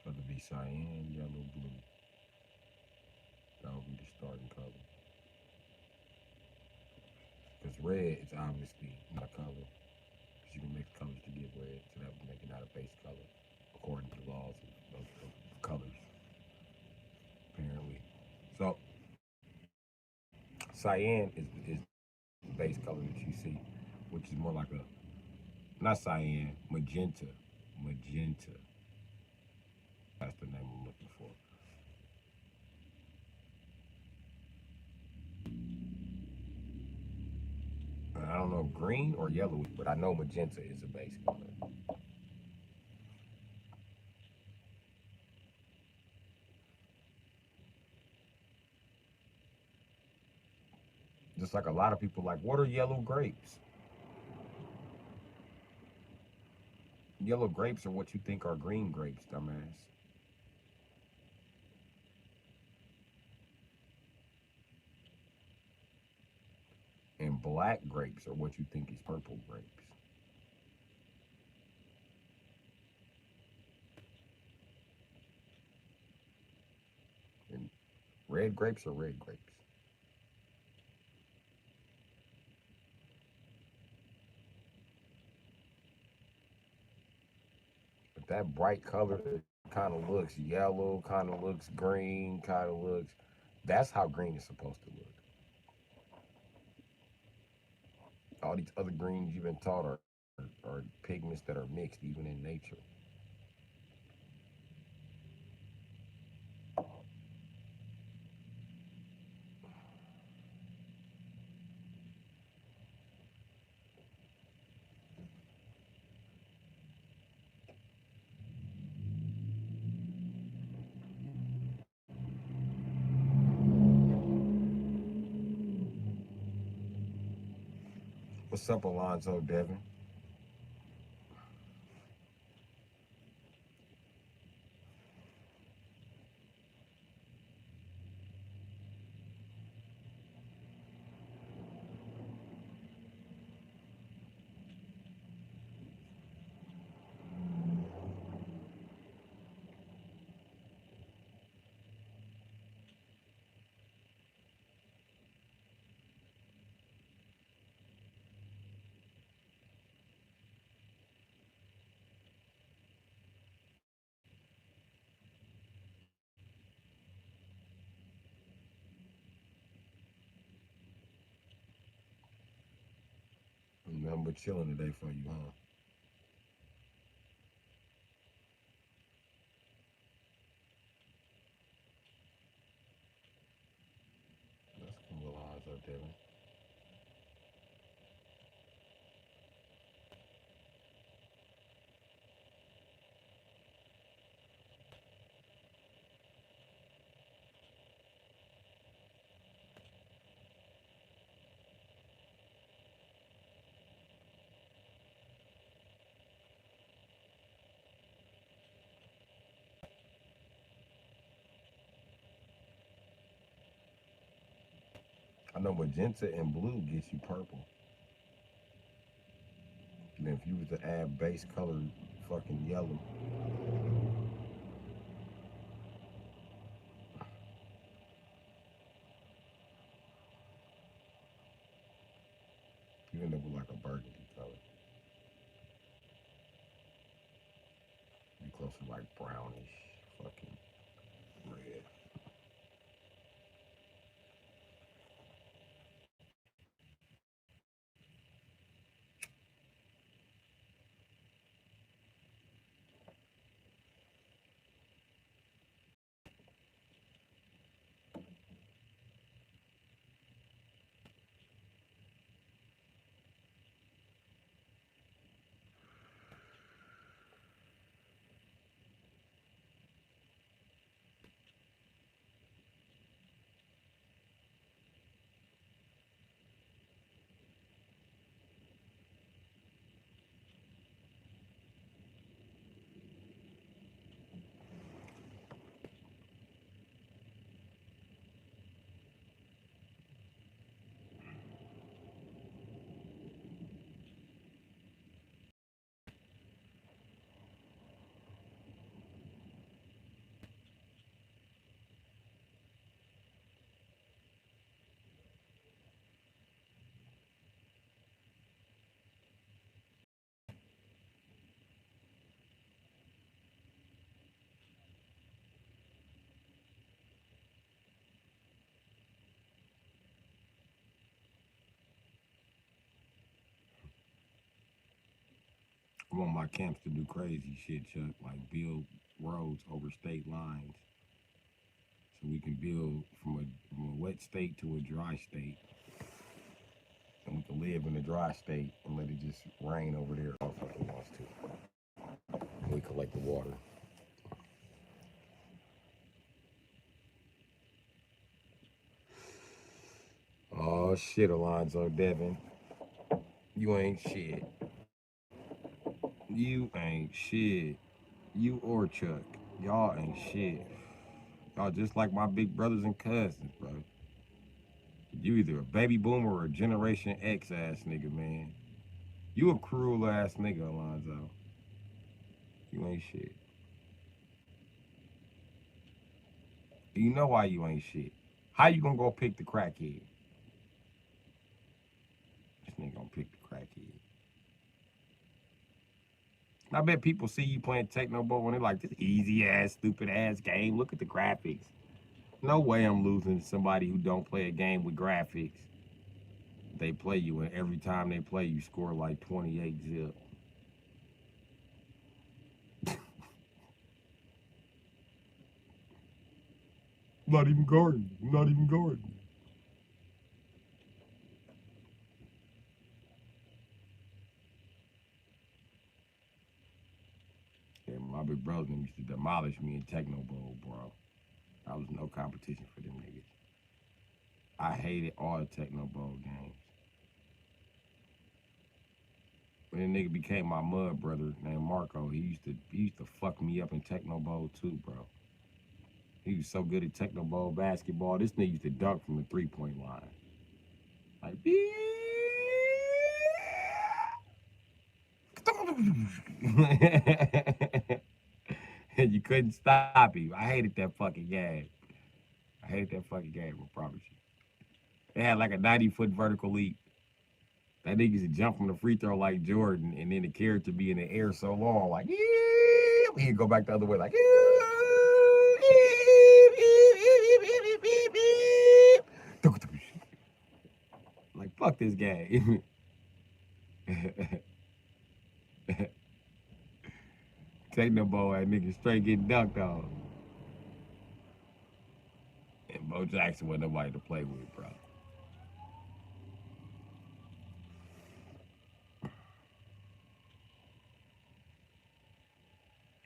So to be cyan, yellow, blue. That would be the starting color. Because red is obviously not a color. Because you can mix colors to get red, so that would make it not a base color, according to the laws of colors, apparently. So cyan is the base color that you see, which is more like a, not cyan, magenta. Magenta. That's the name I'm looking for. I don't know if green or yellow, but I know magenta is a base color. Just like a lot of people like, what are yellow grapes? Yellow grapes are what you think are green grapes, dumbass. And black grapes are what you think is purple grapes. And red grapes are red grapes. But that bright color kind of looks yellow, kind of looks green, kind of looks. That's how green is supposed to look. All these other greens you've been taught are pigments that are mixed even in nature. What's up, Alonzo Devin? Nothing but chilling today for you, huh? That's cool, Alonzo Devin. I know magenta and blue gets you purple. And if you was to add base color fucking yellow, you end up with like a burgundy color. You closer to like brownish fucking red. I want my camps to do crazy shit, Chuck, like build roads over state lines so we can build from a wet state to a dry state. And we can live in a dry state and let it just rain over there if it wants to. And we collect the water. Oh shit, Alonzo Devin. You ain't shit. You ain't shit. You or Chuck. Y'all ain't shit. Y'all just like my big brothers and cousins, bro. You either a baby boomer or a Generation X ass nigga, man. You a cruel ass nigga, Alonzo. You ain't shit. You know why you ain't shit. How you gonna go pick the crackhead? This nigga gonna pick the crackhead. I bet people see you playing Techno Bowl when they're like, this easy ass, stupid ass game. Look at the graphics. No way I'm losing to somebody who don't play a game with graphics. They play you, and every time they play, you score like 28 zip. Not even guarding. Not even guarding. Yeah, my big brother used to demolish me in Techno Bowl, bro. I was no competition for them niggas. I hated all the Techno Bowl games. When the nigga became my mud brother named Marco, he used to fuck me up in Techno Bowl too, bro. He was so good at Techno Bowl basketball. This nigga used to dunk from the 3-point line. Like, and you couldn't stop him. I hated that fucking game. I hated that fucking game, I promise you. They had like a 90-foot vertical leap. That nigga used to jump from the free throw like Jordan, and then the character be in the air so long, like, he'd go back the other way, like, like, fuck this game. Take the ball, that nigga straight getting dunked on. And Bo Jackson wasn't nobody to play with, bro.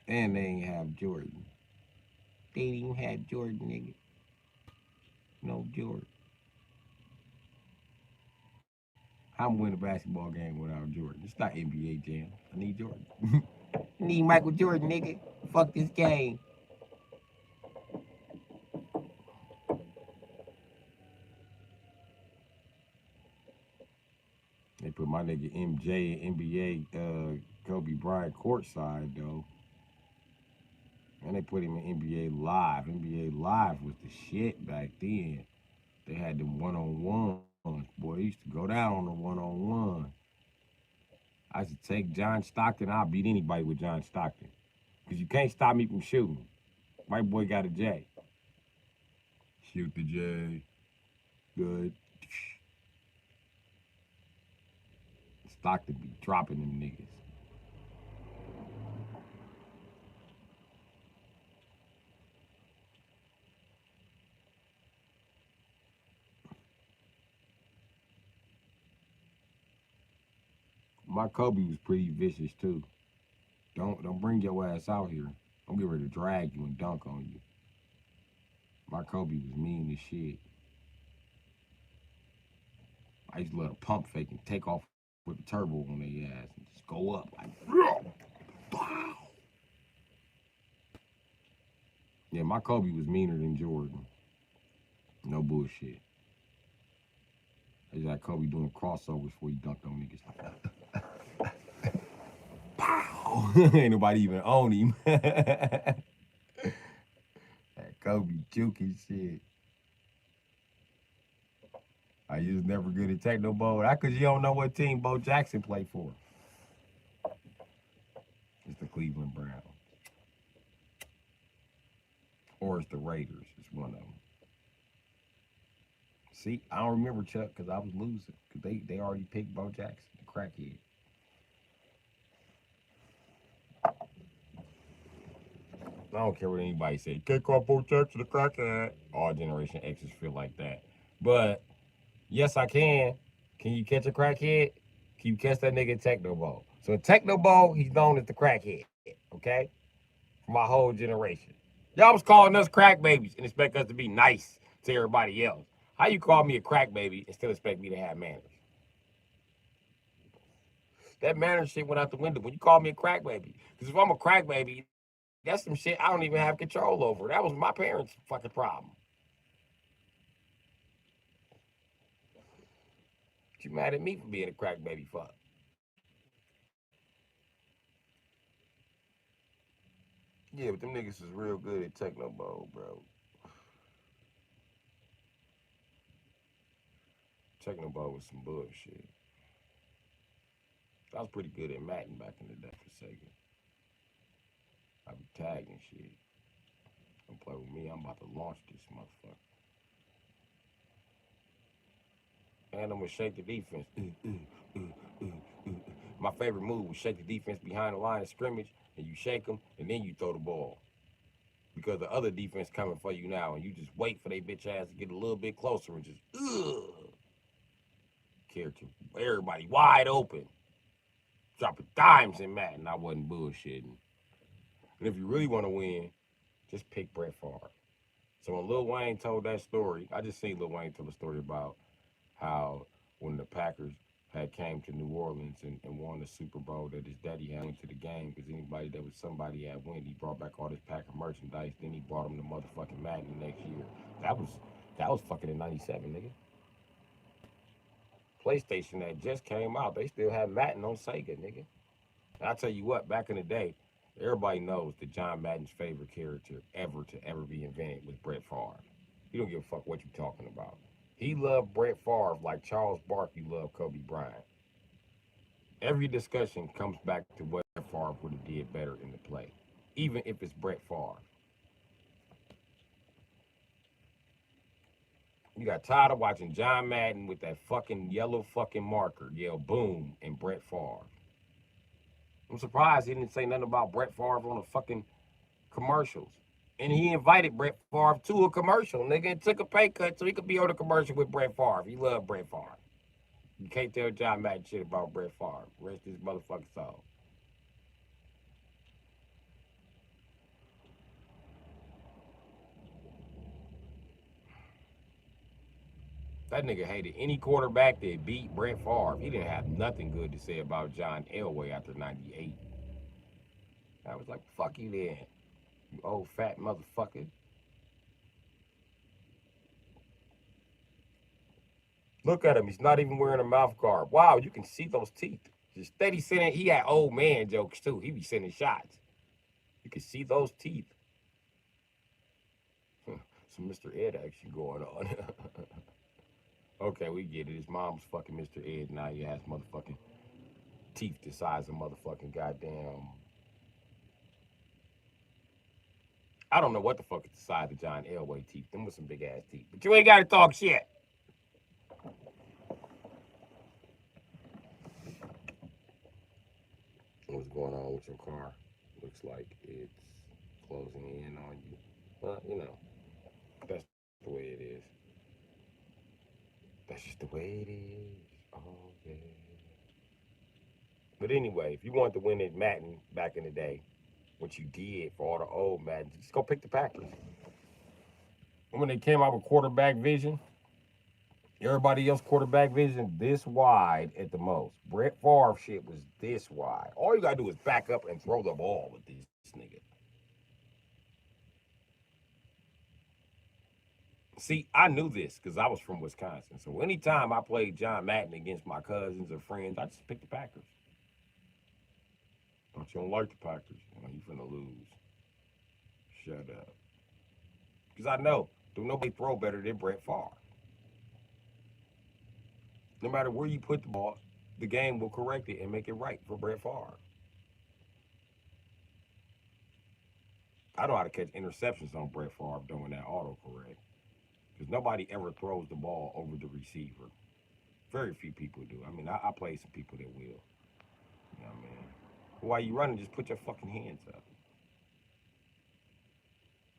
And they ain't have Jordan. They didn't even have Jordan, nigga. No Jordan. I'm winning a basketball game without Jordan. It's not NBA Jam. I need Jordan. I need Michael Jordan, nigga. Fuck this game. They put my nigga MJ and NBA Kobe Bryant courtside though. And they put him in NBA Live. NBA Live was the shit back then. They had them one-on-ones. Boy, they used to go down on the one-on-one. I used to take John Stockton. I'll beat anybody with John Stockton. Because you can't stop me from shooting. White boy got a J. Shoot the J. Good. Stockton be dropping them niggas. My Kobe was pretty vicious too. Don't bring your ass out here. I'm getting ready to drag you and dunk on you. My Kobe was mean as shit. I used to let a pump fake and take off with the turbo on their ass and just go up like, wow. Yeah, my Kobe was meaner than Jordan. No bullshit. I just had Kobe doing crossovers before he dunked on niggas. Pow! Ain't nobody even on him. That Kobe juking shit. I was never good at techno ball. That cause you don't know what team Bo Jackson played for. It's the Cleveland Browns. Or it's the Raiders. It's one of them. See, I don't remember Chuck because I was losing. Because they already picked Bo Jackson, the crackhead. I don't care what anybody say. You can't call Bo Jackson the crackhead. All Generation X's feel like that. But yes, I can. Can you catch a crackhead? Can you catch that nigga in Techno Ball? So in Techno Ball, he's known as the crackhead. Okay? For my whole generation. Y'all was calling us crack babies and expect us to be nice to everybody else. How you call me a crack baby and still expect me to have manners? That manners shit went out the window when you call me a crack baby. Because if I'm a crack baby, that's some shit I don't even have control over. That was my parents' fucking problem. But you mad at me for being a crack baby fuck? Yeah, but them niggas is real good at Techno Bowl, bro. Techno Bowl was some bullshit. I was pretty good at Madden back in the day for Sega. I be tagging shit. Don't play with me. I'm about to launch this motherfucker. And I'm gonna shake the defense. My favorite move was shake the defense behind the line of scrimmage, and you shake them, and then you throw the ball. Because the other defense coming for you now, and you just wait for their bitch ass to get a little bit closer and just character. Everybody wide open. Dropping dimes in Madden. I wasn't bullshitting. And if you really want to win, just pick Brett Favre. So when Lil Wayne told that story, I just seen Lil Wayne tell a story about how when the Packers had came to New Orleans and won the Super Bowl that his daddy had went to the game because anybody that was somebody at win, he brought back all this pack of merchandise. Then he brought him the motherfucking Madden the next year. That was that was fucking in '97, nigga. PlayStation that just came out, they still had Madden on Sega, nigga. And I tell you what, back in the day, everybody knows that John Madden's favorite character ever to ever be invented was Brett Favre. He don't give a fuck what you talking about. He loved Brett Favre like Charles Barkley loved Kobe Bryant. Every discussion comes back to what Favre would have did better in the play, even if it's Brett Favre. You got tired of watching John Madden with that fucking yellow fucking marker yell boom and Brett Favre. I'm surprised he didn't say nothing about Brett Favre on the fucking commercials. And he invited Brett Favre to a commercial, nigga, and took a pay cut so he could be on the commercial with Brett Favre. He loved Brett Favre. You can't tell John Madden shit about Brett Favre. Rest his motherfucking soul. That nigga hated any quarterback that beat Brett Favre. He didn't have nothing good to say about John Elway after '98. I was like, fuck you then, you old fat motherfucker. Look at him. He's not even wearing a mouth guard. Wow, you can see those teeth. Just steady sending. He had old man jokes too. He be sending shots. You can see those teeth. Some Mr. Ed action going on. Okay, we get it. His mom's fucking Mr. Ed. Now he has motherfucking teeth the size of motherfucking goddamn. I don't know what the fuck is the size of John Elway teeth. Them with some big ass teeth. But you ain't got to talk shit. What's going on with your car? Looks like it's closing in on you. Well, you know, that's the way it is. That's just the way it is. Oh, yeah. But anyway, if you wanted to win at Madden back in the day, what you did for all the old Madden, just go pick the Packers. And when they came out with quarterback vision, everybody else quarterback vision this wide at the most. Brett Favre shit was this wide. All you gotta do is back up and throw the ball with this nigga. See, I knew this because I was from Wisconsin. So anytime I played John Madden against my cousins or friends, I just picked the Packers. Don't you don't like the Packers? Oh, you finna lose. Shut up. Because I know, do nobody throw better than Brett Favre. No matter where you put the ball, the game will correct it and make it right for Brett Favre. I know how to catch interceptions on Brett Favre doing that autocorrect. Because nobody ever throws the ball over the receiver. Very few people do. I mean, I play some people that will. You know what I mean? While you running, just put your fucking hands up.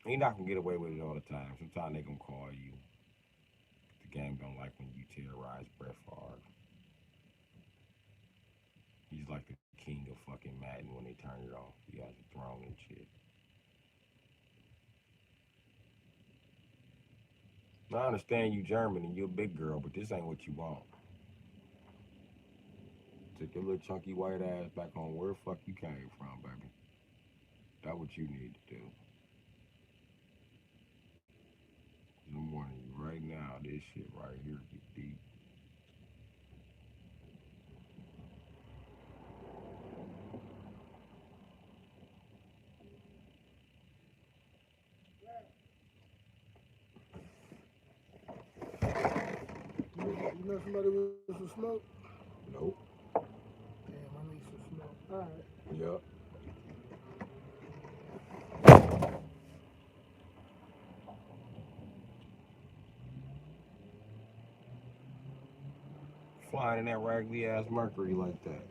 You're not gonna get away with it all the time. Sometimes they gonna call you. The game don't like when you terrorize Brett Favre. He's like the king of fucking Madden when they turn it off. He has a throne and shit. I understand you German and you're a big girl, but this ain't what you want. Take your little chunky white ass back home. Where the fuck you came from, baby? That's what you need to do. I'm warning you right now, this shit right here get deep. You know somebody with some smoke? Nope. Damn, I need some smoke. All right. Yep. Flying in that raggedy ass Mercury like that.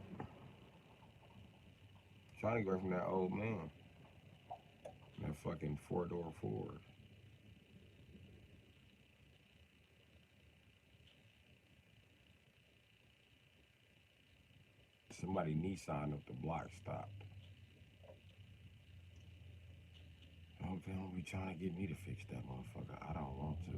Trying to go from that old man. That fucking four-door Ford. Somebody Nissan up the block stopped. I hope they don't be trying to get me to fix that motherfucker. I don't want to.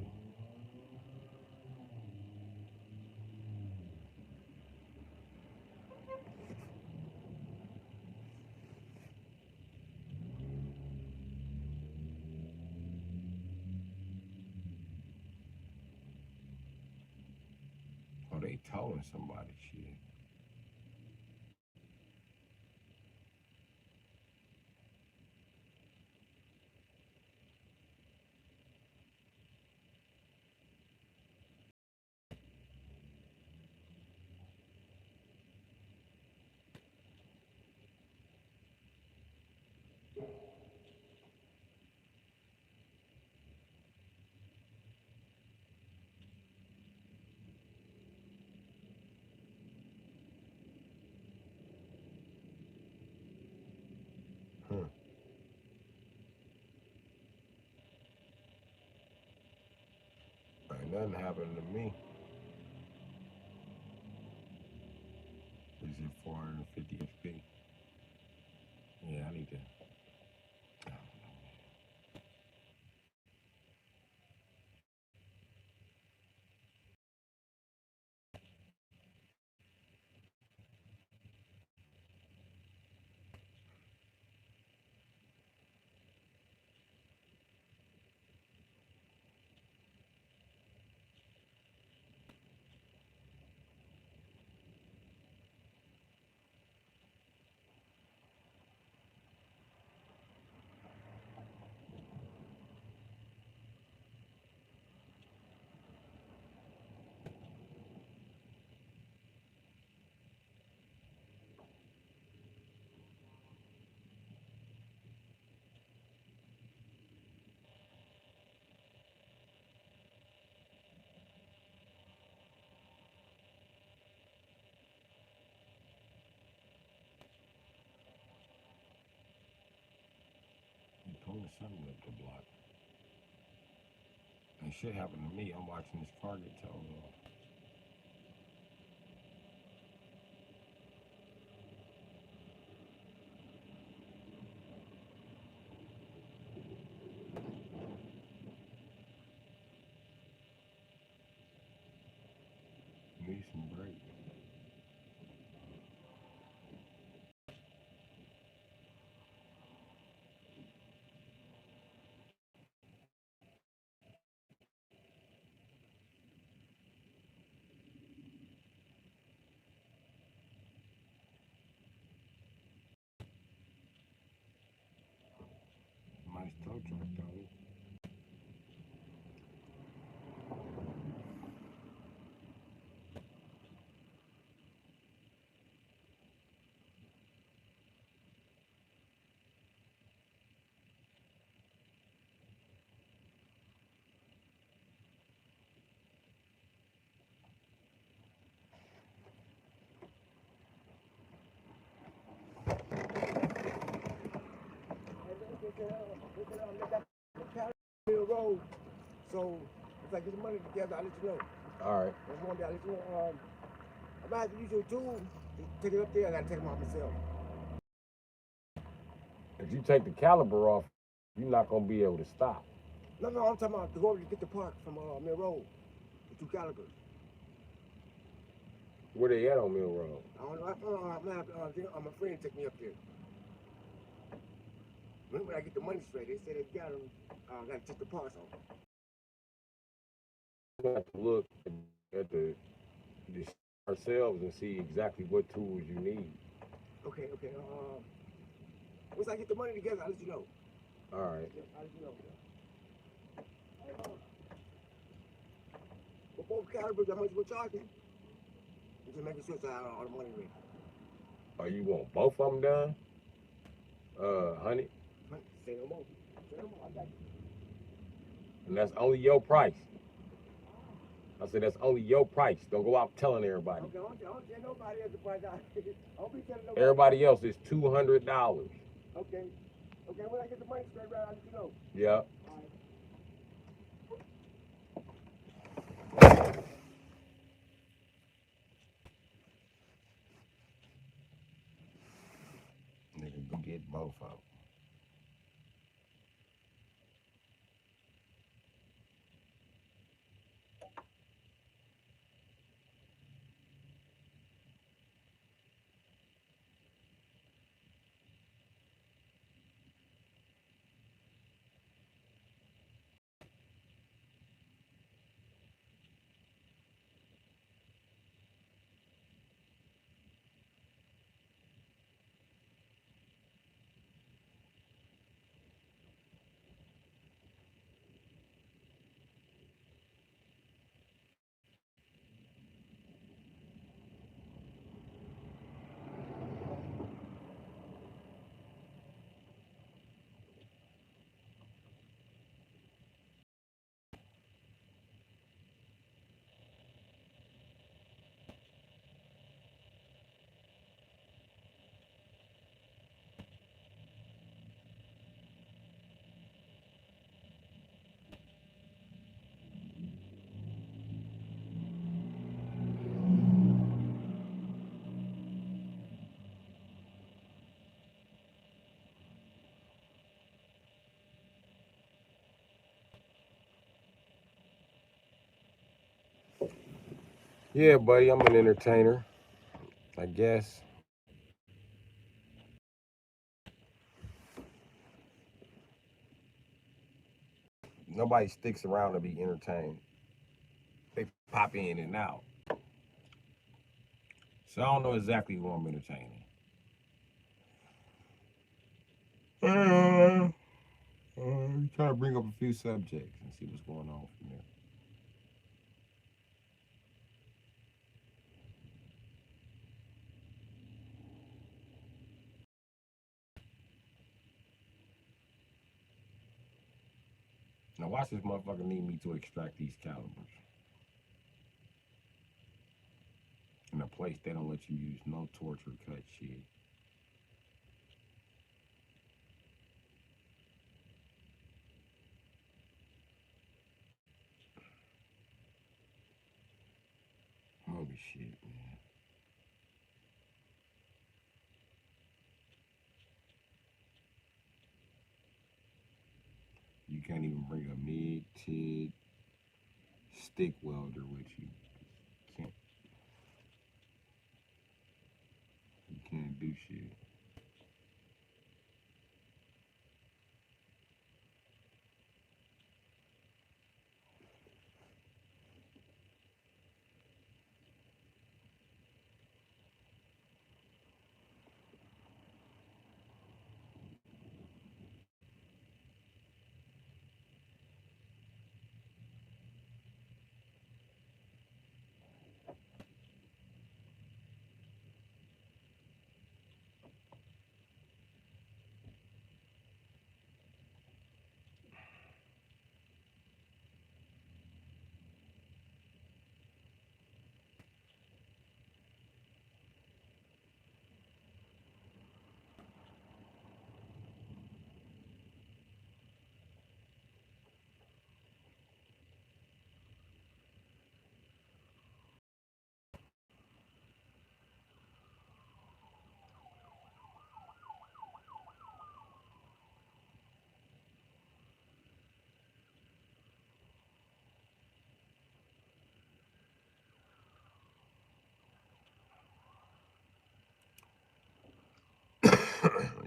they towing somebody shit. Hmm. Ain't nothing happened to me. Is it 450 HP? Yeah, I need to. You pulling something up the block. And shit happened to me. I'm watching this car get towed off. Need some brakes. Nice tow truck though. Road. So if I get the money together, I'll let you know. All right. That's one day I'll let you know. I might have to use your tool to take it up there. I gotta take them off myself. If you take the caliber off, you're not gonna be able to stop. No, I'm talking about to go over to get the part from Mill Road, the 2 calibers. Where they at on Mill Road? I don't know. I'm gonna have my friend take me up there. When I get the money straight, they said they got them. Gotta take the parts off. We have to look at the ourselves and see exactly what tools you need. Okay. Once I get the money together, I'll let you know. All right. Yeah, I'll let you know. For both calibers, how much we're charging? I'm just making sure so I have all the money ready. Oh, you want both of them done? Honey? Say no more. Say no more. I got you. And that's only your price. I said that's only your price. Don't go out telling everybody. Okay, I don't tell nobody else the price. I don't be telling nobody. Everybody else is $200. Okay. Okay, when I get the money straight around, I'll let you know. Yeah. All right. Nigga, go get both of them. Yeah, buddy, I'm an entertainer, I guess. Nobody sticks around to be entertained. They pop in and out. So I don't know exactly who I'm entertaining. Try to bring up a few subjects and see what's going on from there. Now watch this motherfucker need me to extract these calibers in a place they don't let you use no torch or cut shit. Holy shit, man. You can't even bring a mid-TIG stick welder with you. Can't you can't do shit.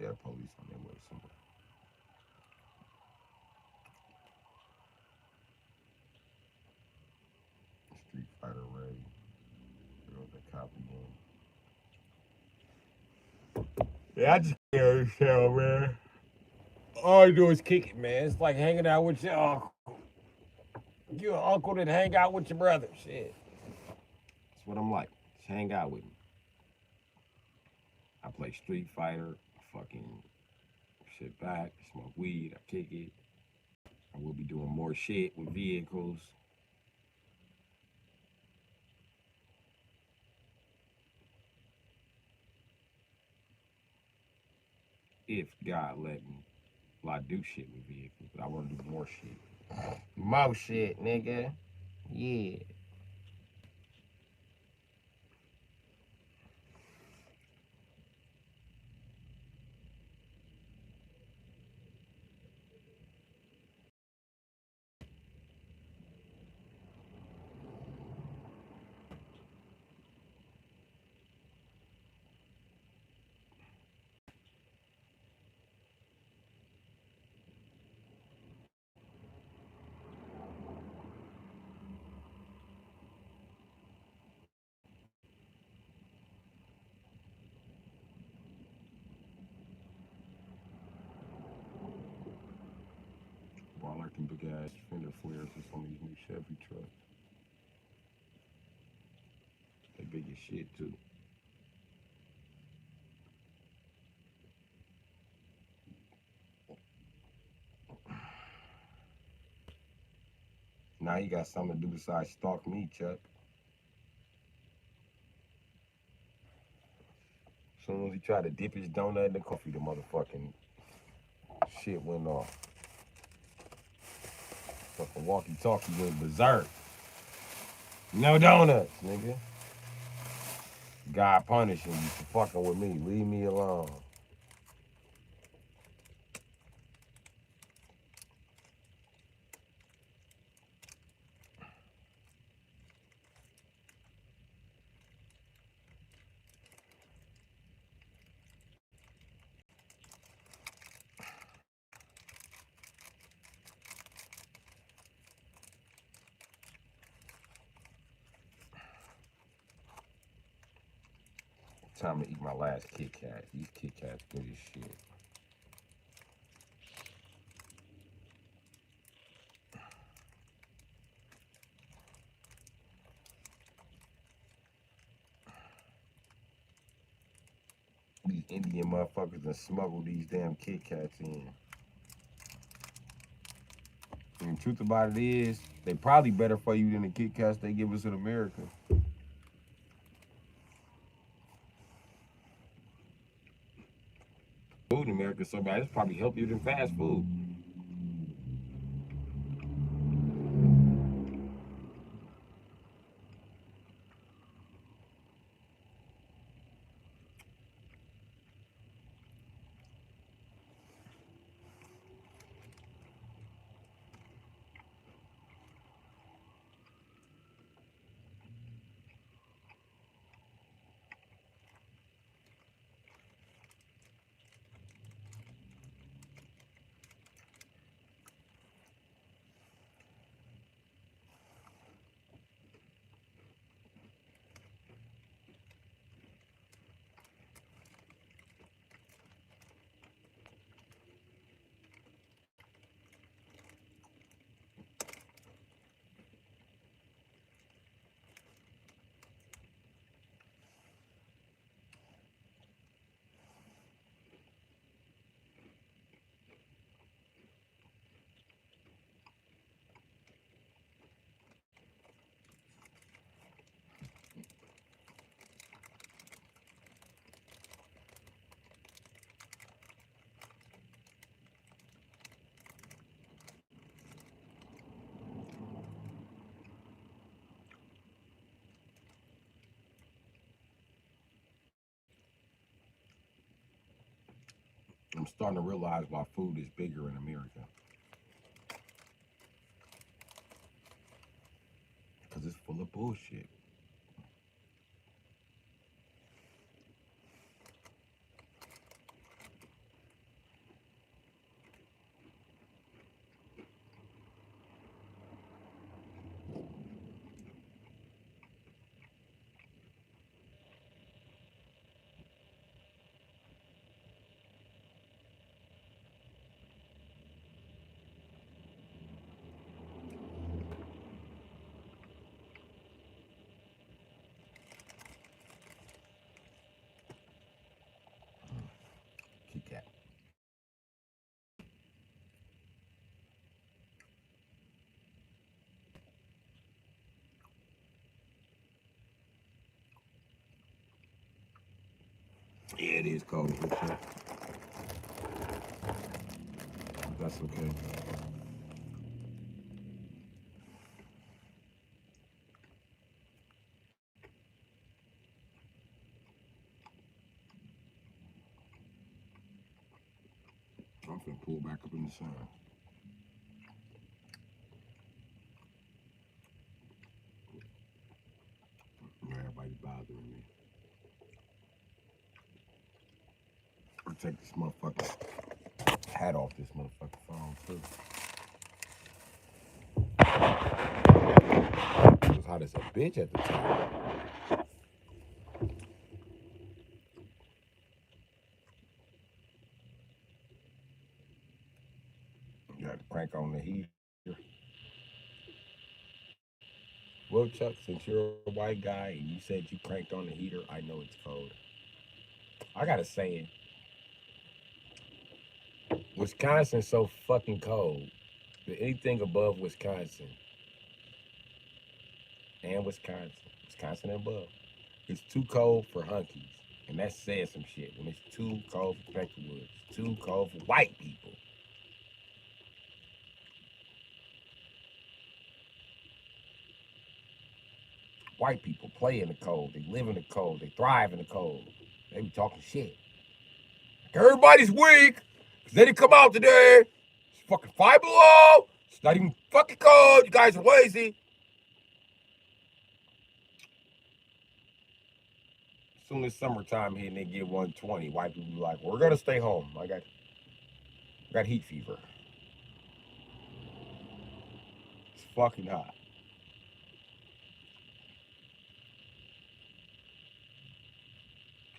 Yeah, police on their way somewhere. Street Fighter ready. Throw the copy in. Yeah, I just can't understand, man. All I do is kick it, man. It's like hanging out with your uncle. Your uncle that hang out with your brother. Shit. That's what I'm like. Just hang out with me. I play Street Fighter. Fucking sit back, smoke weed. I kick it. I will be doing more shit with vehicles. If God let me. Well, I do shit with vehicles, but I want to do more shit. More shit, nigga. Yeah. Well, I like them big ass fender flares that's on these new Chevy trucks. They big as shit too. Now he got something to do besides stalk me, Chuck. As soon as he tried to dip his donut in the coffee, the motherfucking shit went off. Fucking walkie-talkie went berserk. No donuts, nigga. God punishing you for fucking with me. Leave me alone. Time to eat my last Kit Kat. These Kit Kats good as shit. These Indian motherfuckers that smuggle these damn Kit Kats in. And the truth about it is, they probably better for you than the Kit Kats they give us in America. Food in America so bad, it's probably healthier than fast food. I'm starting to realize why food is bigger in America. Because it's full of bullshit. Kit Kat. Yeah, it is cold. That's okay. I'm finna pull back up in the sun. Everybody's bothering me. I'll take this motherfucking hat off this motherfucking phone too. It was hot as a bitch at the time. You got to crank on the heater. Well, Chuck, since you're a white guy and you said you cranked on the heater, I know it's cold. I got a saying. Wisconsin's so fucking cold that anything above Wisconsin and Wisconsin and above, it's too cold for hunkies. And that says some shit. When it's too cold for Peckerwoods, it's too cold for white people. White people play in the cold. They live in the cold. They thrive in the cold. They be talking shit. Everybody's weak because they didn't come out today. It's fucking 5 below. It's not even fucking cold. You guys are lazy. As soon as summertime hit and they get 120, white people be like, we're gonna stay home. I got heat fever. It's fucking hot.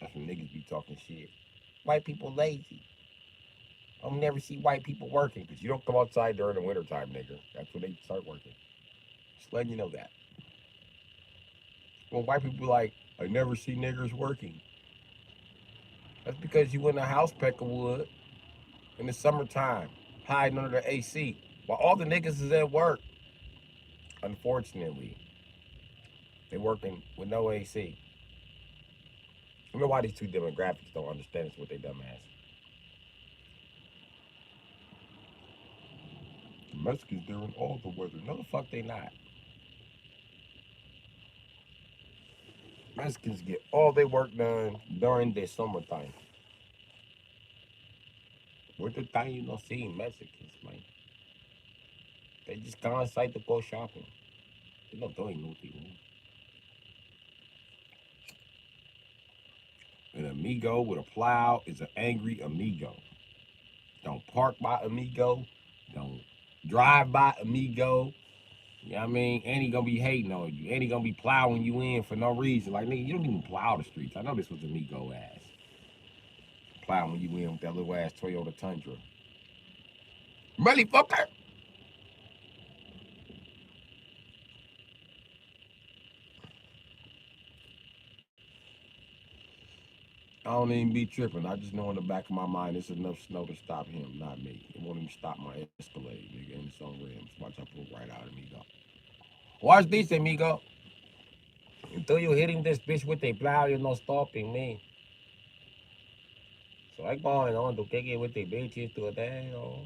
That's niggas be talking shit. White people lazy. I'll never see white people working because you don't come outside during the wintertime, nigga. That's when they start working. Just letting you know that. When white people be like, I never see niggers working. That's because you in a house peck of wood in the summertime, hiding under the AC, while all the niggas is at work. Unfortunately, they working with no AC. I don't know why these two demographics don't understand this with their dumb ass. The Mexicans, they're in all the weather. No, the fuck they not. Mexicans get all their work done during the summertime. Winter time you don't see Mexicans, man. They just go inside to go shopping. They not doing nothing, man. An amigo with a plow is an angry amigo. Don't park by amigo. Don't drive by amigo. You know what I mean? And he gonna be hating on you. And he gonna be plowing you in for no reason. Like, nigga, you don't even plow the streets. I know this was amigo ass. Plowing you in with that little ass Toyota Tundra. Motherfucker! I don't even be tripping. I just know in the back of my mind it's enough snow to stop him, not me. It won't even stop my Escalade, nigga, and it's on rims. Watch I pull right out, amigo. Watch this, amigo. Until you hitting this bitch with a plow, you're not stopping me. So I going on to kick it with the bitches to a day, or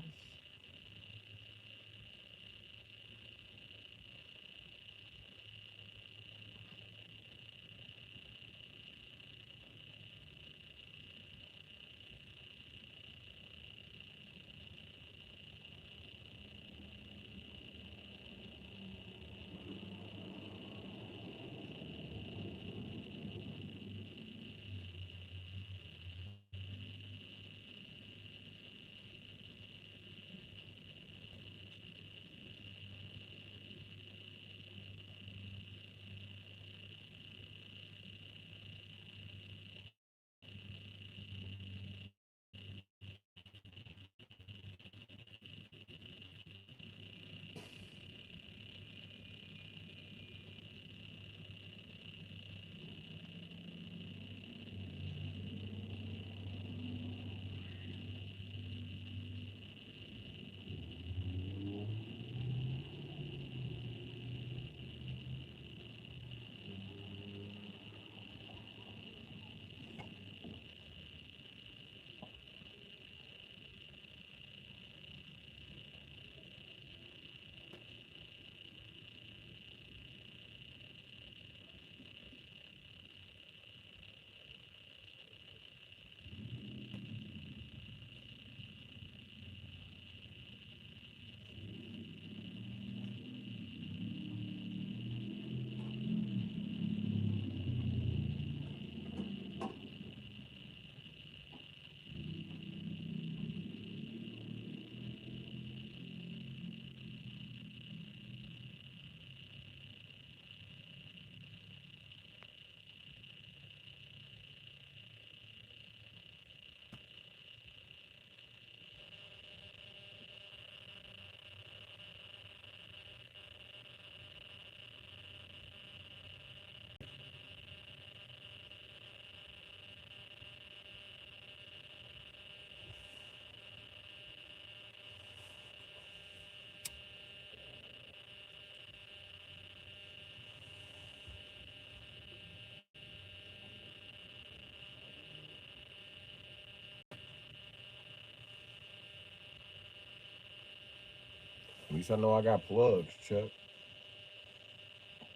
at least I know I got plugs, Chuck.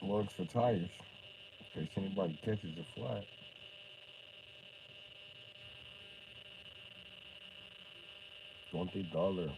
Plugs for tires. In case anybody catches a flat. $20.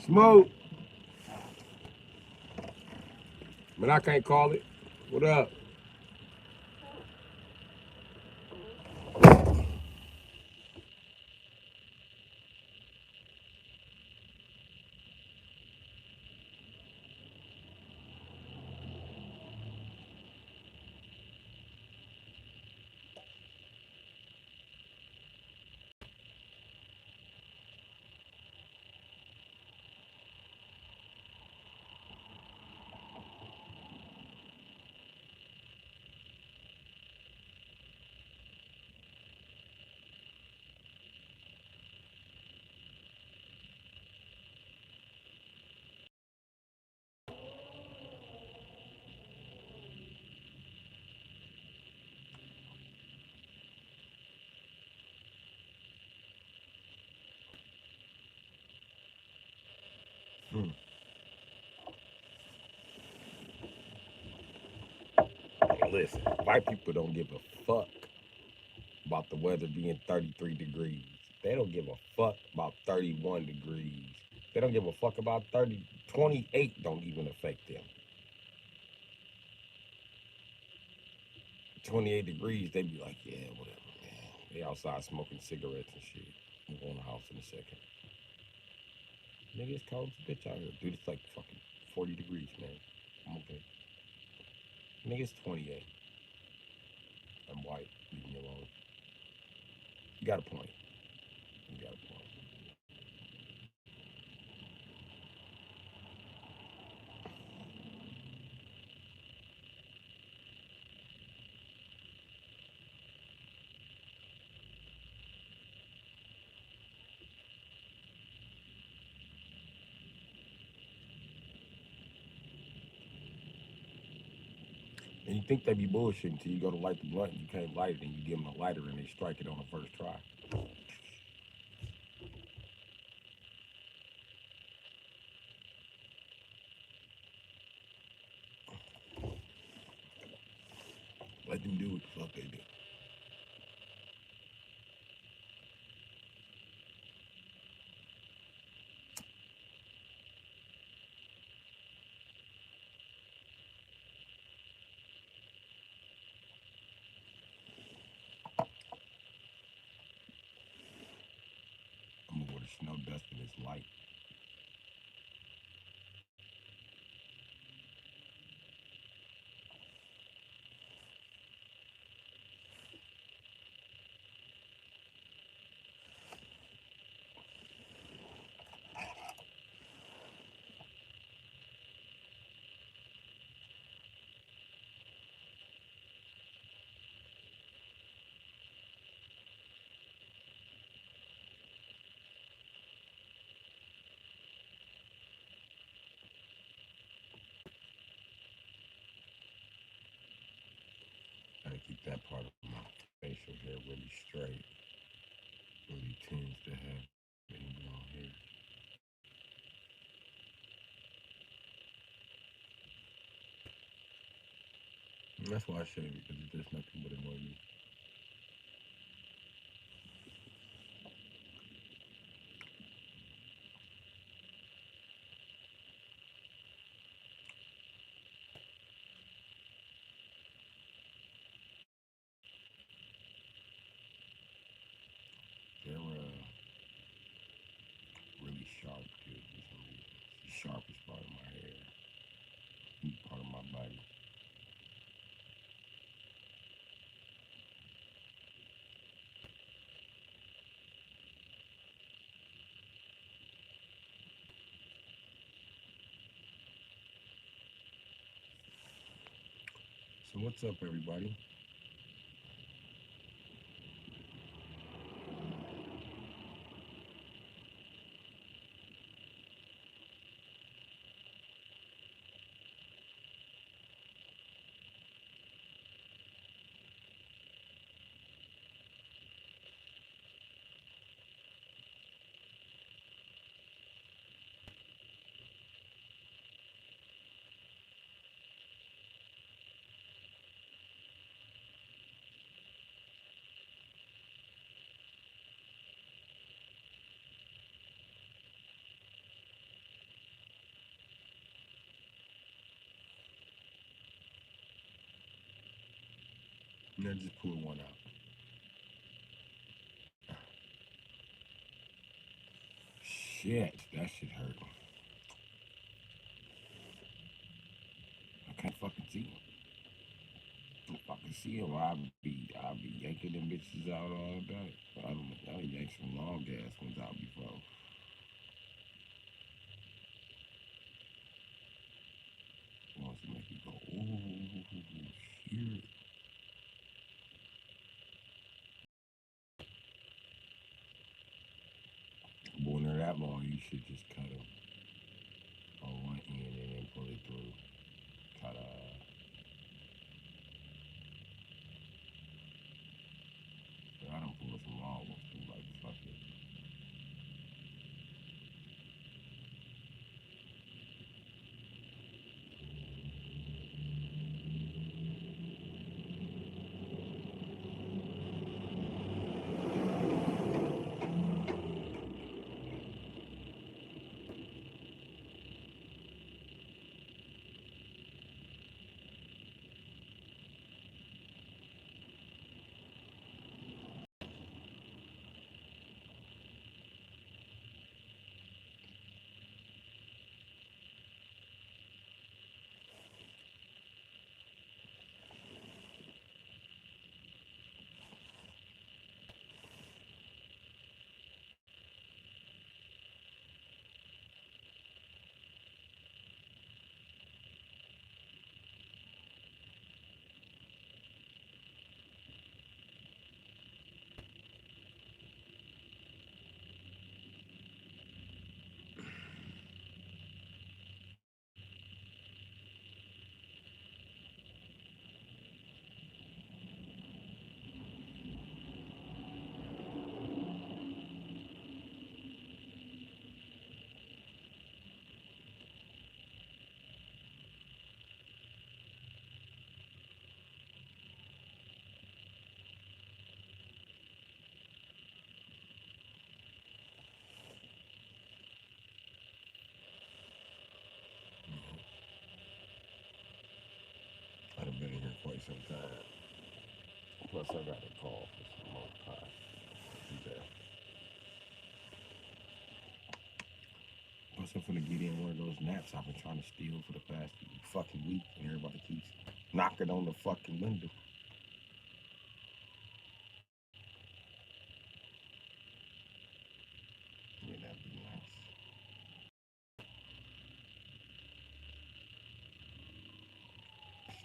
Smoke. But I can't call it. What up? Hmm. Listen, white people don't give a fuck about the weather being 33 degrees. They don't give a fuck about 31 degrees. They don't give a fuck about 30. 28 don't even affect them. 28 degrees, they be like, yeah, whatever, man. They outside smoking cigarettes and shit. We'll go in the house in a second. Nigga, it's cold as a bitch out here. Dude, it's like fucking 40 degrees, man. I'm okay. Nigga, it's 28. I'm white. Leave me alone. You got a point. You got a point. And you think they be bullshitting until you go to light the blunt and you can't light it and you give them a lighter and they strike it on the first try. Let them do what the fuck they do. I'm gonna go to snow dust and it's light. Gotta keep that part of my facial hair really straight. Really tends to have any blonde hair. And that's why I shave it, because it does nothing but annoy me. They're really sharp too for some reason. It's the sharpest part of my hair, part of my body. So what's up, everybody? And then just pull one out. Shit, that shit hurt. I can't fucking see him. If I can see him, I'll be yanking them bitches out all day. I done yanked some long ass ones out before. Wants to make you go, ooh, shit. Boy, when they're that long, you should just cut them on one end and then pull it through. Cut I don't pull some long ones through like fuck it. I've been in here quite some time. Plus, I got a call for some more time. Okay. Plus, I'm finna get in one of those naps I've been trying to steal for the past fucking week, and everybody keeps knocking on the fucking window. Yeah, that'd be nice.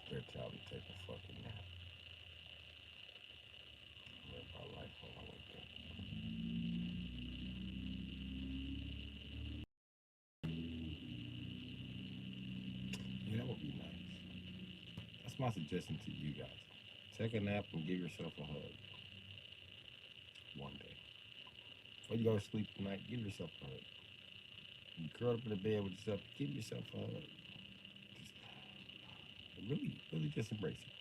Stretch out and take a fucking nap. Live my life when I wake up. Yeah, that would be nice. That's my suggestion to you guys. Take a nap and give yourself a hug one day. Before you go to sleep tonight, give yourself a hug. You curl up in the bed with yourself, give yourself a hug. Just really, really just embrace it.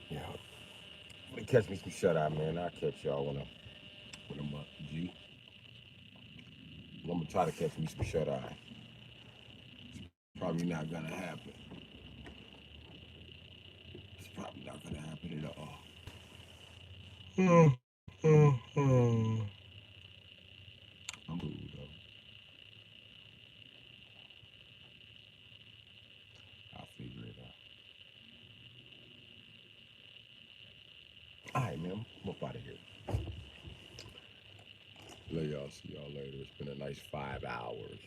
Yeah. When they catch me some shut eye, man, I'll catch y'all when I'm up. G. I'm gonna try to catch me some shut eye. Probably not gonna happen. It's probably not gonna happen at all. I'm cool though. I'll figure it out. All right, man. I'm up out of here. Love y'all. See y'all later. It's been a nice 5 hours.